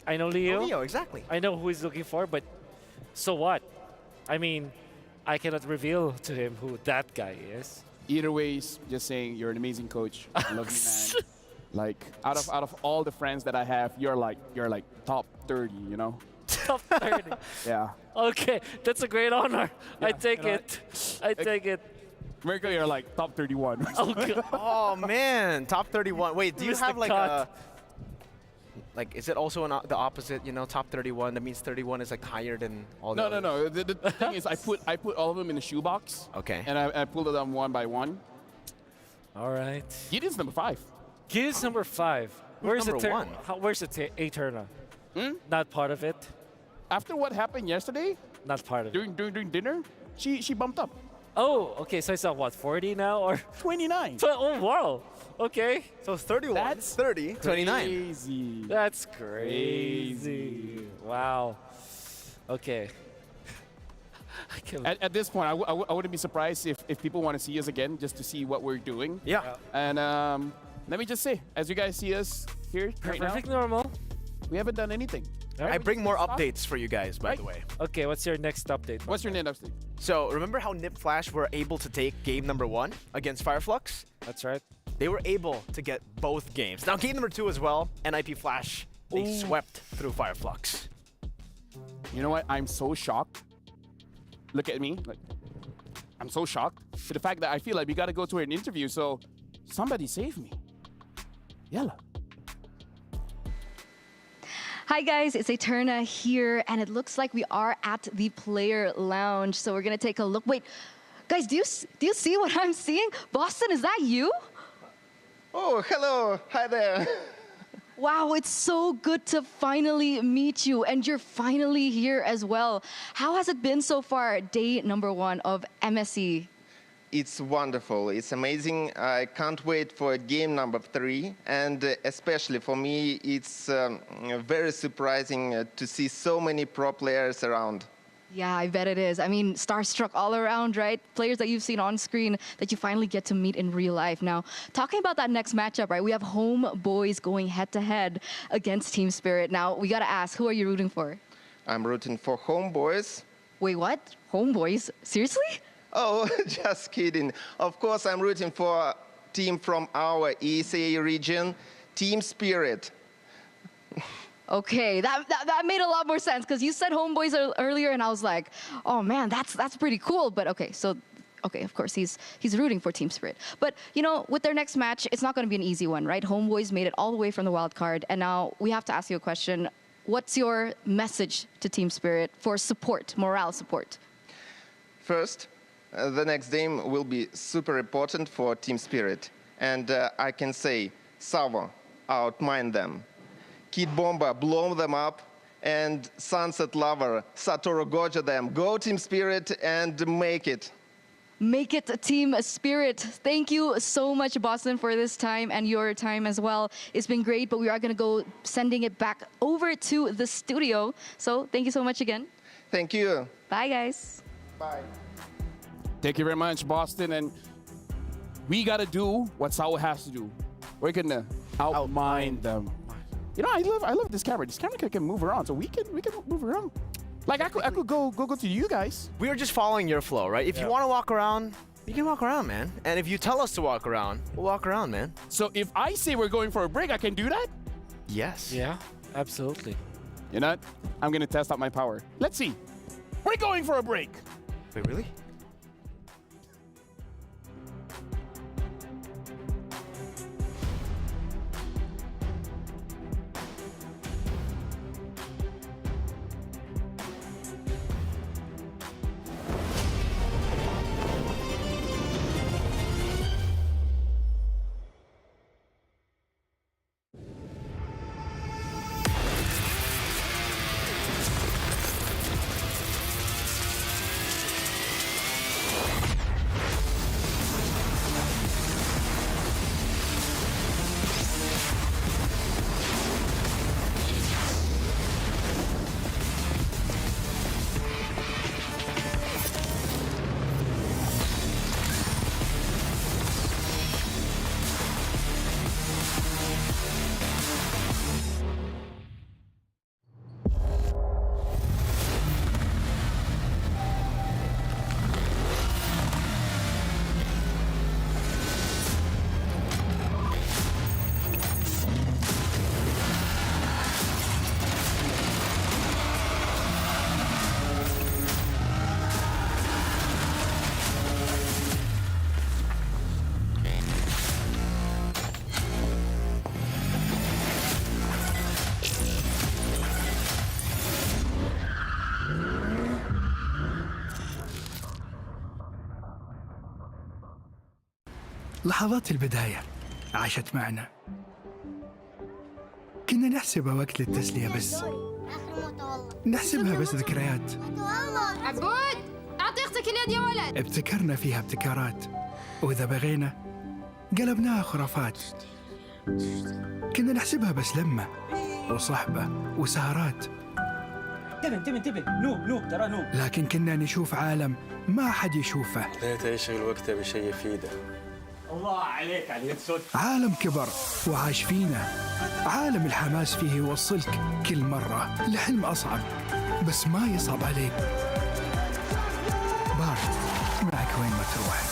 I know Leo. Leo, exactly. I know who he's looking for, but so what? I mean, I cannot reveal to him who that guy is. Either ways, just saying you're an amazing coach. I love you, man. Like out of all the friends that I have, you're like top 30, you know? Top 30. Yeah. Okay, that's a great honor. Yeah, I take it. I take it. Mirko, you're like top 31. Oh man, top 31. Wait, do you have like a... Like, is it also the opposite, you know, top 31? That means 31 is like higher than all the others. No. The thing is, I put all of them in a shoebox. Okay. And I pulled them one by one. All right. Gideon's number 5. Gideon's number 5. Where's number 1? Where's the Eterna? Not part of it. After what happened yesterday? Not part of it. During dinner, she bumped up. Oh, okay. So it's at what, 40 now or 29? Oh wow. Okay. So 31. That's 30. 29. Crazy. That's crazy. Wow. Okay. At this point, I wouldn't be surprised if people want to see us again just to see what we're doing. Yeah. And let me just say, as you guys see us here right now, perfect normal. We haven't done anything. Right, I bring more updates for you guys, by the way. Okay, what's your next update? What's your next update? So, remember how NIP Flash were able to take game number 1 against Fireflux? That's right. They were able to get both games. Now, game number 2 as well, NIP Flash, they swept through Fireflux. You know what? I'm so shocked. Look at me. Like, I'm so shocked to the fact that I feel like we got to go to an interview, so somebody save me. Yalla. Hi guys, it's Eterna here, and it looks like we are at the player lounge. So we're gonna take a look. Wait, guys, do you see what I'm seeing? Boston, is that you? Oh, hello. Hi there. Wow, it's so good to finally meet you, and you're finally here as well. How has it been so far, day number 1 of MSC? It's wonderful. It's amazing. I can't wait for game number 3. And especially for me, it's very surprising to see so many pro players around. Yeah, I bet it is. I mean, starstruck all around, right? Players that you've seen on screen that you finally get to meet in real life. Now, talking about that next matchup, right? We have Homeboys going head-to-head against Team Spirit. Now, we got to ask, who are you rooting for? I'm rooting for Homeboys. Wait, what? Homeboys? Seriously? Oh, just kidding. Of course, I'm rooting for a team from our ESA region, Team Spirit. Okay, that made a lot more sense because you said Homeboys earlier, and I was like, oh man, that's pretty cool. But okay, so of course he's rooting for Team Spirit. But you know, with their next match, it's not going to be an easy one, right? Homeboys made it all the way from the wild card, and now we have to ask you a question. What's your message to Team Spirit for support, morale support? First, the next game will be super important for Team Spirit, and I can say, Savo, outmine them. Kid Bomba, blow them up, and Sunset Lover, Satoru Gojo them. Go Team Spirit and make it. Make it Team Spirit. Thank you so much, Boston, for this time and your time as well. It's been great, but we are going to go sending it back over to the studio. So thank you so much again. Thank you. Bye, guys. Bye. Thank you very much, Boston. And we got to do what Sao has to do. We're going to outmind them. You know, I love this camera. This camera can move around, so we can move around. Like I could go to you guys. We are just following your flow, right? If you want to walk around, you can walk around, man. And if you tell us to walk around, we'll walk around, man. So if I say we're going for a break, I can do that? Yes. Yeah, absolutely. You know what? I'm gonna test out my power. Let's see. We're going for a break. Wait, really? لحظات البداية عاشت معنا. كنا نحسبها وقت للتسلية بس. نحسبها بس ذكريات. عبود أعطي أختك اليد يا ولد. ابتكرنا فيها ابتكارات، وإذا بغينا قلبناها خرافات. كنا نحسبها بس لمة وصحبة وسهرات. انتبه نوب ترى نوب. لكن كنا نشوف عالم ما حد يشوفه. ليت يشغل وقته بشيء يفيده. الله عليك على اليد سود. عالم كبر وعاش فينا. عالم الحماس فيه يوصلك كل مرة لحلم أصعب، بس ما يصعب عليك. بارد معك وين ما تروح.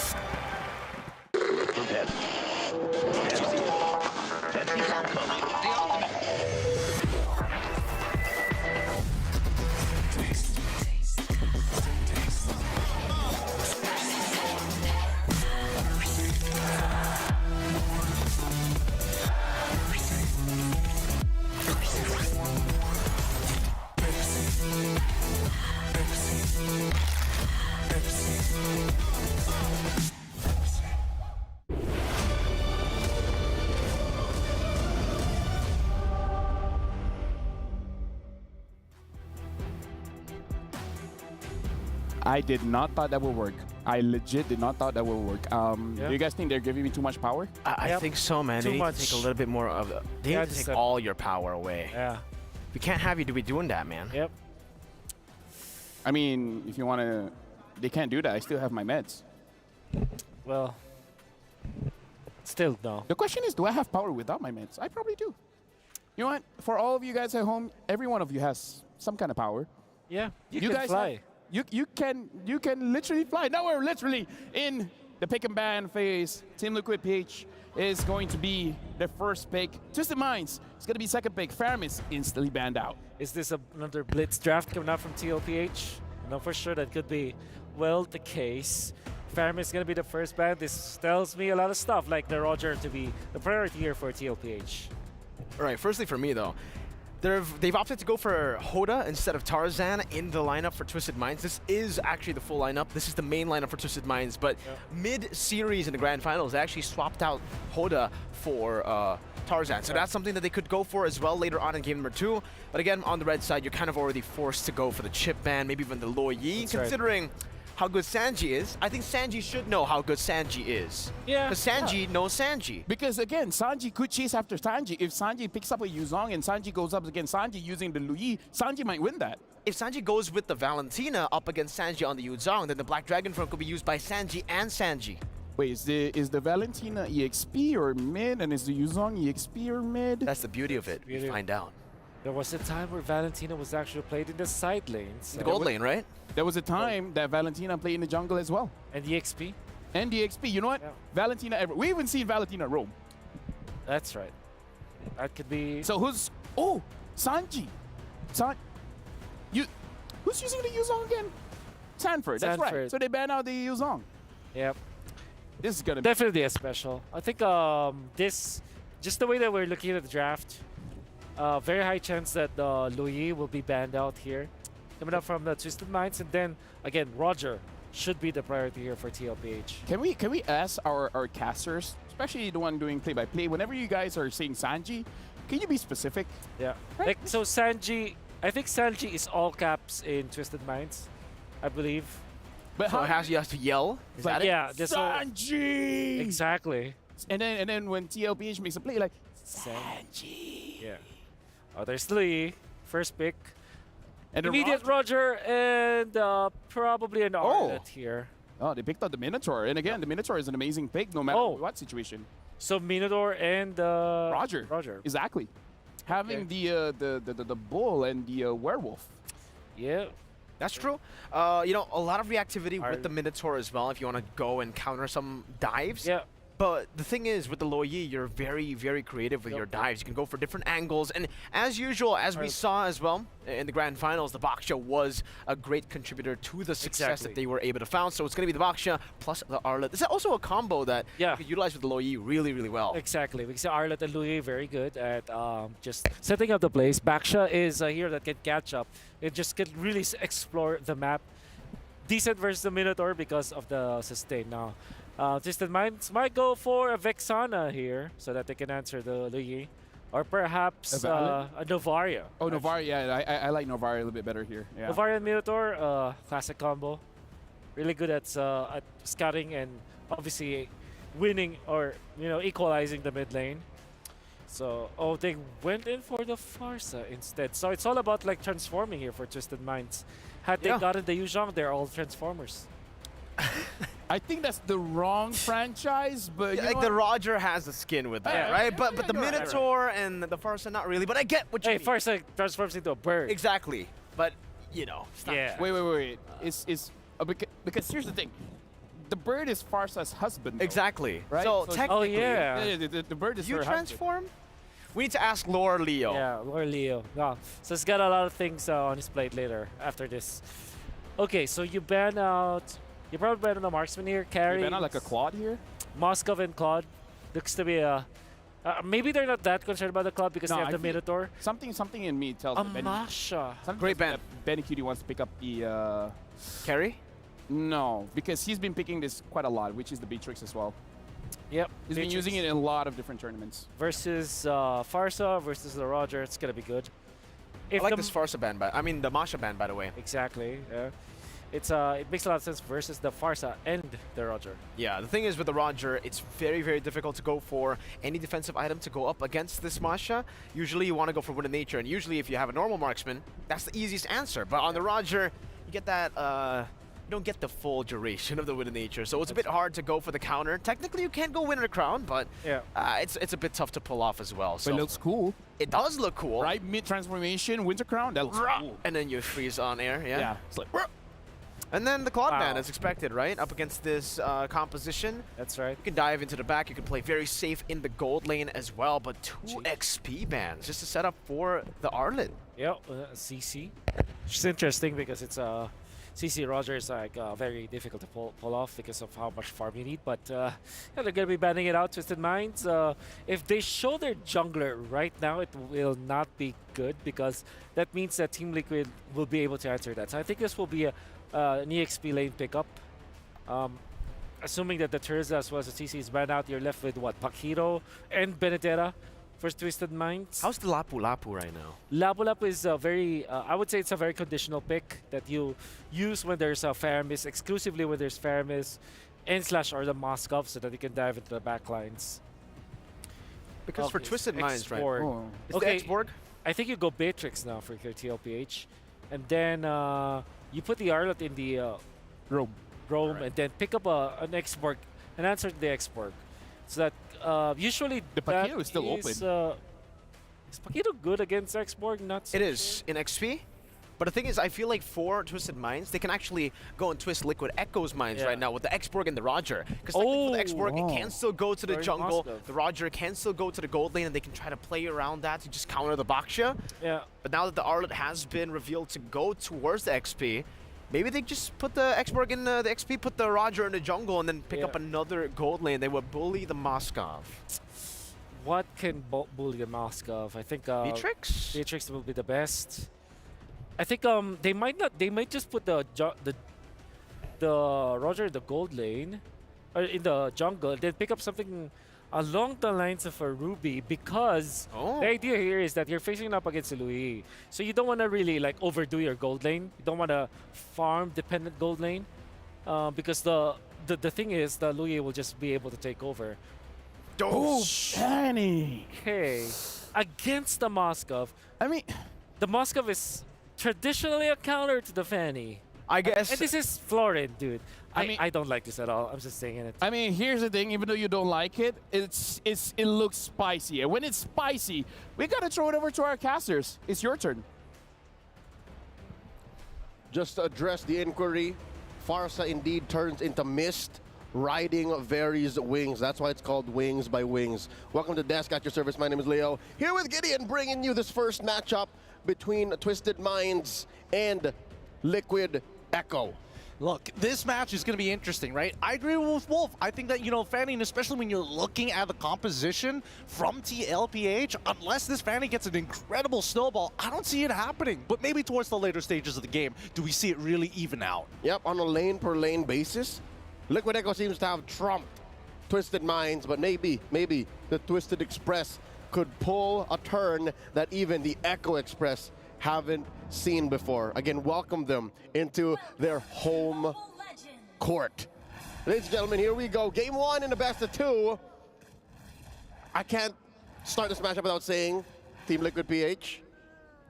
I did not thought that would work. I legit did not thought that would work. Do you guys think they're giving me too much power? I think so, man. They need to take a little bit more of the... They need to take all your power away. Yeah. We can't have you to be doing that, man. Yep. I mean, if you want to, they can't do that. I still have my meds. Well, still no. The question is, do I have power without my meds? I probably do. You know what? For all of you guys at home, every one of you has some kind of power. Yeah, you you can guys fly. You can literally fly. Now we're literally in the pick and ban phase. Team Liquid PH is going to be the first pick. Twisted Minds is going to be second pick. Faramis instantly banned out. Is this another blitz draft coming out from TLPH? No, for sure that could be, well, the case. Faramis is going to be the first ban. This tells me a lot of stuff, like the Roger to be the priority here for TLPH. All right, firstly for me though, they've opted to go for Hoda instead of Tarzan in the lineup for Twisted Minds. This is actually the full lineup. This is the main lineup for Twisted Minds, but mid-series in the Grand Finals, they actually swapped out Hoda for Tarzan. So that's something that they could go for as well later on in game number 2. But again, on the red side, you're kind of already forced to go for the chip ban, maybe even the Lo Yi, considering how good Sanji is. I think Sanji should know how good Sanji is. Yeah. Because Sanji knows Sanji. Because again, Sanji could chase after Sanji. If Sanji picks up a Yuzong and Sanji goes up against Sanji using the Lu Yi, Sanji might win that. If Sanji goes with the Valentina up against Sanji on the Yuzong, then the Black Dragon Front could be used by Sanji and Sanji. Wait, is the Valentina EXP or mid, and is the Yuzong EXP or mid? That's the beauty of it. You find out. There was a time where Valentina was actually played in the side lanes. The gold lane, right? There was a time that Valentina played in the jungle as well. And EXP. And EXP. You know what? Yeah. Valentina, we even seen Valentina roam. That's right. That could be... So who's... Oh, Sanji. Who's using the Yuzong again? Sanford, that's right. So they ban out the Yuzong. Yep. This is going to be... Definitely a special. I think this... Just the way that we're looking at the draft, very high chance that Lu Yi will be banned out here. Coming up from the Twisted Minds, and then again Roger should be the priority here for TLPH. Can we ask our casters, especially the one doing play-by-play, whenever you guys are saying Sanji, can you be specific? Yeah. Right? Like, so Sanji, I think Sanji is all caps in Twisted Minds, I believe. But so you have to yell? Is that it? Yeah. Sanji! Exactly. And then when TLPH makes a play, like Sanji. Yeah. Oh, there's Lu Yi, first pick. And immediate Roger and probably an Arlet here. Oh, they picked up the Minotaur. And again, the Minotaur is an amazing pick no matter what situation. So Minotaur and Roger. Roger. Exactly. Having the bull and the werewolf. Yeah. That's true. You know, a lot of reactivity with the Minotaur as well if you want to go and counter some dives. Yeah. But the thing is, with the Lo Yi, you're very, very creative with your dives. You can go for different angles. And as usual, as we saw as well in the Grand Finals, the Baksha was a great contributor to the success that they were able to found. So it's going to be the Baksha plus the Arlet. This is also a combo that you could utilize with the Lo Yi really, really well. Exactly. We see Arlet and Lu Yi very good at just setting up the plays. Baksha is a hero that can catch up. It just can really explore the map. Decent versus the Minotaur because of the sustain now. Twisted Minds might go for a Vexana here so that they can answer the Lu Yi. Or perhaps a Novaria. Oh, Novaria. Yeah, I like Novaria a little bit better here. Yeah. Novaria and Minotaur, classic combo. Really good at scouting and obviously winning or, you know, equalizing the mid lane. So, they went in for the Farsa instead. So it's all about like transforming here for Twisted Minds. Had they gotten the Yuzhong, they're all Transformers. I think that's the wrong franchise, but like the Roger has the skin with that, right? But the Minotaur and the Farsa, not really. But I get what you mean. Farsa transforms into a bird. Exactly. But you know, Wait. It's because here's the thing. The bird is Farsa's husband. Though, exactly. Right? So technically, the bird is you her transform. We need to ask Lord Leo. Yeah, Lord Leo. Yeah. So he's got a lot of things on his plate later after this. Okay, so you ban out. You probably ban on the marksman here. Carry. You ban out like a Claude here. Moskov and Claude looks to be a. Maybe they're not that concerned about the Claude because they have the Minotaur. Something in me tells me Masha. Great ban. Benny Cutie wants to pick up the carry. No, because he's been picking this quite a lot, which is the Beatrix as well. Yep. He's been using it in a lot of different tournaments. Versus Farsa versus the Roger. It's gonna be good. I like this Farsa ban, the Masha ban, by the way. Exactly. Yeah. It makes a lot of sense versus the Farsa and the Roger. Yeah, the thing is with the Roger, it's very, very difficult to go for any defensive item to go up against this Masha. Usually you want to go for Wind of Nature, and usually if you have a normal marksman, that's the easiest answer. But on the Roger, you get that. You don't get the full duration of the Wind of Nature, so it's a bit hard to go for the counter. Technically, you can go Winter Crown, but it's a bit tough to pull off as well. So But it looks cool. It does look cool. Right, mid-transformation, Winter Crown, that looks cool. And then you freeze on air, Yeah, it's like... And then the Cloud Man as expected, right? Up against this composition. That's right. You can dive into the back. You can play very safe in the gold lane as well, but 2 XP bans just to set up for the Arlet. Yeah, CC. Which is interesting because it's CC Roger is like very difficult to pull off because of how much farm you need. But yeah, they're gonna be banning it out. Twisted Minds. If they show their jungler right now, it will not be good because that means that Team Liquid will be able to answer that. So I think this will be an EXP lane pickup. Assuming that the Terza as well as the CC is banned out, you're left with what? Pakiro and Benedetta for Twisted Minds. How's the Lapu Lapu right now? Lapu Lapu is a very, I would say it's a very conditional pick that you use when there's a Faramis, exclusively when there's Faramis and / or the Moskov so that you can dive into the backlines. Because for Twisted Minds, right? Is Okay, the Xborg? I think you go Beatrix now for your TLPH. And then you put the Arlet in the Rome and then pick up an Xborg and answer the Xborg. So that usually the Pakito is still open. Is Pakito good against Xborg? Not so It is in XP. But the thing is, I feel like for Twisted Minds, they can actually go and twist Liquid Echo's minds right now with the Xborg and the Roger. Because with the Xborg, it can still go to the jungle. The Roger can still go to the gold lane, and they can try to play around that to just counter the Baksha. Yeah. But now that the Arlet has been revealed to go towards the XP, maybe they just put the Xborg in the XP, put the Roger in the jungle, and then pick up another gold lane. They would bully the Moskov. What can bully the Moskov? I think Beatrix? Beatrix will be the best. I think they might not. They might just put the Roger in the gold lane, or in the jungle, then pick up something along the lines of a Ruby because the idea here is that you're facing up against a Louis, so you don't want to really like overdo your gold lane. You don't want to farm dependent gold lane because the thing is the Louis will just be able to take over. Fanny. Okay, against the Moskov. I mean, the Moskov is traditionally a counter to the Fanny. I guess. And this is Florin, dude. I don't like this at all. I'm just saying it. I mean, here's the thing. Even though you don't like it, it looks spicy. And when it's spicy, we gotta throw it over to our casters. It's your turn. Just to address the inquiry, Farsa indeed turns into mist, riding Vari's wings. That's why it's called Wings by Wings. Welcome to Desk at your service. My name is Leo. Here with Gideon, bringing you this first matchup between Twisted Minds and Liquid Echo. Look, this match is going to be interesting, right? I agree with Wolf. I think that, Fanny, and especially when you're looking at the composition from TLPH, unless this Fanny gets an incredible snowball, I don't see it happening. But maybe towards the later stages of the game, do we see it really even out? Yep, on a lane-per-lane basis, Liquid Echo seems to have trumped Twisted Minds, but maybe the Twisted Express could pull a turn that even the Echo Express haven't seen before. Again, welcome them into their home court. Ladies and gentlemen, here we go. Game 1 in the best of 2. I can't start this matchup without saying Team Liquid PH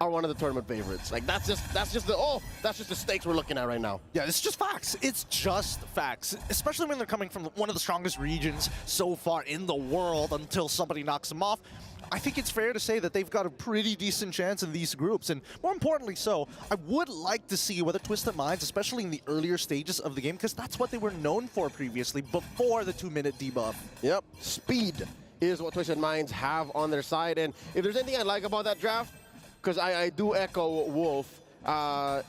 are one of the tournament favorites. Like that's just the stakes we're looking at right now. Yeah, it's just facts. It's just facts, especially when they're coming from one of the strongest regions so far in the world until somebody knocks them off. I think it's fair to say that they've got a pretty decent chance in these groups, and more importantly so, I would like to see whether Twisted Minds, especially in the earlier stages of the game, because that's what they were known for previously, before the 2-minute debuff. Yep, speed is what Twisted Minds have on their side, and if there's anything I like about that draft, because I do echo Wolf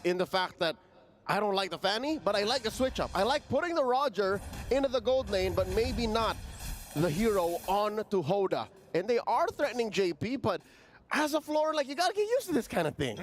in the fact that I don't like the Fanny, but I like the switch up. I like putting the Roger into the gold lane, but maybe not the hero on to Hoda. And they are threatening JP, but as a floor, like, you gotta get used to this kind of thing.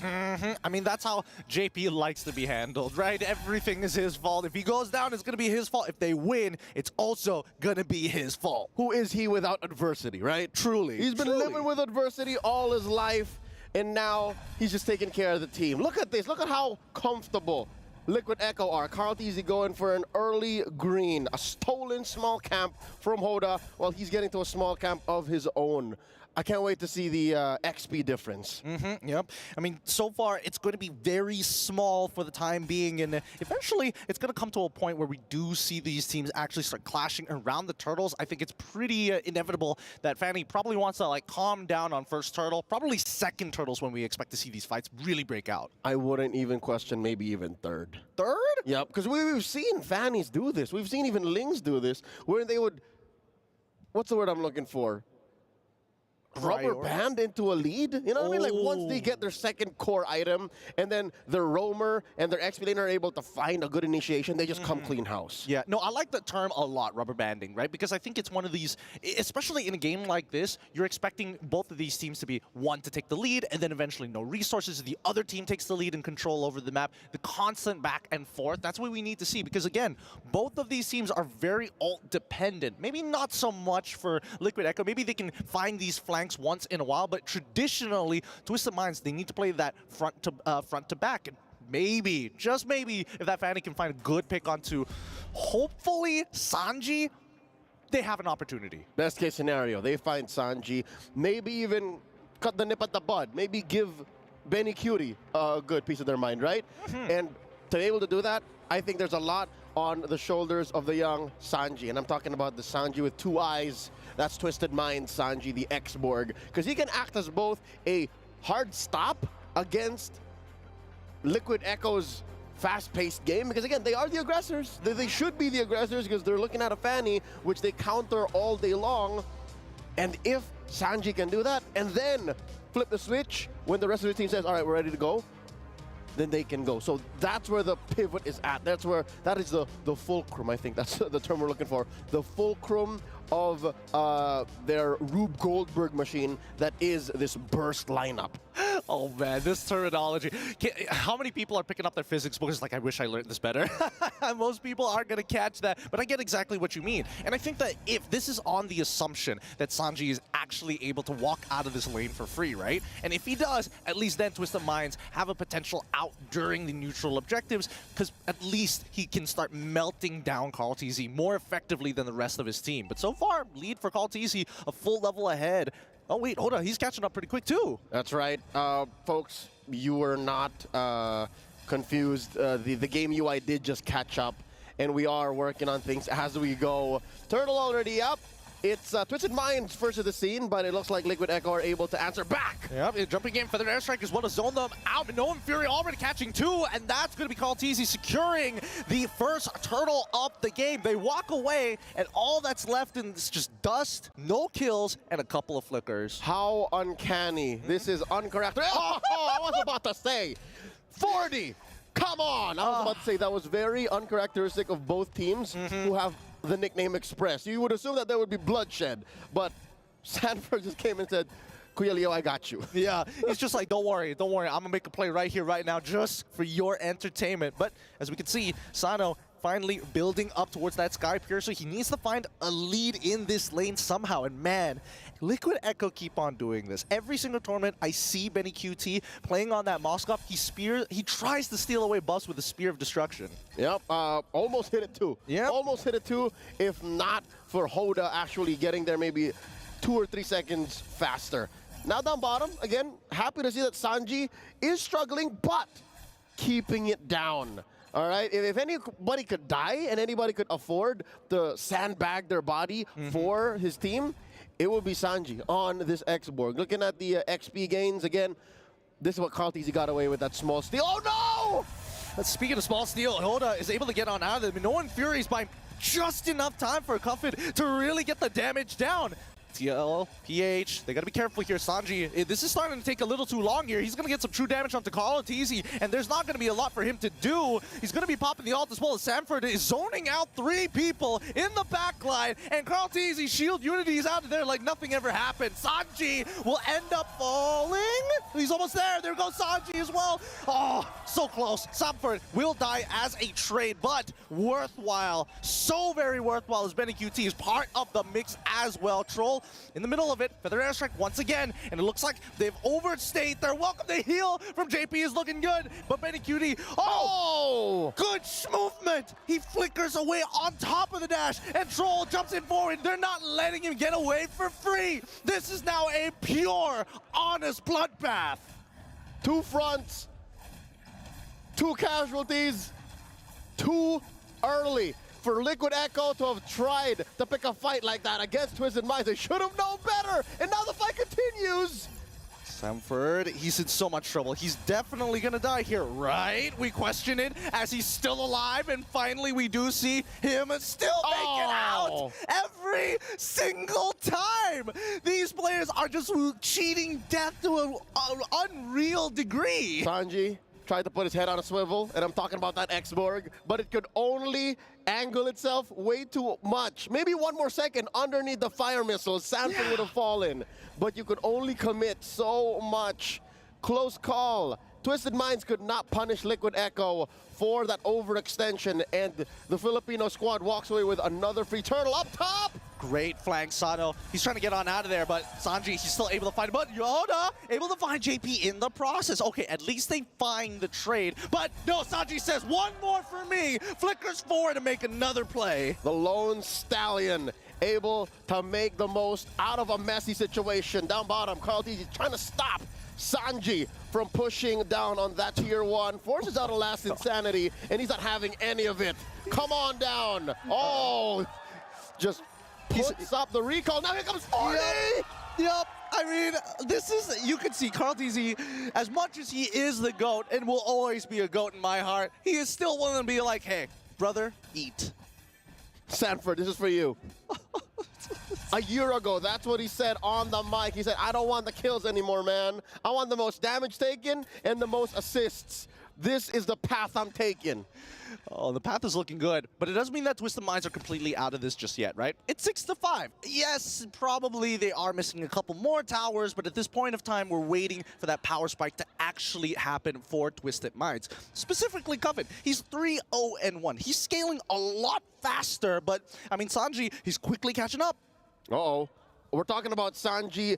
I mean, that's how JP likes to be handled, right? Everything is his fault. If he goes down, it's gonna be his fault. If they win, it's also gonna be his fault. Who is he without adversity, right? Truly. He's been living with adversity all his life, and now he's just taking care of the team. Look at this. Look at how comfortable Liquid Echo are. Carl Teasy going for an early green, a stolen small camp from Hoda while he's getting to a small camp of his own. I can't wait to see the XP difference. Yep. I mean, so far, it's going to be very small for the time being, and eventually, it's going to come to a point where we do see these teams actually start clashing around the turtles. I think it's pretty inevitable that Fanny probably wants to like calm down on first turtle, probably second turtles when we expect to see these fights really break out. I wouldn't even question maybe even third. Third? Yep, because we've seen Fannies do this. We've seen even Lings do this, where they would, what's the word I'm looking for? Rubber band into a lead? You know what I mean? Like once they get their second core item and then their roamer and their XP laner are able to find a good initiation, they just come clean house. Yeah, no, I like the term a lot, rubber banding, right? Because I think it's one of these, especially in a game like this, you're expecting both of these teams to be one to take the lead and then eventually no resources. The other team takes the lead and control over the map. The constant back and forth, that's what we need to see. Because again, both of these teams are very ult dependent. Maybe not so much for Liquid Echo. Maybe they can find these flanks once in a while, but traditionally, Twisted Minds, they need to play that front to back. And maybe, just maybe, if that Fanny can find a good pick onto, hopefully, Sanji, they have an opportunity. Best case scenario, they find Sanji, maybe even cut the nip at the bud, maybe give Benny Cutie a good piece of their mind, right? And to be able to do that, I think there's a lot on the shoulders of the young Sanji. And I'm talking about the Sanji with two eyes. That's Twisted Mind Sanji, the X-Borg. Because he can act as both a hard stop against Liquid Echo's fast-paced game. Because again, they are the aggressors. They should be the aggressors because they're looking at a Fanny, which they counter all day long. And if Sanji can do that, and then flip the switch when the rest of the team says, all right, we're ready to go, then they can go. So that's where the pivot is at. That is the fulcrum, I think. That's the term we're looking for. The fulcrum of their Rube Goldberg machine that is this burst lineup. Oh man, this terminology. How many people are picking up their physics books like, I wish I learned this better? Most people aren't going to catch that, but I get exactly what you mean. And I think that if this is on the assumption that Sanji is actually able to walk out of this lane for free, right? And if he does, at least then Twisted Minds have a potential out during the neutral objectives, because at least he can start melting down Carl TZ more effectively than the rest of his team. But so far, lead for Carl TZ, a full level ahead. Oh wait, hold on, he's catching up pretty quick too. That's right. Folks, you were not confused. The game UI did just catch up, and we are working on things as we go. Turtle already up. It's Twisted Minds first of the scene, but it looks like Liquid Echo are able to answer back. Yep, jumping in for their airstrike is one to zone them out. Minoan Fury already catching two, and that's going to be Carl TZ securing the first turtle of the game. They walk away, and all that's left is just dust, no kills, and a couple of flickers. How uncanny. This is uncharacteristic. Oh, I was about to say 40. Come on. I was about to say that was very uncharacteristic of both teams who have the nickname Express. You would assume that there would be bloodshed, but Sanford just came and said, Kuya Leo, I got you. Yeah, it's just like, don't worry, I'm gonna make a play right here, right now, just for your entertainment. But as we can see, Sano finally building up towards that Sky Piercer. He needs to find a lead in this lane somehow, and man, Liquid Echo keep on doing this. Every single tournament, I see Benny QT playing on that Moskov. He tries to steal away buffs with a Spear of Destruction. Yep, almost hit it too. Yeah, almost hit it too, if not for Hoda actually getting there maybe 2 or 3 seconds faster. Now down bottom, again, happy to see that Sanji is struggling, but keeping it down. All right, if anybody could die and anybody could afford to sandbag their body for his team, it would be Sanji on this X-Borg. Looking at the XP gains, again, this is what Carl TZ got away with, that small steal. Oh no! Speaking of small steal, Hoda is able to get on out of it. Minoan Fury is buying just enough time for Cuffit to really get the damage down. TL, PH, they gotta be careful here. Sanji, this is starting to take a little too long here. He's gonna get some true damage onto Carl TZ, and there's not gonna be a lot for him to do. He's gonna be popping the ult as well as Sanford is zoning out 3 people in the backline, and Carl TZ's shield unity is out of there like nothing ever happened. Sanji will end up falling. He's almost there. There goes Sanji as well. Oh, so close. Sanford will die as a trade, but worthwhile. So very worthwhile as Benny QT is part of the mix as well. Troll In the middle of it, Feather Airstrike once again, and it looks like they've overstayed their welcome. The heal from JP is looking good, but Benny Cutie, good movement! He flickers away on top of the dash, and Troll jumps in forward. They're not letting him get away for free. This is now a pure, honest bloodbath. 2 fronts, 2 casualties, too early for Liquid Echo to have tried to pick a fight like that against Twisted Minds. They should have known better, and now the fight continues. Samford, he's in so much trouble. He's definitely gonna die here, right? We question it as he's still alive, and finally we do see him still make it out every single time. These players are just cheating death to an unreal degree. Sanji tried to put his head on a swivel, and I'm talking about that X-Borg, but it could only angle itself way too much. Maybe 1 more second underneath the fire missiles, Sanford would have fallen, but you could only commit so much. Close call. Twisted Minds could not punish Liquid Echo for that overextension, and the Filipino squad walks away with another free turtle up top. Great flank, Sano. He's trying to get on out of there, but Sanji, he's still able to find him. But Yoda, able to find JP in the process. Okay, at least they find the trade. But no, Sanji says, 1 more for me. Flickers forward to make another play. The lone stallion able to make the most out of a messy situation. Down bottom, Carl T's trying to stop Sanji from pushing down on that tier 1. Forces out a last insanity, and he's not having any of it. Come on down. Oh, just puts up the recall. Now here comes 40. Yep. I mean, this is, you can see Carl TZ, as much as he is the GOAT and will always be a GOAT in my heart, he is still willing to be like, hey, brother, eat. Sanford, this is for you. A year ago, that's what he said on the mic. He said, I don't want the kills anymore, man. I want the most damage taken and the most assists. This is the path I'm taking. Oh, the path is looking good, but it doesn't mean that Twisted Minds are completely out of this just yet, right? It's 6-5. Yes, probably they are missing a couple more towers, but at this point of time, we're waiting for that power spike to actually happen for Twisted Minds. Specifically, Coven, he's 3-0-1. He's scaling a lot faster, but, I mean, Sanji, he's quickly catching up. Uh-oh. We're talking about Sanji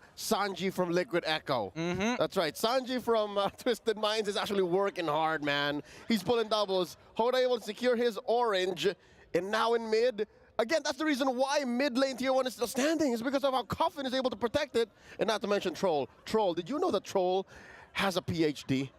from Liquid Echo. That's right. Sanji from Twisted Minds is actually working hard, man. He's pulling doubles. Hoda able to secure his orange, and now in mid. Again, that's the reason why mid lane tier 1 is still standing, is because of how Coffin is able to protect it, and not to mention Troll. Troll, did you know that Troll has a PhD?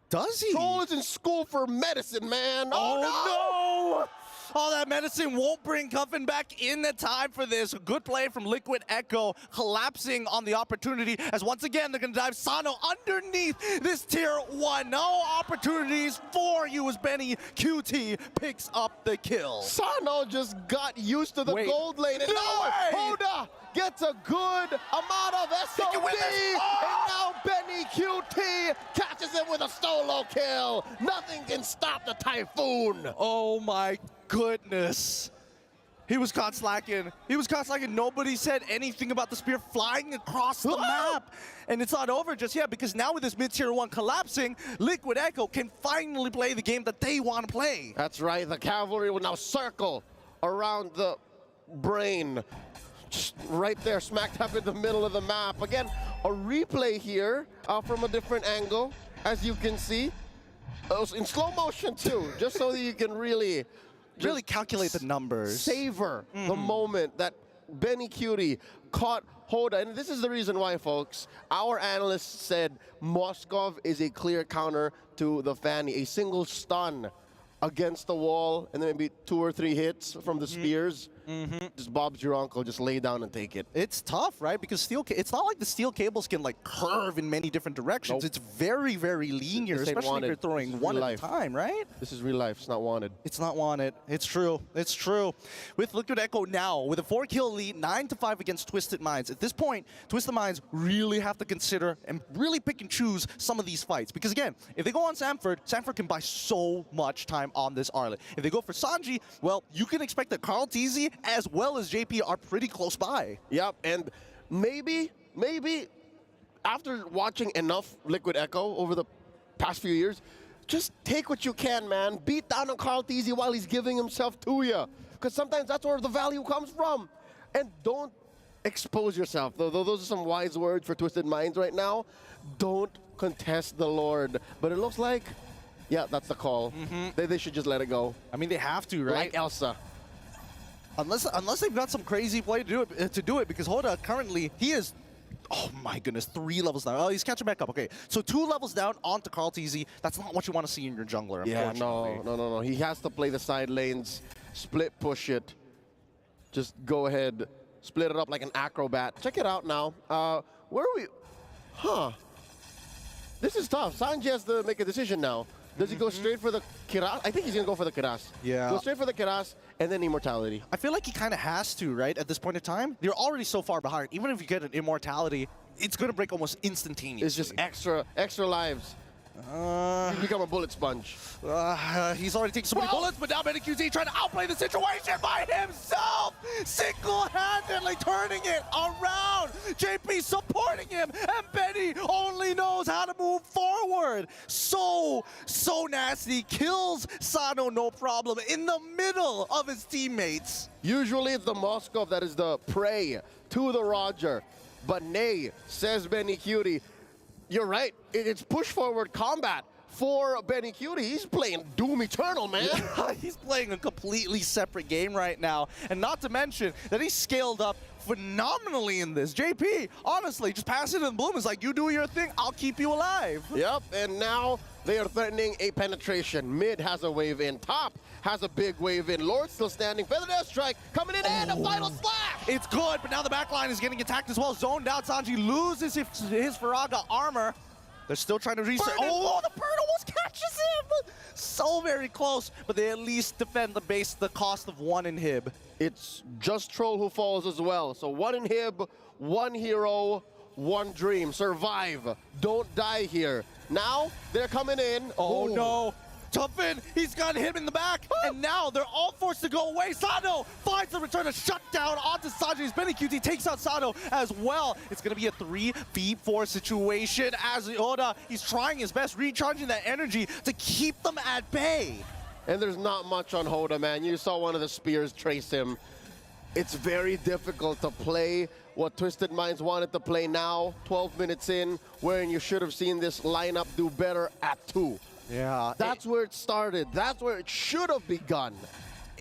Does he? Troll is in school for medicine, man. Oh no! All that medicine won't bring Cuffin back in the time for this. Good play from Liquid Echo, collapsing on the opportunity, as once again they're gonna dive Sano underneath this tier 1. No opportunities for you as Benny QT picks up the kill. Sano just got used to the gold lane, and now Hoda gets a good amount of SOD, and now Benny QT catches him with a solo kill. Nothing can stop the Typhoon. Oh my goodness. He was caught slacking. He was caught slacking. Nobody said anything about the spear flying across the map. And it's not over just yet, because now with this mid-tier 1 collapsing, Liquid Echo can finally play the game that they want to play. That's right. The cavalry will now circle around the brain. Just right there, smack dab in the middle of the map. Again, a replay here from a different angle, as you can see. In slow motion too, just so that you can really calculate the numbers. Savor the moment that Benny Cutie caught Hoda. And this is the reason why, folks. Our analysts said Moskov is a clear counter to the Fanny. A single stun against the wall, and then maybe 2 or 3 hits from the spears. Just Bob's your uncle, just lay down and take it. It's tough, right? Because it's not like the steel cables can like curve in many different directions. Nope. It's very, very linear, especially if you're throwing one at a time, right? This is real life. It's not wanted. It's not wanted. It's true. It's true. With Liquid Echo now, with a 4-kill lead, 9-5 against Twisted Minds. At this point, Twisted Minds really have to consider and really pick and choose some of these fights. Because again, if they go on Sanford, Sanford can buy so much time on this Arlet. If they go for Sanji, well, you can expect that Carl TZ as well as JP are pretty close by. Yep, and maybe after watching enough Liquid Echo over the past few years, just take what you can, man. Beat down on Carl TZ while he's giving himself to you. Because sometimes that's where the value comes from. And don't expose yourself. Those are some wise words for Twisted Minds right now. Don't contest the Lord. But it looks like, yeah, that's the call. They should just let it go. I mean, they have to, right? Like Elsa. Unless they've got some crazy play to do it, because Hoda currently, he is, oh my goodness, 3 levels down. Oh, he's catching back up. Okay, so 2 levels down onto Carl TZ. That's not what you want to see in your jungler, Yeah, unfortunately. no. He has to play the side lanes, split push it. Just go ahead, split it up like an acrobat. Check it out now. Where are we? Huh. This is tough. Sanji has to make a decision now. Does he go straight for the Kiras? I think he's going to go for the Kiras. Yeah. Go straight for the Kiras and then Immortality. I feel like he kind of has to, right? At this point in time, you're already so far behind. Even if you get an Immortality, it's going to break almost instantaneously. It's just extra lives. You become a bullet sponge. He's already taking so many bullets, but now MetaQZ trying to outplay the situation by himself! Single-handedly turning it around! JP supporting him, and Benny only knows how to move forward! So nasty. Kills Sano, no problem, in the middle of his teammates. Usually it's the Moskov that is the prey to the Roger. But nay, says Benny Cutie. You're right. It's push-forward combat for Benny Cutie. He's playing Doom Eternal, man. Yeah, he's playing a completely separate game right now. And not to mention that he's scaled up phenomenally in this. JP, honestly, just pass it in bloom. It's like, you do your thing, I'll keep you alive. Yep, and now they are threatening a penetration. Mid has a wave in. Top has a big wave in. Lord still standing. Feather Death Strike coming in and a final slash. It's good, but now the backline is getting attacked as well. Zoned out, Sanji loses his Faraga armor. They're still trying to reset. Oh, the bird almost catches him! So very close, but they at least defend the base at the cost of 1 inhib. It's just Troll who falls as well. So 1 inhib, 1 hero, 1 dream. Survive. Don't die here. Now they're coming in. Oh no. Tuffin, he's got him in the back, and now they're all forced to go away. Sano finds the return, a shutdown onto Sanji's. Benny QT takes out Sano as well. It's going to be a 3v4 situation as Oda, he's trying his best, recharging that energy to keep them at bay. And there's not much on Hoda, man. You saw one of the spears trace him. It's very difficult to play what Twisted Minds wanted to play now, 12 minutes in, wherein you should have seen this lineup do better at 2. Yeah. That's where it started. That's where it should have begun.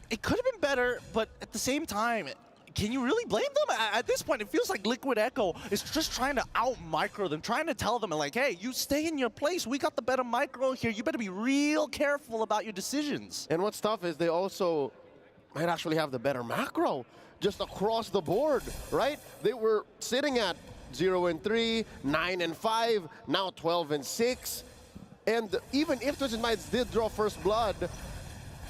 It could have been better, but at the same time, can you really blame them? At this point, it feels like Liquid Echo is just trying to out-micro them, trying to tell them, like, hey, you stay in your place. We got the better micro here. You better be real careful about your decisions. And what's tough is they also might actually have the better macro just across the board, right? They were sitting at 0-3, 9-5, now 12-6. And even if Twisted Minds did draw first blood,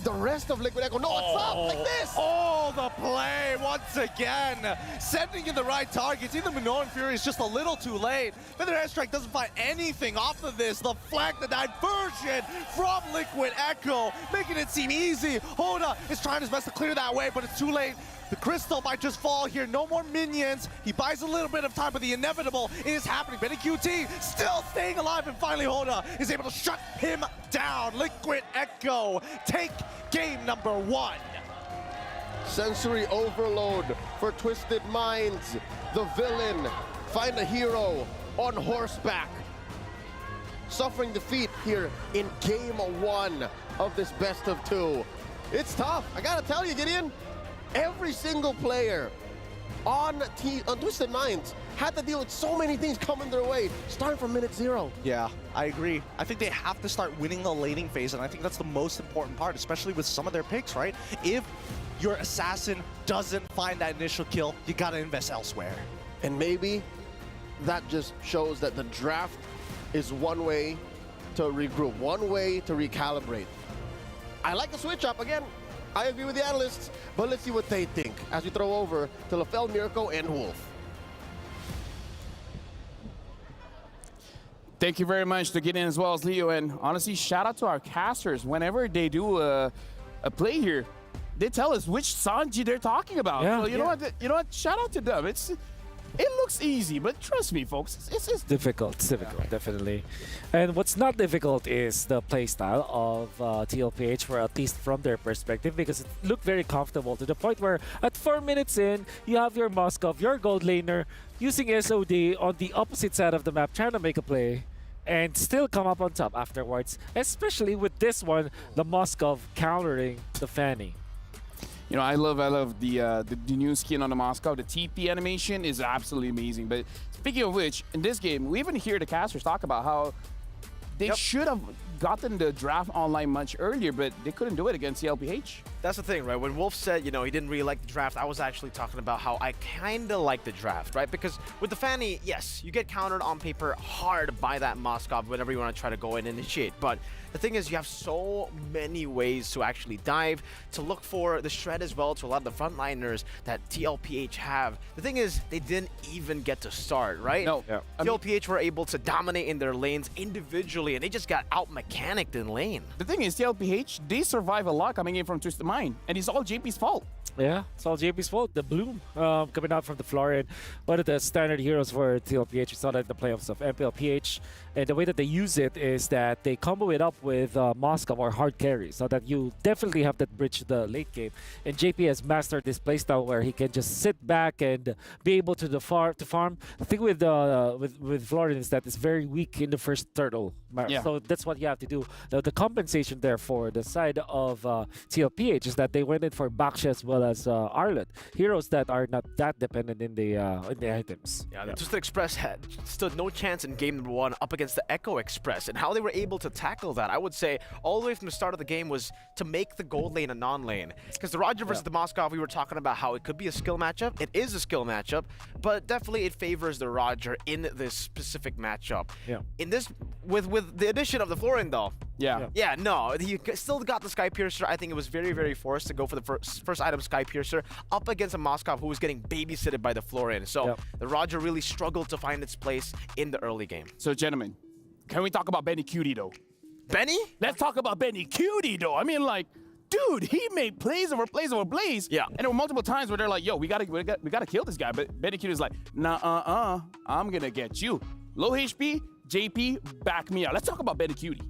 the rest of Liquid Echo, no, it's up like this! Oh, the play once again. Sending in the right targets. Even Minoan Fury is just a little too late. Feather Airstrike doesn't find anything off of this. The flank, the diversion from Liquid Echo, making it seem easy. Hoda is trying his best to clear that way, but it's too late. The crystal might just fall here. No more minions. He buys a little bit of time, but the inevitable is happening. Benny QT still staying alive, and finally Hoda is able to shut him down. Liquid Echo take game number 1. Sensory overload for Twisted Minds. The villain find a hero on horseback. Suffering defeat here in game 1 of this best of 2. It's tough. I gotta tell you, Gideon. Every single player on Twisted Minds had to deal with so many things coming their way, starting from minute 0. Yeah, I agree. I think they have to start winning the laning phase, and I think that's the most important part, especially with some of their picks, right? If your assassin doesn't find that initial kill, you gotta invest elsewhere. And maybe that just shows that the draft is one way to regroup, one way to recalibrate. I like the switch up again. I agree with the analysts, but let's see what they think as we throw over to Lafel, Mirko, and Wolf. Thank you very much to Gideon as well as Leo, and honestly, shout out to our casters. Whenever they do a play here, they tell us which Sanji they're talking about. Yeah, so you know what? Shout out to them. It's It looks easy, but trust me, folks, it's difficult. It's difficult, definitely. And what's not difficult is the playstyle of TLPH, for at least from their perspective, because it looked very comfortable to the point where at 4 minutes in, you have your Moskov, your gold laner, using SOD on the opposite side of the map, trying to make a play and still come up on top afterwards, especially with this one, the Moskov countering the Fanny. You know, I love the new skin on the Moskov. The TP animation is absolutely amazing. But speaking of which, in this game, we even hear the casters talk about how they should have gotten the draft online much earlier, but they couldn't do it against CLPH. That's the thing, right? When Wolf said, you know, he didn't really like the draft, I was actually talking about how I kind of like the draft, right? Because with the Fanny, yes, you get countered on paper hard by that Moskov whenever you want to try to go and initiate. But the thing is, you have so many ways to actually dive, to look for the shred as well to a lot of the frontliners that TLPH have. The thing is, they didn't even get to start, right? No. TLPH were able to dominate in their lanes individually, and they just got out-mechanicked in lane. The thing is, TLPH, they survive a lot coming in from Twisted Mind, and it's all JP's fault. Yeah, it's all JP's fault. The Bloom coming out from the floor, and one of the standard heroes for TLPH. We saw that in the playoffs of MPLPH, and the way that they use it is that they combo it up with Moskov or hard carry, so that you definitely have that bridge to the late game. And JP has mastered this playstyle where he can just sit back and be able to farm. The thing with Florin is that it's very weak in the first turtle. So that's what you have to do. The compensation there for the side of TLPH is that they went in for Baksha as well as Arlet, heroes that are not that dependent in the items. Yeah, the Twisted Express had stood no chance in game number 1 up against the Echo Express, and how they were able to tackle that, I would say, all the way from the start of the game was to make the gold lane a non-lane. Because the Roger versus the Moskov, we were talking about how it could be a skill matchup. It is a skill matchup, but definitely it favors the Roger in this specific matchup. Yeah. In this, with the addition of the Florin though. Yeah. No, he still got the Sky Piercer. I think it was very, very forced to go for the first item Sky Piercer up against a Moskov who was getting babysitted by the Florin. So the Roger really struggled to find its place in the early game. So gentlemen, can we talk about Benny Cutie though? Benny? Let's talk about Benny Cutie though. I mean, like, dude, he made plays over plays over plays. Yeah. And there were multiple times where they're like, yo, we gotta kill this guy. But Benny Cutie's like, nah, I'm gonna get you. Low HP, JP, back me out. Let's talk about Benny Cutie.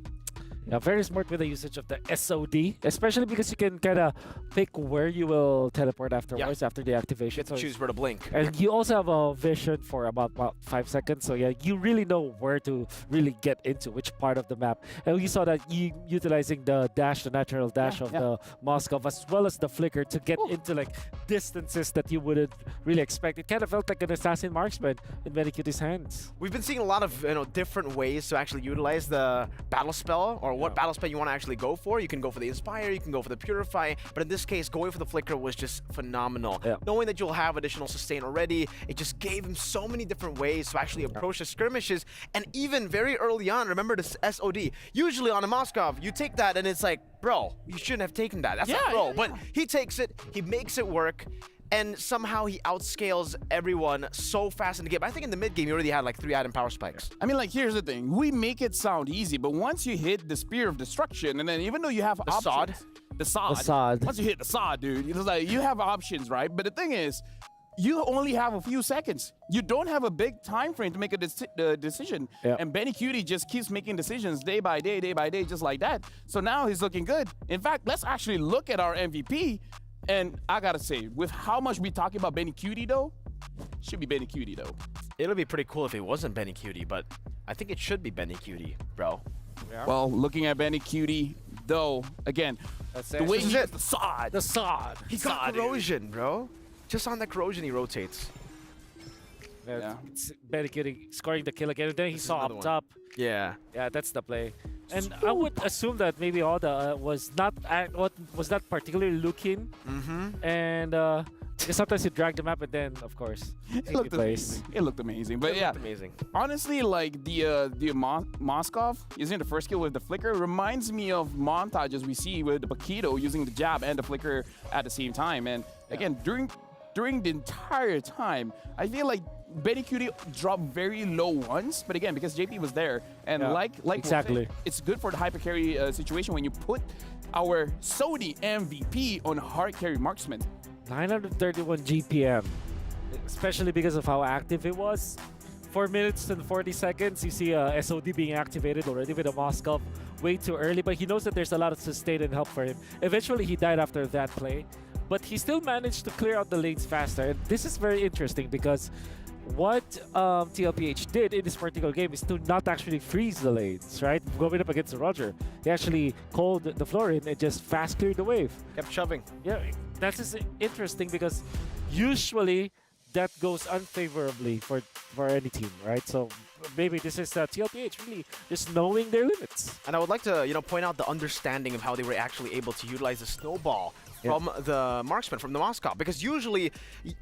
Yeah, very smart with the usage of the SOD, especially because you can kind of pick where you will teleport afterwards after the activation. You get to choose where to blink. And you also have a vision for about 5 seconds, so yeah, you really know where to really get into which part of the map. And we saw that utilizing the dash, the natural dash of the Moskov, as well as the flicker to get into like distances that you wouldn't really expect. It kind of felt like an assassin marksman in Benny Cutie's hands. We've been seeing a lot of different ways to actually utilize the battle spell, or what battle spell you want to actually go for. You can go for the Inspire, you can go for the Purify, but in this case, going for the Flicker was just phenomenal. Knowing that you'll have additional sustain already, it just gave him so many different ways to actually approach the skirmishes, and even very early on, remember this SOD. Usually on a Moskov, you take that and it's like, bro, you shouldn't have taken that. That's not bro. But he takes it, he makes it work, and somehow he outscales everyone so fast in the game. I think in the mid game, he already had like 3 item power spikes. I mean, like, here's the thing. We make it sound easy, but once you hit the Spear of Destruction, and then even though you have options, the sod. Once you hit the sod, dude, it's like you have options, right? But the thing is, you only have a few seconds. You don't have a big time frame to make a decision. And Benny Cutie just keeps making decisions day by day, just like that. So now he's looking good. In fact, let's actually look at our MVP. And I gotta say, with how much we talking about Benny Cutie though, should be Benny Cutie though. It'll be pretty cool if it wasn't Benny Cutie, but I think it should be Benny Cutie, bro. Yeah. Well, looking at Benny Cutie though, again, the way he hits the sod. He got corrosion, bro. Just on that corrosion, he rotates. Benny Cutie scoring the kill again, and then he saw up top. Yeah, that's the play. And I would assume that maybe Oda was not particularly looking, and because sometimes you drag the map, and then of course it looked amazing. It looked amazing, but amazing. Honestly, like the Moskov using the first skill with the flicker reminds me of montages we see with the Paquito using the jab and the flicker at the same time. And again, during the entire time, I feel like Benny Cutie dropped very low once, but again, because JP was there, and like exactly, it's good for the hyper carry situation when you put our Sodi MVP on hard carry marksman. 931 GPM especially because of how active it was. 4 minutes and 40 seconds, you see SOD being activated already with a Moskov way too early, but he knows that there's a lot of sustain and help for him. Eventually, he died after that play, but he still managed to clear out the lanes faster. And this is very interesting because what TLPH did in this particular game is to not actually freeze the lanes, right? Going up against Roger, he actually called the floor in and just fast cleared the wave. Kept shoving. Yeah, that's just interesting because usually that goes unfavorably for any team, right? So maybe this is TLPH really just knowing their limits. And I would like to, point out the understanding of how they were actually able to utilize the snowball from the marksman, from the Moscow. Because usually,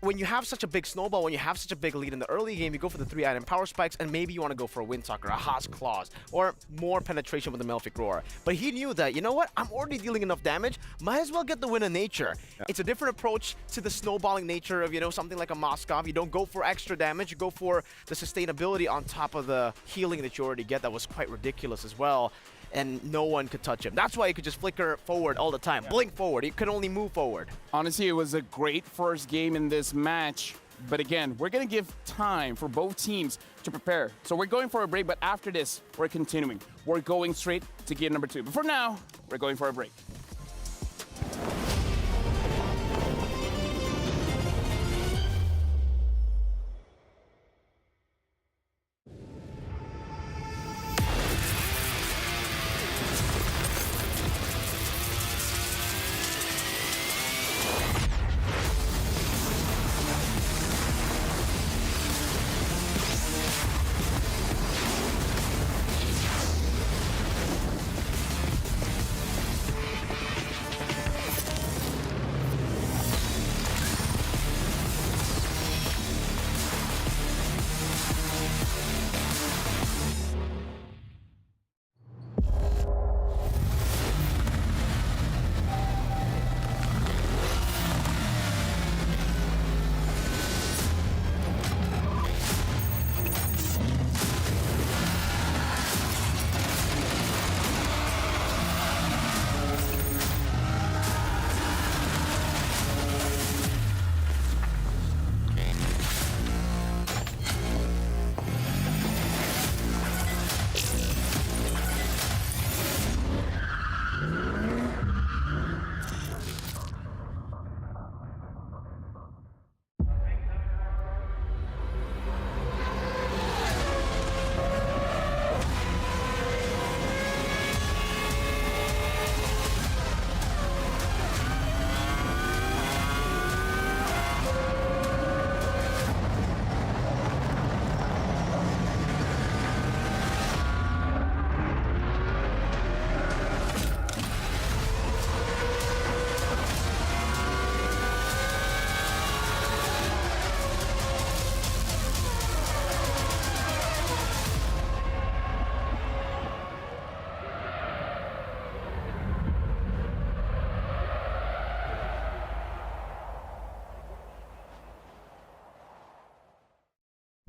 when you have such a big snowball, when you have such a big lead in the early game, you go for the 3-item power spikes, and maybe you want to go for a Windtalker, a Haas Claws, or more penetration with the Malefic Roar. But he knew that, you know what? I'm already dealing enough damage. Might as well get the win in nature. Yeah. It's a different approach to the snowballing nature of, something like a Moscow. You don't go for extra damage. You go for the sustainability on top of the healing that you already get. That was quite ridiculous as well. And no one could touch him. That's why he could just flicker forward all the time. Blink forward. He could only move forward. Honestly, it was a great first game in this match. But again, we're going to give time for both teams to prepare. So we're going for a break, but after this, we're continuing. We're going straight to game number 2. But for now, we're going for a break.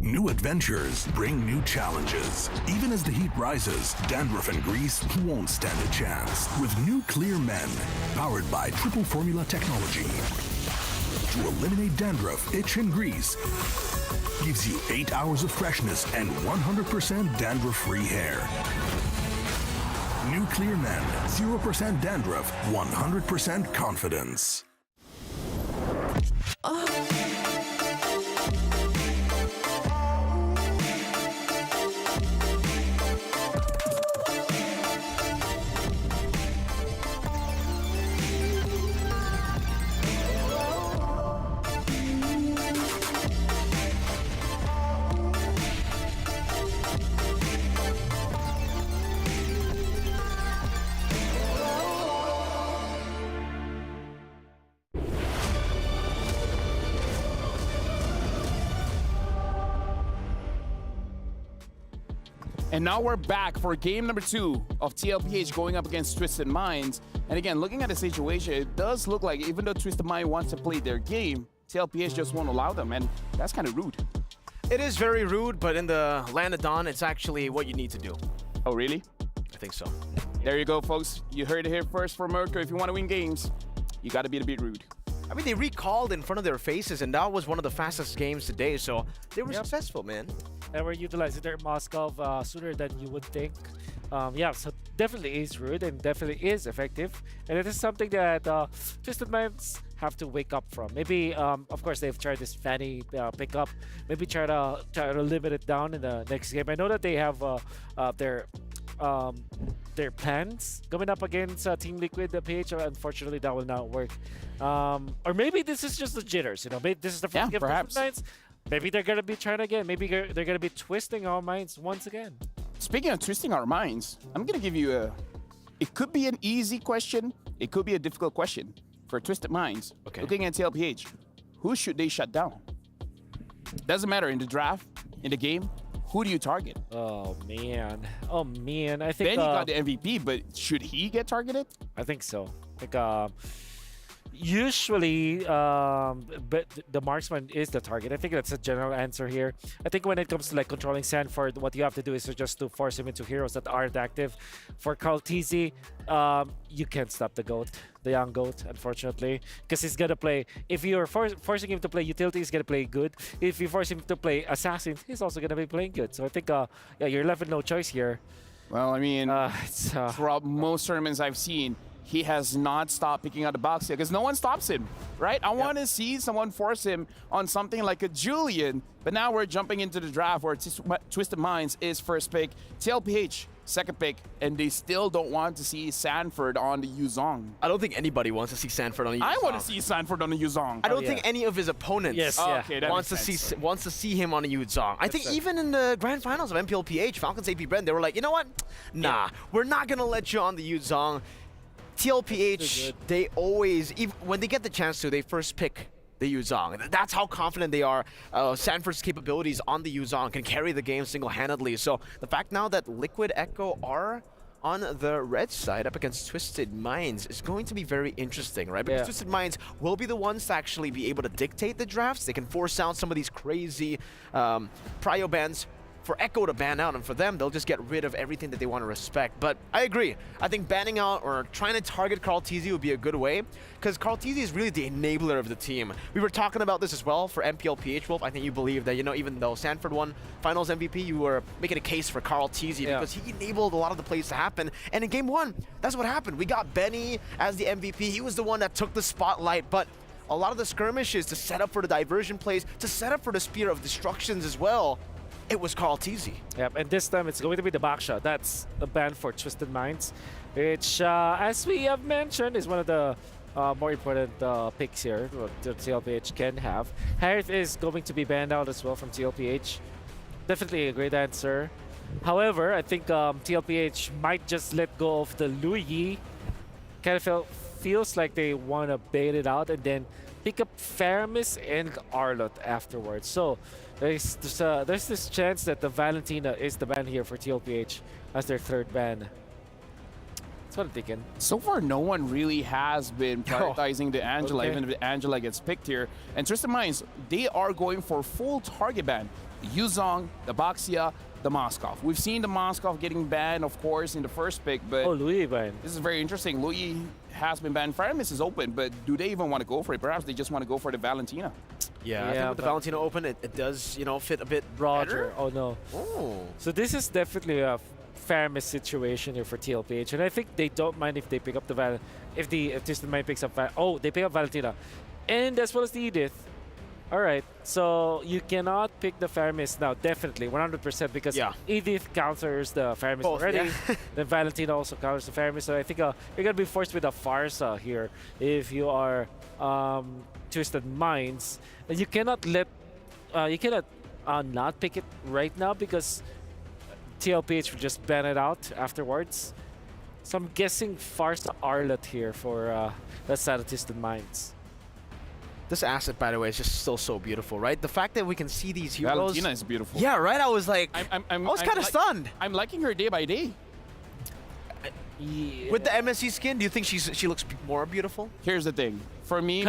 New adventures bring new challenges. Even as the heat rises, dandruff and grease won't stand a chance. With new Clear Men, powered by triple formula technology. To eliminate dandruff, itch, and grease, gives you 8 hours of freshness and 100% dandruff-free hair. New Clear Men, 0% dandruff, 100% confidence. And now we're back for game number 2 of TLPH going up against Twisted Minds. And again, looking at the situation, it does look like even though Twisted Mind wants to play their game, TLPH just won't allow them, and that's kind of rude. It is very rude, but in the Land of Dawn, it's actually what you need to do. Oh, really? I think so. There you go, folks. You heard it here first from Mercury. If you want to win games, you got to be a bit rude. I mean, they recalled in front of their faces, and that was one of the fastest games today, so they were successful, man. And we're utilizing their Moskov sooner than you would think. Yeah, so definitely is rude and definitely is effective. And it is something that Twisted Minds have to wake up from. Maybe, of course, they've tried this Fanny pickup. Maybe try to limit it down in the next game. I know that they have their plans coming up against Team Liquid, the PH. Unfortunately, that will not work. Or maybe this is just the jitters. You know, maybe this is the first game of Twisted Minds. Maybe they're gonna be trying again. Maybe they're gonna be twisting our minds once again. Speaking of twisting our minds, I'm gonna give you it could be an easy question, it could be a difficult question for Twisted Minds. Okay. Looking at TLPH, who should they shut down? Doesn't matter in the draft, in the game, who do you target? Oh man, I think Benny got the MVP, but should he get targeted? I think so. Like usually, but the marksman is the target. I think that's a general answer here. I think when it comes to like controlling Sanford, what you have to do is just to force him into heroes that aren't active. For Carl TZ, you can't stop the GOAT, the young GOAT, unfortunately, because he's gonna play. If you're forcing him to play utility, he's gonna play good. If you force him to play assassin, he's also gonna be playing good. So I think, yeah, you're left with no choice here. Well, I mean, throughout most tournaments I've seen, he has not stopped picking out the box here because no one stops him, right? I want to see someone force him on something like a Julian, but now we're jumping into the draft where Twisted Minds is first pick, TLPH second pick, and they still don't want to see Sanford on the Yuzong. I don't think anybody wants to see Sanford on the Yuzong. I want to see Sanford on the Yuzong. I don't think any of his opponents wants to see him on the Yuzong. I think even in the grand finals of MPLPH, Falcons APBren, they were like, you know what? Nah, we're not going to let you on the Yuzong. TLPH, they always, even when they get the chance to, they first pick the Yuzong. That's how confident they are. Sanford's capabilities on the Yuzong can carry the game single-handedly. So the fact now that Liquid Echo are on the red side up against Twisted Minds is going to be very interesting, right? Because Twisted Minds will be the ones to actually be able to dictate the drafts. They can force out some of these crazy prio bans for Echo to ban out, and for them, they'll just get rid of everything that they want to respect. But I agree. I think banning out or trying to target Carl TZ would be a good way, because Carl TZ is really the enabler of the team. We were talking about this as well for MPLPH, Wolf. I think you believe that, you know, even though Sanford won Finals MVP, you were making a case for Carl TZ because he enabled a lot of the plays to happen. And in Game 1, that's what happened. We got Benny as the MVP. He was the one that took the spotlight, but a lot of the skirmishes to set up for the diversion plays, to set up for the Spear of Destructions as well, it was Carl TZ. Yep, and this time it's going to be the Baksha. That's the ban for Twisted Minds, which, as we have mentioned, is one of the more important picks here that TLPH can have. Harith is going to be banned out as well from TLPH. Definitely a great answer. However, I think TLPH might just let go of the Louis. Kind of feels like they want to bait it out and then pick up Faramis and Arlott afterwards. So there's this chance that the Valentina is the ban here for TLPH as their third ban. That's what I'm thinking. So far, no one really has been prioritizing the Angela, even if the Angela gets picked here. And Twisted Minds, they are going for full target ban. The Yuzong, the Baxia, the Moskov. We've seen the Moskov getting banned, of course, in the first pick, but Louis banned. This is very interesting. Louis has been banned. Faramis is open, but do they even want to go for it? Perhaps they just want to go for the Valentina. Yeah, I think with the Valentina open, it does, you know, fit a bit Roger. better. Oh no. Oh. So this is definitely a Faramis situation here for TLPH, and I think they don't mind if they pick up the if Twisted Mind picks up they pick up Valentina, and as well as the Edith. All right, so you cannot pick the Faramis now, definitely 100%, because Edith counters the Faramis already. Then Valentina also counters the Faramis, so I think you're gonna be forced with a Farsa here if you are Twisted Minds, and you cannot let not pick it right now because TLPH will just ban it out afterwards. So I'm guessing Farsa Arlott here for that side of Twisted Minds. This asset, by the way, is just still so beautiful, right? The fact that we can see these heroes. Valentina is beautiful. Yeah, right? I was like, I was kind of stunned. I'm liking her day by day. Yeah. With the MSC skin, do you think she looks more beautiful? Here's the thing. For me,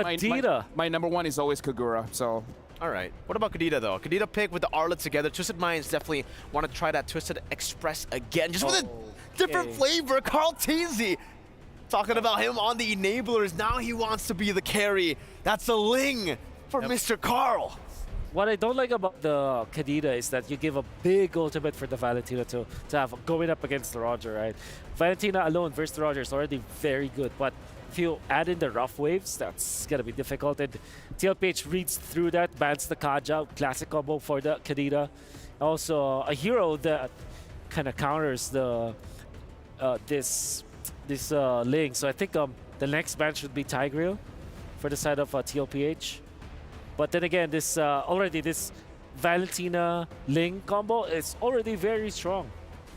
my number one is always Kagura, so. All right. What about Kadita, though? Kadita pick with the Arlott together. Twisted Minds definitely want to try that Twisted Express again, just with a different flavor. Carl TZ. Talking about him on the enablers. Now he wants to be the carry. That's a Ling for Mr. Carl. What I don't like about the Kadita is that you give a big ultimate for the Valentina to have going up against the Roger, right? Valentina alone versus the Roger is already very good, but if you add in the rough waves, that's gonna be difficult. And TLPH reads through that, bans the Kaja, classic combo for the Kadita. Also, a hero that kind of counters the this Ling. So I think the next ban should be Tigreal for the side of TLPH. But then again, this already this Valentina Ling combo is already very strong.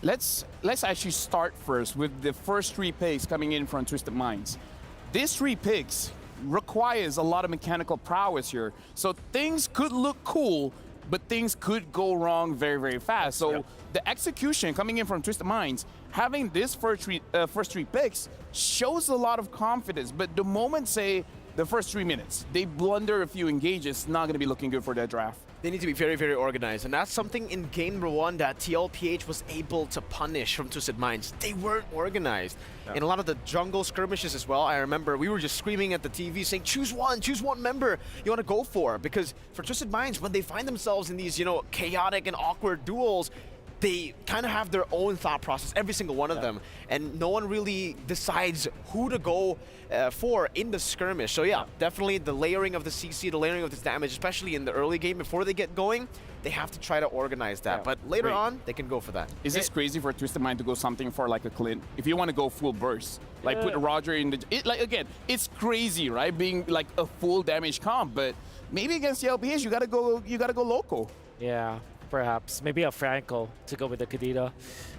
Let's actually start first with the first 3 picks coming in from Twisted Minds. These 3 picks requires a lot of mechanical prowess here, so things could look cool, but things could go wrong very, very fast. So the execution coming in from Twisted Minds, having this first three picks shows a lot of confidence. But the moment, say, the first 3 minutes, they blunder a few engages, it's not going to be looking good for their draft. They need to be very, very organized, and that's something in game number 1 that TLPH was able to punish from Twisted Minds. They weren't organized. In a lot of the jungle skirmishes as well, I remember we were just screaming at the TV saying, choose one member you want to go for. Because for Twisted Minds, when they find themselves in these, chaotic and awkward duels, they kind of have their own thought process, every single one of them, and no one really decides who to go for in the skirmish. So yeah, definitely the layering of the CC, the layering of this damage, especially in the early game before they get going, they have to try to organize that. But later on, they can go for that. Is this crazy for Twisted Mind to go something for like a Clint? If you want to go full burst, like put Roger in the... again, it's crazy, right? Being like a full damage comp, but maybe against the LPS, you gotta go local. Yeah. Perhaps. Maybe a Franco to go with the Kadita.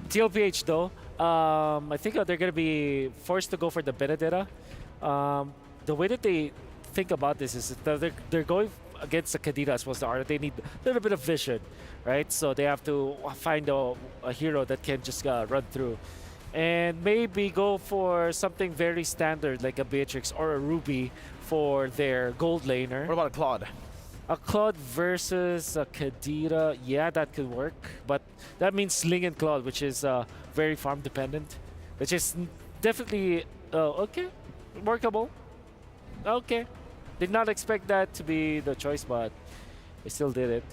TLPH though, I think they're going to be forced to go for the Benedetta. The way that they think about this is that they're going against the Kadita as well as the Arda. They need a little bit of vision, right? So they have to find a hero that can just run through. And maybe go for something very standard like a Beatrix or a Ruby for their gold laner. What about a Claude? A Claude versus a Kadita, yeah, that could work. But that means Sling and Claude, which is very farm dependent, which is definitely, okay, workable. Okay. Did not expect that to be the choice, but they still did it.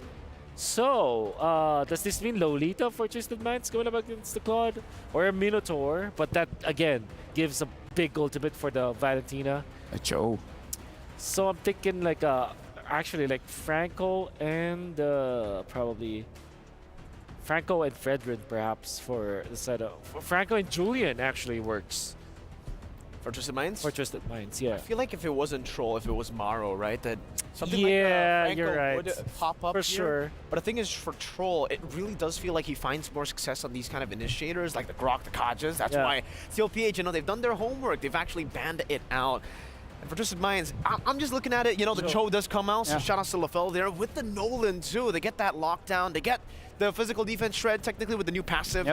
So, does this mean Lolita for Twisted Minds going up against the Claude? Or a Minotaur? But that, again, gives a big ultimate for the Valentina. A Joe. So I'm thinking like actually like Franco and probably Franco and Fredrin perhaps for the setup. Franco and Julian actually works. For Twisted Minds? For Twisted Minds, yeah. I feel like if it wasn't Troll, if it was Maro, right? That something like Franco you're right. would pop up for here. sure. But the thing is, for Troll, it really does feel like he finds more success on these kind of initiators, like the Grok, the Kajas. That's why TLPH, they've done their homework. They've actually banned it out. And for Twisted Minds, I'm just looking at it, the Cho does come out, so shout out to LaFell there. With the Nolan, too, they get that lockdown. They get the physical defense shred, technically, with the new passive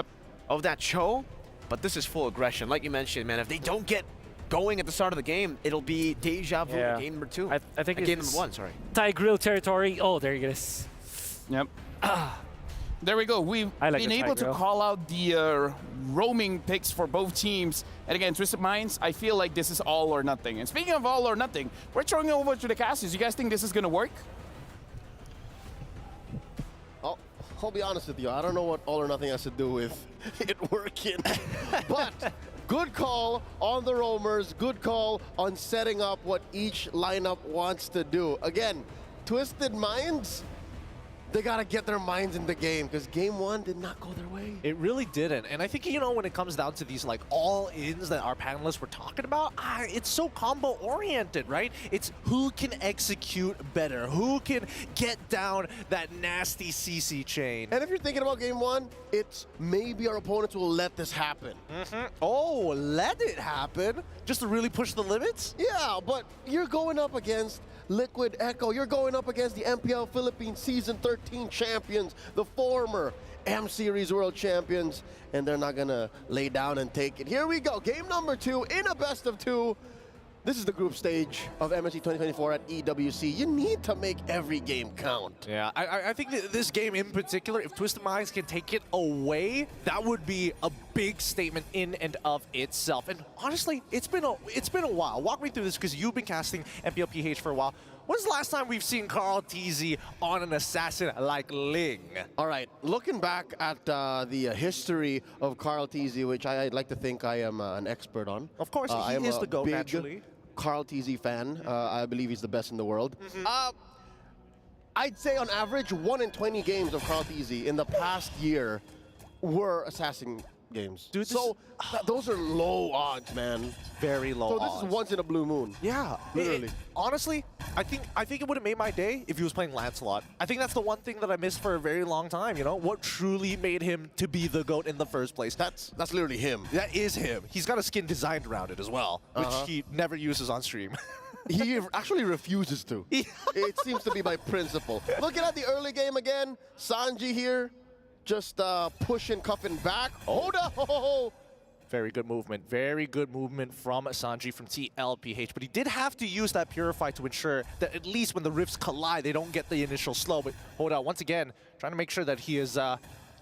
of that Cho. But this is full aggression. Like you mentioned, man, if they don't get going at the start of the game, it'll be deja vu in game number 2. I think game number 1, sorry. Tigreal territory. Oh, there it is. Yep. There we go. We've been able to call out the roaming picks for both teams. And again, Twisted Minds, I feel like this is all or nothing. And speaking of all or nothing, we're throwing it over to the casters. You guys think this is going to work? I'll be honest with you. I don't know what all or nothing has to do with it working. But good call on the roamers. Good call on setting up what each lineup wants to do. Again, Twisted Minds, they got to get their minds in the game because game 1 did not go their way. It really didn't. And I think, when it comes down to these all-ins that our panelists were talking about, it's so combo-oriented, right? It's who can execute better, who can get down that nasty CC chain. And if you're thinking about game 1, it's maybe our opponents will let this happen. Oh, let it happen? Just to really push the limits? Yeah, but you're going up against Liquid Echo. You're going up against the MPL Philippines Season 13 champions, the former M-Series World Champions, and they're not gonna lay down and take it. Here we go, game number 2 in a best of 2. This is the group stage of MSC 2024 at EWC. You need to make every game count. Yeah, I think that this game in particular, if Twisted Minds can take it away, that would be a big statement in and of itself. And honestly, it's been a while. Walk me through this because you've been casting MPLPH for a while. When's the last time we've seen Carl TZ on an assassin like Ling? All right, looking back at the history of Carl TZ, which I'd like to think I am an expert on. Of course, he is the GOAT, naturally. Carl TZ fan. I believe he's the best in the world. I'd say on average, 1 in 20 games of Carl TZ in the past year were assassin games. Dude, so those are low odds, man. Very low odds. So this is once in a blue moon. Yeah, literally. Honestly, I think it would have made my day if he was playing Lancelot. I think that's the one thing that I missed for a very long time. You know, what truly made him to be the GOAT in the first place? That's literally him. That is him. He's got a skin designed around it as well, which he never uses on stream. He actually refuses to. It seems to be by principle. Looking at the early game again, Sanji here, just pushing, cuffing back. Hold up! Very good movement from Sanji from TLPH, but he did have to use that Purify to ensure that at least when the rifts collide, they don't get the initial slow. But hold on, once again, trying to make sure that he is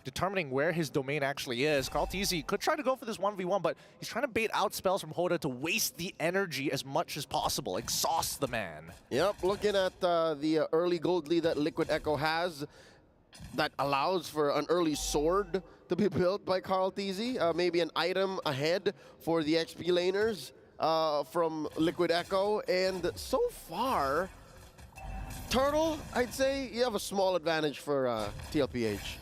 determining where his domain actually is. Carl TZ could try to go for this 1v1, but he's trying to bait out spells from Hoda to waste the energy as much as possible, exhaust the man. Yep, looking at the early gold lead that Liquid Echo has, that allows for an early sword to be built by Carl TZ. Maybe an item ahead for the XP laners from Liquid Echo. And so far, Turtle, I'd say you have a small advantage for TLPH.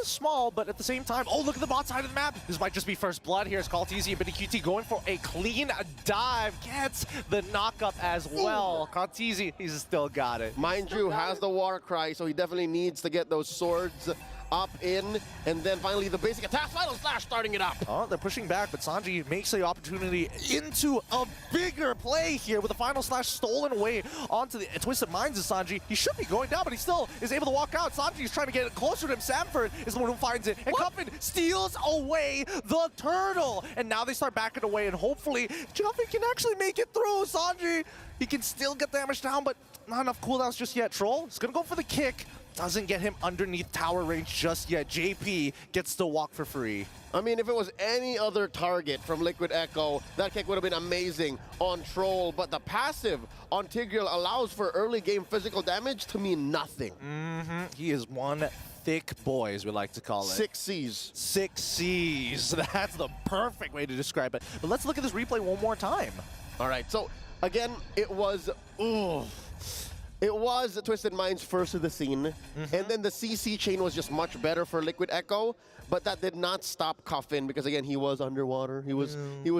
Small, but at the same time, oh, look at the bot side of the map. This might just be first blood here as Carl TZ and BiddyQT going for a clean dive. Gets the knockup as well. Carl TZ, he's still got it. Mind you, has the Warcry, so he definitely needs to get those swords up in, and then finally the basic attack, Final Slash starting it up. Oh, they're pushing back, but Sanji makes the opportunity into a bigger play here with the Final Slash stolen away onto the Twisted Minds of Sanji. He should be going down, but he still is able to walk out. Sanji is trying to get closer to him. Sanford is the one who finds it, and Cuffin steals away the turtle. And now they start backing away, and hopefully Cuffin can actually make it through. Sanji, he can still get damage down, but not enough cooldowns just yet. Troll is gonna go for the kick. Doesn't get him underneath tower range just yet. JP gets to walk for free. I mean, if it was any other target from Liquid Echo, that kick would have been amazing on Troll, but the passive on Tigreal allows for early game physical damage to mean nothing. He is one thick boy, as we like to call it. 6 Cs. 6 Cs. That's the perfect way to describe it. But let's look at this replay one more time. All right, so again, it was Twisted Minds first to the scene, and then the CC chain was just much better for Liquid Echo, but that did not stop Cuffin because again he was underwater. He was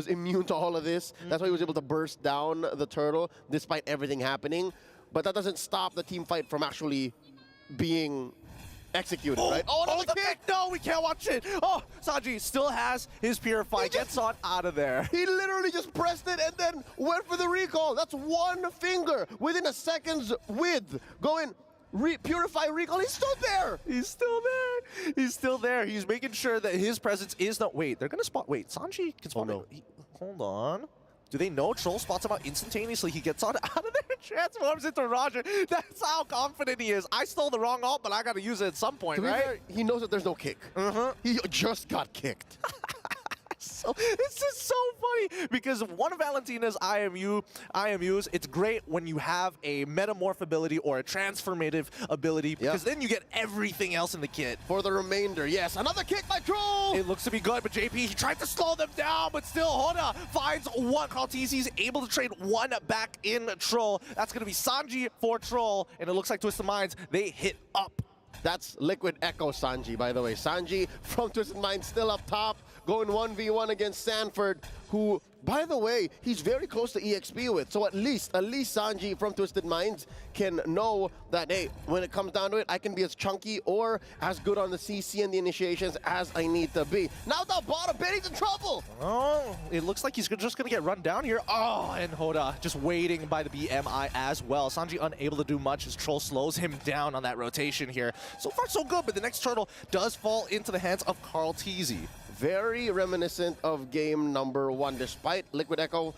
immune to all of this. That's why he was able to burst down the turtle despite everything happening. But that doesn't stop the team fight from actually being executed, right? Oh, the kick! No, we can't watch it. Oh, Sanji still has his Purify. Gets on out of there. He literally just pressed it and then went for the recall. That's one finger within a second's width. Going Purify recall. He's still there. He's still there. He's still there. He's making sure that his presence is not. Wait, they're gonna spot. Wait, Sanji can spot. no. Hold on. Do they know Troll spots him out instantaneously? He gets on out of there, transforms into Roger. That's how confident he is. I stole the wrong ult, but I got to use it at some point, right? Fair, he knows that there's no kick. He just got kicked. So this is so funny because one of Valentina's IMUs, it's great when you have a metamorph ability or a transformative ability because then you get everything else in the kit. For the remainder, yes, another kick by Troll! It looks to be good, but JP, he tried to slow them down, but still Hoda finds one. Carl TZ is able to trade one back in Troll. That's going to be Sanji for Troll, and it looks like Twisted Minds, they hit up. That's Liquid Echo Sanji, by the way. Sanji from Twisted Minds still up top, going 1v1 against Sanford, who, by the way, he's very close to EXP with. So at least Sanji from Twisted Minds can know that, hey, when it comes down to it, I can be as chunky or as good on the CC and the initiations as I need to be. Now the bottom, Benny's in trouble! Oh, it looks like he's just going to get run down here. Oh, and Hoda just waiting by the BMI as well. Sanji unable to do much as Troll slows him down on that rotation here. So far, so good, but the next turtle does fall into the hands of Carl TZ. Very reminiscent of game number 1, despite Liquid Echo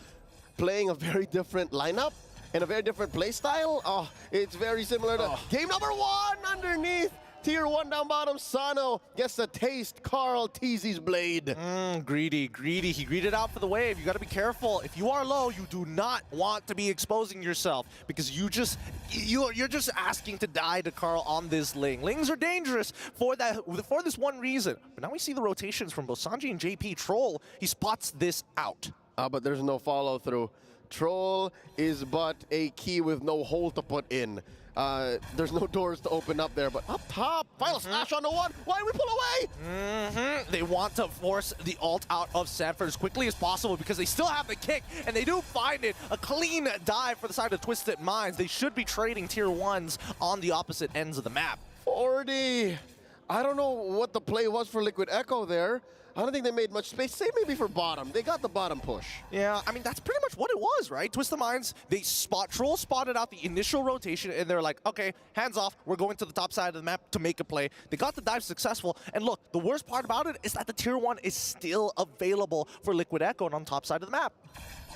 playing a very different lineup and a very different play style. Oh, it's very similar to game number 1 underneath. Tier 1 down bottom, Sano gets to taste Carl Teasy's blade. Greedy. He greeted out for the wave. You got to be careful. If you are low, you do not want to be exposing yourself because you're just asking to die to Carl on this Ling. Lings are dangerous for this one reason. But now we see the rotations from both Sanji and JP. Troll, he spots this out. But there's no follow through. Troll is but a key with no hole to put in. There's no doors to open up there, but up top, final slash on the one. Why did we pull away? They want to force the ult out of Sanford as quickly as possible because they still have the kick, and they do find it. A clean dive for the side of Twisted Minds. They should be trading tier 1s on the opposite ends of the map. 40. I don't know what the play was for Liquid Echo there. I don't think they made much space. Say maybe for bottom. They got the bottom push. Yeah, I mean, that's pretty much what it was, right? Twisted Minds, Troll spotted out the initial rotation, and they're like, okay, hands off. We're going to the top side of the map to make a play. They got the dive successful. And look, the worst part about it is that the tier 1 is still available for Liquid Echo on top side of the map.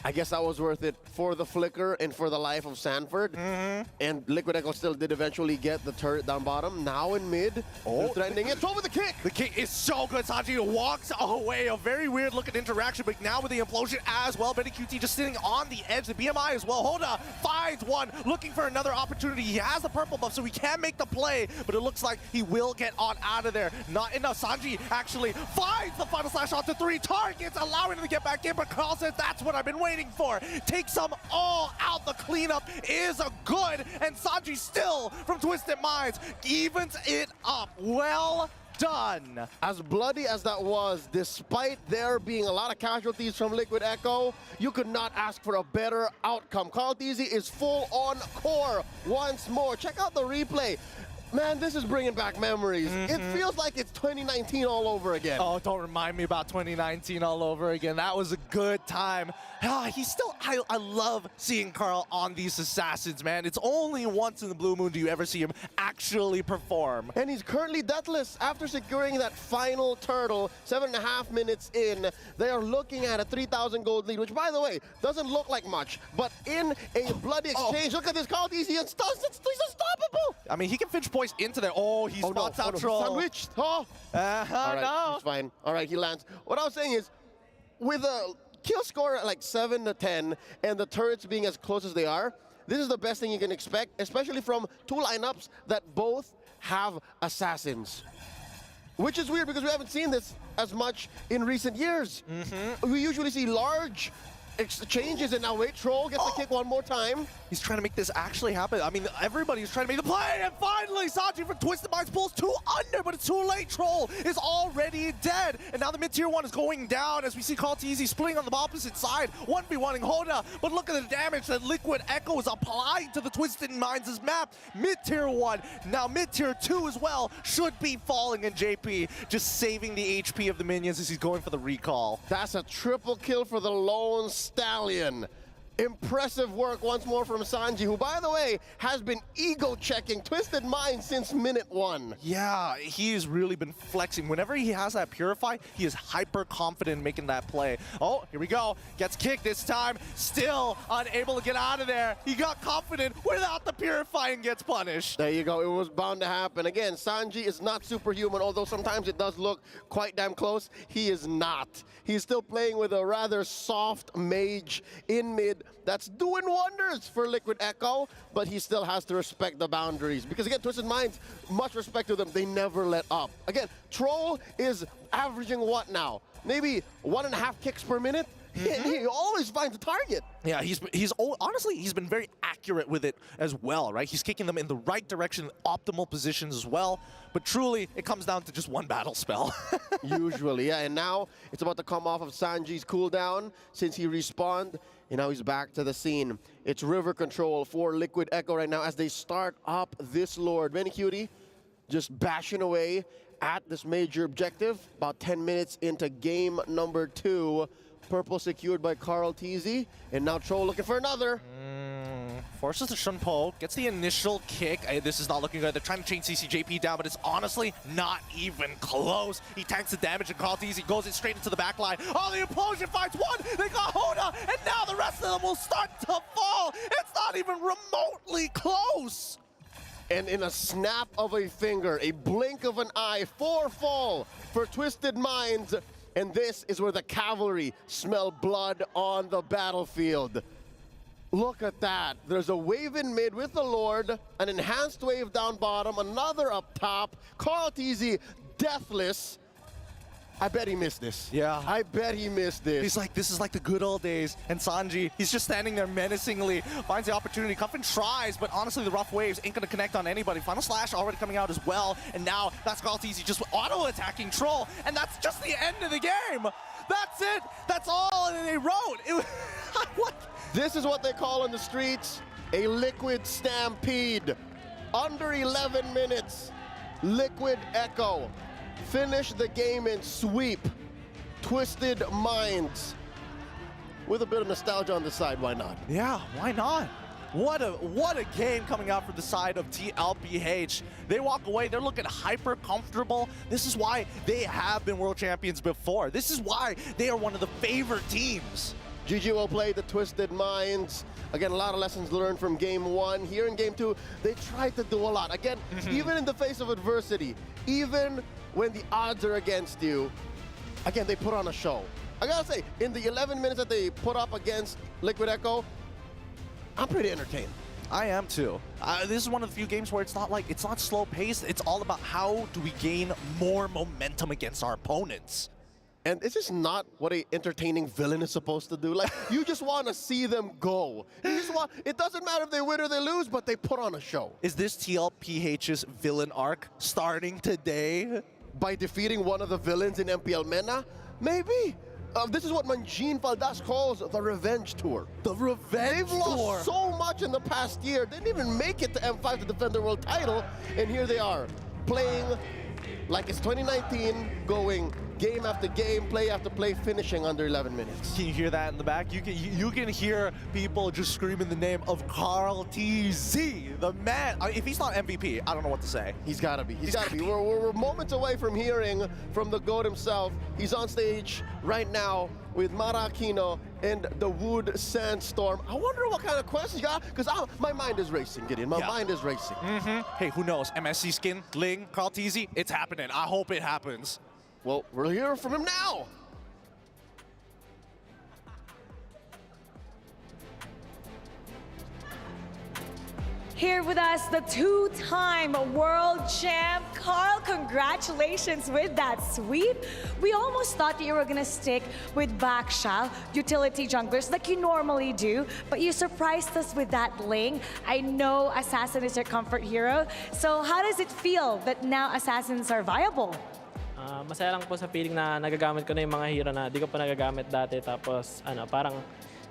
I guess that was worth it for the flicker and for the life of Sanford. And Liquid Echo still did eventually get the turret down bottom. Now in mid, they're threatening it. Troll with the kick! The kick is so good. Sanji walks away. A very weird looking interaction, but now with the implosion as well. Benny QT just sitting on the edge. The BMI as well. Hoda finds one, looking for another opportunity. He has the purple buff, so he can make the play, but it looks like he will get on out of there. Not enough. Sanji actually finds the final slash onto 3 targets, allowing him to get back in, but Carl says that's what I've been waiting for. Takes them all out. The cleanup is a good, and Sanji still from Twisted Minds evens it up. Well done. As bloody as that was, despite there being a lot of casualties from Liquid Echo, you could not ask for a better outcome. Carl Teasy is full on core once more. Check out the replay. Man, this is bringing back memories. It feels like it's 2019 all over again. Oh, don't remind me about 2019 all over again. That was a good time. He's still, I love seeing Carl on these assassins, man. It's only once in the blue moon do you ever see him actually perform. And he's currently deathless after securing that final turtle. 7.5 minutes in, they are looking at a 3,000 gold lead, which, by the way, doesn't look like much. But in a bloody exchange, look at this Carl Teasy, and he's unstoppable. I mean, he can finish points into there. Oh, he spots out Troll. Sandwiched. All right, no. he's fine. All right, he lands. What I was saying is, with a kill score at like 7 to 10 and the turrets being as close as they are, this is the best thing you can expect, especially from 2 lineups that both have assassins. Which is weird because we haven't seen this as much in recent years. We usually see large exchanges, and now wait, Troll gets the kick one more time. He's trying to make this actually happen. I mean, everybody's trying to make the play, and finally, Sanji from Twisted Minds pulls 2 under, but it's too late. Troll is already dead, and now the mid-tier 1 is going down as we see Carl Teasy splitting on the opposite side, 1v1ing Hoda, but look at the damage that Liquid Echo is applying to the Twisted Minds' map. Mid-tier 1, now mid-tier 2 as well, should be falling, and JP just saving the HP of the minions as he's going for the recall. That's a triple kill for the Lone Stallion. Impressive work once more from Sanji, who, by the way, has been ego-checking Twisted Minds since minute 1. Yeah, he's really been flexing. Whenever he has that Purify, he is hyper-confident in making that play. Oh, here we go. Gets kicked this time. Still unable to get out of there. He got confident without the Purify and gets punished. There you go. It was bound to happen. Again, Sanji is not superhuman, although sometimes it does look quite damn close. He is not. He's still playing with a rather soft mage in mid that's doing wonders for Liquid Echo, but he still has to respect the boundaries. Because again, Twisted Minds, much respect to them, they never let up. Again, Troll is averaging what now? Maybe 1.5 kicks per minute? He always finds a target. Yeah, honestly, he's been very accurate with it as well, right? He's kicking them in the right direction, optimal positions as well. But truly, it comes down to just one battle spell. Usually, yeah. And now it's about to come off of Sanji's cooldown since he respawned. And now he's back to the scene. It's river control for Liquid Echo right now as they start up this Lord. Benny Cutie just bashing away at this major objective. About 10 minutes into game number 2. Purple secured by Carl Teasy. And now Troll looking for another. Forces the Shunpo, gets the initial kick. This is not looking good. They're trying to chain CCJP down, but it's honestly not even close. He tanks the damage, and Carlteasy goes in straight into the back line. Oh, the implosion finds one! They got Hoda, and now the rest of them will start to fall! It's not even remotely close! And in a snap of a finger, a blink of an eye, 4 fall for Twisted Minds. And this is where the cavalry smell blood on the battlefield. Look at that. There's a wave in mid with the Lord, an enhanced wave down bottom, another up top. Carlteasy, deathless. I bet he missed this. Yeah. I bet he missed this. He's like, this is like the good old days. And Sanji, he's just standing there menacingly, finds the opportunity. Cuffin tries, but honestly, the rough waves ain't gonna connect on anybody. Final Slash already coming out as well. And now that's Carlteasy just auto-attacking Troll. And that's just the end of the game. That's it. That's all they wrote. What? This is what they call in the streets a liquid stampede. Under 11 minutes, Liquid Echo finish the game in sweep. Twisted Minds. With a bit of nostalgia on the side, why not? Yeah, why not? What a game coming out from the side of TLPH. They walk away, they're looking hyper comfortable. This is why they have been world champions before. This is why they are one of the favorite teams. GG will play the Twisted Minds. Again, a lot of lessons learned from game 1. Here in game 2, they tried to do a lot. Again, even in the face of adversity, even when the odds are against you, again, they put on a show. I gotta say, in the 11 minutes that they put up against Liquid Echo, I'm pretty entertained. I am too. This is one of the few games where it's not slow paced. It's all about how do we gain more momentum against our opponents. And it's just not what an entertaining villain is supposed to do. Like, you just want to see them go. It doesn't matter if they win or they lose, but they put on a show. Is this TLPH's villain arc starting today? By defeating one of the villains in MPL MENA? Maybe. This is what Manjin Faldas calls the revenge tour. The revenge tour? They've lost so much in the past year. They didn't even make it to M5 to defend their world title. And here they are, playing like it's 2019, going game after game, play after play, finishing under 11 minutes. Can you hear that in the back? You can hear people just screaming the name of Carlteasy, the man. If he's not MVP, I don't know what to say. He's gotta be. He's gotta be. We're moments away from hearing from the GOAT himself. He's on stage right now with Mara Aquino and the Wood Sandstorm. I wonder what kind of questions you got, because my mind is racing, Gideon. My mind is racing. Hey, who knows? MSC skin, Ling, Carlteasy, it's happening. I hope it happens. Well, we'll hear from him now. Here with us, the two-time world champ, Carl. Congratulations with that sweep. We almost thought that you were gonna stick with Baksha, utility junglers, like you normally do, but you surprised us with that Ling. I know Assassin is your comfort hero. So how does it feel that now Assassins are viable? Masaya lang po sa feeling na nagagamit ko na yung mga hero na di ko pa nagagamit dati. Tapos parang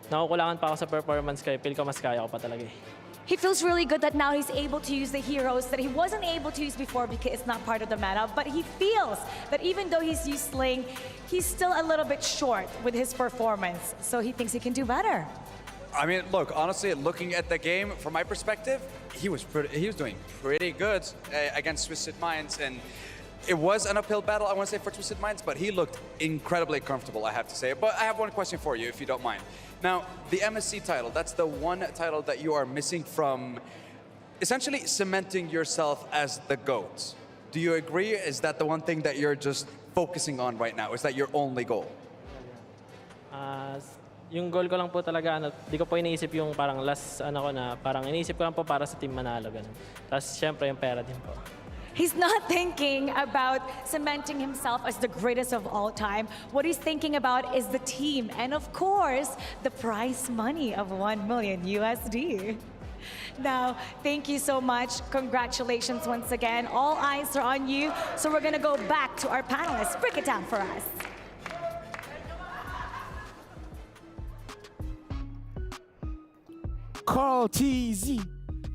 nakukulangan pa ako sa performance ko. Feel ko mas kaya ko pa talaga eh. He feels really good that now he's able to use the heroes that he wasn't able to use before because it's not part of the meta. But he feels that even though he's used Sling, he's still a little bit short with his performance. So he thinks he can do better. I mean, look, honestly, looking at the game from my perspective, he was doing pretty good against Twisted Minds, and it was an uphill battle, I want to say, for Twisted Minds, but he looked incredibly comfortable, I have to say. But I have one question for you, if you don't mind. Now, the MSC title, that's the one title that you are missing from essentially cementing yourself as the GOAT. Do you agree? Is that the one thing that you're just focusing on right now? Is that your only goal? Yung goal ko lang po talaga, di ko po iniisip yung parang last, ko na, parang iniisip ko lang po para sa team manalo, ganun. Tapos, syempre, yung pera din po. He's not thinking about cementing himself as the greatest of all time. What he's thinking about is the team and, of course, the prize money of 1 million USD. Now, thank you so much. Congratulations once again. All eyes are on you. So we're going to go back to our panelists. Break it down for us. Carlteasy.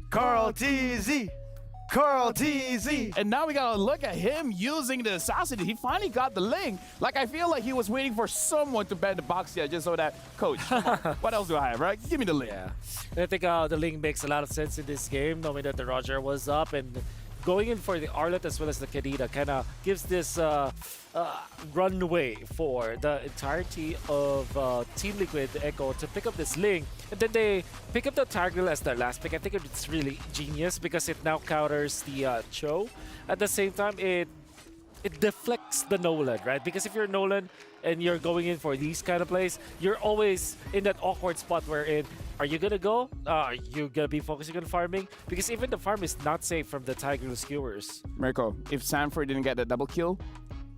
Carlteasy. Carl TZ. And now we gotta look at him using the assassin. He finally got the Ling. Like, I feel like he was waiting for someone to ban the box here just so that, coach, what else do I have, right? Give me the Ling. Yeah. I think the Ling makes a lot of sense in this game, knowing that the Roger was up and going in for the Arlet as well as the Kadita kind of gives this runway for the entirety of Team Liquid Echo to pick up this Ling. And then they pick up the Tigreal as their last pick. I think it's really genius because it now counters the Cho. At the same time, it deflects the Nolan, right? Because if you're Nolan and you're going in for these kind of plays, you're always in that awkward spot wherein, are you gonna go? Are you gonna be focusing on farming? Because even the farm is not safe from the Tigreal skewers. Mirko, if Sanford didn't get that double kill,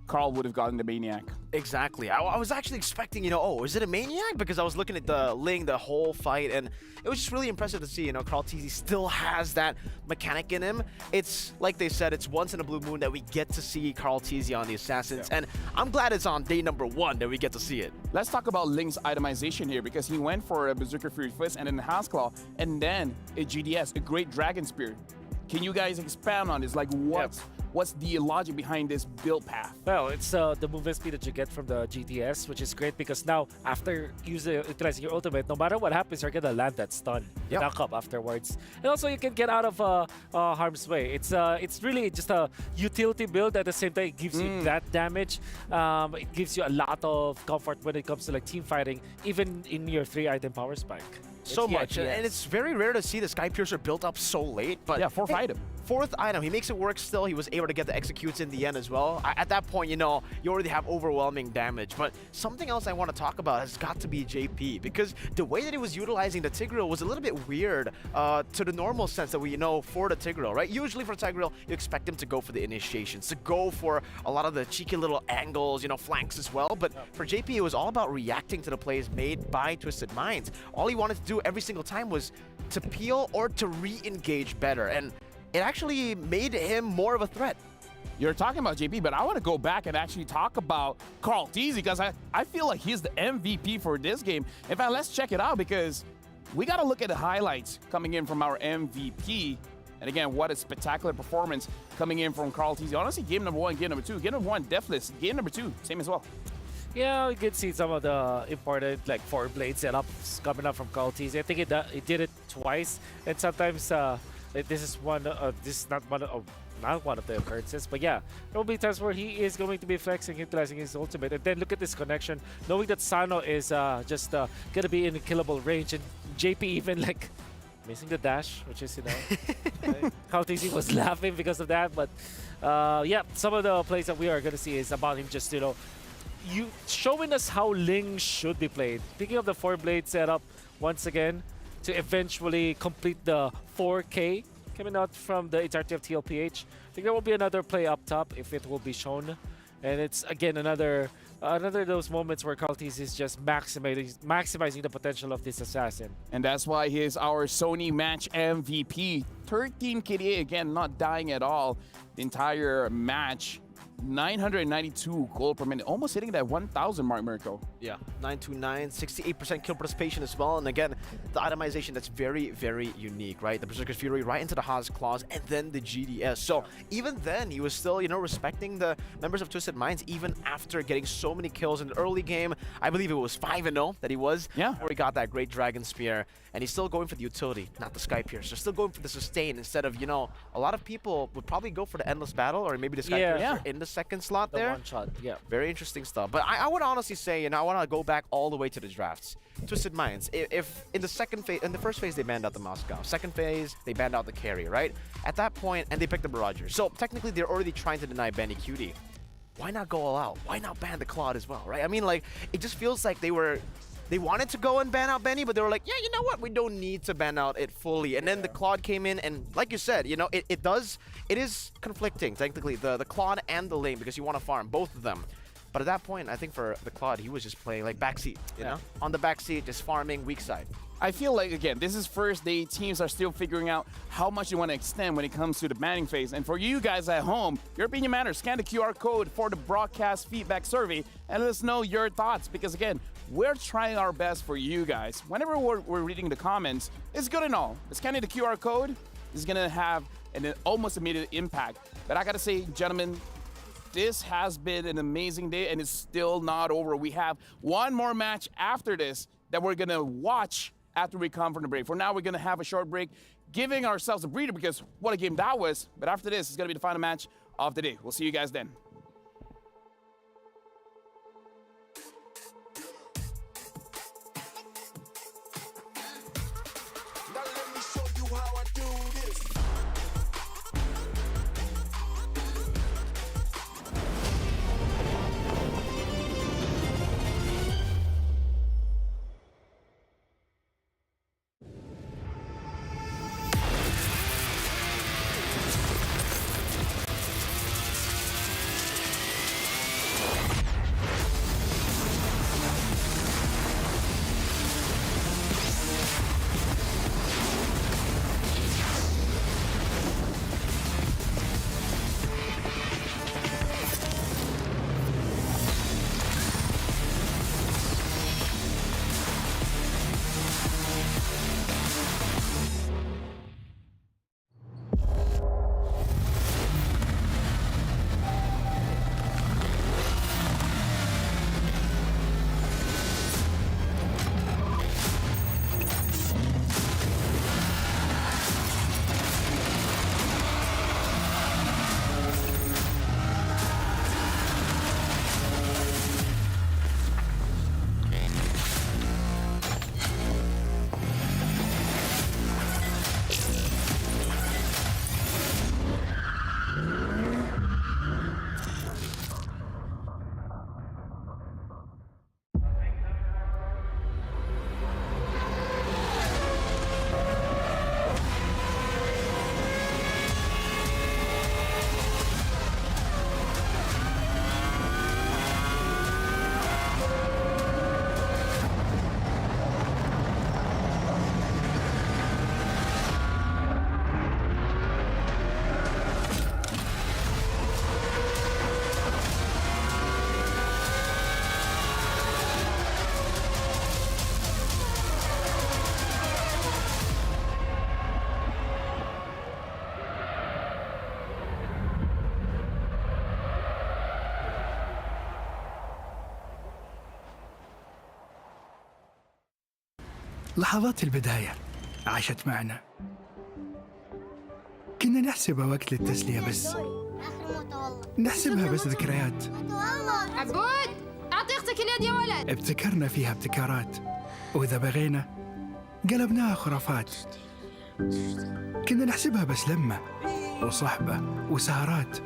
Carl would have gotten the Maniac. Exactly. I was actually expecting, oh, is it a Maniac? Because I was looking at the Ling the whole fight, and it was just really impressive to see, Carl TZ still has that mechanic in him. It's, like they said, it's once in a blue moon that we get to see Carl TZ on the Assassins, and I'm glad it's on day number 1 that we get to see it. Let's talk about Ling's itemization here, because he went for a Berserker Fury Fist and then a House Claw, and then a GDS, a Great Dragon Spear. Can you guys expand on this? Like, what's the logic behind this build path? Well, it's the movement speed that you get from the GTS, which is great because now, after utilizing your ultimate, no matter what happens, you're gonna land that stun, knock up afterwards. And also, you can get out of harm's way. It's really just a utility build. At the same time, it gives you that damage. It gives you a lot of comfort when it comes to like team fighting, even in your 3-item power spike. So much, and it's very rare to see the Sky Piercer built up so late. But yeah, 4th item. 4th item, he makes it work still. He was able to get the executes in the end as well. At that point, you already have overwhelming damage. But something else I want to talk about has got to be JP, because the way that he was utilizing the Tigreal was a little bit weird to the normal sense that we know for the Tigreal, right? Usually for Tigreal, you expect him to go for the initiations, to go for a lot of the cheeky little angles, flanks as well. But for JP, it was all about reacting to the plays made by Twisted Minds. All he wanted to do every single time was to peel or to re-engage better. And it actually made him more of a threat. You're talking about JP, but I want to go back and actually talk about Carl TZ, because I feel like he's the MVP for this game. In fact, let's check it out, because we got to look at the highlights coming in from our MVP. And again, what a spectacular performance coming in from Carl TZ. Honestly, game number 1, game number 2. Game number 1, Deathless. Game number 2, same as well. Yeah, we could see some of the important like 4-blade setups coming up from Carl TZ. I think it did it twice, and sometimes this is not one of the occurrences. But yeah, there will be times where he is going to be flexing, utilizing his ultimate, and then look at this connection, knowing that Sano is just gonna be in a killable range, and JP even like missing the dash, which is Carl TZ was laughing because of that. But yeah, some of the plays that we are gonna see is about him just you showing us how Ling should be played. Picking up the 4-blade setup once again to eventually complete the 4K coming out from the entirety of TLPH. I think there will be another play up top if it will be shown. And it's again another of those moments where Carl TZ is just maximizing the potential of this assassin. And that's why he is our Sony match MVP. 13 KDA, again, not dying at all the entire match. 992 gold per minute, almost hitting that 1,000 mark, Mirko. Yeah, 929, 68% kill participation as well. And again, the itemization that's very, very unique, right? The Berserker's Fury right into the Haas Claws and then the GDS. So even then, he was still, respecting the members of Twisted Minds even after getting so many kills in the early game. I believe it was 5-0 that he was before he got that Great Dragon Spear. And he's still going for the utility, not the Sky Piercer. Still going for the sustain instead of, a lot of people would probably go for the Endless Battle or maybe the Sky Piercer in the second slot there. One shot, yeah. Very interesting stuff. But I would honestly say, I want to go back all the way to the drafts. Twisted Minds, if in the first phase they banned out the Moscow, second phase they banned out the carry, right? At that point, and they picked up Roger. So technically they're already trying to deny Benny QD. Why not go all out? Why not ban the Claude as well, right? I mean, like, it just feels like they wanted to go and ban out Benny, but they were like, yeah, you know what? We don't need to ban out it fully. And then the Claude came in, and like you said, it is conflicting, technically, the Claude and the Ling, because you want to farm both of them. But at that point, I think for the Claude, he was just playing like backseat, you know? On the backseat, just farming weak side. I feel like, again, this is first day. Teams are still figuring out how much you want to extend when it comes to the banning phase. And for you guys at home, your opinion matters. Scan the QR code for the broadcast feedback survey and let us know your thoughts. Because, again, we're trying our best for you guys. Whenever we're reading the comments, it's good and all. But scanning the QR code is going to have and an almost immediate impact. But I gotta say, gentlemen, this has been an amazing day, and it's still not over. We have one more match after this that we're gonna watch after we come from the break. For now, we're gonna have a short break, giving ourselves a breather because what a game that was. But after this, it's gonna be the final match of the day. We'll see you guys then. لحظات البداية عاشت معنا. كنا نحسبها وقت للتسلية بس. نحسبها بس ذكريات. عبود أعطي أختك اليد يا ولد. ابتكرنا فيها ابتكارات، وإذا بغينا قلبناها خرافات. كنا نحسبها بس لمة وصحبة وسهرات.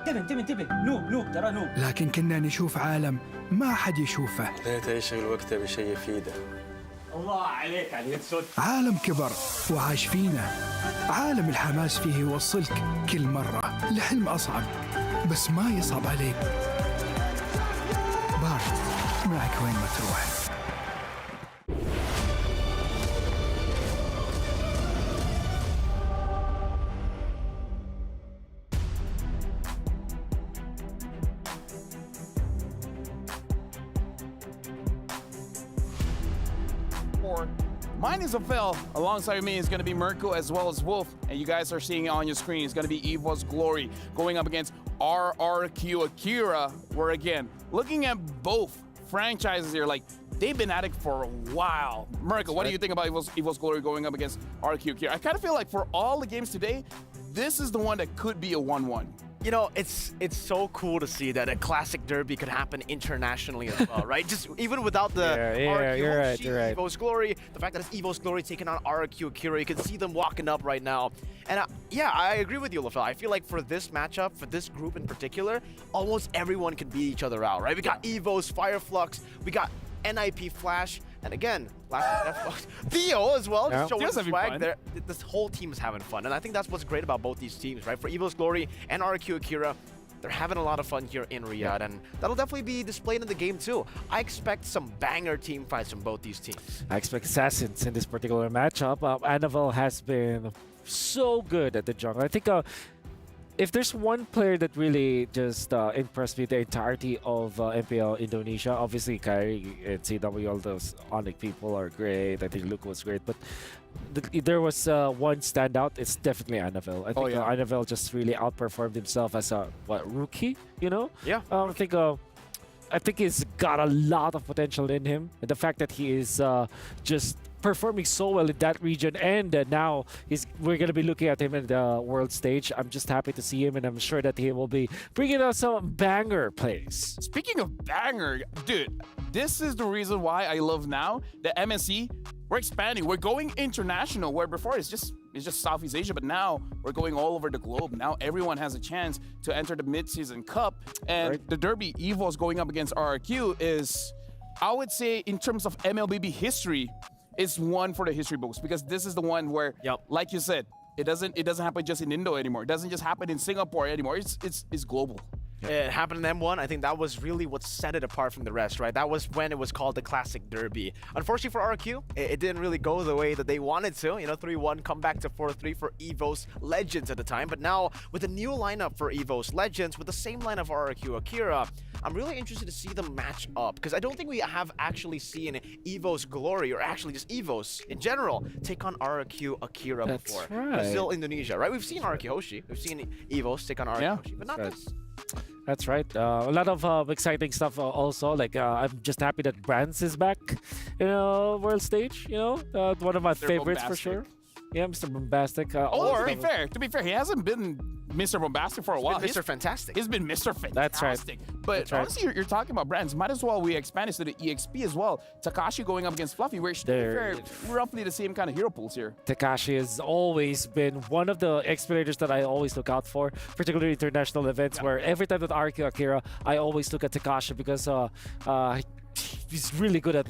انتبه نوب ترى نوب. لكن كنا نشوف عالم ما أحد يشوفه. ليت يشغل وقته بشيء يفيده. الله عليك على اليد صدق. عالم كبر وعاش فينا. عالم الحماس فيه يوصلك كل مرة لحلم أصعب، بس ما يصعب عليك. بارد معك وين ما تروح. Mine is a Phil. Alongside me is going to be Mirko as well as Wolf. And you guys are seeing it on your screen. It's going to be Evo's Glory going up against RRQ Akira. Where again, looking at both franchises here, like they've been at it for a while. Mirko, what do you think about Evo's Glory going up against RRQ Akira? I kind of feel like for all the games today, this is the one that could be a 1-1. You know, it's so cool to see that a classic derby could happen internationally as well, right? Just even without the RRQ, you're right. Evo's Glory, the fact that it's Evo's Glory taking on RRQ Akira, you can see them walking up right now. And yeah, I agree with you, LaFell. I feel like for this matchup, for this group in particular, almost everyone can beat each other out, right? We got Evo's Fireflux, we got NIP Flash, and again, Theo as well, showing swag there. This whole team is having fun, and I think that's what's great about both these teams, right? For Evo's Glory and RRQ Akira, they're having a lot of fun here in Riyadh, and that'll definitely be displayed in the game too. I expect some banger team fights from both these teams. I expect Assassins in this particular matchup. Annabelle has been so good at the jungle. I think if there's one player that really just impressed me the entirety of MPL Indonesia, obviously Kyrie and CW, all those Onyx people are great. I think Luke was great, but there was one standout. It's definitely Anavel. I think Anavel just really outperformed himself as a rookie. You know? Yeah. I think he's got a lot of potential in him. And the fact that he is just performing so well in that region, and now we're going to be looking at him in the world stage. I'm just happy to see him, and I'm sure that he will be bringing out some banger plays. Speaking of banger, dude, this is the reason why I love now the MSC. We're expanding. We're going international, where before it's just Southeast Asia, but now we're going all over the globe. Now everyone has a chance to enter the mid-season cup, and the Derby EVOS going up against RRQ is, I would say, in terms of MLBB history, it's one for the history books, because this is the one where, like you said, it doesn't happen just in Indo anymore. It doesn't just happen in Singapore anymore. It's global. It happened in M1. I think that was really what set it apart from the rest, right? That was when it was called the Classic Derby. Unfortunately for RQ, it didn't really go the way that they wanted to. You know, 3-1, come back to 4-3 for EVOS Legends at the time. But now, with a new lineup for EVOS Legends, with the same line of RQ Akira, I'm really interested to see them match up, because I don't think we have actually seen EVOS Glory, or actually just EVOS in general, take on RQ Akira before. Brazil, Indonesia, right? We've seen RQ Hoshi. We've seen EVOS take on RQ Hoshi, but not this. That's right. A lot of exciting stuff also. Like, I'm just happy that Brands is back in world stage. You know, one of my favorites for sure. Yeah, Mr. Bombastic. To be fair, he hasn't been Mr. Bombastic for a while. Mr. Fantastic. He's been Mr. Fantastic. That's right. But honestly, you're talking about brands. Might as well we expand this to the EXP as well. Takashi going up against Fluffy. We're roughly the same kind of hero pools here. Takashi has always been one of the expirators that I always look out for, particularly international events, where every time with RQ Akira, I always look at Takashi because he's really good at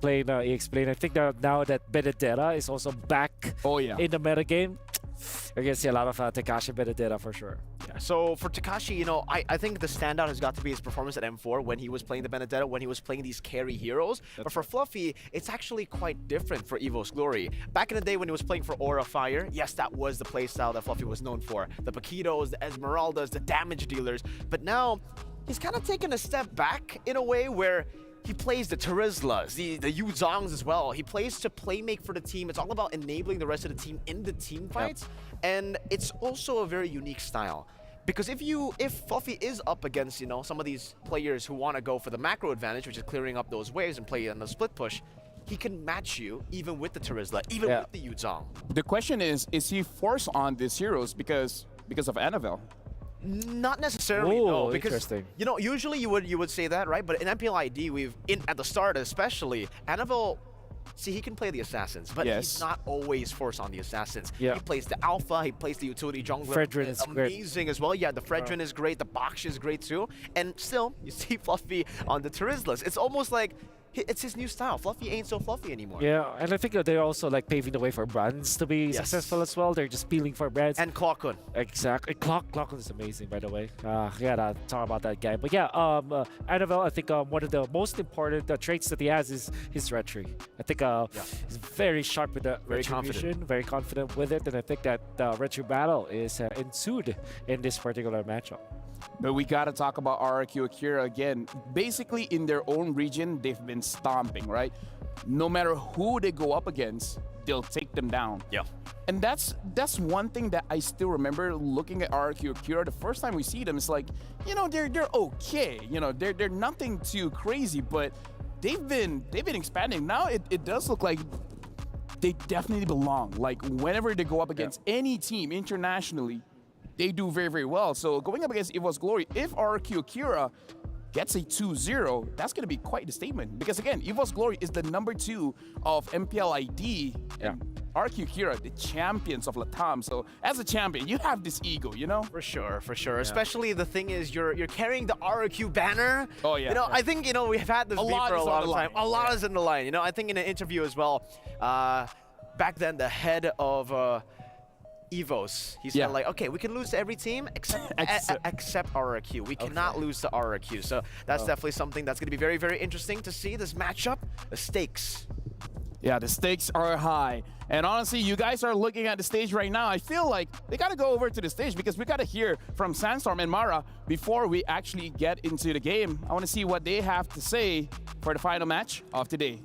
playing EX Plane. I think that now that Benedetta is also back in the meta game, I can see a lot of Takashi Benedetta for sure. Yeah, so for Takashi, you know, I think the standout has got to be his performance at M4 when he was playing the Benedetta, when he was playing these carry heroes. But for Fluffy, it's actually quite different for EVOS Glory. Back in the day when he was playing for Aura Fire, yes, that was the playstyle that Fluffy was known for. The Paquitos, the Esmeraldas, the damage dealers. But now, he's kind of taken a step back in a way where he plays the Terizlas, the Yu Zongs as well. He plays to playmake for the team. It's all about enabling the rest of the team in the team fights. And it's also a very unique style. Because if Fluffy is up against, you know, some of these players who want to go for the macro advantage, which is clearing up those waves and play on the split push, he can match you even with the Terizla, even with the Yu Zong. The question is he forced on these heroes because of Anavel? Not necessarily, no, because you know, usually you would say that, right? But in MPL ID, at the start especially, Anavel, see, he can play the assassins, but he's not always forced on the assassins. He plays the alpha, he plays the utility jungler. Fredrin is amazing as well. Yeah, the Fredrin is great, the Baksh is great too, and still you see Fluffy on the Terizlas. It's almost like it's his new style. Fluffy ain't so fluffy anymore. Yeah, and I think they're also like paving the way for brands to be successful as well. They're just peeling for brands. And Clockun. Exactly. Clockun is amazing, by the way. Gotta talk about that guy. But yeah, Anavel, I think one of the most important traits that he has is his retry. I think he's very sharp with the retribution, very confident with it, and I think that the retry battle is ensued in this particular matchup. But we gotta talk about RRQ Akira again. Basically, in their own region, they've been stomping, right? No matter who they go up against, they'll take them down. Yeah. And that's one thing that I still remember looking at RRQ Akira. The first time we see them, it's like, you know, they're okay. You know, they're nothing too crazy, but they've been expanding. Now it does look like they definitely belong. Like whenever they go up against any team internationally, they do very, very well. So going up against EVOS Glory, if RQ Akira gets a 2-0, that's going to be quite the statement. Because again, EVOS Glory is the #2 of MPL ID. And RQ Akira, the champions of Latam. So as a champion, you have this ego, you know? For sure, for sure. Especially the thing is, you're carrying the RQ banner. Oh yeah. You know, I think, you know, we've had this beef for a long time. A lot is in the line. You know, I think in an interview as well, back then the head of EVOS, he said like, okay, we can lose to every team except RRQ. We cannot lose to RRQ. So that's definitely something that's going to be very, very interesting to see, this matchup, the stakes. Yeah, the stakes are high. And honestly, you guys are looking at the stage right now. I feel like they got to go over to the stage because we got to hear from Sandstorm and Mara before we actually get into the game. I want to see what they have to say for the final match of today.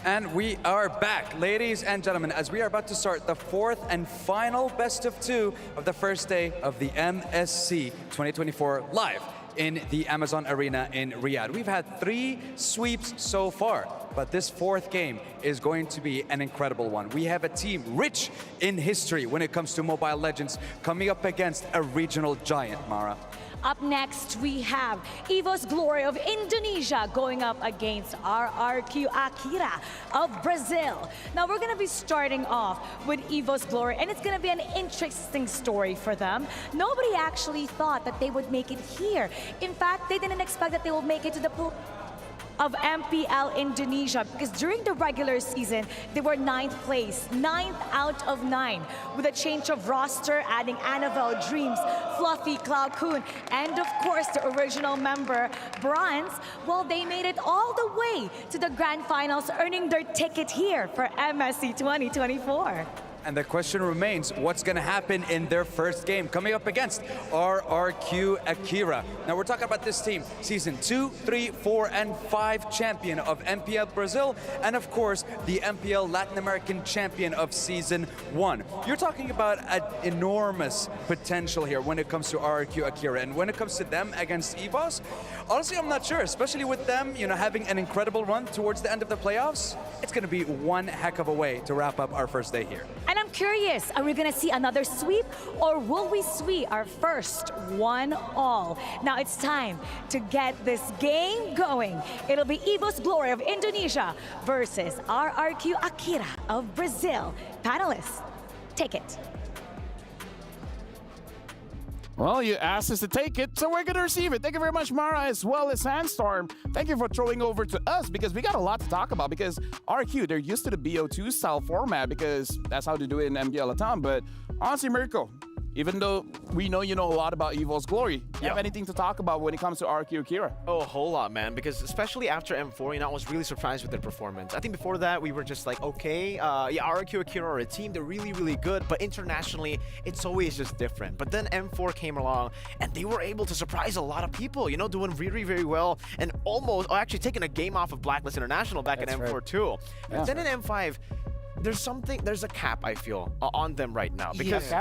And we are back, ladies and gentlemen, as we are about to start the fourth and final best of two of the first day of the MSC 2024 live in the Amazon Arena in Riyadh. We've had 3 sweeps so far, but this fourth game is going to be an incredible one. We have a team rich in history when it comes to Mobile Legends coming up against a regional giant, Mara. Up next, we have EVO's Glory of Indonesia going up against RRQ Akira of Brazil. Now, we're going to be starting off with EVO's Glory, and it's going to be an interesting story for them. Nobody actually thought that they would make it here. In fact, they didn't expect that they will make it to the pool of MPL Indonesia, because during the regular season, they were 9th place, 9th out of 9, with a change of roster, adding Annabelle, Dreams, Fluffy, Cloud Kun, and of course, the original member, Bronze. Well, they made it all the way to the grand finals, earning their ticket here for MSC 2024. And the question remains, what's going to happen in their first game coming up against RRQ Akira? Now, we're talking about this team, Season 2, 3, 4, and 5 champion of MPL Brazil, and of course, the MPL Latin American champion of Season 1. You're talking about an enormous potential here when it comes to RRQ Akira, and when it comes to them against EVOS, honestly, I'm not sure, especially with them, you know, having an incredible run towards the end of the playoffs. It's going to be one heck of a way to wrap up our first day here. And I'm curious, are we gonna see another sweep, or will we sweep our first 1-all? Now it's time to get this game going. It'll be EVO's Glory of Indonesia versus RRQ Akira of Brazil. Panelists, take it. Well, you asked us to take it, so we're going to receive it. Thank you very much, Mara, as well as Sandstorm. Thank you for throwing over to us, because we got a lot to talk about, because RQ, they're used to the BO2 style format, because that's how they do it in MPL Latam. But honestly, Mirko, even though we know you know a lot about EVO's Glory, do you have anything to talk about when it comes to RQ Akira? Oh, a whole lot, man, because especially after M4, you know, I was really surprised with their performance. I think before that, we were just like, okay, yeah, RQ Akira are a team, they're really, really good, but internationally, it's always just different. But then M4 came along, and they were able to surprise a lot of people, you know, doing really, very well, and almost, actually taking a game off of Blacklist International back in M4 too. And then in M5, there's a cap, I feel, on them right now. Because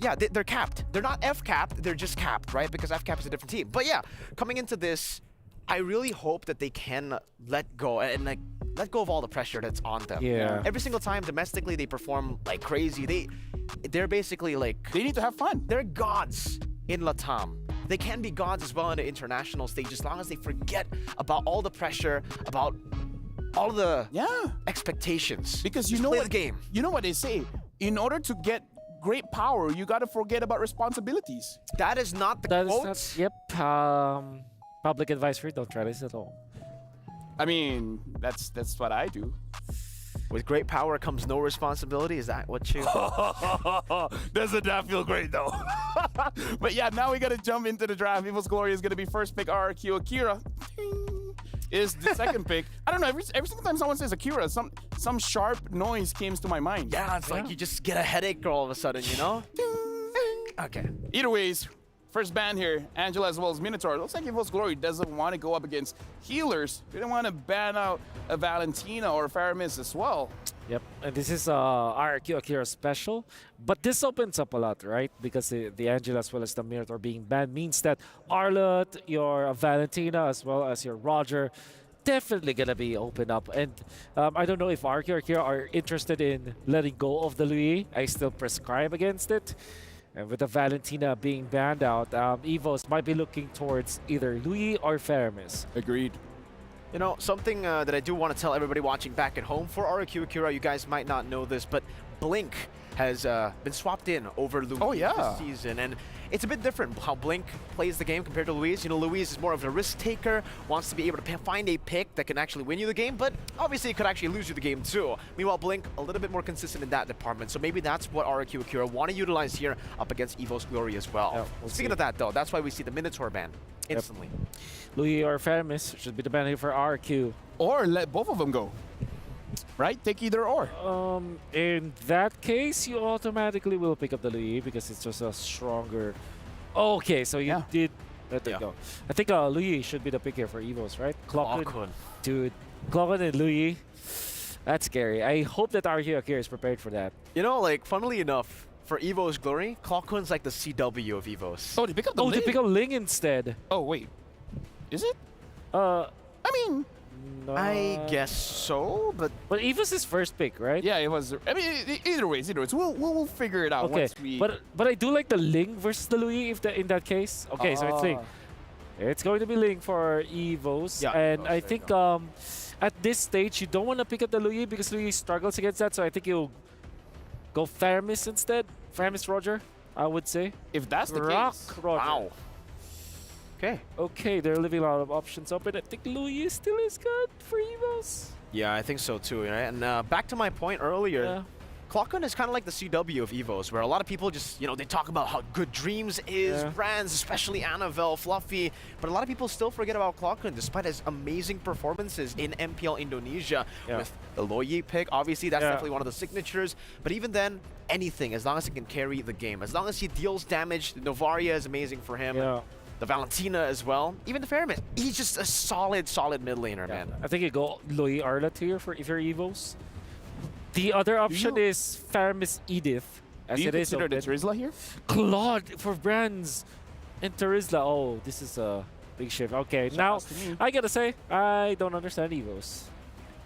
yeah, they're capped. They're not F-capped, they're just capped, right? Because F-cap is a different team. But yeah, coming into this, I really hope that they can let go and like let go of all the pressure that's on them. Yeah. Every single time domestically they perform like crazy. They're basically like, they need to have fun. They're gods in Latam. They can be gods as well in the international stage as long as they forget about all the pressure, about all the expectations. Because you know what, you know what they say, in order to get great power, you got to forget about responsibilities. That is not the quote. Yep. Public advisory, don't try this at all. I mean, that's what I do. With great power comes no responsibility. Is that what you... Doesn't that feel great, though? But yeah, now we got to jump into the draft. EVO's Glory is going to be first pick. RRQ Akira is the second pick. I don't know, every single time someone says Akira, some sharp noise comes to my mind. Yeah, it's like you just get a headache all of a sudden, you know? Okay. Either ways, first ban here, Angela as well as Minotaur. Looks like EVO's Glory doesn't want to go up against healers. They don't want to ban out a Valentina or Faramis as well. Yep, and this is RRQ Akira special, but this opens up a lot, right? Because the Angela as well as the Minotaur being banned means that Arlott, your Valentina, as well as your Roger, definitely gonna be open up. And I don't know if RRQ Akira are interested in letting go of the Louis. I still prescribe against it. And with the Valentina being banned out, EVOs might be looking towards either Louis or Faramis. Agreed. You know, something that I do want to tell everybody watching back at home, for RRQ Akira, you guys might not know this, but Blink has been swapped in over Louise this season. And it's a bit different how Blink plays the game compared to Louise. You know, Louise is more of a risk taker, wants to be able to find a pick that can actually win you the game, but obviously it could actually lose you the game too. Meanwhile, Blink a little bit more consistent in that department. So maybe that's what RRQ Akira want to utilize here up against Evo's Glory as well. Yeah, we'll Speaking see. of that though, that's why we see the Minotaur ban instantly. Louis or Faramis should be the ban here for RQ. Or let both of them go. Right? Take either or. In that case, you automatically will pick up the Louis because it's just a stronger. Okay, so you did let it go. I think Louis should be the pick here for Evos, right? Clockun. Dude, Clockun and Louis. That's scary. I hope that RQ Akira is prepared for that. You know, like, funnily enough, for Evo's Glory, Clockun's like the CW of Evos. Oh, they pick up the Ling. They pick up Ling instead. Oh, wait. Is it? I mean, I guess so, but Evos is first pick, right? Yeah, it was. I mean, either ways. We'll figure it out Okay, once we. but I do like the Ling versus the Louis in that case. Okay, so it's Ling. It's going to be Ling for Evos, and I think at this stage you don't want to pick up the Louis because Louis struggles against that. So I think you'll go Faramis instead. Faramis Roger, I would say. If that's the Rock case. Roger. Wow. Okay. Okay, they're leaving a lot of options open. I think Louis still is good for Evos. Yeah, I think so too. Right? And back to my point earlier, Clockun is kind of like the CW of Evos, where a lot of people just, they talk about how good Dreams is, brands, especially Annabelle, Fluffy, but a lot of people still forget about Clockun, despite his amazing performances in MPL Indonesia with the Loyi pick. Obviously, that's definitely one of the signatures, but even then, anything, as long as he can carry the game, as long as he deals damage, the Novaria is amazing for him. The Valentina as well. Even the Faramis. He's just a solid mid laner, man. I think you go Loyi Arlet here for if you're Evos. The other option is Faramis Edith. Do you consider the Terizla here? Claude for brands and Terizla. Oh, this is a big shift. Okay, now I gotta say, I don't understand Evos.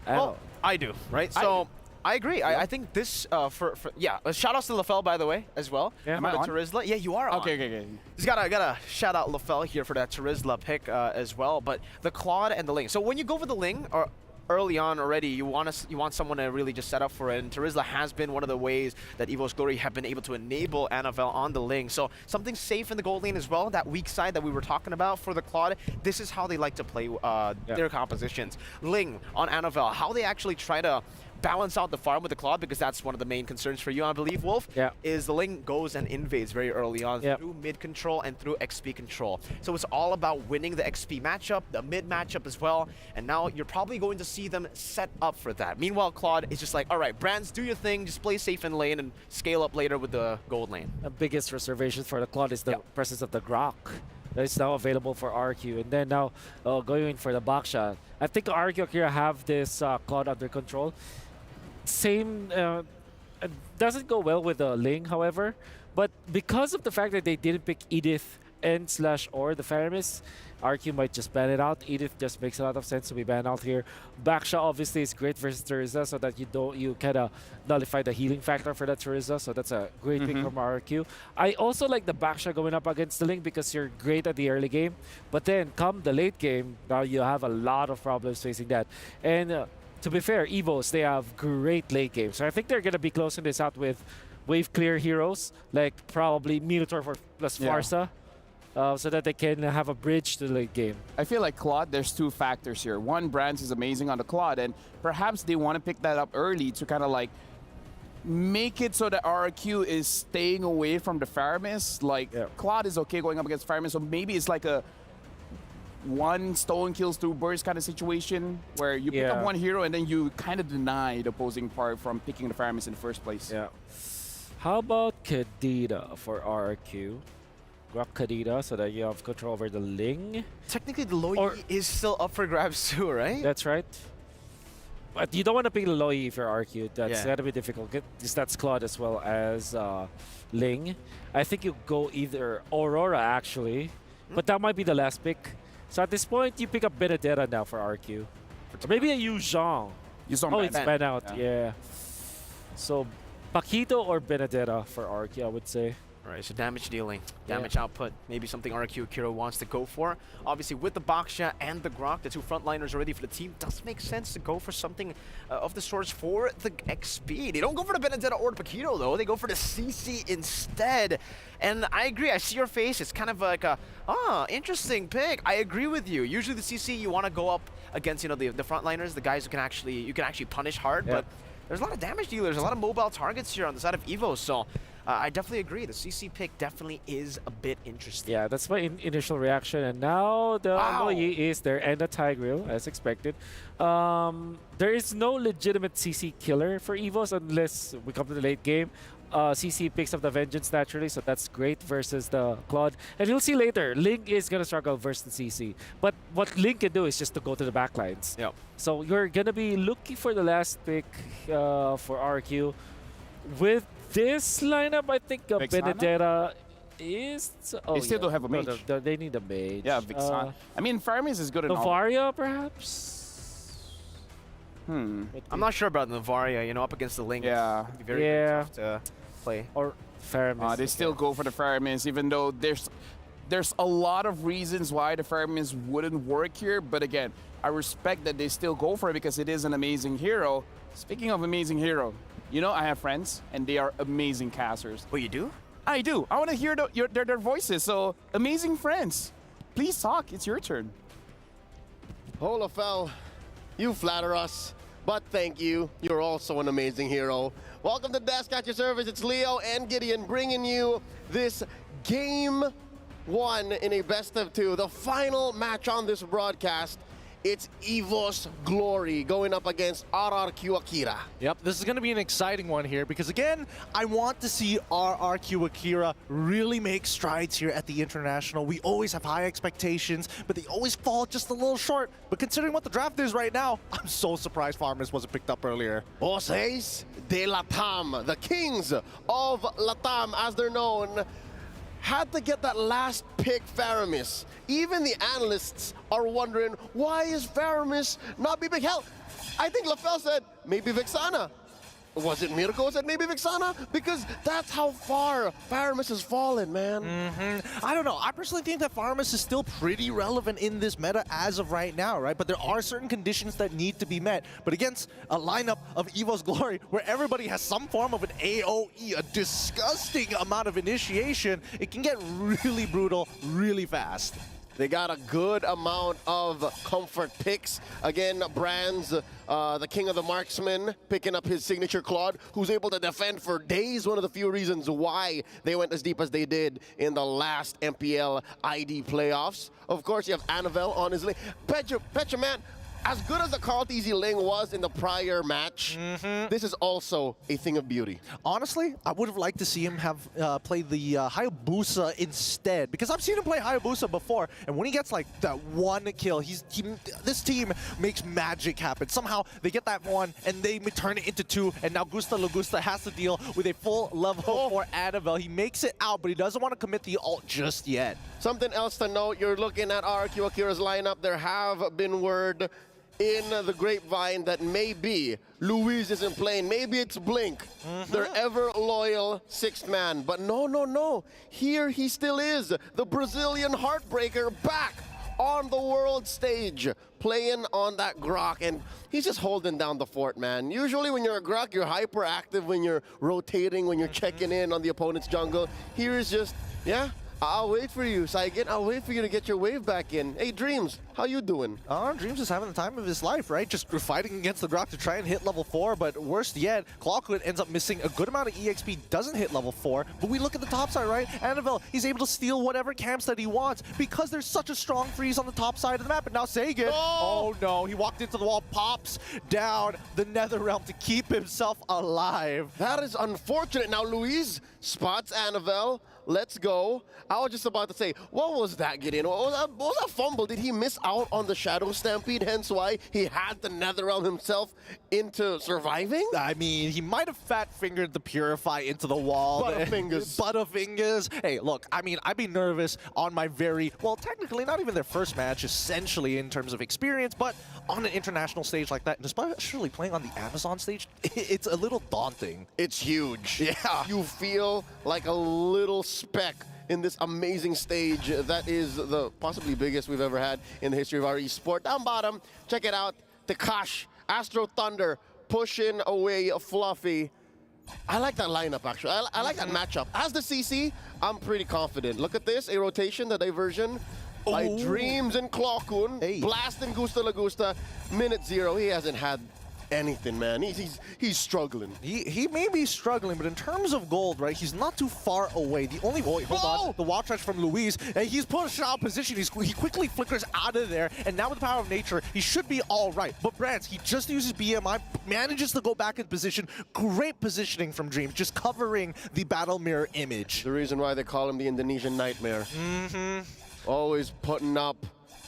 Well, I do, right? So I agree. I think this shout outs to LaFell, by the way, as well. Yeah. Am I on? Terizla. Yeah, you are on. Okay. Just gotta shout out LaFell here for that Terizla pick as well. But the Claude and the Ling. So when you go for the Ling, or early on already, you want someone to really just set up for it. And Terizla has been one of the ways that Evo's Glory have been able to enable Annabelle on the Ling. So something safe in the gold lane as well. That weak side that we were talking about for the Claude. This is how they like to play their compositions. Ling on Annabelle. How they actually try to balance out the farm with the Claude, because that's one of the main concerns for you, I believe, Wolf, is the Ling goes and invades very early on through mid control and through XP control. So it's all about winning the XP matchup, the mid matchup as well, and now you're probably going to see them set up for that. Meanwhile, Claude is just like, all right, brands, do your thing, just play safe in lane and scale up later with the gold lane. The biggest reservation for the Claude is the presence of the Grok. That is now available for RQ. And then now going in for the backshot. I think RQ Akira have this Claude under control. Same, doesn't go well with the Ling, however, but because of the fact that they didn't pick Edith and /or the Faramis, RQ might just ban it out. Edith just makes a lot of sense to be banned out here. Backshot obviously is great versus Terizla, so that you kind of nullify the healing factor for that Terizla, so that's a great pick from RQ. I also like the backshot going up against the Ling because you're great at the early game, but then come the late game, now you have a lot of problems facing that. And to be fair, Evos, they have great late games. So I think they're going to be closing this out with wave clear heroes, like probably Minotaur plus Farsa, so that they can have a bridge to the late game. I feel like Claude, there's two factors here. One, Brands is amazing on the Claude, and perhaps they want to pick that up early to kind of like make it so that RQ is staying away from the Faramis. Like, Claude is okay going up against Faramis, so maybe it's like a one stone kills two birds kind of situation where you pick up one hero and then you kind of deny the opposing part from picking the Faramis in the first place. Yeah. How about Kadita for RQ? Grok Kadita so that you have control over the Ling. Technically, the Loyi is still up for grabs too, right? That's right. But you don't want to pick the Loyi if you're RQ. That's gotta be difficult. Because that's Claude as well as Ling. I think you go either Aurora actually, but that might be the last pick. So at this point, you pick up Benedetta now for RQ. Or maybe a Yu Zhang. Oh, it's ban out. Yeah. So Paquito or Benedetta for RQ, I would say. Right, so damage dealing, damage output, maybe something RQ Akira wants to go for. Obviously, with the Baksha and the Grok, the two frontliners already for the team, does make sense to go for something of the sorts for the XP. They don't go for the Benedetta or the Paquito, though. They go for the CC instead. And I agree, I see your face. It's kind of like a, interesting pick. I agree with you. Usually the CC, you want to go up against, you know, the frontliners, the guys who can actually, you can actually punish hard, but there's a lot of damage dealers, a lot of mobile targets here on the side of Evo, so I definitely agree. The CC pick definitely is a bit interesting. Yeah, that's my initial reaction. And now the Moyi is there and the Tigreal, as expected. There is no legitimate CC killer for Evos unless we come to the late game. CC picks up the Vengeance naturally, so that's great versus the Claude. And you'll see later, Link is going to struggle versus the CC. But what Link can do is just to go to the backlines. Yep. So you're going to be looking for the last pick for RQ. With this lineup, I think Benedetta is... they still don't have a mage. They need a mage. Yeah, Vixana. I mean, Faramis is good enough. Novaria, perhaps? I'm not sure about Novaria, you know, up against the Link. Yeah. It'd be very tough to play. Or Faramis. They still go for the Faramis, even though there's a lot of reasons why the Faramis wouldn't work here. But again, I respect that they still go for it because it is an amazing hero. Speaking of amazing hero, you know, I have friends, and they are amazing casters. Oh, you do? I do. I want to hear their voices, so amazing friends. Please talk, it's your turn. Olafel, you flatter us, but thank you. You're also an amazing hero. Welcome to Desk at your service. It's Leo and Gideon bringing you this Game 1 in a best of 2, the final match on this broadcast. It's Evo's Glory going up against RRQ Akira. Yep, this is going to be an exciting one here because, again, I want to see RRQ Akira really make strides here at the International. We always have high expectations, but they always fall just a little short. But considering what the draft is right now, I'm so surprised Farmers wasn't picked up earlier. Bosses de Latam, the kings of Latam as they're known, had to get that last pick, Faramis. Even the analysts are wondering, why is Faramis not being big? Hell, I think LaFell said, maybe Vixana. Was it Mirko said maybe Vixana? Because that's how far Faramis has fallen, man. I don't know. I personally think that Faramis is still pretty relevant in this meta as of right now, right? But there are certain conditions that need to be met. But against a lineup of Evo's Glory, where everybody has some form of an AoE, a disgusting amount of initiation, it can get really brutal really fast. They got a good amount of comfort picks. Again, Brands, the king of the marksmen, picking up his signature Claude, who's able to defend for days. One of the few reasons why they went as deep as they did in the last MPL ID playoffs. Of course, you have Anavel on his lane. Petra, man, as good as the Carl Easy Ling was in the prior match, this is also a thing of beauty. Honestly, I would have liked to see him have played the Hayabusa instead, because I've seen him play Hayabusa before, and when he gets like that one kill, this team makes magic happen. Somehow they get that one, and they turn it into 2, and now Gusta Lagusta has to deal with a full level 4 Anavel. He makes it out, but he doesn't want to commit the ult just yet. Something else to note, you're looking at RQ Akira's lineup. There have been word in the grapevine that maybe Luis isn't playing. Maybe it's Blink, their ever-loyal 6th man. But no. Here he still is, the Brazilian heartbreaker, back on the world stage, playing on that Grok, and he's just holding down the fort, man. Usually when you're a Grok, you're hyperactive when you're rotating, when you're checking in on the opponent's jungle. Here is just, I'll wait for you, Saigen. I'll wait for you to get your wave back in. Hey, Dreams, how you doing? Dreams is having the time of his life, right? Just fighting against the Grok to try and hit level 4, but worst yet, Clawhood ends up missing a good amount of EXP, doesn't hit level 4, but we look at the top side, right? Anavel, he's able to steal whatever camps that he wants because there's such a strong freeze on the top side of the map, and now Saigen, oh no, he walked into the wall, pops down the Netherrealm to keep himself alive. That is unfortunate. Now Luis spots Anavel. Let's go. I was just about to say, what was that, Gideon? What was that fumble? Did he miss out on the Shadow Stampede, hence why he had the Netherrealm himself into surviving? I mean, he might have fat-fingered the Purify into the wall. Butterfingers. Butterfingers. Hey, look, I mean, I'd be nervous on my well, technically not even their first match, essentially, in terms of experience, but on an international stage like that, and especially playing on the Amazon stage, it's a little daunting. It's huge. Yeah. You feel like a little spec in this amazing stage that is the possibly biggest we've ever had in the history of our esport. Down bottom, check it out. Tekash, Astro Thunder, pushing away Fluffy. I like that lineup, actually. I like that matchup. As the CC, I'm pretty confident. Look at this, a rotation, the diversion by Dreams and Clawkun. Hey. Blasting Gusta Lagusta. Minute 0, he hasn't had anything, man. He's struggling. He may be struggling, but in terms of gold, right, he's not too far away. The only hold on, the wild charge from Luis, and he's pushed out position. He quickly flickers out of there, and now with the power of nature, he should be all right. But Brands, he just uses BMI, manages to go back in position. Great positioning from Dreams, just covering the battle mirror image. The reason why they call him the Indonesian Nightmare. Always putting up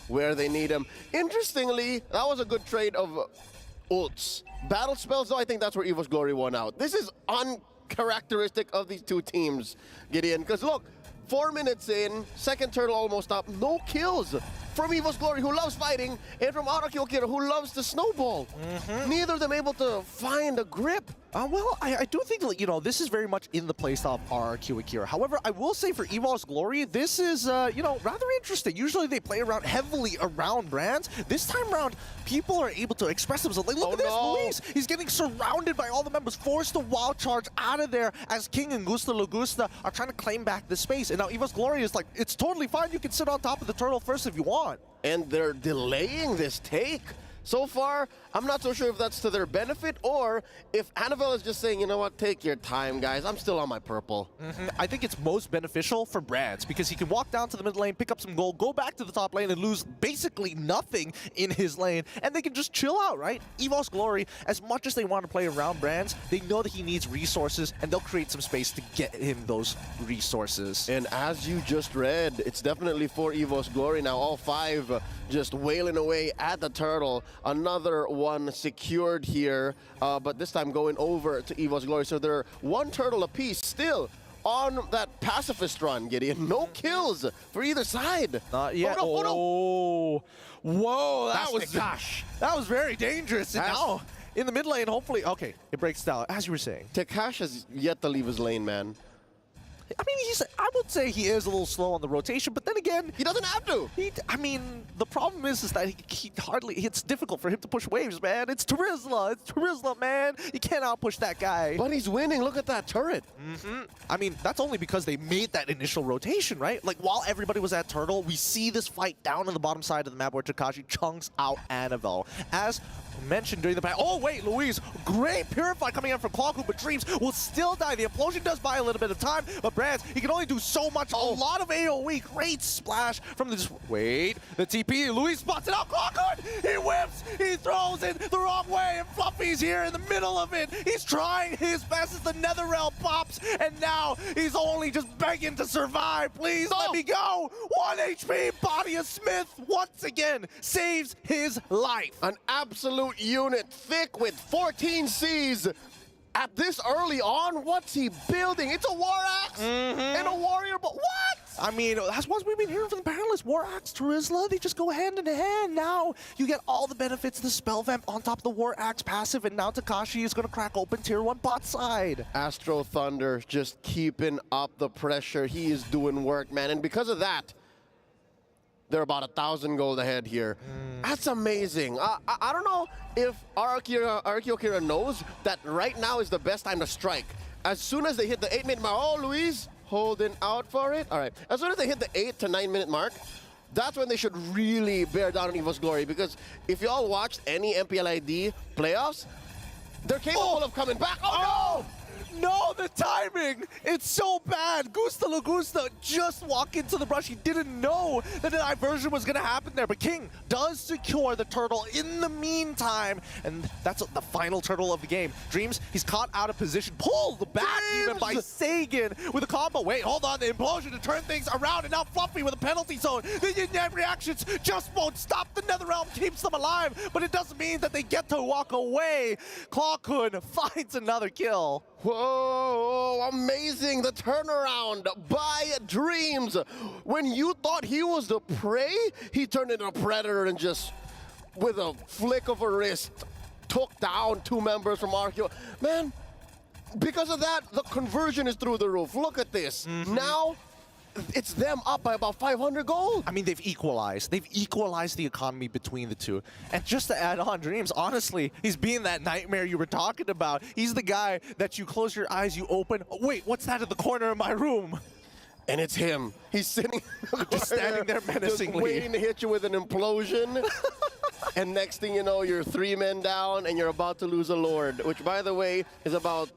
where they need him. Interestingly, that was a good trade of ults. Battle spells, though, I think that's where Evo's Glory won out. This is uncharacteristic of these two teams, Gideon. Because look, 4 minutes in, second turtle almost up, no kills from Evo's Glory, who loves fighting, and from RRQ Akira, who loves to snowball. Neither of them able to find a grip. Well, I do think, you know, this is very much in the playstyle of RRQ Akira. However, I will say for Evo's Glory, this is, you know, rather interesting. Usually they play around heavily around Brands. This time around, people are able to express themselves. Like, look at this, Luis. He's getting surrounded by all the members, forced to wild charge out of there as King and Gusta Lagusta are trying to claim back the space. And now Evo's Glory is like, it's totally fine. You can sit on top of the turtle first if you want. And they're delaying this take. So far, I'm not so sure if that's to their benefit or if Annabelle is just saying, you know what, take your time, guys. I'm still on my purple. I think it's most beneficial for Brands because he can walk down to the mid lane, pick up some gold, go back to the top lane and lose basically nothing in his lane, and they can just chill out, right? Evo's Glory, as much as they want to play around Brands, they know that he needs resources, and they'll create some space to get him those resources. And as you just read, it's definitely for Evo's Glory now. All 5 just wailing away at the turtle. Another one secured here, but this time going over to Evo's Glory. So they're 1 turtle apiece still on that pacifist run, Gideon. No kills for either side. Not yet. Whoa, that was very dangerous. And now in the mid lane, hopefully, okay, it breaks down, as you were saying. Tekash has yet to leave his lane, man. I mean, I would say he is a little slow on the rotation, but then again, he doesn't have to. I mean, the problem is that he hardly, it's difficult for him to push waves, man. It's Terizla, man. You can't outpush that guy. But he's winning. Look at that turret. I mean, that's only because they made that initial rotation, right? Like, while everybody was at turtle, we see this fight down on the bottom side of the map where Tekashi chunks out Annabelle. As mentioned during the fight, oh wait, Luis, great Purify coming in from Clawkun, but Dreams will still die. The implosion does buy a little bit of time, but Brands, he can only do so much. A lot of AoE, great splash from this. Wait, the TP, Luis spots it out, Clawkun, he whips, he throws it the wrong way, and Fluffy's here in the middle of it. He's trying his best as the Netherrealm pops, and now he's only just begging to survive. Please let me go. 1 HP, Body of Smith once again saves his life. An absolute unit, thick with 14 Cs. At this early on, what's he building? It's a War Axe and a Warrior, but what? I mean, that's what we've been hearing from the panelists. War Axe, Terizla, they just go hand in hand. Now you get all the benefits of the Spell Vamp on top of the War Axe passive, and now Tekashi is going to crack open Tier 1 bot side. Astro Thunder just keeping up the pressure. He is doing work, man, and because of that, they're about 1,000 gold ahead here. That's amazing. I don't know if RRQ Akira knows that right now is the best time to strike. As soon as they hit the 8-minute mark, oh, Luis, holding out for it. All right, as soon as they hit the 8 to 9-minute mark, that's when they should really bear down on Evo's Glory, because if y'all watched any MPLID playoffs, they're capable of coming back. Oh, no! No, the timing! It's so bad. Gusta Lagusta just walked into the brush. He didn't know that the diversion was going to happen there. But King does secure the turtle in the meantime. And that's the final turtle of the game. Dreams, he's caught out of position. Pulled back even by Sagan with a combo. Wait, hold on. The implosion to turn things around. And now Fluffy with a penalty zone. The yin-yang reactions just won't stop. The Netherrealm keeps them alive. But it doesn't mean that they get to walk away. Clawkun finds another kill. Whoa, amazing, the turnaround by Dreams. When you thought he was the prey, he turned into a predator and just, with a flick of a wrist, took down 2 members from RQ. Man, because of that, the conversion is through the roof. Look at this. Now, it's them up by about 500 gold. I mean, they've equalized. They've equalized the economy between the two. And just to add on, Dreams, honestly, he's being that nightmare you were talking about. He's the guy that you close your eyes, you open. Oh, wait, what's that in the corner of my room? And it's him. He's sitting just standing there menacingly, just waiting to hit you with an implosion. And next thing you know, you're 3 men down and you're about to lose a Lord, which, by the way, is about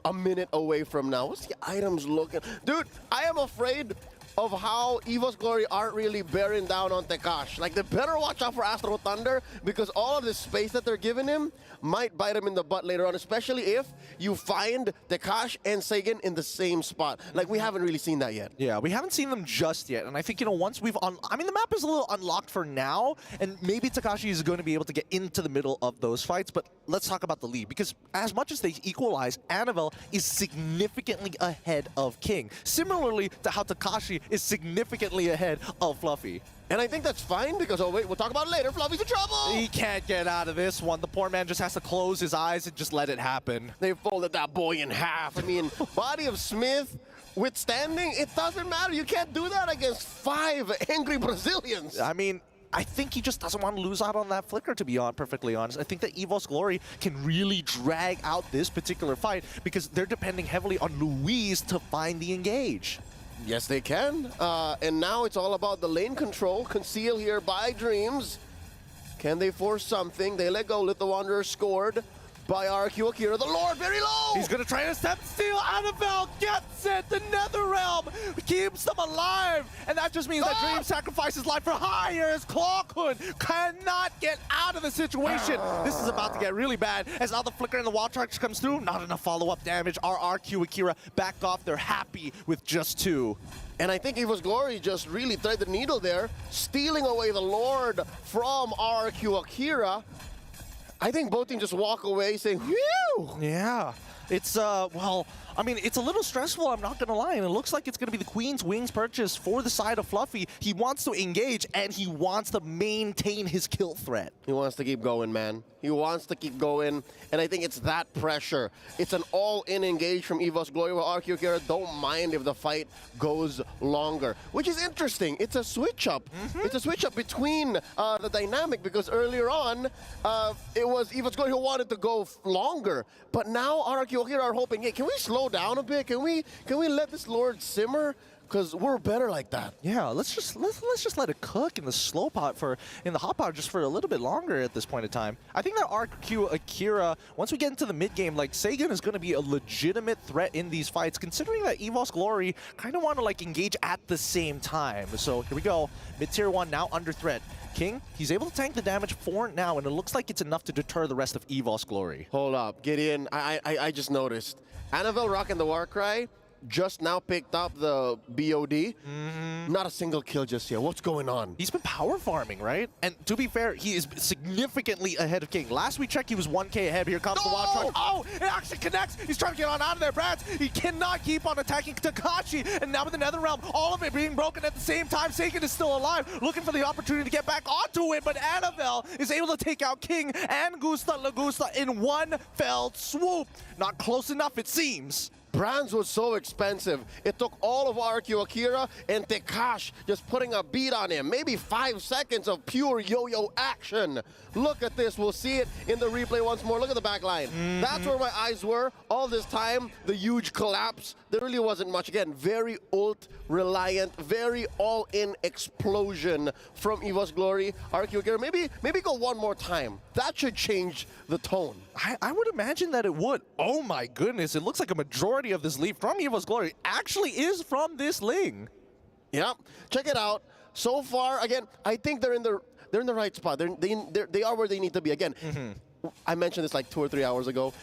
a minute away from now. What's the items looking? Dude, I am afraid of how EVO's Glory aren't really bearing down on Tekash. Like, they better watch out for Astro Thunder, because all of this space that they're giving him might bite him in the butt later on, especially if you find Tekash and Sagan in the same spot. Like, we haven't really seen that yet. Yeah, we haven't seen them just yet. And I think, you know, once we've I mean, the map is a little unlocked for now, and maybe Tekashi is going to be able to get into the middle of those fights. But let's talk about the lead, because as much as they equalize, Annabelle is significantly ahead of King. Similarly to how Tekashi is significantly ahead of Fluffy. And I think that's fine, because, oh wait, we'll talk about it later. Fluffy's in trouble! He can't get out of this one. The poor man just has to close his eyes and just let it happen. They folded that boy in half. I mean, body of Smith withstanding, it doesn't matter. You can't do that against 5 angry Brazilians. I mean, I think he just doesn't want to lose out on that flicker, to be perfectly honest. I think that EVO's Glory can really drag out this particular fight because they're depending heavily on Luis to find the engage. Yes, they can. And now it's all about the lane control. Conceal here by Dreams. Can they force something? They let go. Little Wanderer scored by RQ Akira. The Lord very low. He's going to try to step steal. Annabelle gets it. The Netherrealm keeps them alive. And that just means that Dream sacrifices life for hire as Clawkun cannot get out of the situation. This is about to get really bad as now the flicker and the wall charge comes through. Not enough follow-up damage. RQ Akira back off. They're happy with just 2. And I think EVO's Glory just really thread the needle there, stealing away the Lord from RQ Akira. I think both teams just walk away saying, whew! Yeah. It's, well, I mean, it's a little stressful, I'm not going to lie, and it looks like it's going to be the Queen's Wings purchase for the side of Fluffy. He wants to engage, and he wants to maintain his kill threat. He wants to keep going, man. He wants to keep going, and I think it's that pressure. It's an all-in engage from EVO's Glory, where RQ Akira don't mind if the fight goes longer, which is interesting. It's a switch-up. It's a switch-up between the dynamic, because earlier on, it was EVO's Glory who wanted to go longer, but now RQ Akira are hoping, hey, can we slow down a bit? Can we let this Lord simmer? Because we're better like that. Yeah, let's just let it cook in the slow pot in the hot pot just for a little bit longer at this point in time. I think that RQ Akira, once we get into the mid game, like Sagan is going to be a legitimate threat in these fights, considering that EVO's Glory kind of want to like engage at the same time. So here we go, mid tier 1 now under threat. King, he's able to tank the damage for now, and it looks like it's enough to deter the rest of EVO's Glory. Hold up, Gideon. I just noticed. Annabelle rocking the Warcry just now picked up the BOD. Not a single kill just yet. What's going on? He's been power farming, right? And to be fair, he is significantly ahead of King. Last we checked, he was 1K ahead. Here comes the wild charge. Oh, it actually connects. He's trying to get on out of there, Brads. He cannot keep on attacking Tekashi. And now with the Netherrealm, all of it being broken at the same time, Sagan is still alive, looking for the opportunity to get back onto it. But Annabelle is able to take out King and Gusta Lagusta in one fell swoop. Not close enough, it seems. Brands was so expensive. It took all of RQ Akira and Tekash just putting a beat on him. Maybe 5 seconds of pure yo-yo action. Look at this. We'll see it in the replay once more. Look at the back line. That's where my eyes were all this time. The huge collapse. There really wasn't much. Again, very ult reliant, very all-in explosion from EVO's Glory. RQ Akira, maybe go one more time. That should change the tone. I would imagine that it would. Oh my goodness, it looks like a majority of this lead from EVO's Glory actually is from this Ling. Yeah, check it out. So far, again, I think they're in the right spot. They are where they need to be. Again, I mentioned this like 2 or 3 hours ago.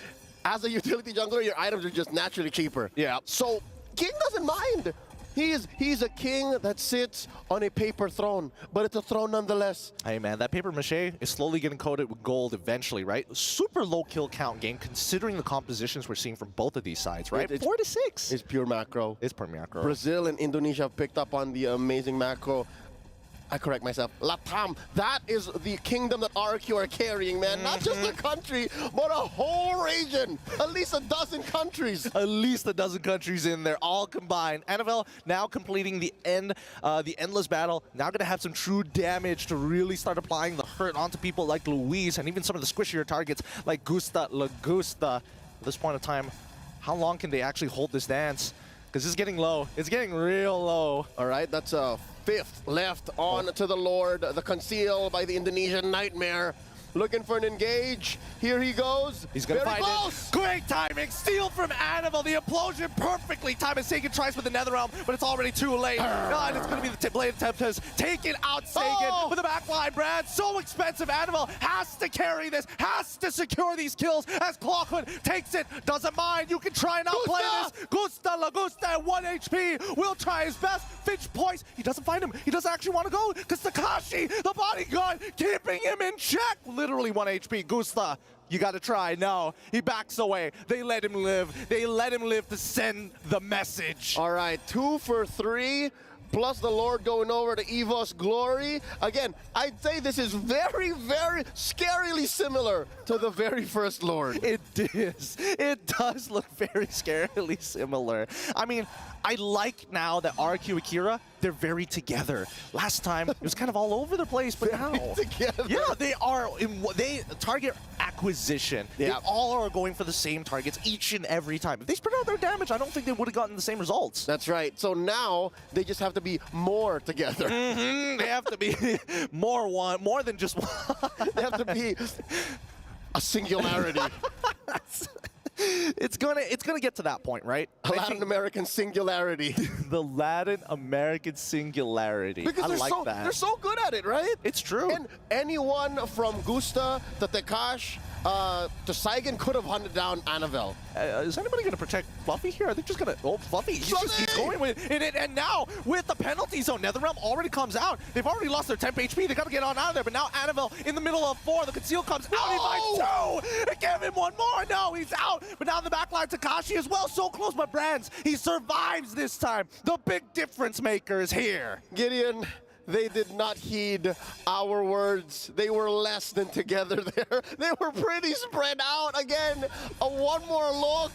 As a utility jungler, your items are just naturally cheaper. Yeah. So King doesn't mind. He's a king that sits on a paper throne, but it's a throne nonetheless. Hey man, that paper mache is slowly getting coated with gold eventually, right? Super low kill count game considering the compositions we're seeing from both of these sides, right? 4 to 6. It's pure macro. It's pure macro. Brazil and Indonesia have picked up on the amazing macro. I correct myself. Latam. That is the kingdom that RQ are carrying, man. Not just the country, but a whole region. At least a dozen countries. At least a dozen countries in there, all combined. NFL now completing the endless battle. Now going to have some true damage to really start applying the hurt onto people like Luis and even some of the squishier targets like Gusta Lagusta. At this point in time, how long can they actually hold this dance? Because it's getting low. It's getting real low. All right, that's a fifth left on to the Lord. The conceal by the Indonesian Nightmare. Looking for an engage. Here he goes. He's going to find close. it. Great timing. Steal from Animal. The implosion perfectly timed. And Sagan tries with the Netherrealm, but it's already too late. And it's going to be the Blade Tempest taking out Sagan with the backline. Brad, so expensive. Animal has to carry this, has to secure these kills as Clockwood takes it. Doesn't mind. You can try and outplay this. Gusta Lagusta at 1 HP will try his best. Finch points. He doesn't find him. He doesn't actually want to go because Takashi, the bodyguard, keeping him in check. Literally 1 HP. Gusta, you gotta try. No, he backs away. They let him live. They let him live to send the message. All right, 2 for 3. Plus the Lord going over to EVO's Glory. Again, I'd say this is very, very scarily similar to the very first Lord. It is. It does look very scarily similar. I mean, I like now that RQ Akira, they're very together. Last time, it was kind of all over the place, but now... together. Yeah, they are. They target acquisition. Yeah. They all are going for the same targets each and every time. If they spread out their damage, I don't think they would have gotten the same results. That's right. So now, they just have to be more together. They have to be more than just one. They have to be a singularity. It's gonna get to that point, right? Latin American singularity. The Latin American singularity. Because I like that. They're so good at it, right? It's true. And anyone from Gusta to Tekash to Saigon could have hunted down Anavel. Is anybody going to protect Fluffy here? Are they just going to... Oh, Fluffy, he's going with it. And now, with the penalty zone, Netherrealm already comes out. They've already lost their temp HP. They got to get on out of there. But now Anavel in the middle of 4. The conceal comes out. He finds 2. They give him one more. No, he's out. But now in the backline, Takashi as well. So close, but Brands, he survives this time. The big difference maker is here. Gideon, they did not heed our words. They were less than together there. They were pretty spread out. Again, one more look.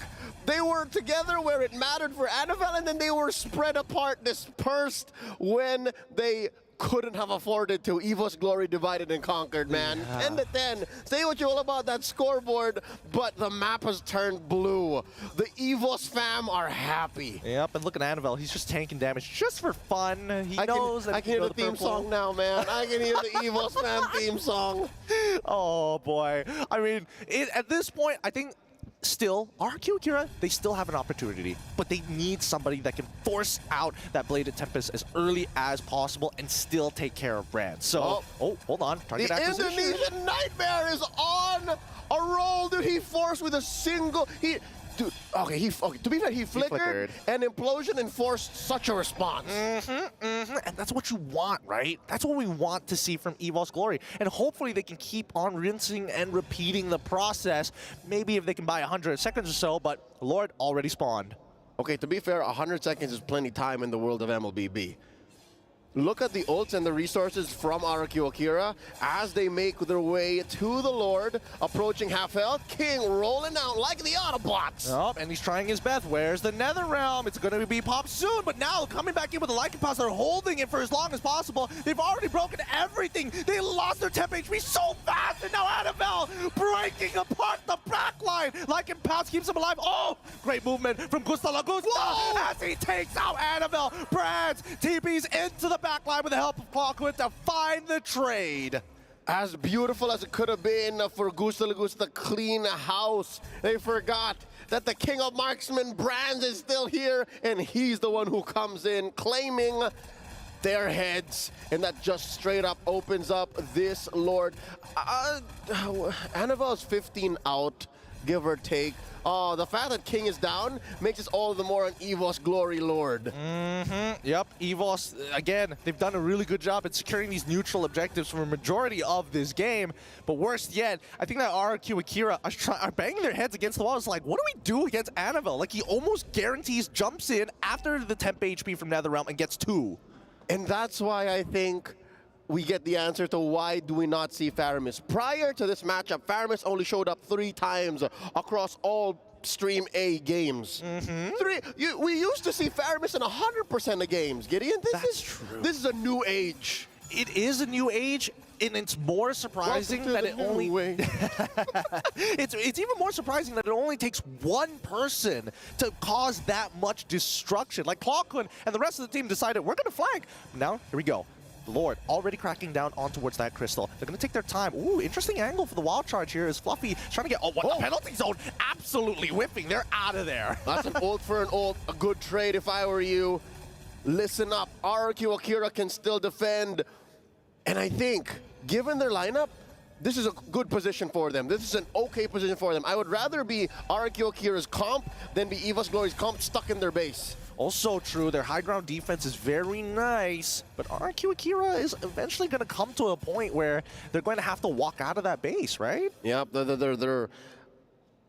They were together where it mattered for Anavel, and then they were spread apart, dispersed when they couldn't have afforded to. EVO's Glory divided and conquered, man. Yeah. 10 to 10. Say what you will about that scoreboard, but the map has turned blue. The EVO's fam are happy. Yep, and look at Anavel. He's just tanking damage just for fun. He knows that I can hear the theme song now, man. I can hear the EVO's fam theme song. Oh, boy. I mean, at this point, I think still, RQ Akira, they still have an opportunity, but they need somebody that can force out that Bladed Tempest as early as possible and still take care of Brand. So, hold on. Target the acquisition. Indonesian Nightmare is on a roll, dude. He forced with a single... to be fair, he flickered, and Implosion enforced such a response. And that's what you want, right? That's what we want to see from EVO's Glory. And hopefully they can keep on rinsing and repeating the process. Maybe if they can buy 100 seconds or so, but Lord already spawned. Okay, to be fair, 100 seconds is plenty time in the world of MLBB. Look at the ults and the resources from RQ Akira as they make their way to the Lord, approaching half health. King rolling out like the Autobots. Oh, and he's trying his best. Where's the Netherrealm? It's going to be popped soon, but now coming back in with the Lycan Pass, they're holding it for as long as possible. They've already broken everything. They lost their temp HP so fast, and now Anavel breaking apart the backline. Lycan Pass keeps him alive. Oh, great movement from Gusta Lagusta as he takes out Anavel. Brands TP's into the backline with the help of Clockwood to find the trade. As beautiful as it could have been for Gusta Lagusta to clean house, they forgot that the king of marksmen, Brands, is still here, and he's the one who comes in claiming their heads, and that just straight up opens up this Lord. Anavel's 15 out, give or take. Oh, the fact that King is down makes us all the more an EVO's Glory Lord. Yep, EVO's, again, they've done a really good job at securing these neutral objectives for a majority of this game. But worst yet, I think that RQ Akira are banging their heads against the wall. It's like, what do we do against Anavel? Like, he almost guarantees jumps in after the temp HP from Netherrealm and gets 2. And that's why I think we get the answer to why do we not see Faramis. Prior to this matchup, Faramis only showed up 3 times across all Stream A games. We used to see Faramis in 100% of games, Gideon. That's true. This is a new age. It is a new age, and it's more surprising that it only... it's even more surprising that it only takes one person to cause that much destruction. Like Clockwood and the rest of the team decided, we're going to flank. Now, here we go. Lord already cracking down on towards that crystal. They're going to take their time. Ooh, interesting angle for the wild charge here is Fluffy trying to get... Oh, what? The penalty zone absolutely whipping. They're out of there. That's an ult for an ult. A good trade if I were you. Listen up. RQ Akira can still defend. And I think, given their lineup, this is a good position for them. This is an okay position for them. I would rather be RQ Akira's comp than be EVOS Glory's comp stuck in their base. Also true, their high ground defense is very nice, but RQ Akira is eventually going to come to a point where they're going to have to walk out of that base, right? Yep, there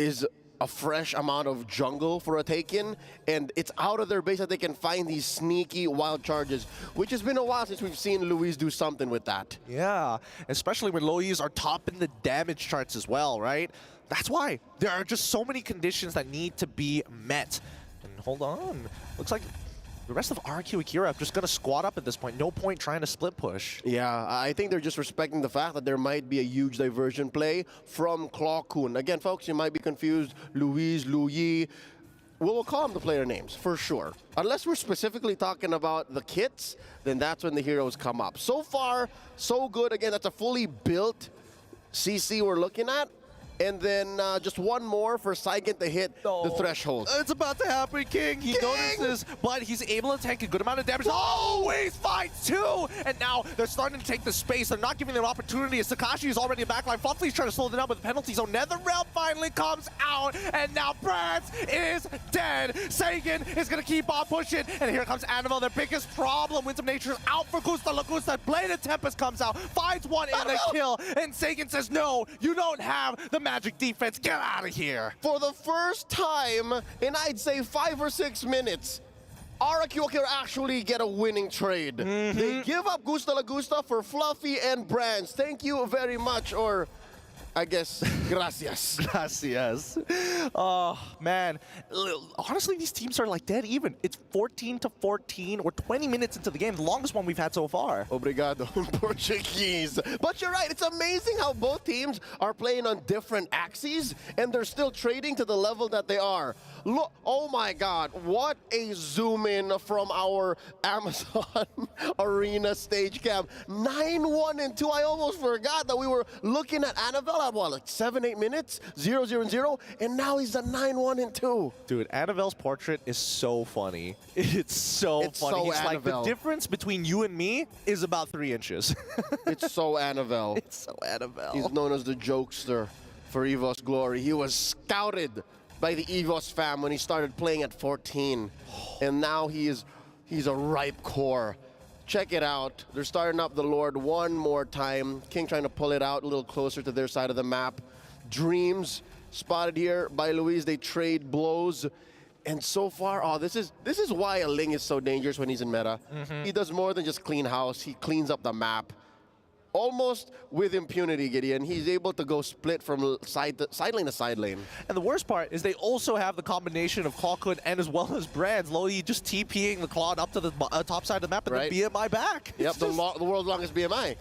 is a fresh amount of jungle for a take-in, and it's out of their base that they can find these sneaky wild charges, which has been a while since we've seen Luis do something with that. Yeah, especially when Lois are topping the damage charts as well, right? That's why there are just so many conditions that need to be met. And hold on, looks like the rest of RQ Akira just going to squat up at this point. No point trying to split push. Yeah, I think they're just respecting the fact that there might be a huge diversion play from Clawcoon. Again, folks, you might be confused. Louise, Louis. We'll call them the player names, for sure. Unless we're specifically talking about the kits, then that's when the heroes come up. So far, so good. Again, that's a fully built CC we're looking at. And then just one more for Saigen to hit the threshold. It's about to happen, King. He notices, but he's able to take a good amount of damage. Always fights too! And now they're starting to take the space. They're not giving them opportunity as Takashi is already in backline. Fluffy's trying to slow them down with the penalty zone. NetherRealm finally comes out, and now Brands is dead. Saigen is going to keep on pushing, and here comes Annabelle. Their biggest problem, Winsome Nature is out for Gusta Lagusta. Bladed Tempest comes out, finds one in the kill, and Saigen says, no, you don't have the magic defense. Get out of here. For the first time in, I'd say, 5 or 6 minutes, RQ Akira actually get a winning trade. They give up Gusta Lagusta for Fluffy and Brands. Thank you very much, or I guess, gracias. Gracias. Oh, man. Honestly, these teams are like dead even. It's 14-14. We're 20 minutes into the game, the longest one we've had so far. Obrigado, Portuguese. But you're right, it's amazing how both teams are playing on different axes, and they're still trading to the level that they are. Look, oh my God, what a zoom in from our Amazon Arena stage cam. 9-1-2. I almost forgot that we were looking at Annabelle at what, like 7-8 minutes? 0-0-0, and now he's at 9-1-2. Dude, Annabelle's portrait is so funny. It's so funny. So He's like, the Annabelle. difference between you and me is about 3 inches. It's so Annabelle. It's so Annabelle. He's known as the jokester for EVOS Glory. He was scouted by the EVOS fam when he started playing at 14. And now he's a ripe core. Check it out. They're starting up the Lord one more time. King trying to pull it out a little closer to their side of the map. Dreams spotted here by Luis. They trade blows. And so far, oh, this is why a Ling is so dangerous when he's in meta. He does more than just clean house. He cleans up the map. Almost with impunity, Gideon. He's able to go split from side lane to side lane. And the worst part is they also have the combination of Clawhood and as well as Brands. Lodi just TPing the Clawed up to the top side of the map and Right. the BMI back. Yep, the world's longest BMI.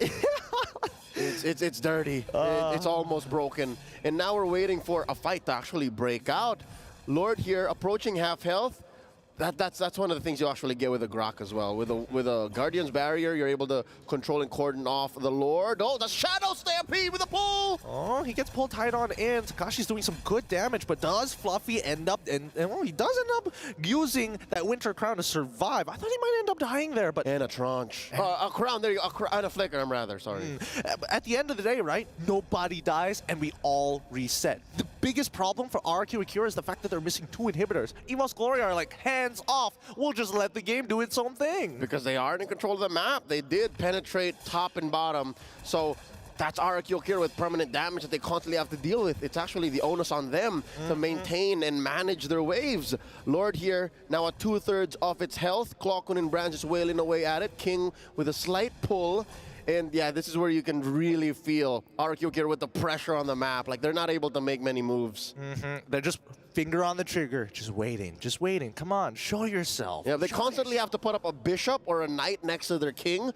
It's dirty. It's almost broken. And now we're waiting for a fight to actually break out. Lord here approaching half health. That's one of the things you actually get with a Grok as well. With a Guardian's Barrier, you're able to control and cordon off the Lord. Oh, the Shadow Stampede with a pull! Oh, he gets pulled tight on in. Takashi's doing some good damage, but does Fluffy end up, and well, he does end up using that Winter Crown to survive. I thought he might end up dying there, but... And a tranche. A crown, there you go. And a flicker, I'm rather, sorry. At the end of the day, right, nobody dies, and we all reset. The biggest problem for RQ Akira is the fact that they're missing 2 inhibitors. EVOS Glory are like, hands off. We'll just let the game do its own thing. Because they aren't in control of the map. They did penetrate top and bottom. So that's RQ Akira with permanent damage that they constantly have to deal with. It's actually the onus on them to maintain and manage their waves. Lord here, now at 2/3 of its health. Clockwood and Brands just wailing away at it. King with a slight pull. And yeah, this is where you can really feel RQ here with the pressure on the map. Like, they're not able to make many moves. They're just finger on the trigger, just waiting. Come on, show yourself. Yeah, they constantly have to put up a bishop or a knight next to their king.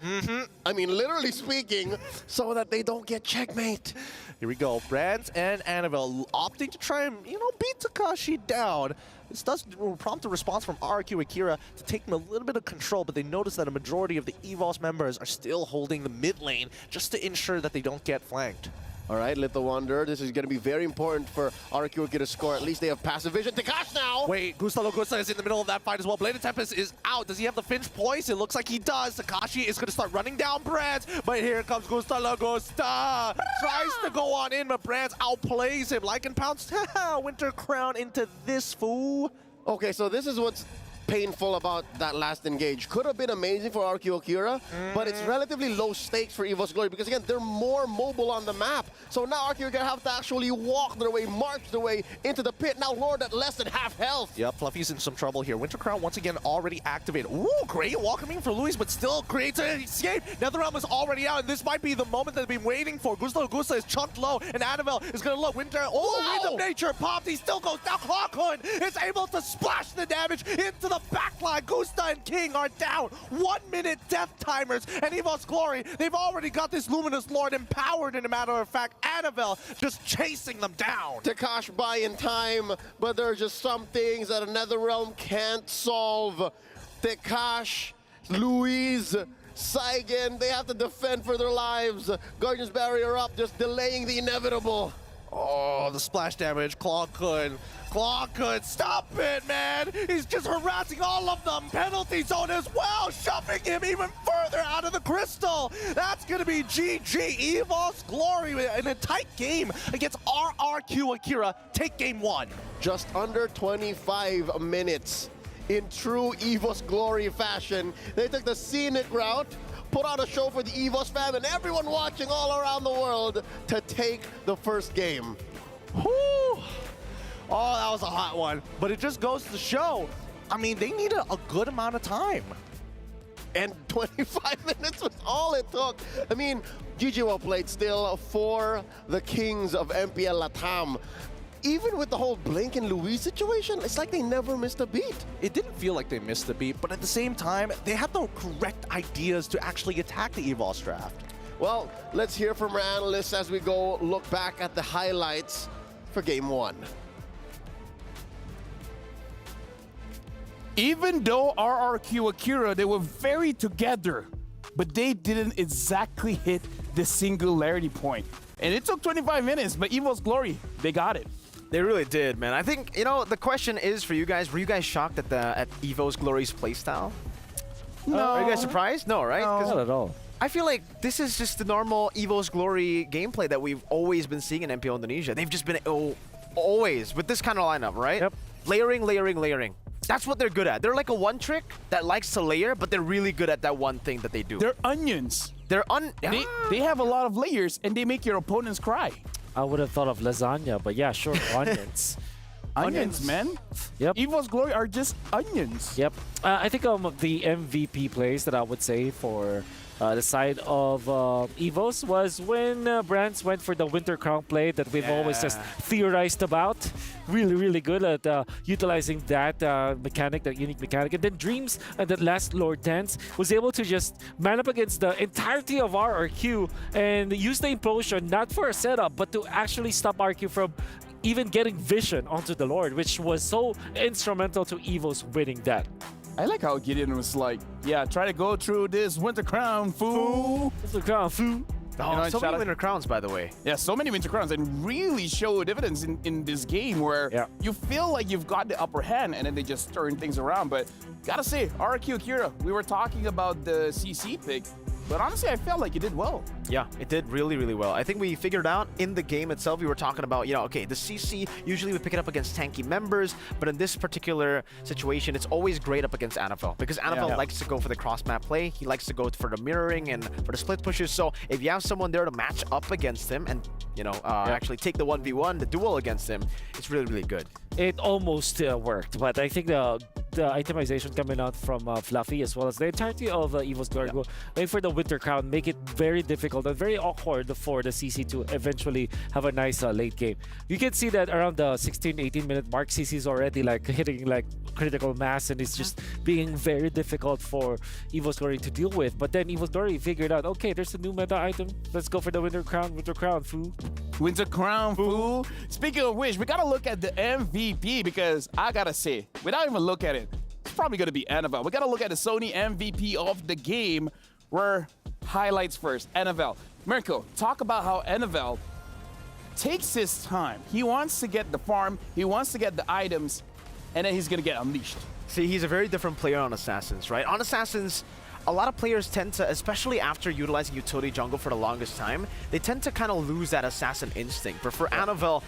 I mean, literally speaking, so that they don't get checkmate. Here we go. Brands and Annabelle opting to try and, beat Takashi down. This does prompt a response from RQ Akira to take them a little bit of control, but they notice that a majority of the EVOS members are still holding the mid lane just to ensure that they don't get flanked. All right, Little Wonder. This is going to be very important for RQ Akira to score. At least they have passive vision. Takash now! Wait, Gustavo Gusta is in the middle of that fight as well. Bladed Tempest is out. Does he have the Finch poise? It looks like he does. Takashi is going to start running down Brands, but here comes Gustavo Gusta. Tries to go on in, but Brands outplays him. Lycan pounds Winter Crown into this fool. Okay, so this is what's painful about that last engage. Could have been amazing for RQ Akira, but it's relatively low stakes for EVO's Glory because, again, they're more mobile on the map. So now RQ Akira have to actually walk their way, march their way into the pit. Now Lord at less than half health. Yep, Fluffy's in some trouble here. Winter Crown once again already activated. Ooh, great welcoming for Luis, but still creates an escape. Netherrealm is already out, and this might be the moment that they've been waiting for. Gustavo Gusta is chunked low, and Annabelle is going to look. Winter, Wind of Nature popped. He still goes down. Clockhood is able to splash the damage into the backline. Gusta and King are down. 1 minute death timers, and EVO's Glory, they've already got this Luminous Lord empowered, in a matter of fact. Annabelle just chasing them down. Takash buying time, but there are just some things that a Netherrealm can't solve. Takash, Louise, Saigen, they have to defend for their lives. Guardian's Barrier up, just delaying the inevitable. Oh, the splash damage. Clockhood, stop it, man! He's just harassing all of them. Penalty zone as well, shoving him even further out of the crystal. That's gonna be GG. EVO's Glory in a tight game against RRQ Akira. Take game 1. Just under 25 minutes. In true EVO's Glory fashion, they took the scenic route, put on a show for the EVOS fam and everyone watching all around the world to take the first game. Whew. Oh, that was a hot one. But it just goes to show, I mean, they needed a good amount of time. And 25 minutes was all it took. I mean, GG well played still for the kings of MPL Latam. Even with the whole Blink and Louise situation, it's like they never missed a beat. It didn't feel like they missed a beat, but at the same time, they had the correct ideas to actually attack the EVOS draft. Well, let's hear from our analysts as we go look back at the highlights for game 1. Even though RRQ Akira, they were very together, but they didn't exactly hit the singularity point. And it took 25 minutes, but EVO's Glory, they got it. They really did, man. I think, the question is for you guys, were you guys shocked at EVO's Glory's playstyle? No. Are you guys surprised? No, right? No. Not at all. I feel like this is just the normal EVO's Glory gameplay that we've always been seeing in MPL Indonesia. They've just been always with this kind of lineup, right? Yep. Layering. That's what they're good at. They're like a one trick that likes to layer, but they're really good at that one thing that they do. They're onions. They have a lot of layers, and they make your opponents cry. I would have thought of lasagna, but yeah, sure, onions. Onions, man. Yep. EVO's Glory are just onions. Yep. I think the MVP plays that I would say for the side of EVOS was when Brands went for the Winter Crown play that we've always just theorized about. Really good at utilizing that mechanic, that unique mechanic. And then Dreams and that last Lord Dance was able to just man up against the entirety of RRQ and use the implosion not for a setup, but to actually stop RQ from even getting vision onto the Lord, which was so instrumental to EVO's winning that. I like how Gideon was like, yeah, try to go through this Winter Crown, fool. Winter Crown, fool. Oh, so many Winter Crowns, by the way. Yeah, so many Winter Crowns, and really show dividends in this game where you feel like you've got the upper hand, and then they just turn things around. But gotta say, RQ Akira, we were talking about the CC pick, but honestly, I felt like it did well. Yeah, it did really well. I think we figured out in the game itself, we were talking about, okay, the CC, usually we pick it up against tanky members, but in this particular situation, it's always great up against Annabelle, because Annabelle likes to go for the cross-map play. He likes to go for the mirroring and for the split pushes. So if you have someone there to match up against him and, actually take the 1v1, the duel against him, it's really good. It almost worked, but I think the itemization coming out from Fluffy, as well as the entirety of Evo's Glory, going for the Winter Crown, make it very difficult and very awkward for the CC to eventually have a nice late game. You can see that around the 16-18 minute mark, CC is already like hitting like critical mass, and it's just being very difficult for Evo's Glory to deal with. But then Evo's Glory figured out, okay, there's a new meta item. Let's go for the Winter Crown, fool. Winter Crown, fool. Speaking of which, we gotta look at the MVP, because I gotta say, without even look at it, it's probably gonna be Anavel. We gotta look at the Sony MVP of the game. Where highlights first, Anavel. Mirko, talk about how Anavel takes his time. He wants to get the farm, he wants to get the items, and then he's gonna get unleashed. See, he's a very different player on Assassins, right? On Assassins, a lot of players tend to, especially after utilizing utility jungle for the longest time, they tend to kind of lose that assassin instinct. But for Anavel,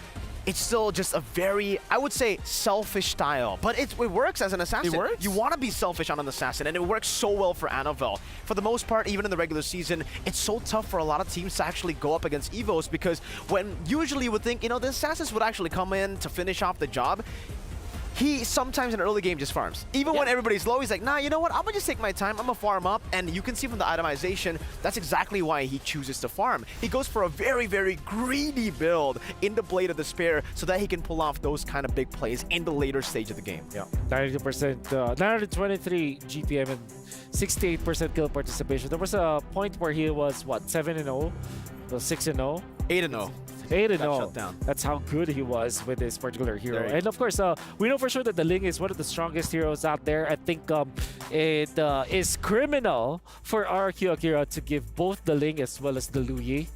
it's still just a very, I would say, selfish style. But it works as an assassin. It works? You want to be selfish on an assassin, and it works so well for Anavel. For the most part, even in the regular season, it's so tough for a lot of teams to actually go up against Evos, because when usually you would think, you know, the assassins would actually come in to finish off the job, he sometimes in early game just farms. Even when everybody's low, he's like, nah, you know what? I'm gonna just take my time. I'm gonna farm up. And you can see from the itemization, that's exactly why he chooses to farm. He goes for a very, very greedy build in the Blade of Despair so that he can pull off those kind of big plays in the later stage of the game. Yeah, 92%, 923 GPM and 68% kill participation. There was a point where he was, what, 7-0? 6-0? 8-0. 8-0. That's how good he was with this particular hero. And of course, we know for sure that the Ling is one of the strongest heroes out there. I think it is criminal for RQ Akira to give both the Ling as well as the Lu Yi.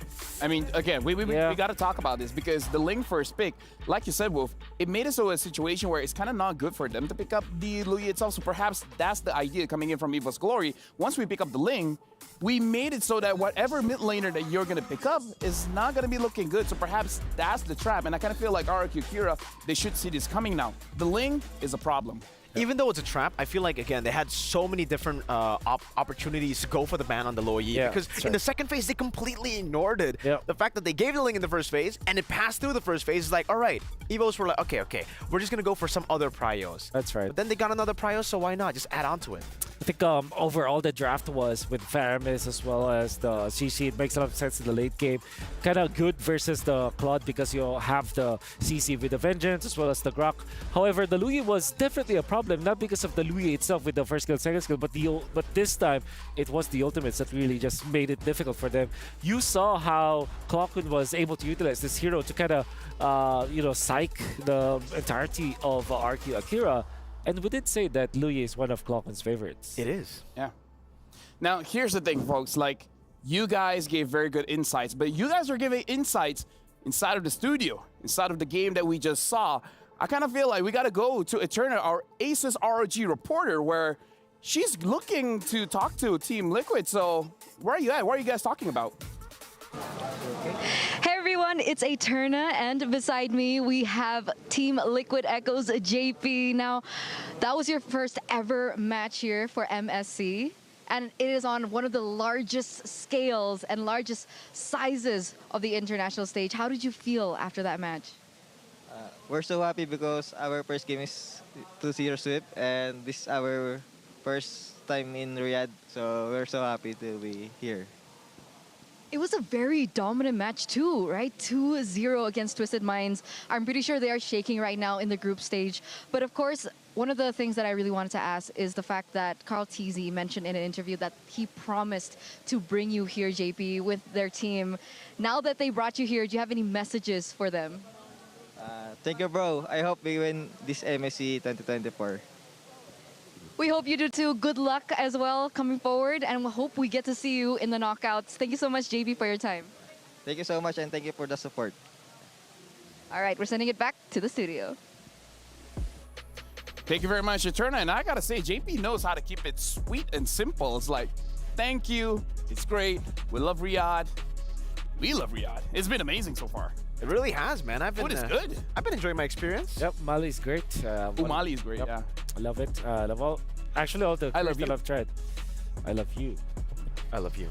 I mean, again, we got to talk about this, because the Ling first pick, like you said, Wolf, it made it so a situation where it's kind of not good for them to pick up the Lu Yi itself. So perhaps that's the idea coming in from Evo's Glory. Once we pick up the Ling, we made it so that whatever mid laner that you're going to pick up is not going to be looking good. So perhaps that's the trap. And I kind of feel like RQ Akira, they should see this coming now. The Ling is a problem. Even though it's a trap, I feel like, again, they had so many different opportunities to go for the ban on the Lu Yi, because in the second phase, they completely ignored it. The fact that they gave the Ling in the first phase, and it passed through the first phase, is like, all right, Evos were like, okay, we're just going to go for some other prios. That's right. But then they got another prio, so why not? Just add on to it. I think overall the draft was with Faramis as well as the CC. It makes a lot of sense in the late game. Kind of good versus the Claude, because you have the CC with the Vengeance as well as the Grok. However, the Lu Yi was definitely a problem, not because of the Lu Yi itself with the first skill, second skill, but this time it was the ultimates that really just made it difficult for them. You saw how Clockwind was able to utilize this hero to kind of psych the entirety of RQ Akira. And we did say that Lu Yi is one of Clockwind's favorites. It is. Yeah. Now, here's the thing, folks. Like, you guys gave very good insights, but you guys are giving insights inside of the studio, inside of the game that we just saw. I kind of feel like we got to go to Eterna, our Aces ROG reporter, where she's looking to talk to Team Liquid. So where are you at? What are you guys talking about? Hey everyone, it's Eterna, and beside me we have Team Liquid Echoes JP. Now, that was your first ever match here for MSC, and it is on one of the largest scales and largest sizes of the international stage. How did you feel after that match? We're so happy because our first game is 2-0 sweep, and this is our first time in Riyadh, so we're so happy to be here. It was a very dominant match too, right? 2-0 against Twisted Minds. I'm pretty sure they are shaking right now in the group stage. But of course, one of the things that I really wanted to ask is the fact that Carl TZ mentioned in an interview that he promised to bring you here, JP, with their team. Now that they brought you here, do you have any messages for them? Thank you, bro. I hope we win this MSC 2024. We hope you do too. Good luck as well coming forward, and we hope we get to see you in the knockouts. Thank you so much, JB, for your time. Thank you so much, and thank you for the support. All right, we're sending it back to the studio. Thank you very much, Eterna. And I gotta say, JP knows how to keep it sweet and simple. It's like, thank you, it's great, we love Riyadh. We love Riyadh. It's been amazing so far. It really has, man. Food is good. I've been enjoying my experience. Yep, Mali is great. Mali is great, yep. yeah. I love it. I love all the foods that I've tried. I love you. I love you.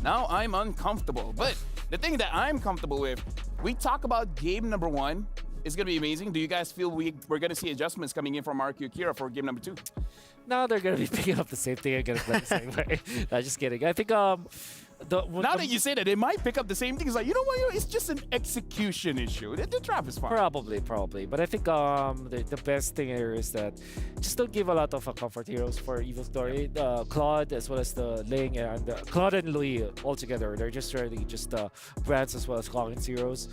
Now I'm uncomfortable. But the thing that I'm comfortable with, we talk about game number 1, It's going to be amazing. Do you guys feel we're going to see adjustments coming in from RQ Akira for game number 2? No, they're going to be picking up the same thing and going to play the same way. No, just kidding. I think now that you say that, they might pick up the same thing. It's like, you know what? It's just an execution issue. The trap is fine. Probably. But I think the best thing here is that just don't give a lot of comfort heroes for Evil's Glory. Claude as well as the Ling and Claude and Louis all together. They're just really just brands as well as Falcons heroes.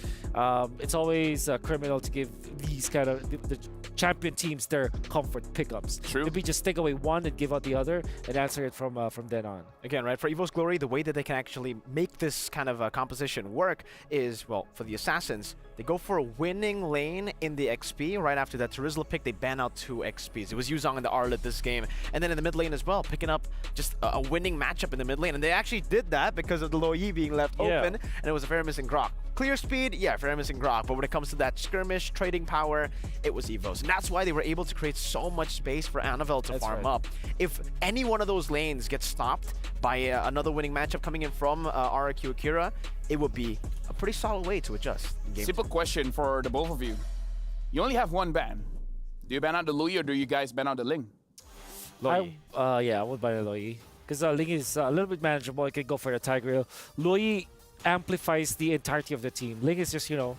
It's always criminal to give these kind of the champion teams their comfort pickups. True. Maybe just take away one and give out the other and answer it from then on. Again, right, for Evil's Glory, the way that they can actually make this kind of composition work is, well, for the Assassins, they go for a winning lane in the XP. Right after that Terizla pick, they ban out 2 XPs. It was Yuzong in the Arlet this game. And then in the mid lane as well, picking up just a winning matchup in the mid lane. And they actually did that because of the Lo Yi being left open, and it was a fair missing Grok. Clear speed, yeah, fair missing Grok. But when it comes to that skirmish, trading power, it was Evos. And that's why they were able to create so much space for Annabelle to farm up. If any one of those lanes gets stopped by another winning matchup coming in from RQ Akira, it would be a pretty solid way to adjust. Simple question for the both of you. You only have one ban. Do you ban out the Louis or do you guys ban out the Ling? Yeah, I would buy the Loi. Because Ling is a little bit manageable. I can go for the Tigreal. Loi amplifies the entirety of the team. Ling is just, you know,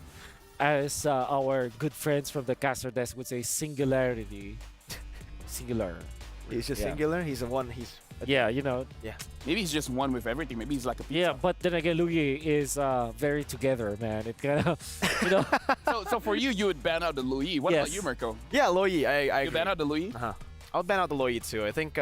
as our good friends from the caster desk would say, singularity. Singular. He's just singular? He's the one, yeah, you know. Yeah. Maybe he's just one with everything. Maybe he's like a pizza. Yeah, but then again, Louis is very together, man. It kind of, you know. so for you would ban out the Louis. What about you, Mirko? Yeah, Louis. I You ban out the Louis? I'll ban out the Louis too. I think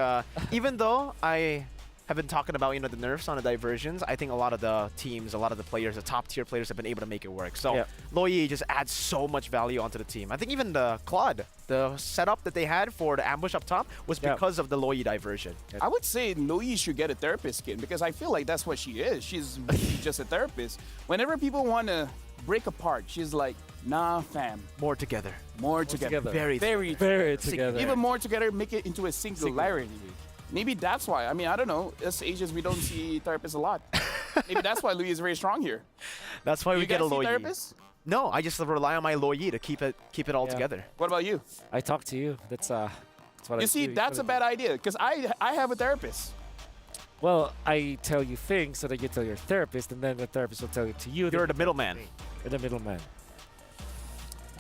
even though I have been talking about, you know, the nerfs on the diversions, I think a lot of the teams, a lot of the players, the top tier players have been able to make it work. So Louis just adds so much value onto the team. I think even the Claude, the setup that they had for the ambush up top was because of the Louis diversion. I would say Louis should get a therapist skin because I feel like that's what she is. She's really just a therapist. Whenever people want to break apart, she's like, nah, fam. More together. More together. Very together. Even more together, make it into a singularity. Maybe that's why. I mean, I don't know. As Asians, we don't see therapists a lot. Maybe that's why Louis is very strong here. That's why we get a Louis. therapist? No, I just rely on my Louis to keep it all together. What about you? I talk to you. That's what I do. You see, that's a bad idea because I have a therapist. Well, I tell you things so that you tell your therapist, and then the therapist will tell it to you. You're the middleman. You're the middleman.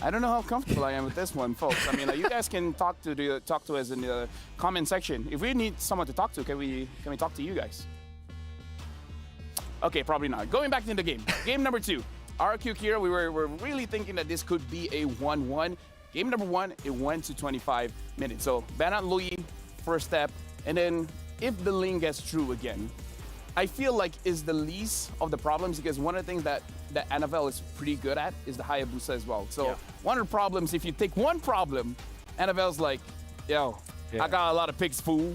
I don't know how comfortable I am with this one, folks. I mean, you guys can talk to us in the comment section. If we need someone to talk to, can we talk to you guys? Okay, probably not. Going back into the game. Game number 2. RQ Kira, we're really thinking that this could be a 1-1. Game number 1, it went to 25 minutes. So ban out Louis, first step, and then if the Ling gets through again, I feel like is the least of the problems because one of the things that Annabelle is pretty good at is the Hayabusa as well. So one of the problems, if you take one problem, Annabelle's like, yo, I got a lot of picks, fool.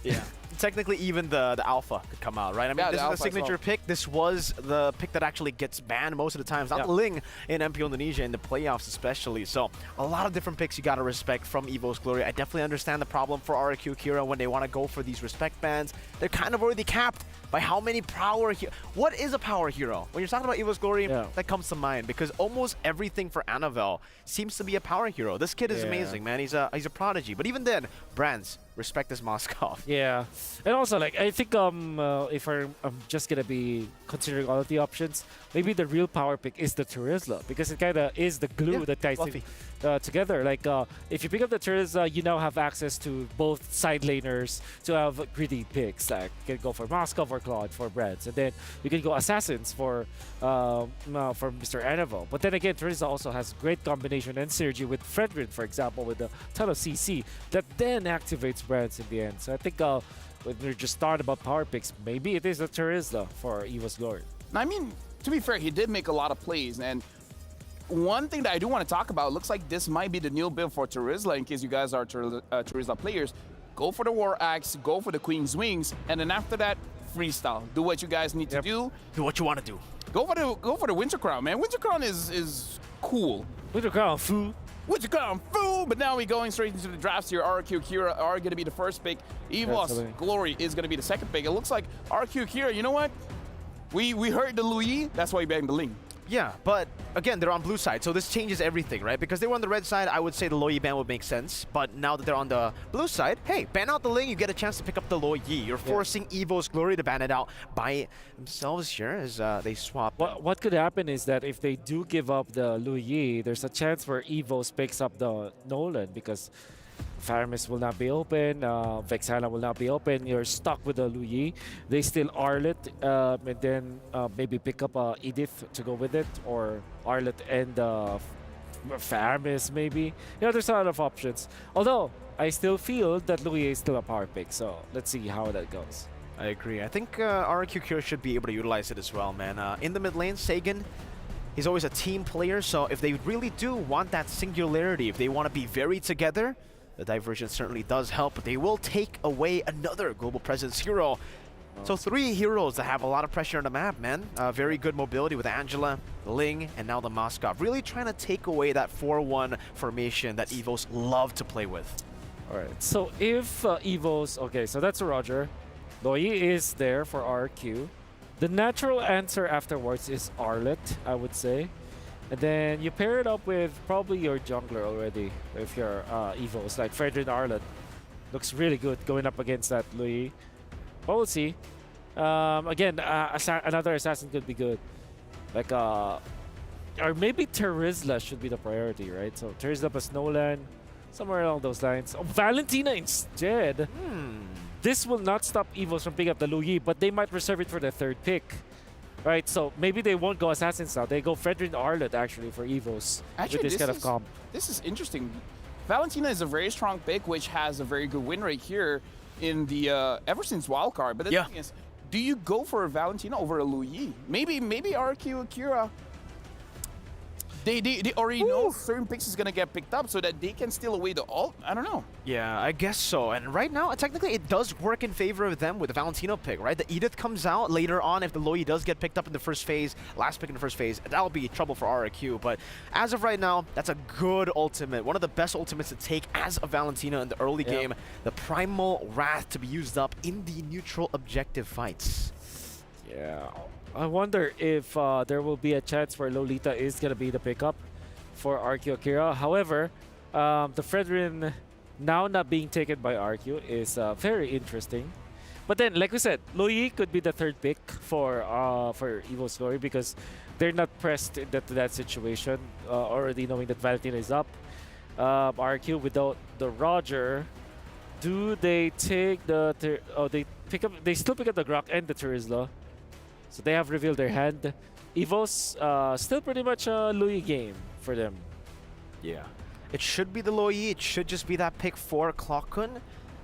Yeah. Technically, even the alpha could come out, right? I mean, this is a signature pick. This was the pick that actually gets banned most of the times. Not the Ling in MP Indonesia in the playoffs especially. So a lot of different picks you got to respect from Evo's Glory. I definitely understand the problem for RQ Kira when they want to go for these respect bans. They're kind of already capped by how many power what is a power hero? When you're talking about Evo's Glory, that comes to mind because almost everything for Annabelle seems to be a power hero. This kid is amazing, man. He's a prodigy. But even then, brands respect this Moskov. Yeah, and also like I think if I'm just gonna be considering all of the options, maybe the real power pick is the Terizla because it kind of is the glue that ties together. Like if you pick up the Terizla, you now have access to both side laners to have greedy picks. Like you can go for Moskov or Claude for brands, and then you can go Assassins for Mr. Annabelle. But then again, Terizla also has great combination and synergy with Fredrin, for example, with a ton of CC that then activates brands in the end. So I think when we're just starting about power picks, maybe it is a Terizla for Evo's Glory. I mean, to be fair, he did make a lot of plays, and one thing that I do want to talk about, looks like this might be the new build for Terizla in case you guys are Terizla players. Go for the War Axe, go for the Queen's Wings, and then after that, freestyle. Do what you guys need to do. Do what you want to do. Go for the Winter Crown, man. Winter Crown is cool. Winter Crown, fool. Winter Crown, fool. But now we're going straight into the drafts here. RQ Kira are going to be the first pick. Evo's Glory is going to be the second pick. It looks like RQ Kira, you know what? We heard the Louis, that's why we banned the Ling. Yeah, but again, they're on blue side, so this changes everything, right? Because they were on the red side, I would say the Loyi ban would make sense. But now that they're on the blue side, hey, ban out the Ling, you get a chance to pick up the Loyi. You're forcing EVO's Glory to ban it out by themselves here as they swap. What could happen is that if they do give up the Loyi, there's a chance where EVOs picks up the Nolan because Faramis will not be open, Vexana will not be open, you're stuck with the Loyi. They still Arlet, and then maybe pick up Edith to go with it, or Arlet and Faramis maybe. You know, there's a lot of options. Although, I still feel that Loyi is still a power pick, so let's see how that goes. I agree. I think RQ Kira should be able to utilize it as well, man. In the mid lane, Sagan, he's always a team player, so if they really do want that singularity, if they want to be very together, the diversion certainly does help, but they will take away another global presence hero. So 3 heroes that have a lot of pressure on the map, man. Very good mobility with Angela, Ling, and now the Moskov. Really trying to take away that 4-1 formation that EVOs love to play with. All right, so if EVOs, okay, so that's a Roger. Loyi is there for RQ. The natural answer afterwards is Arlet, I would say. And then you pair it up with probably your jungler already, if you're EVOs, like Fredrin Arlet. Looks really good going up against that Loyi. But we'll see. Again, another assassin could be good. Like, or maybe Terizla should be the priority, right? So Terizla plus Nolan, somewhere along those lines. Oh, Valentina instead. This will not stop EVOs from picking up the Loyi, but they might reserve it for the 3rd pick. Right, so maybe they won't go Assassins now. They go Fredrin Arlet actually for EVOs with this kind of comp. This is interesting. Valentina is a very strong pick, which has a very good win rate here in the ever since wildcard. But the thing is, do you go for Valentina over a Loyi? Maybe RQ Akira. They already know certain picks is gonna get picked up so that they can steal away the ult. I don't know. Yeah, I guess so. And right now, technically, it does work in favor of them with the Valentino pick, right? The Edith comes out later on if the Loyi does get picked up in the first phase, last pick in the first phase. That'll be trouble for RQ. But as of right now, that's a good ultimate. One of the best ultimates to take as a Valentina in the early game. The Primal Wrath to be used up in the neutral objective fights. Yeah. I wonder if there will be a chance where Lolita is going to be the pickup for RQ Akira. However, the Fredrin now not being taken by RQ is very interesting. But then, like we said, Loyi could be the 3rd pick for EVO's Glory because they're not pressed in that situation, already knowing that Valentina is up. RQ without the Roger, do they take the... they still pick up the Grok and the Terizla. So they have revealed their hand. EVOs, still pretty much a Loyi game for them. Yeah. It should be the Loyi. It should just be that pick for Clockun.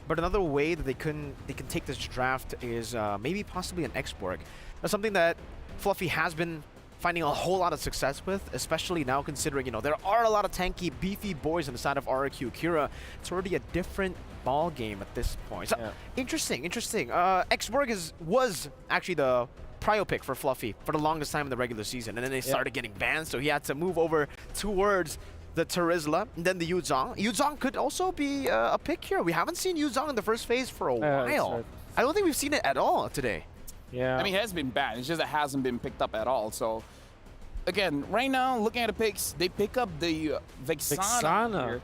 But another way that they can take this draft is maybe possibly an X-Borg. That's something that Fluffy has been finding a whole lot of success with, especially now considering, you know, there are a lot of tanky, beefy boys on the side of RQ Akira. It's already a different ball game at this point. So, interesting. X-Borg was actually the prio pick for Fluffy for the longest time in the regular season, and then they started getting banned, so he had to move over towards the Terizla, and then the Yuzong. Yuzong could also be a pick here. We haven't seen Yuzong in the first phase for a while. Right. I don't think we've seen it at all today. Yeah. I mean, it has been banned. It's just it hasn't been picked up at all. So, again, right now, looking at the picks, they pick up the Vexana.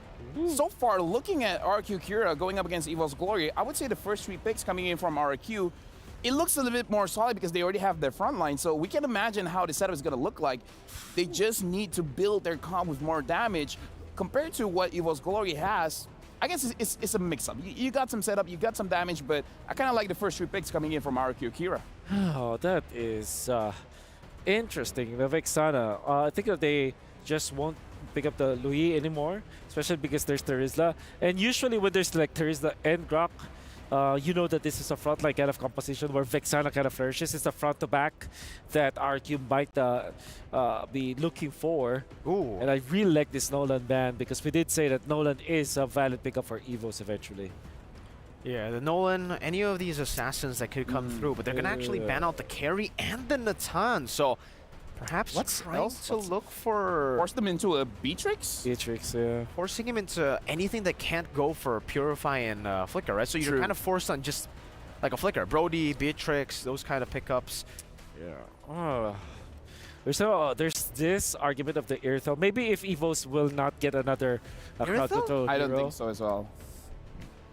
So far, looking at RQ Kira going up against EVO's Glory, I would say the first 3 picks coming in from RQ, it looks a little bit more solid because they already have their front line. So we can imagine how the setup is going to look like. They just need to build their comp with more damage compared to what EVO's Glory has. I guess it's a mix-up. You got some setup, you got some damage, but I kind of like the first 3 picks coming in from RQ Kira. Oh, that is interesting. The Vexana, I think that they just won't pick up the Loyi anymore, especially because there's Terizla. And usually when there's like Terizla and Grok, you know that this is a frontline kind of composition where Vexana kind of flourishes. It's a front to back that RQ might be looking for. Ooh. And I really like this Nolan ban because we did say that Nolan is a valid pickup for EVOs eventually. Yeah, the Nolan, any of these assassins that could come through, but they're going to actually ban out the carry and the Natan. So perhaps trying to look for... Force them into a Beatrix? Beatrix, yeah. Forcing him into anything that can't go for Purify and Flicker, right? So you're kind of forced on just like a Flicker. Brody, Beatrix, those kind of pickups. Yeah. There's this argument of the Irithel. Maybe if Evos will not get another crowd control I don't hero. think so as well.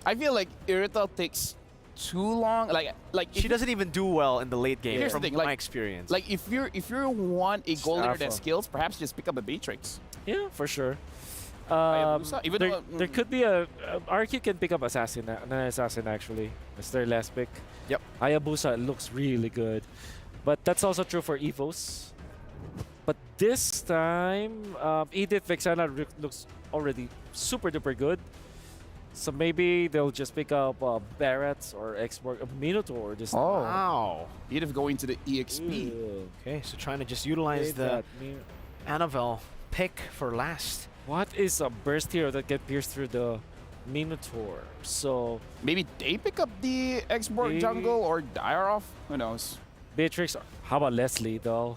I feel like Irithel takes too long. Like she doesn't even do well in the late game. Here's from the thing, my experience. Like if you want a goal leader that Alpha. skills, perhaps just pick up a Beatrix. Yeah, for sure. Even there, though, there could be a RQ can pick up Assassin, an Assassin actually. It's their last pick. Yep. Hayabusa looks really good, but that's also true for Evos. But this time, Edith Vexana looks already super duper good. So maybe they'll just pick up Barretts or Xborg, Minotaur. Just Wow. Edith going to the EXP. Okay, so trying to just utilize the Annabelle pick for last. What is a burst hero that can pierce through the Minotaur? So maybe they pick up the Xborg jungle or Dyaroff. Who knows? Beatrix. How about Leslie though?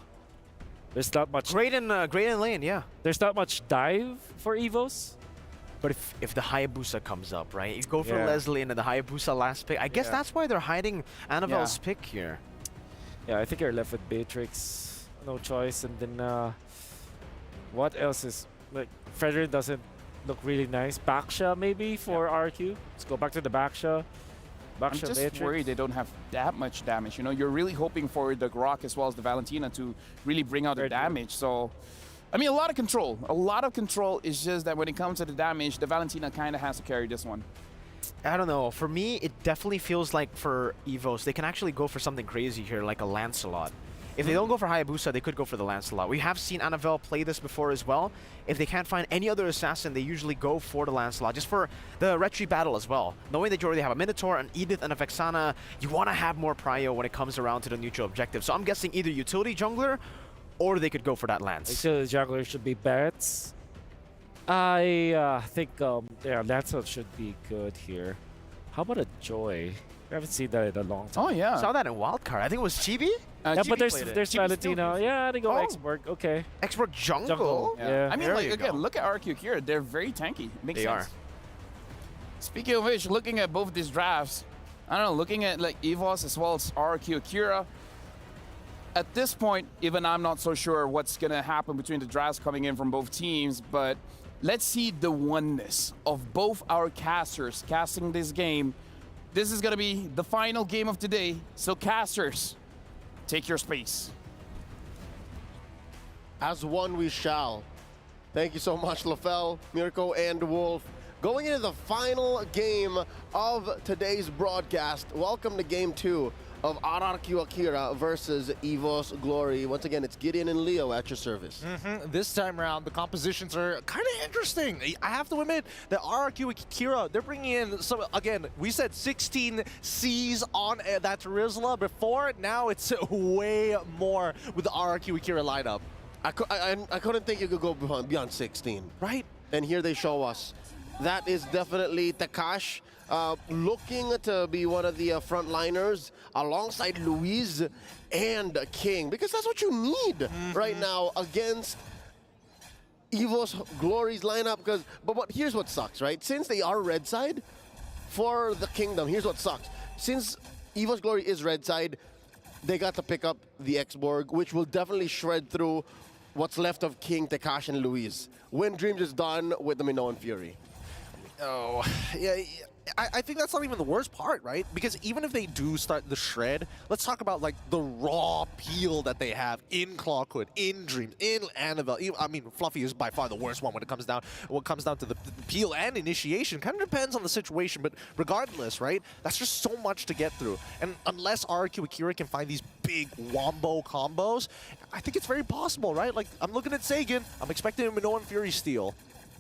There's not much. Great in lane, yeah. There's not much dive for Evos. But if the Hayabusa comes up, right? You go for Yeah. Leslie and then the Hayabusa last pick. I guess Yeah. that's why they're hiding Annabelle's pick here. Yeah, I think you're left with Beatrix. No choice. And then what else is like Frederick doesn't look really nice. Baksha maybe for RQ. Let's go back to the Baksha. I'm Baksha just Beatrix. worried they don't have that much damage. You know, you're really hoping for the Grok as well as the Valentina to really bring out the damage. So, I mean, a lot of control. A lot of control. Is just that when it comes to the damage, the Valentina kind of has to carry this one. I don't know. For me, it definitely feels like for Evos, they can actually go for something crazy here, like a Lancelot. If they don't go for Hayabusa, they could go for the Lancelot. We have seen Annabelle play this before as well. If they can't find any other assassin, they usually go for the Lancelot, just for the retreat battle as well. Knowing that you already have a Minotaur, an Edith, and a Vexana, you want to have more prio when it comes around to the neutral objective. So I'm guessing either utility jungler, or they could go for that Lance. Utility jungler should be Barretts. I think Lancelot should be good here. How about a Joy? I haven't seen that in a long time. Oh yeah, saw that in Wildcard. I think it was Chibi. Yeah, but there's Valentina. Yeah, they go Xborg. Okay. Xborg jungle. Yeah. I mean, like again, look at RQ here. They're very tanky. Makes They sense. are. Speaking of which, looking at both these drafts, I don't know, looking at like Evos as well as RQ Akira. At this point, even I'm not so sure what's gonna happen between the drafts coming in from both teams, but let's see the oneness of both our casters casting this game. This is gonna be the final game of today, so casters, take your space. As one we shall. Thank you so much, LaFell, Mirko, and Wolf. Going into the final game of today's broadcast, welcome to Game 2 of RRQ Akira versus Evos Glory. Once again, it's Gideon and Leo at your service. This time around, the compositions are kind of interesting. I have to admit that RRQ Akira, they're bringing in some, again, we said 16 Cs on that Rizla before. Now it's way more with the RRQ Akira lineup. I couldn't think you could go beyond 16. Right. And here they show us. That is definitely Takash. Looking to be one of the frontliners alongside Luis and King, because that's what you need right now against Evos Glory's lineup. But here's what sucks, right? Since they are red side for the Kingdom, here's what sucks. Since Evos Glory is red side, they got to pick up the Xborg, which will definitely shred through what's left of King, Takash, and Luis. When Dreams is done with the Minoan Fury. Oh, yeah. I think that's not even the worst part, right? Because even if they do start the shred, let's talk about like the raw peel that they have in Clawhood, in Dreams, in Annabelle. I mean, Fluffy is by far the worst one when it comes down to the peel and initiation. Kind of depends on the situation, but regardless, right? That's just so much to get through. And unless RQ Akira can find these big wombo combos, I think it's very possible, right? Like, I'm looking at Sagan, I'm expecting a Minoan Fury steal.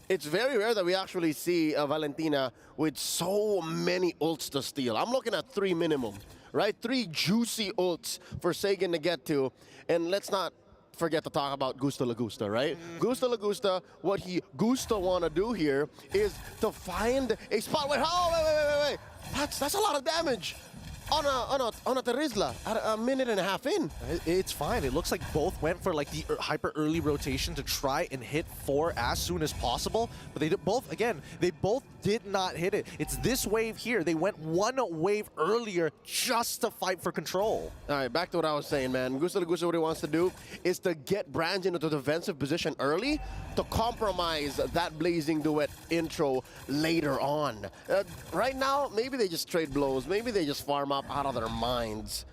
It's very rare that we actually see Valentina with so many ults to steal. I'm looking at 3 minimum, right? 3 juicy ults for Sagan to get to. And let's not forget to talk about Gusta Lagusta, right? Gusta Lagusta, what he Gusta want to do here is to find a spot where, oh, wait. That's a lot of damage. on a Terizla at a minute and a half in. It's fine. It looks like both went for like the hyper early rotation to try and hit 4 as soon as possible, but they both did not hit it. It's this wave here. They went 1 wave earlier just to fight for control. All right, back to what I was saying, man. Gusto what he wants to do is to get Brands into the defensive position early to compromise that Blazing Duet intro later on. Right now, maybe they just trade blows. Maybe they just farm up out of their minds.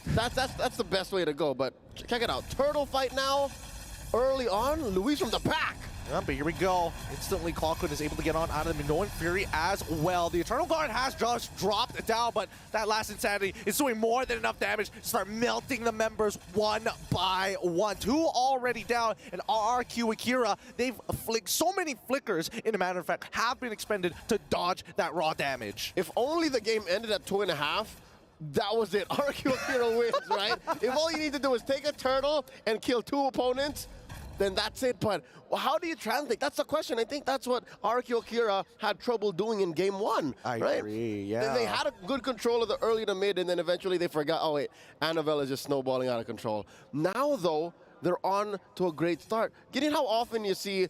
That's the best way to go, but check it out. Turtle fight now, early on, Luis from the back. Yeah, but here we go. Instantly, Clockwood is able to get on out of the Minoan Fury as well. The Eternal Guard has just dropped down, but that last Insanity is doing more than enough damage to start melting the members one by one. 2 already down, and RRQ Akira, they've flicked so many flickers, in a matter of fact, have been expended to dodge that raw damage. If only the game ended at 2.5, that was it. RRQ Akira wins, right? If all you need to do is take a turtle and kill 2 opponents, then that's it. But how do you translate? That's the question. I think that's what RRQ Akira had trouble doing in game 1. I right? agree, yeah. They had a good control of the early to mid, and then eventually they forgot, oh wait, Annabelle is just snowballing out of control. Now though, they're on to a great start. Gideon, how often you see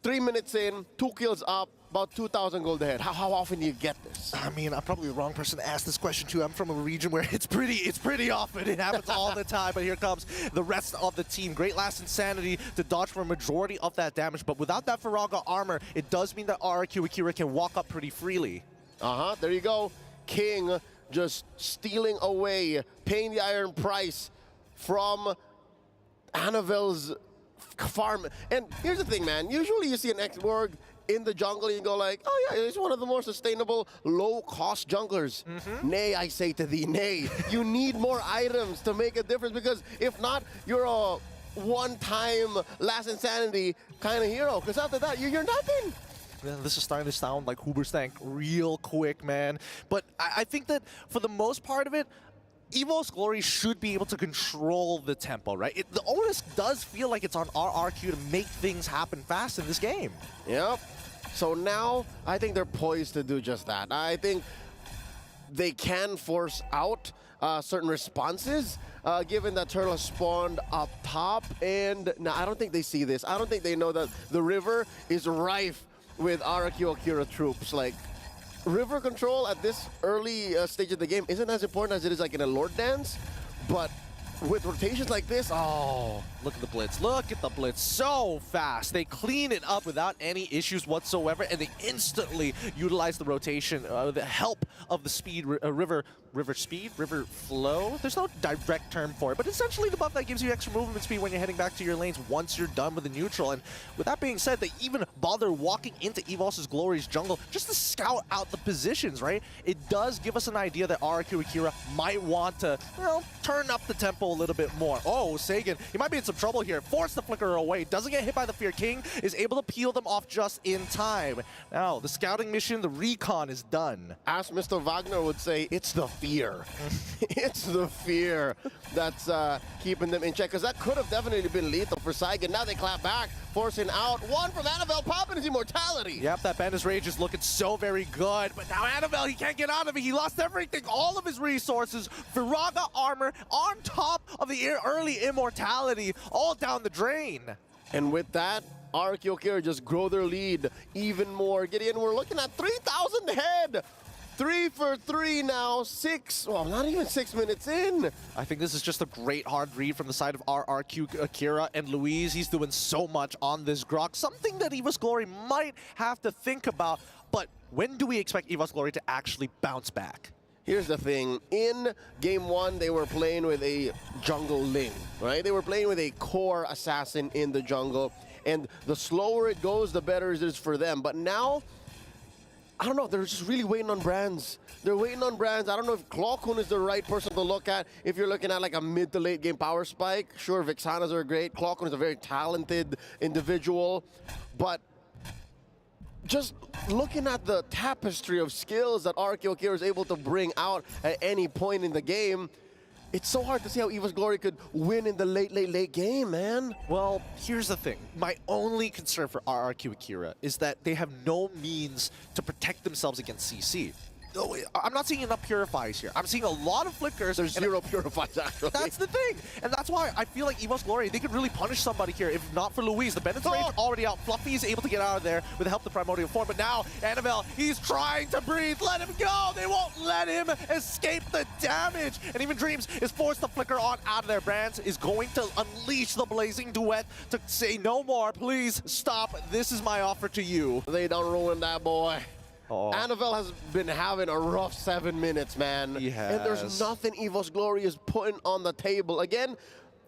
3 minutes in, 2 kills up, about 2,000 gold ahead. How often do you get this? I mean, I'm probably the wrong person to ask this question to. I'm from a region where it's pretty often. It happens all the time, but here comes the rest of the team. Great last Insanity to dodge for a majority of that damage, but without that Faraga armor, it does mean that RRQ Akira can walk up pretty freely. There you go. King just stealing away, paying the iron price from Annabelle's farm. And here's the thing, man. Usually you see an X-Borg in the jungle, you go like, oh yeah, it's one of the more sustainable, low-cost junglers. Nay, I say to thee, nay. You need more items to make a difference, because if not, you're a one-time last Insanity kind of hero, because after that, you're nothing. Yeah, this is starting to sound like Hooverstank real quick, man. But I think that for the most part of it, Evo's Glory should be able to control the tempo, right? The onus does feel like it's on RRQ to make things happen fast in this game. Yep. So now, I think they're poised to do just that. I think they can force out certain responses, given that Turtle spawned up top. And now, I don't think they see this. I don't think they know that the river is rife with RRQ Akira troops. Like, river control at this early stage of the game isn't as important as it is like in a Lord Dance, but with rotations like this, oh, look at the blitz. Look at the blitz. So fast. They clean it up without any issues whatsoever, and they instantly utilize the rotation, the help of the speed, river flow. There's no direct term for it, but essentially the buff that gives you extra movement speed when you're heading back to your lanes once you're done with the neutral. And with that being said, they even bother walking into Evo's Glory's jungle just to scout out the positions, right? It does give us an idea that RRQ Akira might want to, you know, turn up the tempo a little bit more. Oh, Sagan, he might be in some trouble here. Force the flicker away. Doesn't get hit by the Fear King. Is able to peel them off just in time. Now, the scouting mission, the recon is done. As Mr. Wagner would say, it's the fear. It's the fear that's keeping them in check, because that could have definitely been lethal for Saigon. Now they clap back, forcing out one from Annabelle, popping his immortality. Yep, that Bandit's Rage is looking so very good, but now Annabelle, he can't get out of it. He lost everything, all of his resources. Firaga armor on top of the early immortality, all down the drain. And with that, RRQ Akira just grow their lead even more. Gideon, we're looking at 3,000 head. 3 for 3 now, 6, well, not even 6 minutes in. I think this is just a great hard read from the side of RRQ Akira, and Luis, he's doing so much on this Grok, something that Evo's Glory might have to think about, but when do we expect Evo's Glory to actually bounce back? Here's the thing, in game 1, they were playing with a jungle Ling, right? They were playing with a core assassin in the jungle, and the slower it goes, the better it is for them. But now, I don't know, they're just really waiting on Brands. They're waiting on Brands. I don't know if Clockhoon is the right person to look at. If you're looking at like a mid to late game power spike, sure, Vixanas are great. Clockhoon is a very talented individual. But just looking at the tapestry of skills that RRQ Akira is able to bring out at any point in the game, it's so hard to see how Evo's Glory could win in the late game, man. Well, here's the thing. My only concern for RRQ Akira is that they have no means to protect themselves against CC. I'm not seeing enough purifies here. I'm seeing a lot of flickers. There's zero purifies, actually. That's the thing. And that's why I feel like EVO's Glory, they could really punish somebody here if not for Luis. The Bennett's range already out. Fluffy is able to get out of there with the help of the Primordial Form. But now, Annabelle, he's trying to breathe. Let him go. They won't let him escape the damage. And even Dreams is forced to flicker on out of there. Brands is going to unleash the Blazing Duet to say no more. Please stop. This is my offer to you. They don't ruin that boy. Annabelle has been having a rough 7 minutes, man. He has. And there's nothing EVO's Glory is putting on the table. Again,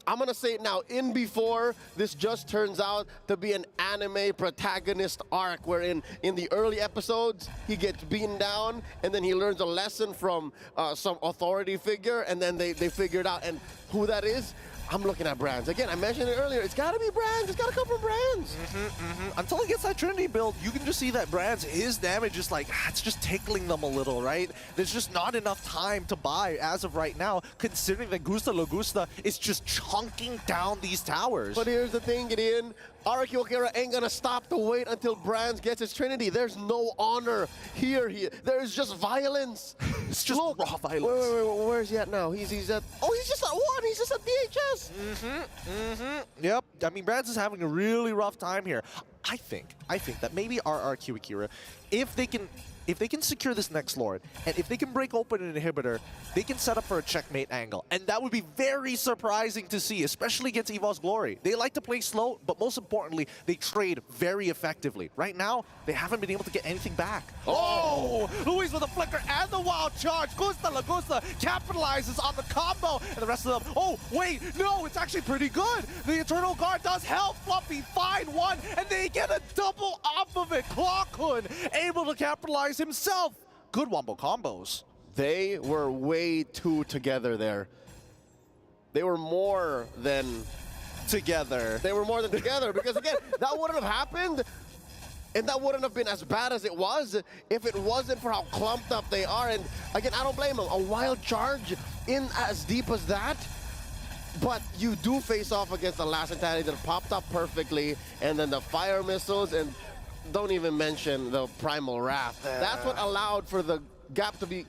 I'm going to say it now, in before, this just turns out to be an anime protagonist arc wherein in the early episodes, he gets beaten down and then he learns a lesson from some authority figure and then they figure it out. And who that is, I'm looking at Brands. Again, I mentioned it earlier, it's got to be Brands. It's got to come from Brands. Until he gets that Trinity build, you can just see that Brands, his damage is like, it's just tickling them a little, right? There's just not enough time to buy as of right now, considering that Gusta Logusta is just chunking down these towers. But here's the thing, Gideon. RQ Akira ain't gonna stop to wait until Brands gets his Trinity. There's no honor here. There's just violence. It's just raw violence. Wait, where's he at now? He's at, he's just at 1. He's just at DHS. Yep. I mean, Brands is having a really rough time here. I think that maybe RRQ Akira, if they can secure this next Lord, and if they can break open an inhibitor, they can set up for a checkmate angle. And that would be very surprising to see, especially against EVO's Glory. They like to play slow, but most importantly, they trade very effectively. Right now, they haven't been able to get anything back. Oh! Luis with a flicker and the wild charge. Gusta Lagusta capitalizes on the combo. And the rest of them, oh, wait, no, it's actually pretty good. The Eternal Guard does help Fluffy find one, and they get a double off of it. Clockhood able to capitalize himself. Good wombo combos. They were way too together there. They were more than together. They were more than together because, again, that wouldn't have happened and that wouldn't have been as bad as it was if it wasn't for how clumped up they are. And, again, I don't blame them. A wild charge in as deep as that, but you do face off against the last entirety that popped up perfectly, and then the fire missiles, and don't even mention the Primal Wrath. That's what allowed for the gap to be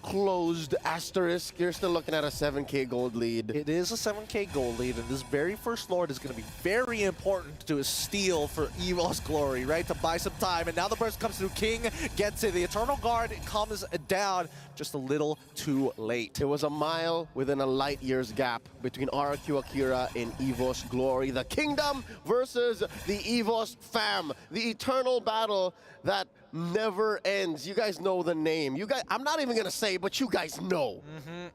closed. Asterisk, you're still looking at a 7K gold lead. It is a 7K gold lead, and this very first Lord is going to be very important to a steal for EVO's Glory, right? To buy some time. And now the burst comes through. King gets it. The Eternal Guard comes down just a little too late. It was a mile within a light year's gap between RQ Akira and EVO's Glory. The Kingdom versus the EVO's Fam. The eternal battle that never ends. You guys know the name. You guys, I'm not even gonna say, but you guys know.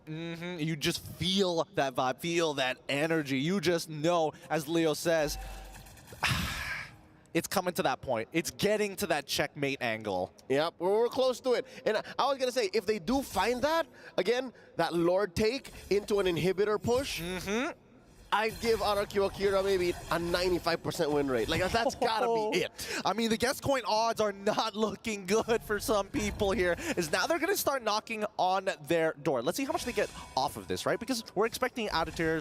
You just feel that vibe, feel that energy. You just know, as Leo says, it's coming to that point. It's getting to that checkmate angle. Yep, we're close to it. And I was gonna say, if they do find that, again, that Lord take into an inhibitor push, I'd give RQ Akira maybe a 95% win rate. Like, that's gotta be it. I mean, the guest coin odds are not looking good for some people here, as now they're gonna start knocking on their door. Let's see how much they get off of this, right? Because we're expecting out of tier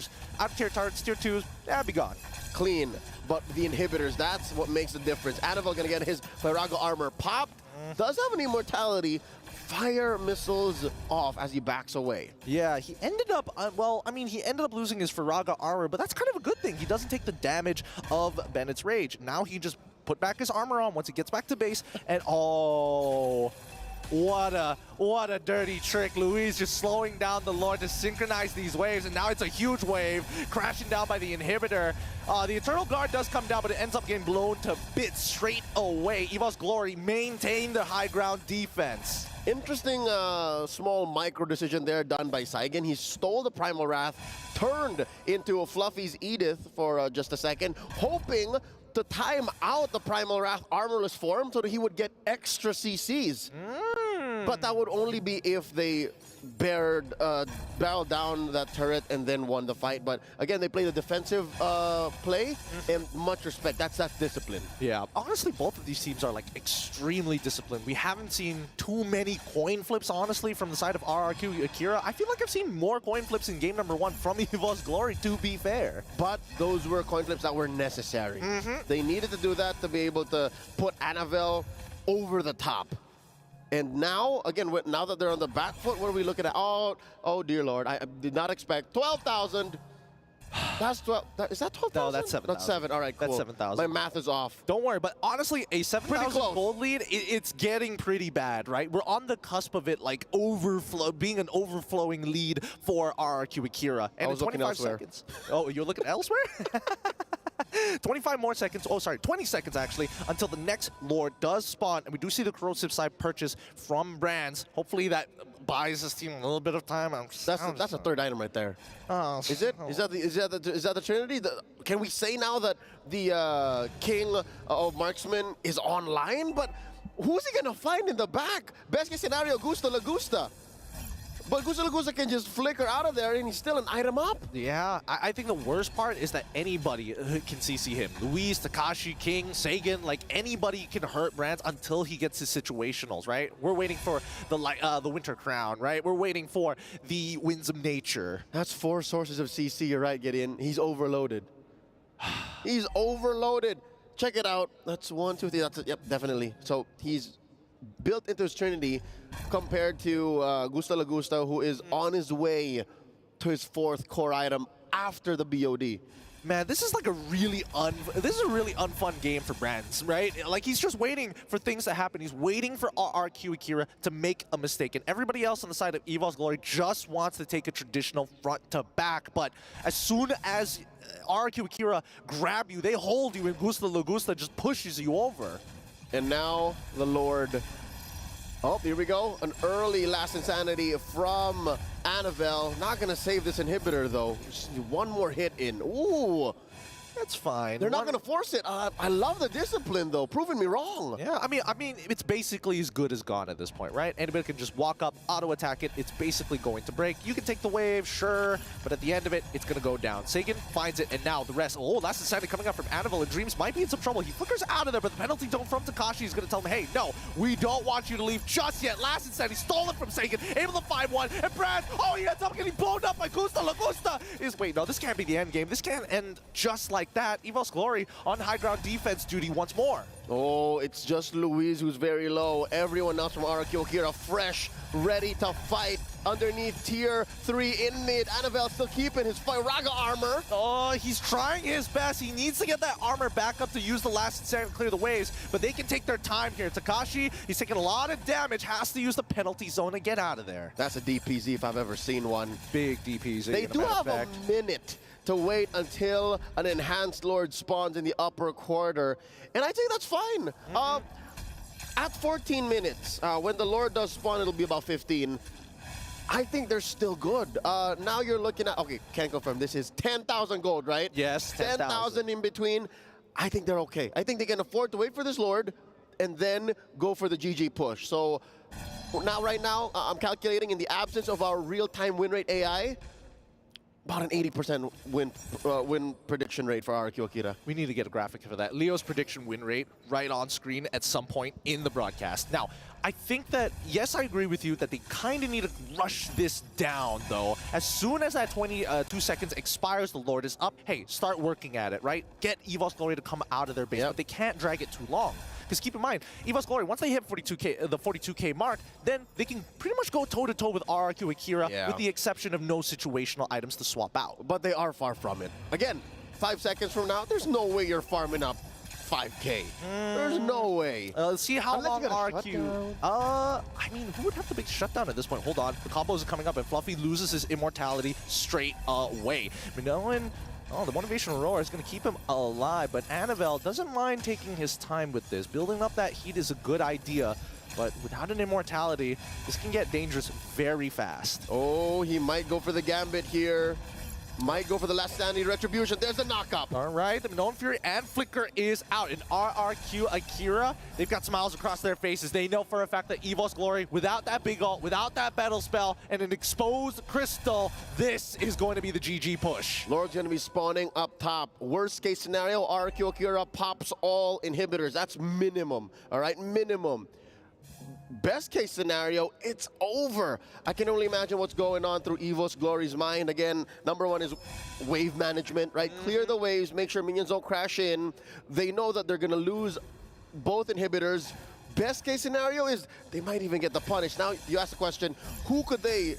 targets, tier 2s, be gone. Clean, but the inhibitors, that's what makes the difference. Annabelle gonna get his Pyraga armor popped. Does have an immortality. Fire missiles off as he backs away. Yeah, he ended up, he ended up losing his Firaga armor, but that's kind of a good thing. He doesn't take the damage of Bennett's Rage. Now he just put back his armor on once he gets back to base, and what a dirty trick. Luis just slowing down the Lord to synchronize these waves, and now it's a huge wave crashing down by the inhibitor. The Eternal Guard does come down, but it ends up getting blown to bits straight away. EVO's Glory maintained the high ground defense. Interesting small micro decision there done by Saigen. He stole the Primal Wrath, turned into a Fluffy's Edith for just a second, hoping to time out the Primal Wrath armorless form so that he would get extra CCs. But that would only be if they barreled down that turret and then won the fight. But again, they play the defensive play, and much respect. That's discipline. Yeah, honestly, both of these teams are like extremely disciplined. We haven't seen too many coin flips, honestly, from the side of RRQ Akira. I feel like I've seen more coin flips in game number 1 from EVO's Glory, to be fair. But those were coin flips that were necessary. They needed to do that to be able to put Annabelle over the top. And now, again, now that they're on the back foot, what are we looking at? Oh dear Lord, I did not expect 12,000. That's 12. Is that 12,000? No, that's 7,000. That's 7. All right, cool. That's 7,000. My math is off. Don't worry, but honestly, a 7,000 gold lead, it's getting pretty bad, right? We're on the cusp of it, like being an overflowing lead for RRQ Akira. And I was in looking 25 elsewhere. seconds. Oh, you're looking elsewhere? 25 more seconds. Oh, sorry, 20 seconds actually until the next Lord does spawn, and we do see the corrosive side purchase from Brands. Hopefully that buys this team a little bit of time. That's a third item right there. Is it? Is that the Trinity? Can we say now that the King of Marksman is online? But who's he gonna find in the back? Best case scenario, Gusta Lagusta. But Gusta Lagusta can just flicker out of there and he's still an item up. Yeah, I think the worst part is that anybody can CC him. Luis, Takashi, King, Sagan, like anybody can hurt Brands until he gets his situationals, right? We're waiting for the Winter Crown, right? We're waiting for the Winds of Nature. That's 4 sources of CC, you're right, Gideon. He's overloaded. He's overloaded. Check it out. That's 1, 2, 3. That's it. Yep, definitely. So he's built into his Trinity compared to Gusta Lagusta, who is on his way to his 4th core item after the BOD. Man, this is like a really unfun game for Brands, right? Like he's just waiting for things to happen. He's waiting for RRQ Akira to make a mistake, and everybody else on the side of Evol's Glory just wants to take a traditional front to back. But as soon as RRQ Akira grab you, they hold you, and Gusta Lagusta just pushes you over. And now the Lord. Oh, here we go. An early Last Insanity from Annabelle. Not going to save this inhibitor, though. Just one more hit in. Ooh. That's fine. They're not going to force it. I love the discipline, though. Proving me wrong. Yeah, I mean, it's basically as good as gone at this point, right? Anybody can just walk up, auto-attack it. It's basically going to break. You can take the wave, sure, but at the end of it, it's going to go down. Sagan finds it, and now the rest. Oh, Last Insanity coming up from Annabelle, and Dreams might be in some trouble. He flickers out of there, but the penalty dome from Takashi is going to tell him, hey, no, we don't want you to leave just yet. Last Insanity stole it from Sagan, able to find one, and Brad, oh, he ends up getting blown up by Gusta Lagusta. Wait, no, this can't be the end game. This can't end just like that. Evol's Glory on high ground defense duty once more. Oh, it's just Luis who's very low. Everyone else from RRQ Akira fresh, ready to fight underneath tier 3 in mid. Annabelle still keeping his Firaga armor. Oh, he's trying his best. He needs to get that armor back up to use the Last Insanity to clear the waves, but they can take their time here. Takashi, he's taking a lot of damage, has to use the penalty zone to get out of there. That's a DPZ if I've ever seen one. Big DPZ. They do have a minute to wait until an enhanced Lord spawns in the upper quarter, and I think that's fine. At 14 minutes, when the Lord does spawn, it'll be about 15. I think they're still good. Now you're looking at, okay, can't confirm, this is 10,000 gold, right? Yes, 10,000 in between. I think they're okay. I think they can afford to wait for this Lord and then go for the GG push. So now, right now, I'm calculating in the absence of our real-time win rate AI, about an 80% win prediction rate for RRQ Akira. We need to get a graphic for that. Leo's prediction win rate right on screen at some point in the broadcast. Now, I think that, yes, I agree with you that they kind of need to rush this down, though. As soon as that 22 seconds expires, the Lord is up. Hey, start working at it, right? Get Evol's Glory to come out of their base, but they can't drag it too long. Because keep in mind, Evol's Glory, once they hit the 42K mark, then they can pretty much go toe-to-toe with RRQ Akira, with the exception of no situational items to swap out. But they are far from it. Again, 5 seconds from now, there's no way you're farming up 5K. There's no way. Let's see how long RRQ... I mean, who would have the big shutdown at this point? Hold on. The combos are coming up, and Fluffy loses his immortality straight away. Minoan... Oh, the Motivation Roar is going to keep him alive, but Annabelle doesn't mind taking his time with this. Building up that heat is a good idea, but without an immortality, this can get dangerous very fast. Oh, he might go for the Gambit here. Might go for the Last Standing Retribution. There's a knockup. All right, the Minoan Fury and Flicker is out. In RRQ Akira, they've got smiles across their faces. They know for a fact that Evol's Glory, without that big ult, without that battle spell, and an exposed crystal, this is going to be the GG push. Lord's going to be spawning up top. Worst case scenario, RRQ Akira pops all inhibitors. That's minimum, all right? Minimum. Best case scenario, it's over. I can only imagine what's going on through Evo's Glory's mind. Again, number one is wave management, right? Clear the waves, make sure minions don't crash in. They know that they're going to lose both inhibitors, Best case scenario is they might even get the punish. Now you ask the question, who could they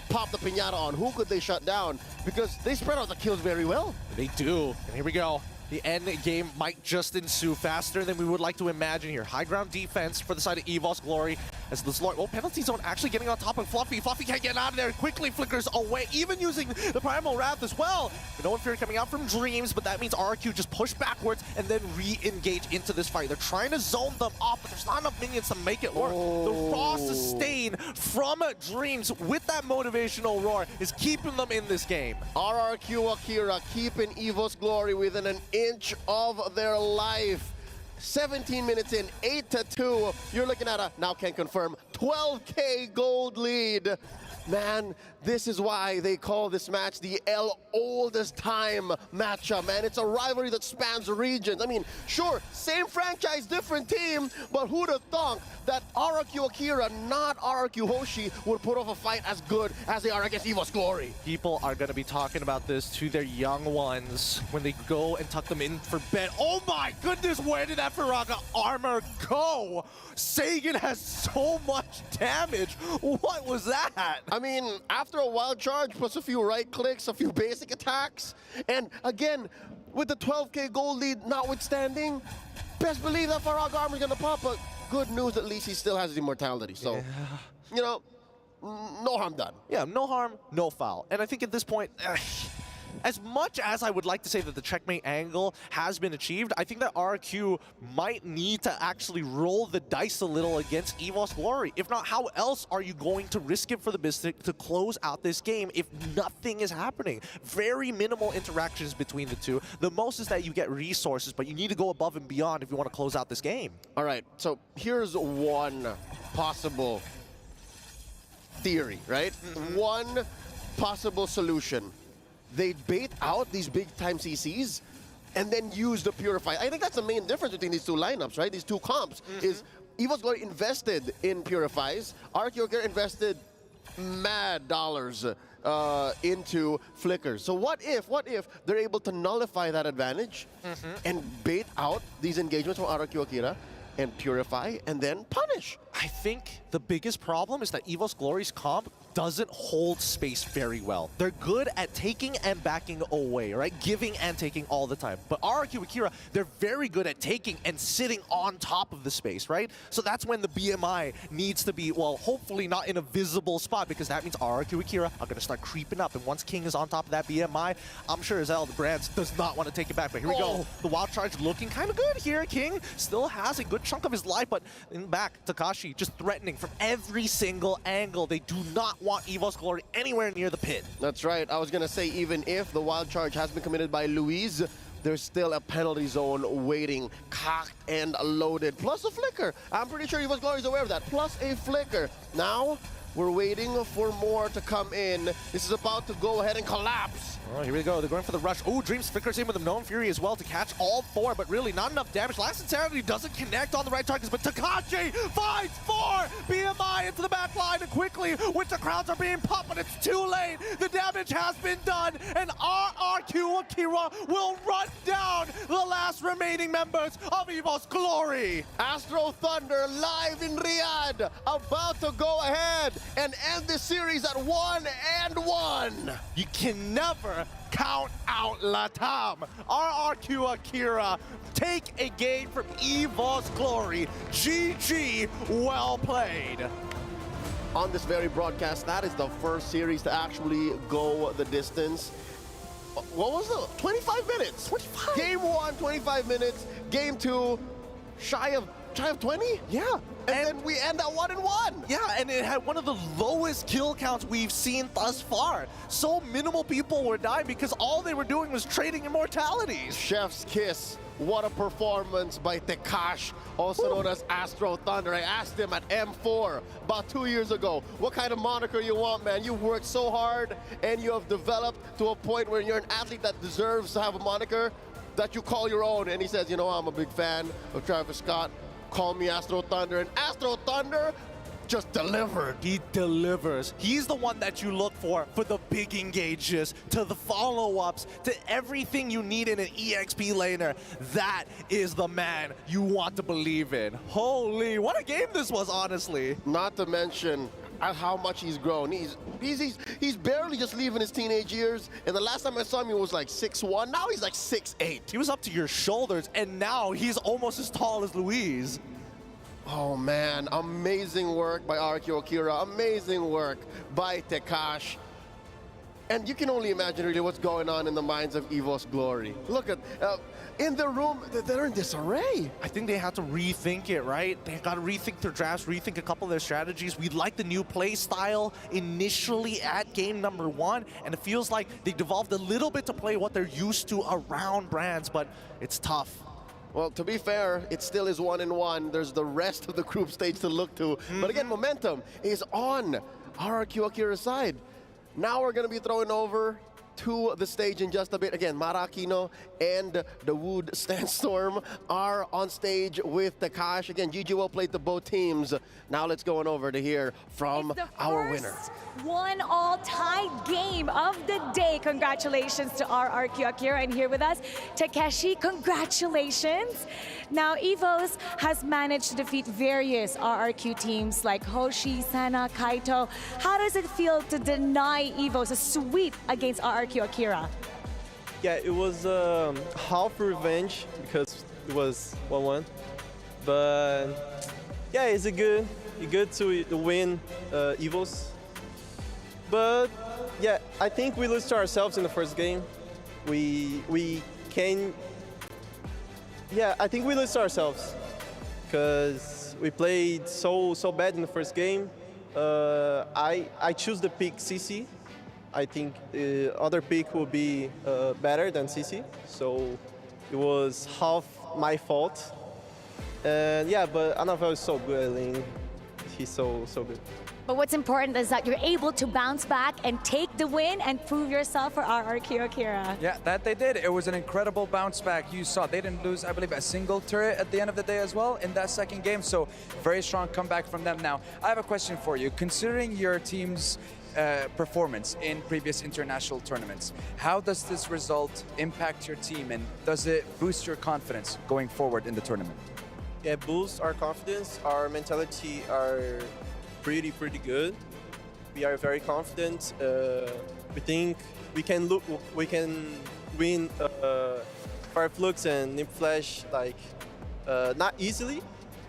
pop the piñata on? Who could they shut down? Because they spread out the kills very well. They do. And here we go. The end game might just ensue faster than we would like to imagine here. High ground defense for the side of EVOS Glory as the Lord. Oh, penalty zone actually getting on top of Fluffy. Fluffy can't get out of there. Quickly flickers away, even using the Primal Wrath as well. No Fear coming out from Dreams, but that means RQ just push backwards and then re-engage into this fight. They're trying to zone them off, but there's not enough minions to make it work. The raw sustain from Dreams with that motivational roar is keeping them in this game. RRQ Akira keeping EVOS Glory within an inch of their life. 17 minutes in, 8-2. You're looking at a, now can confirm, 12K gold lead. Man, this is why they call this match the oldest time matchup, man. It's a rivalry that spans regions. I mean, sure, same franchise, different team, but who'd have thought that RRQ Akira, not RRQ Hoshi, would put off a fight as good as they are against EVOS Glory? People are going to be talking about this to their young ones when they go and tuck them in for bed. Oh my goodness, where did that Firaga armor go? Sagan has so much damage. What was that? I mean, after a wild charge plus a few right clicks, a few basic attacks, and again, with the 12K gold lead notwithstanding, best believe that Firaga armor is going to pop, but good news, at least he still has his immortality. So, yeah, you know, no harm done. Yeah, no harm, no foul. And I think at this point, as much as I would like to say that the checkmate angle has been achieved, I think that RQ might need to actually roll the dice a little against EVOS Glory. If not, how else are you going to risk it for the Mystic to close out this game if nothing is happening? Very minimal interactions between the two. The most is that you get resources, but you need to go above and beyond if you want to close out this game. All right, so here's one possible theory, right? One possible solution. They bait out these big-time CCs and then use the Purify. I think that's the main difference between these two lineups, right? These two comps is EVOS Glory invested in Purifies. RQ invested mad dollars into Flickers. So what if they're able to nullify that advantage and bait out these engagements from RQ Akira and Purify and then punish? I think the biggest problem is that EVOS Glory's comp doesn't hold space very well. They're good at taking and backing away, right? Giving and taking all the time. But RRQ Akira, they're very good at taking and sitting on top of the space, right? So that's when the BMI needs to be, well, hopefully not in a visible spot, because that means RRQ Akira are gonna start creeping up. And once King is on top of that BMI, I'm sure as hell the Brands does not want to take it back. But here we go. The wild charge looking kind of good here. King still has a good chunk of his life, but in back, Takashi just threatening from every single angle. They do not want EVOS Glory anywhere near the pit. That's right. I was going to say, even if the wild charge has been committed by Luis, there's still a penalty zone waiting, cocked and loaded, plus a flicker. I'm pretty sure EVOS Glory is aware of that, plus a flicker. Now, we're waiting for more to come in. This is about to go ahead and collapse. Oh, here we go. They're going for the rush. Oh, Dreams flickers in with the Gnome Fury as well to catch all four, but really not enough damage. Last Insanity doesn't connect on the right targets, but Takashi finds four! BMI into the back line, and quickly, Winter Crowns are being popped, but it's too late. The damage has been done, and RRQ Akira will run down the last remaining members of EVOS Glory. Astro Thunder live in Riyadh, about to go ahead and end this series at 1-1. You can never count out Latam. RRQ Akira take a game from EVOS Glory. GG, well played. On this very broadcast, that is the first series to actually go the distance. What was it? 25 minutes. 25. Game 1, 25 minutes. Game 2, shy of 20? Yeah. And then we end at 1-1. Yeah, and it had one of the lowest kill counts we've seen thus far. So minimal people were dying because all they were doing was trading immortalities. Chef's kiss. What a performance by Tekash, also known as Astro Thunder. I asked him at M4 about 2 years ago, what kind of moniker you want, man? You've worked so hard and you have developed to a point where you're an athlete that deserves to have a moniker that you call your own. And he says, you know, I'm a big fan of Travis Scott. Call me Astro Thunder. And Astro Thunder just delivered. He delivers. He's the one that you look for the big engages, to the follow-ups, to everything you need in an EXP laner. That is the man you want to believe in. Holy, what a game this was, honestly. Not to mention how much he's grown. He's barely just leaving his teenage years, and the last time I saw him, he was like 6'1". Now he's like 6'8". He was up to your shoulders, and now he's almost as tall as Luis. Oh man, amazing work by RQ Akira, amazing work by Tekash. And you can only imagine really what's going on in the minds of EVO's Glory. Look at, in the room, they're in disarray. I think they have to rethink it, right? They got to rethink their drafts, rethink a couple of their strategies. We like the new play style initially at game number 1, and it feels like they devolved a little bit to play what they're used to around brands, but it's tough. Well, to be fair, it still is 1-1. There's the rest of the group stage to look to. But again, momentum is on RQ Akira's side. Now we're going to be throwing over to the stage in just a bit. Again, Marakino and the Wood Sandstorm are on stage with Tekash. Again, GG well played to both teams. Now let's go on over to hear from our winner. 1-1 tied game of the day. Congratulations to RRQ Akira, and here with us, Takeshi. Congratulations. Now, EVOS has managed to defeat various RRQ teams like Hoshi, Sana, Kaito. How does it feel to deny EVOS a sweep against RRQ Akira? Yeah, it was half revenge because it was 1-1. But yeah, it's good to win EVOS. But yeah, I think we lose to ourselves in the first game. I think we lose to ourselves because we played so bad in the first game. I choose the pick CC. I think the other pick will be better than CC. So it was half my fault. And yeah, but Anavel is so good, Ling. He's so good. But what's important is that you're able to bounce back and take the win and prove yourself for RRQ Akira. Yeah, that they did. It was an incredible bounce back. You saw they didn't lose, I believe, a single turret at the end of the day as well in that second game. So very strong comeback from them. Now, I have a question for you. Considering your team's performance in previous international tournaments, how does this result impact your team, and does it boost your confidence going forward in the tournament? Yeah, boosts our confidence. Our mentality are pretty good. We are very confident. We think we can win Fireflux and Nymph Flash like not easily.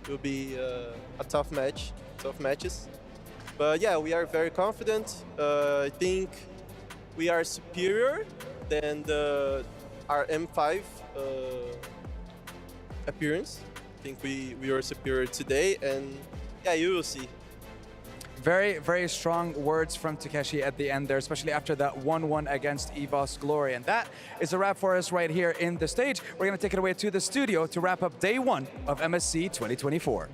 It will be a tough matches. But yeah, we are very confident. I think we are superior than our M5 appearance. I think we are superior today, and yeah, you will see. Very, very strong words from Takeshi at the end there, especially after that 1-1 against EVOS Glory. And that is a wrap for us right here in the stage. We're going to take it away to the studio to wrap up day 1 of MSC 2024.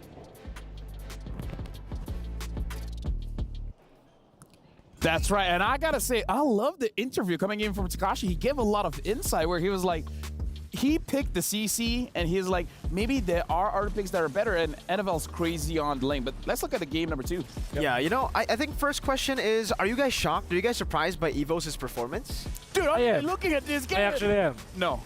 That's right, and I gotta say, I love the interview coming in from Takashi. He gave a lot of insight where he was like, he picked the CC, and he's like, maybe there are other picks that are better, and NFL's crazy on the lane. But let's look at the game number 2. Yep. Yeah, you know, I think first question is, are you guys shocked? Are you guys surprised by EVOS' performance? Dude, I'm looking at this game. I actually am. No.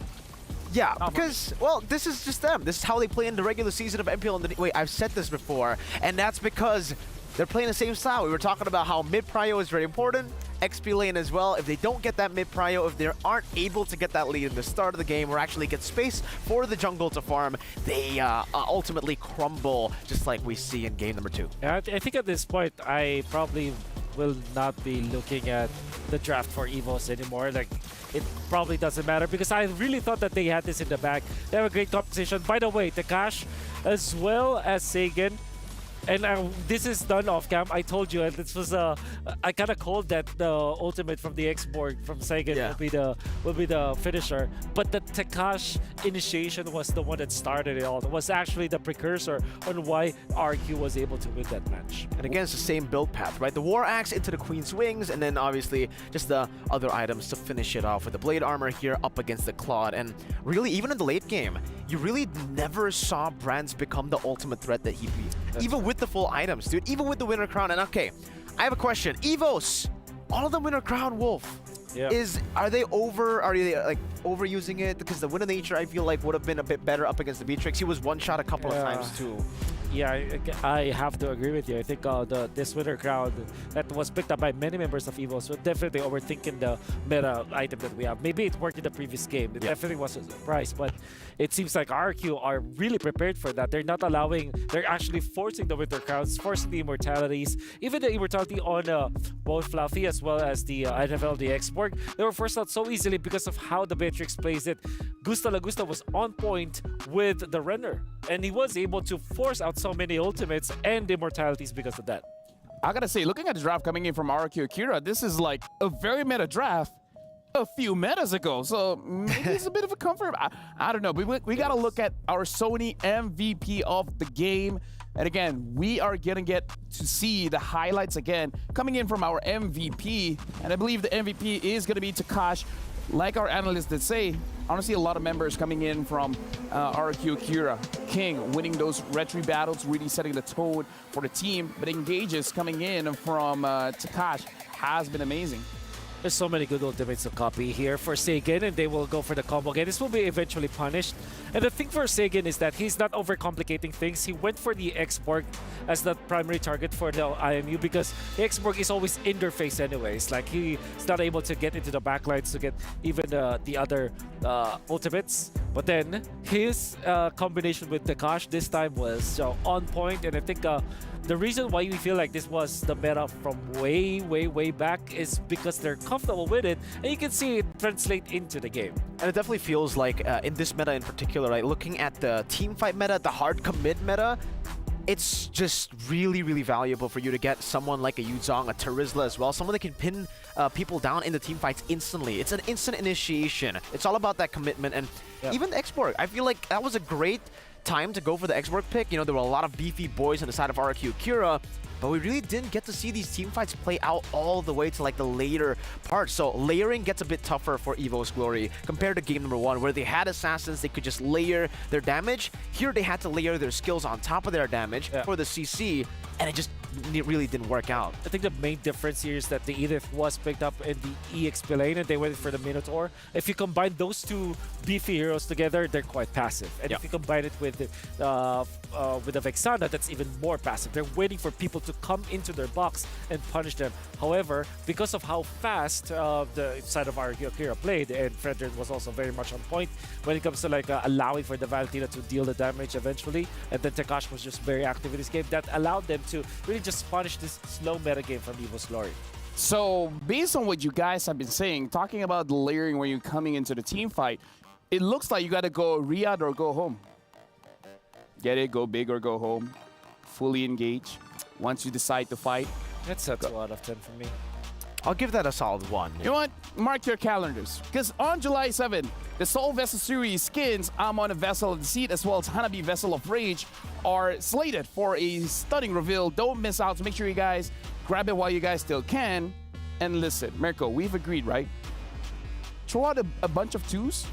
Yeah, because, well, this is just them. This is how they play in the regular season of MPL. Wait, I've said this before, and that's because they're playing the same style. We were talking about how mid-prio is very important, XP lane as well. If they don't get that mid-prio, if they aren't able to get that lead in the start of the game or actually get space for the jungle to farm, they ultimately crumble, just like we see in game number 2. Yeah, I think at this point, I probably will not be looking at the draft for EVOS anymore. Like, it probably doesn't matter because I really thought that they had this in the bag. They have a great competition. By the way, Tekash as well as Sagan. And this is done off cam. I told you, and this was I kind of called that the ultimate from the X-Borg from Sagan will be the finisher. But the Tekash initiation was the one that started it all. It was actually the precursor on why RQ was able to win that match. And again, it's the same build path, right? The War Axe into the Queen's Wings, and then obviously just the other items to finish it off with the Blade Armor here up against the Claude. And really, even in the late game, you really never saw Brands become the ultimate threat that he'd be. Even with the full items, dude. Even with the Winter Crown. And okay, I have a question. Evos, all of them Winter Crown, Wolf. Yeah. Are they like overusing it? Because the Winter Nature, I feel like, would have been a bit better up against the Beatrix. He was one-shot a couple of times too. Yeah, I have to agree with you. I think this Winter Crown that was picked up by many members of EVOs was definitely overthinking the meta item that we have. Maybe it worked in the previous game. It definitely was a surprise, but it seems like RQ are really prepared for that. They're not allowing, they're actually forcing the Winter Crowns, forcing the Immortalities, even the Immortality on both Fluffy as well as the NFL, the X-Borg. They were forced out so easily because of how the Beatrix plays it. Gusta Lagusta was on point with the Renner, and he was able to force out so many ultimates and immortalities because of that. I gotta say, looking at the draft coming in from RQ Akira, this is like a very meta draft a few metas ago. So maybe it's a bit of a comfort. I don't know. We gotta look at our Sony MVP of the game. And again, we are gonna get to see the highlights again coming in from our MVP. And I believe the MVP is gonna be Takash. Like our analysts did say, I want to see a lot of members coming in from RQ Akira. King winning those retry battles, really setting the tone for the team. But Engages coming in from Takash has been amazing. There's so many good ultimates to copy here for Sagan, and they will go for the combo again. This will be eventually punished. And the thing for Sagan is that he's not overcomplicating things. He went for the X-Borg as the primary target for the IMU because the X-Borg is always in their face anyways. Like, he's not able to get into the backlines to get even the other ultimates. But then his combination with Takash this time was on point, and I think the reason why we feel like this was the meta from way back is because they're comfortable with it, and you can see it translate into the game. And it definitely feels like in this meta in particular, like looking at the team fight meta, the hard commit meta, it's just really valuable for you to get someone like a Yuzong, a Terizla as well, someone that can pin people down in the team fights instantly. It's an instant initiation. It's all about that commitment, and even the X-Borg, I feel like that was a great time to go for the X-Borg pick. You know, there were a lot of beefy boys on the side of RQ Akira, but we really didn't get to see these team fights play out all the way to like the later parts. So layering gets a bit tougher for EVO's Glory compared to game number 1, where they had assassins, they could just layer their damage. Here they had to layer their skills on top of their damage for the CC, and it really didn't work out. I think the main difference here is that the Edith was picked up in the EXP lane and they went for the Minotaur. If you combine those two beefy heroes together, they're quite passive. And if you combine it with the Vexana, that's even more passive. They're waiting for people to come into their box and punish them. However, because of how fast the side of RQ Akira played, and Frederick was also very much on point when it comes to like allowing for the Valentina to deal the damage eventually, and then Takash was just very active in this game, that allowed them to really just punish this slow meta game from EVO's Glory. So based on what you guys have been saying, talking about the layering when you're coming into the team fight, it looks like you got to go Riyadh or go home. Get it, go big or go home. Fully engage. Once you decide to fight. That's a 2 out of 10 for me. I'll give that a solid 1. You know what? Mark your calendars. Because on July 7, the Soul Vessel Series skins, Amon a Vessel of the Seat, as well as Hanabi Vessel of Rage, are slated for a stunning reveal. Don't miss out. So make sure you guys grab it while you guys still can. And listen, Mirko, we've agreed, right? Throw out a bunch of 2s,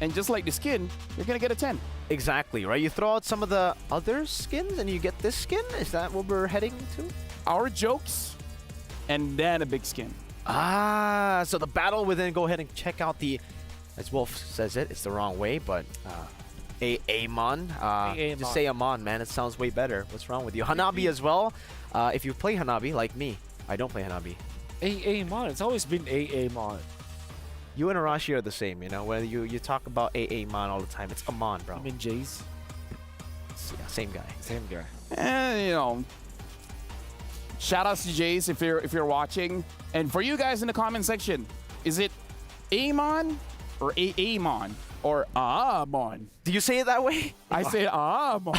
and just like the skin, you're going to get a 10. Exactly, right? You throw out some of the other skins and you get this skin? Is that what we're heading to? Our jokes, and then a big skin. Ah, so the battle will then go ahead and check out the, as Wolf says it's the wrong way, but Amon. Just say Amon, man. It sounds way better. What's wrong with you? Hanabi as well. If you play Hanabi, like me, I don't play Hanabi. Amon. It's always been Amon. You and Arashi are the same, you know? When you talk about Amon all the time, it's Amon, bro. I mean Jays. Yeah, same guy. Same guy. And, you know, shout out to Jays if you're watching. And for you guys in the comment section, is it Amon or Amon or Amon? Do you say it that way? I say Amon.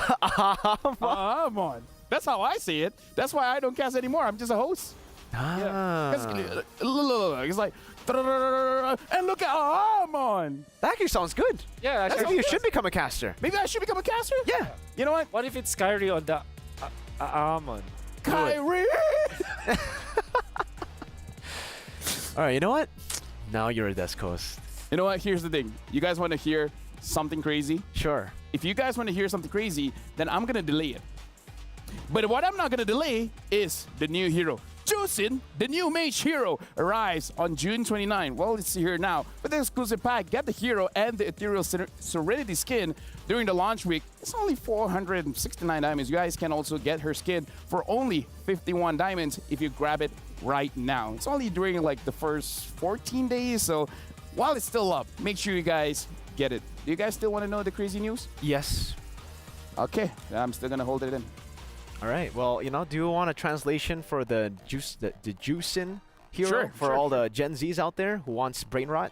Amon. That's how I say it. That's why I don't cast anymore. I'm just a host. Ah. It's like, and look at Amon. That actually sounds good. Yeah, maybe you should become a caster. Maybe I should become a caster? Yeah. You know what? What if it's Kyrie on the Amon? Kyrie! All right, you know what? Now you're a Desk host. You know what? Here's the thing. You guys want to hear something crazy? Sure. If you guys want to hear something crazy, then I'm going to delay it. But what I'm not going to delay is the new hero. Juicin, the new mage hero, arrives on June 29. Well, it's here now. With the exclusive pack, get the hero and the Ethereal Serenity skin during the launch week. It's only 469 diamonds. You guys can also get her skin for only 51 diamonds if you grab it right now. It's only during like the first 14 days, so while it's still up, make sure you guys get it. Do you guys still want to know the crazy news? Yes. Okay, I'm still gonna hold it in. All right. Well, you know, do you want a translation for the Juicin hero for all the Gen Zs out there who wants brain rot?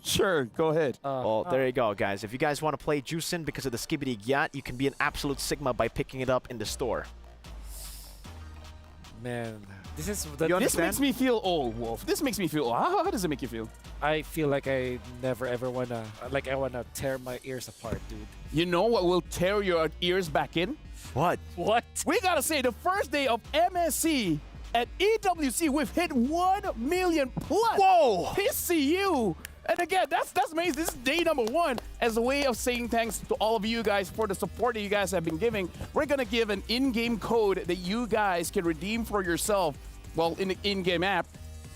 Sure, go ahead. Well, there you go, guys. If you guys want to play Juicin because of the Skibidi Gyat, you can be an absolute Sigma by picking it up in the store. Man, this is This makes me feel old, Wolf. This makes me feel old. How does it make you feel? I feel like I never ever wanna I wanna tear my ears apart, dude. You know what will tear your ears back in? What? What? We gotta say the first day of MSC at EWC, we've hit 1 million plus. Whoa! PCU. And again, that's amazing. This is day number 1. As a way of saying thanks to all of you guys for the support that you guys have been giving. We're gonna give an in-game code that you guys can redeem for yourself. Well, in the in-game app.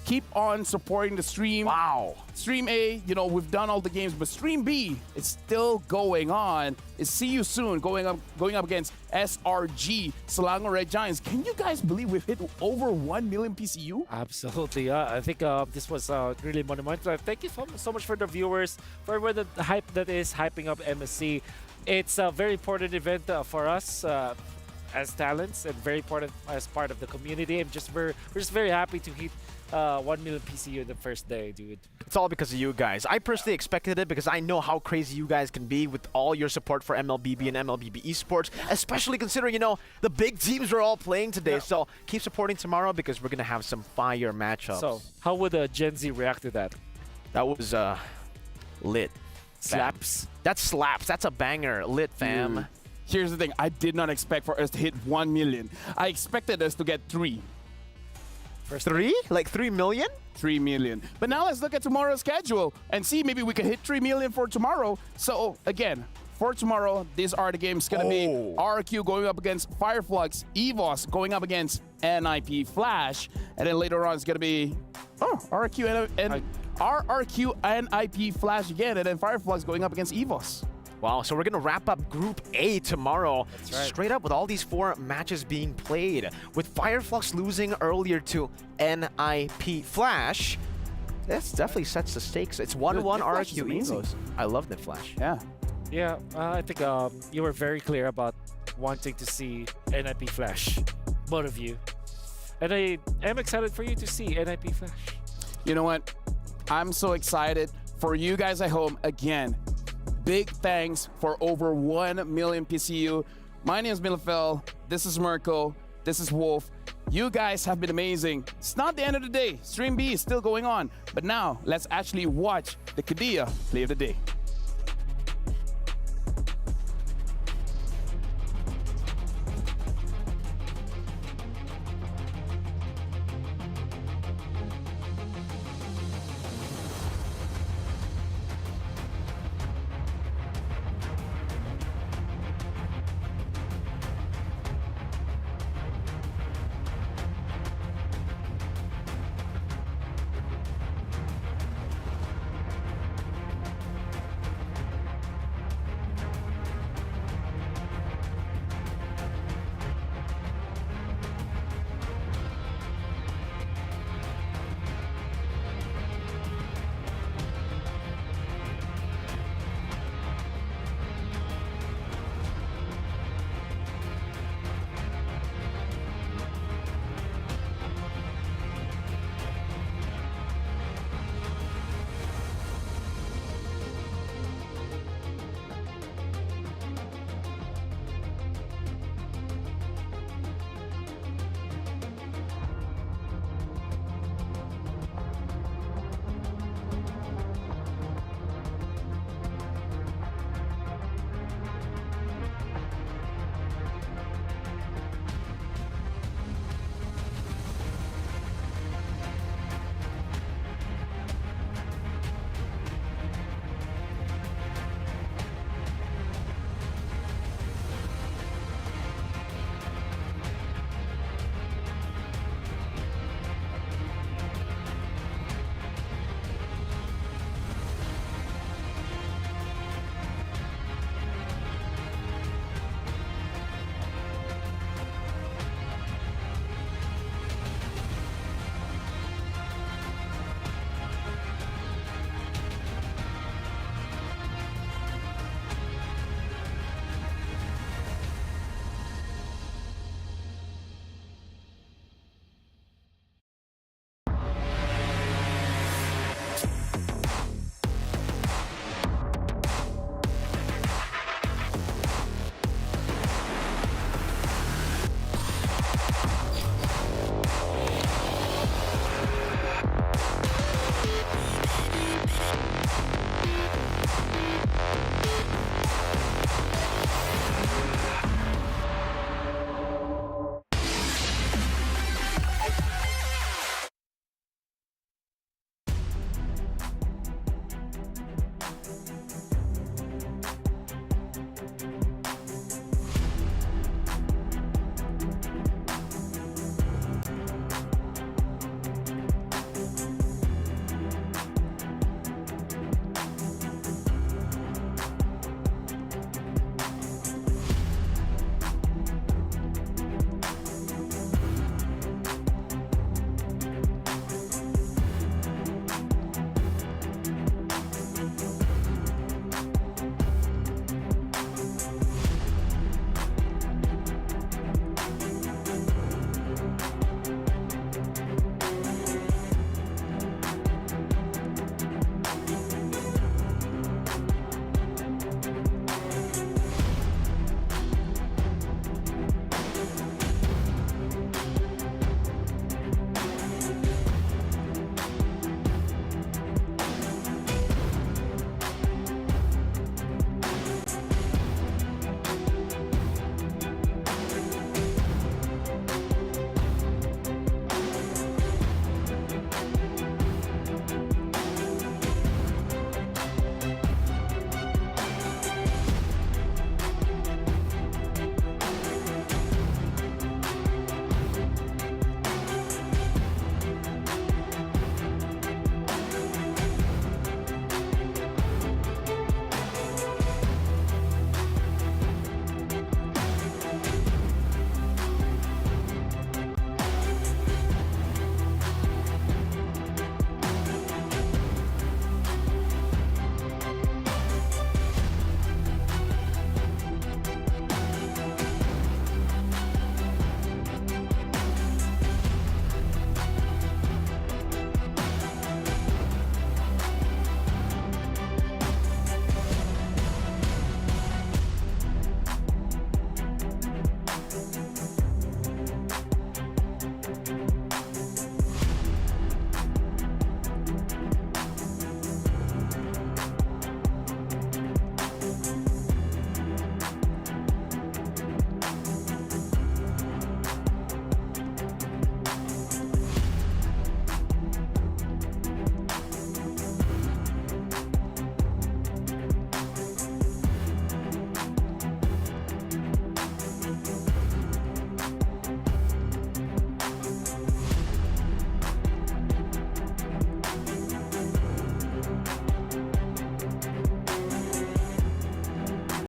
Keep on supporting the stream. Wow. Stream A, you know, we've done all the games, but Stream B is still going on. It's See You Soon going up against SRG, Selangor Red Giants. Can you guys believe we've hit over 1 million PCU? Absolutely. I think this was really monumental. Thank you so much for the viewers, for everyone the hype that is hyping up MSC. It's a very important event for us as talents, and very important as part of the community. We're just very happy to hit 1 million PCU in the first day, dude. It's all because of you guys. I personally expected it because I know how crazy you guys can be with all your support for MLBB and MLBB esports, especially considering, you know, the big teams we're all playing today. Yeah. So keep supporting tomorrow because we're going to have some fire matchups. So how would Gen Z react to that? That was lit. Slaps. That slaps. That's a banger. Lit, fam. Dude. Here's the thing. I did not expect for us to hit 1 million. I expected us to get 3. First 3? Like 3 million? 3 million. But now let's look at tomorrow's schedule and see maybe we can hit 3 million for tomorrow. So again, for tomorrow, these are the games going to be RRQ going up against Fireflux, EVOS going up against NIP Flash, and then later on it's going to be RRQ and NIP Flash again, and then Fireflux going up against EVOS. Wow, so we're going to wrap up Group A tomorrow. That's right. Straight up with all these 4 matches being played. With Fireflux losing earlier to NIP Flash, this definitely sets the stakes. It's 1-1 RRQ EVOS. I love that Flash. Yeah. Yeah, I think you were very clear about wanting to see NIP Flash, both of you. And I am excited for you to see NIP Flash. You know what? I'm so excited for you guys at home again. Big thanks for over 1 million PCU. My name is Milfel. This is Mirko. This is Wolf. You guys have been amazing. It's not the end of the day. Stream B is still going on. But now, let's actually watch the Kadia play of the day.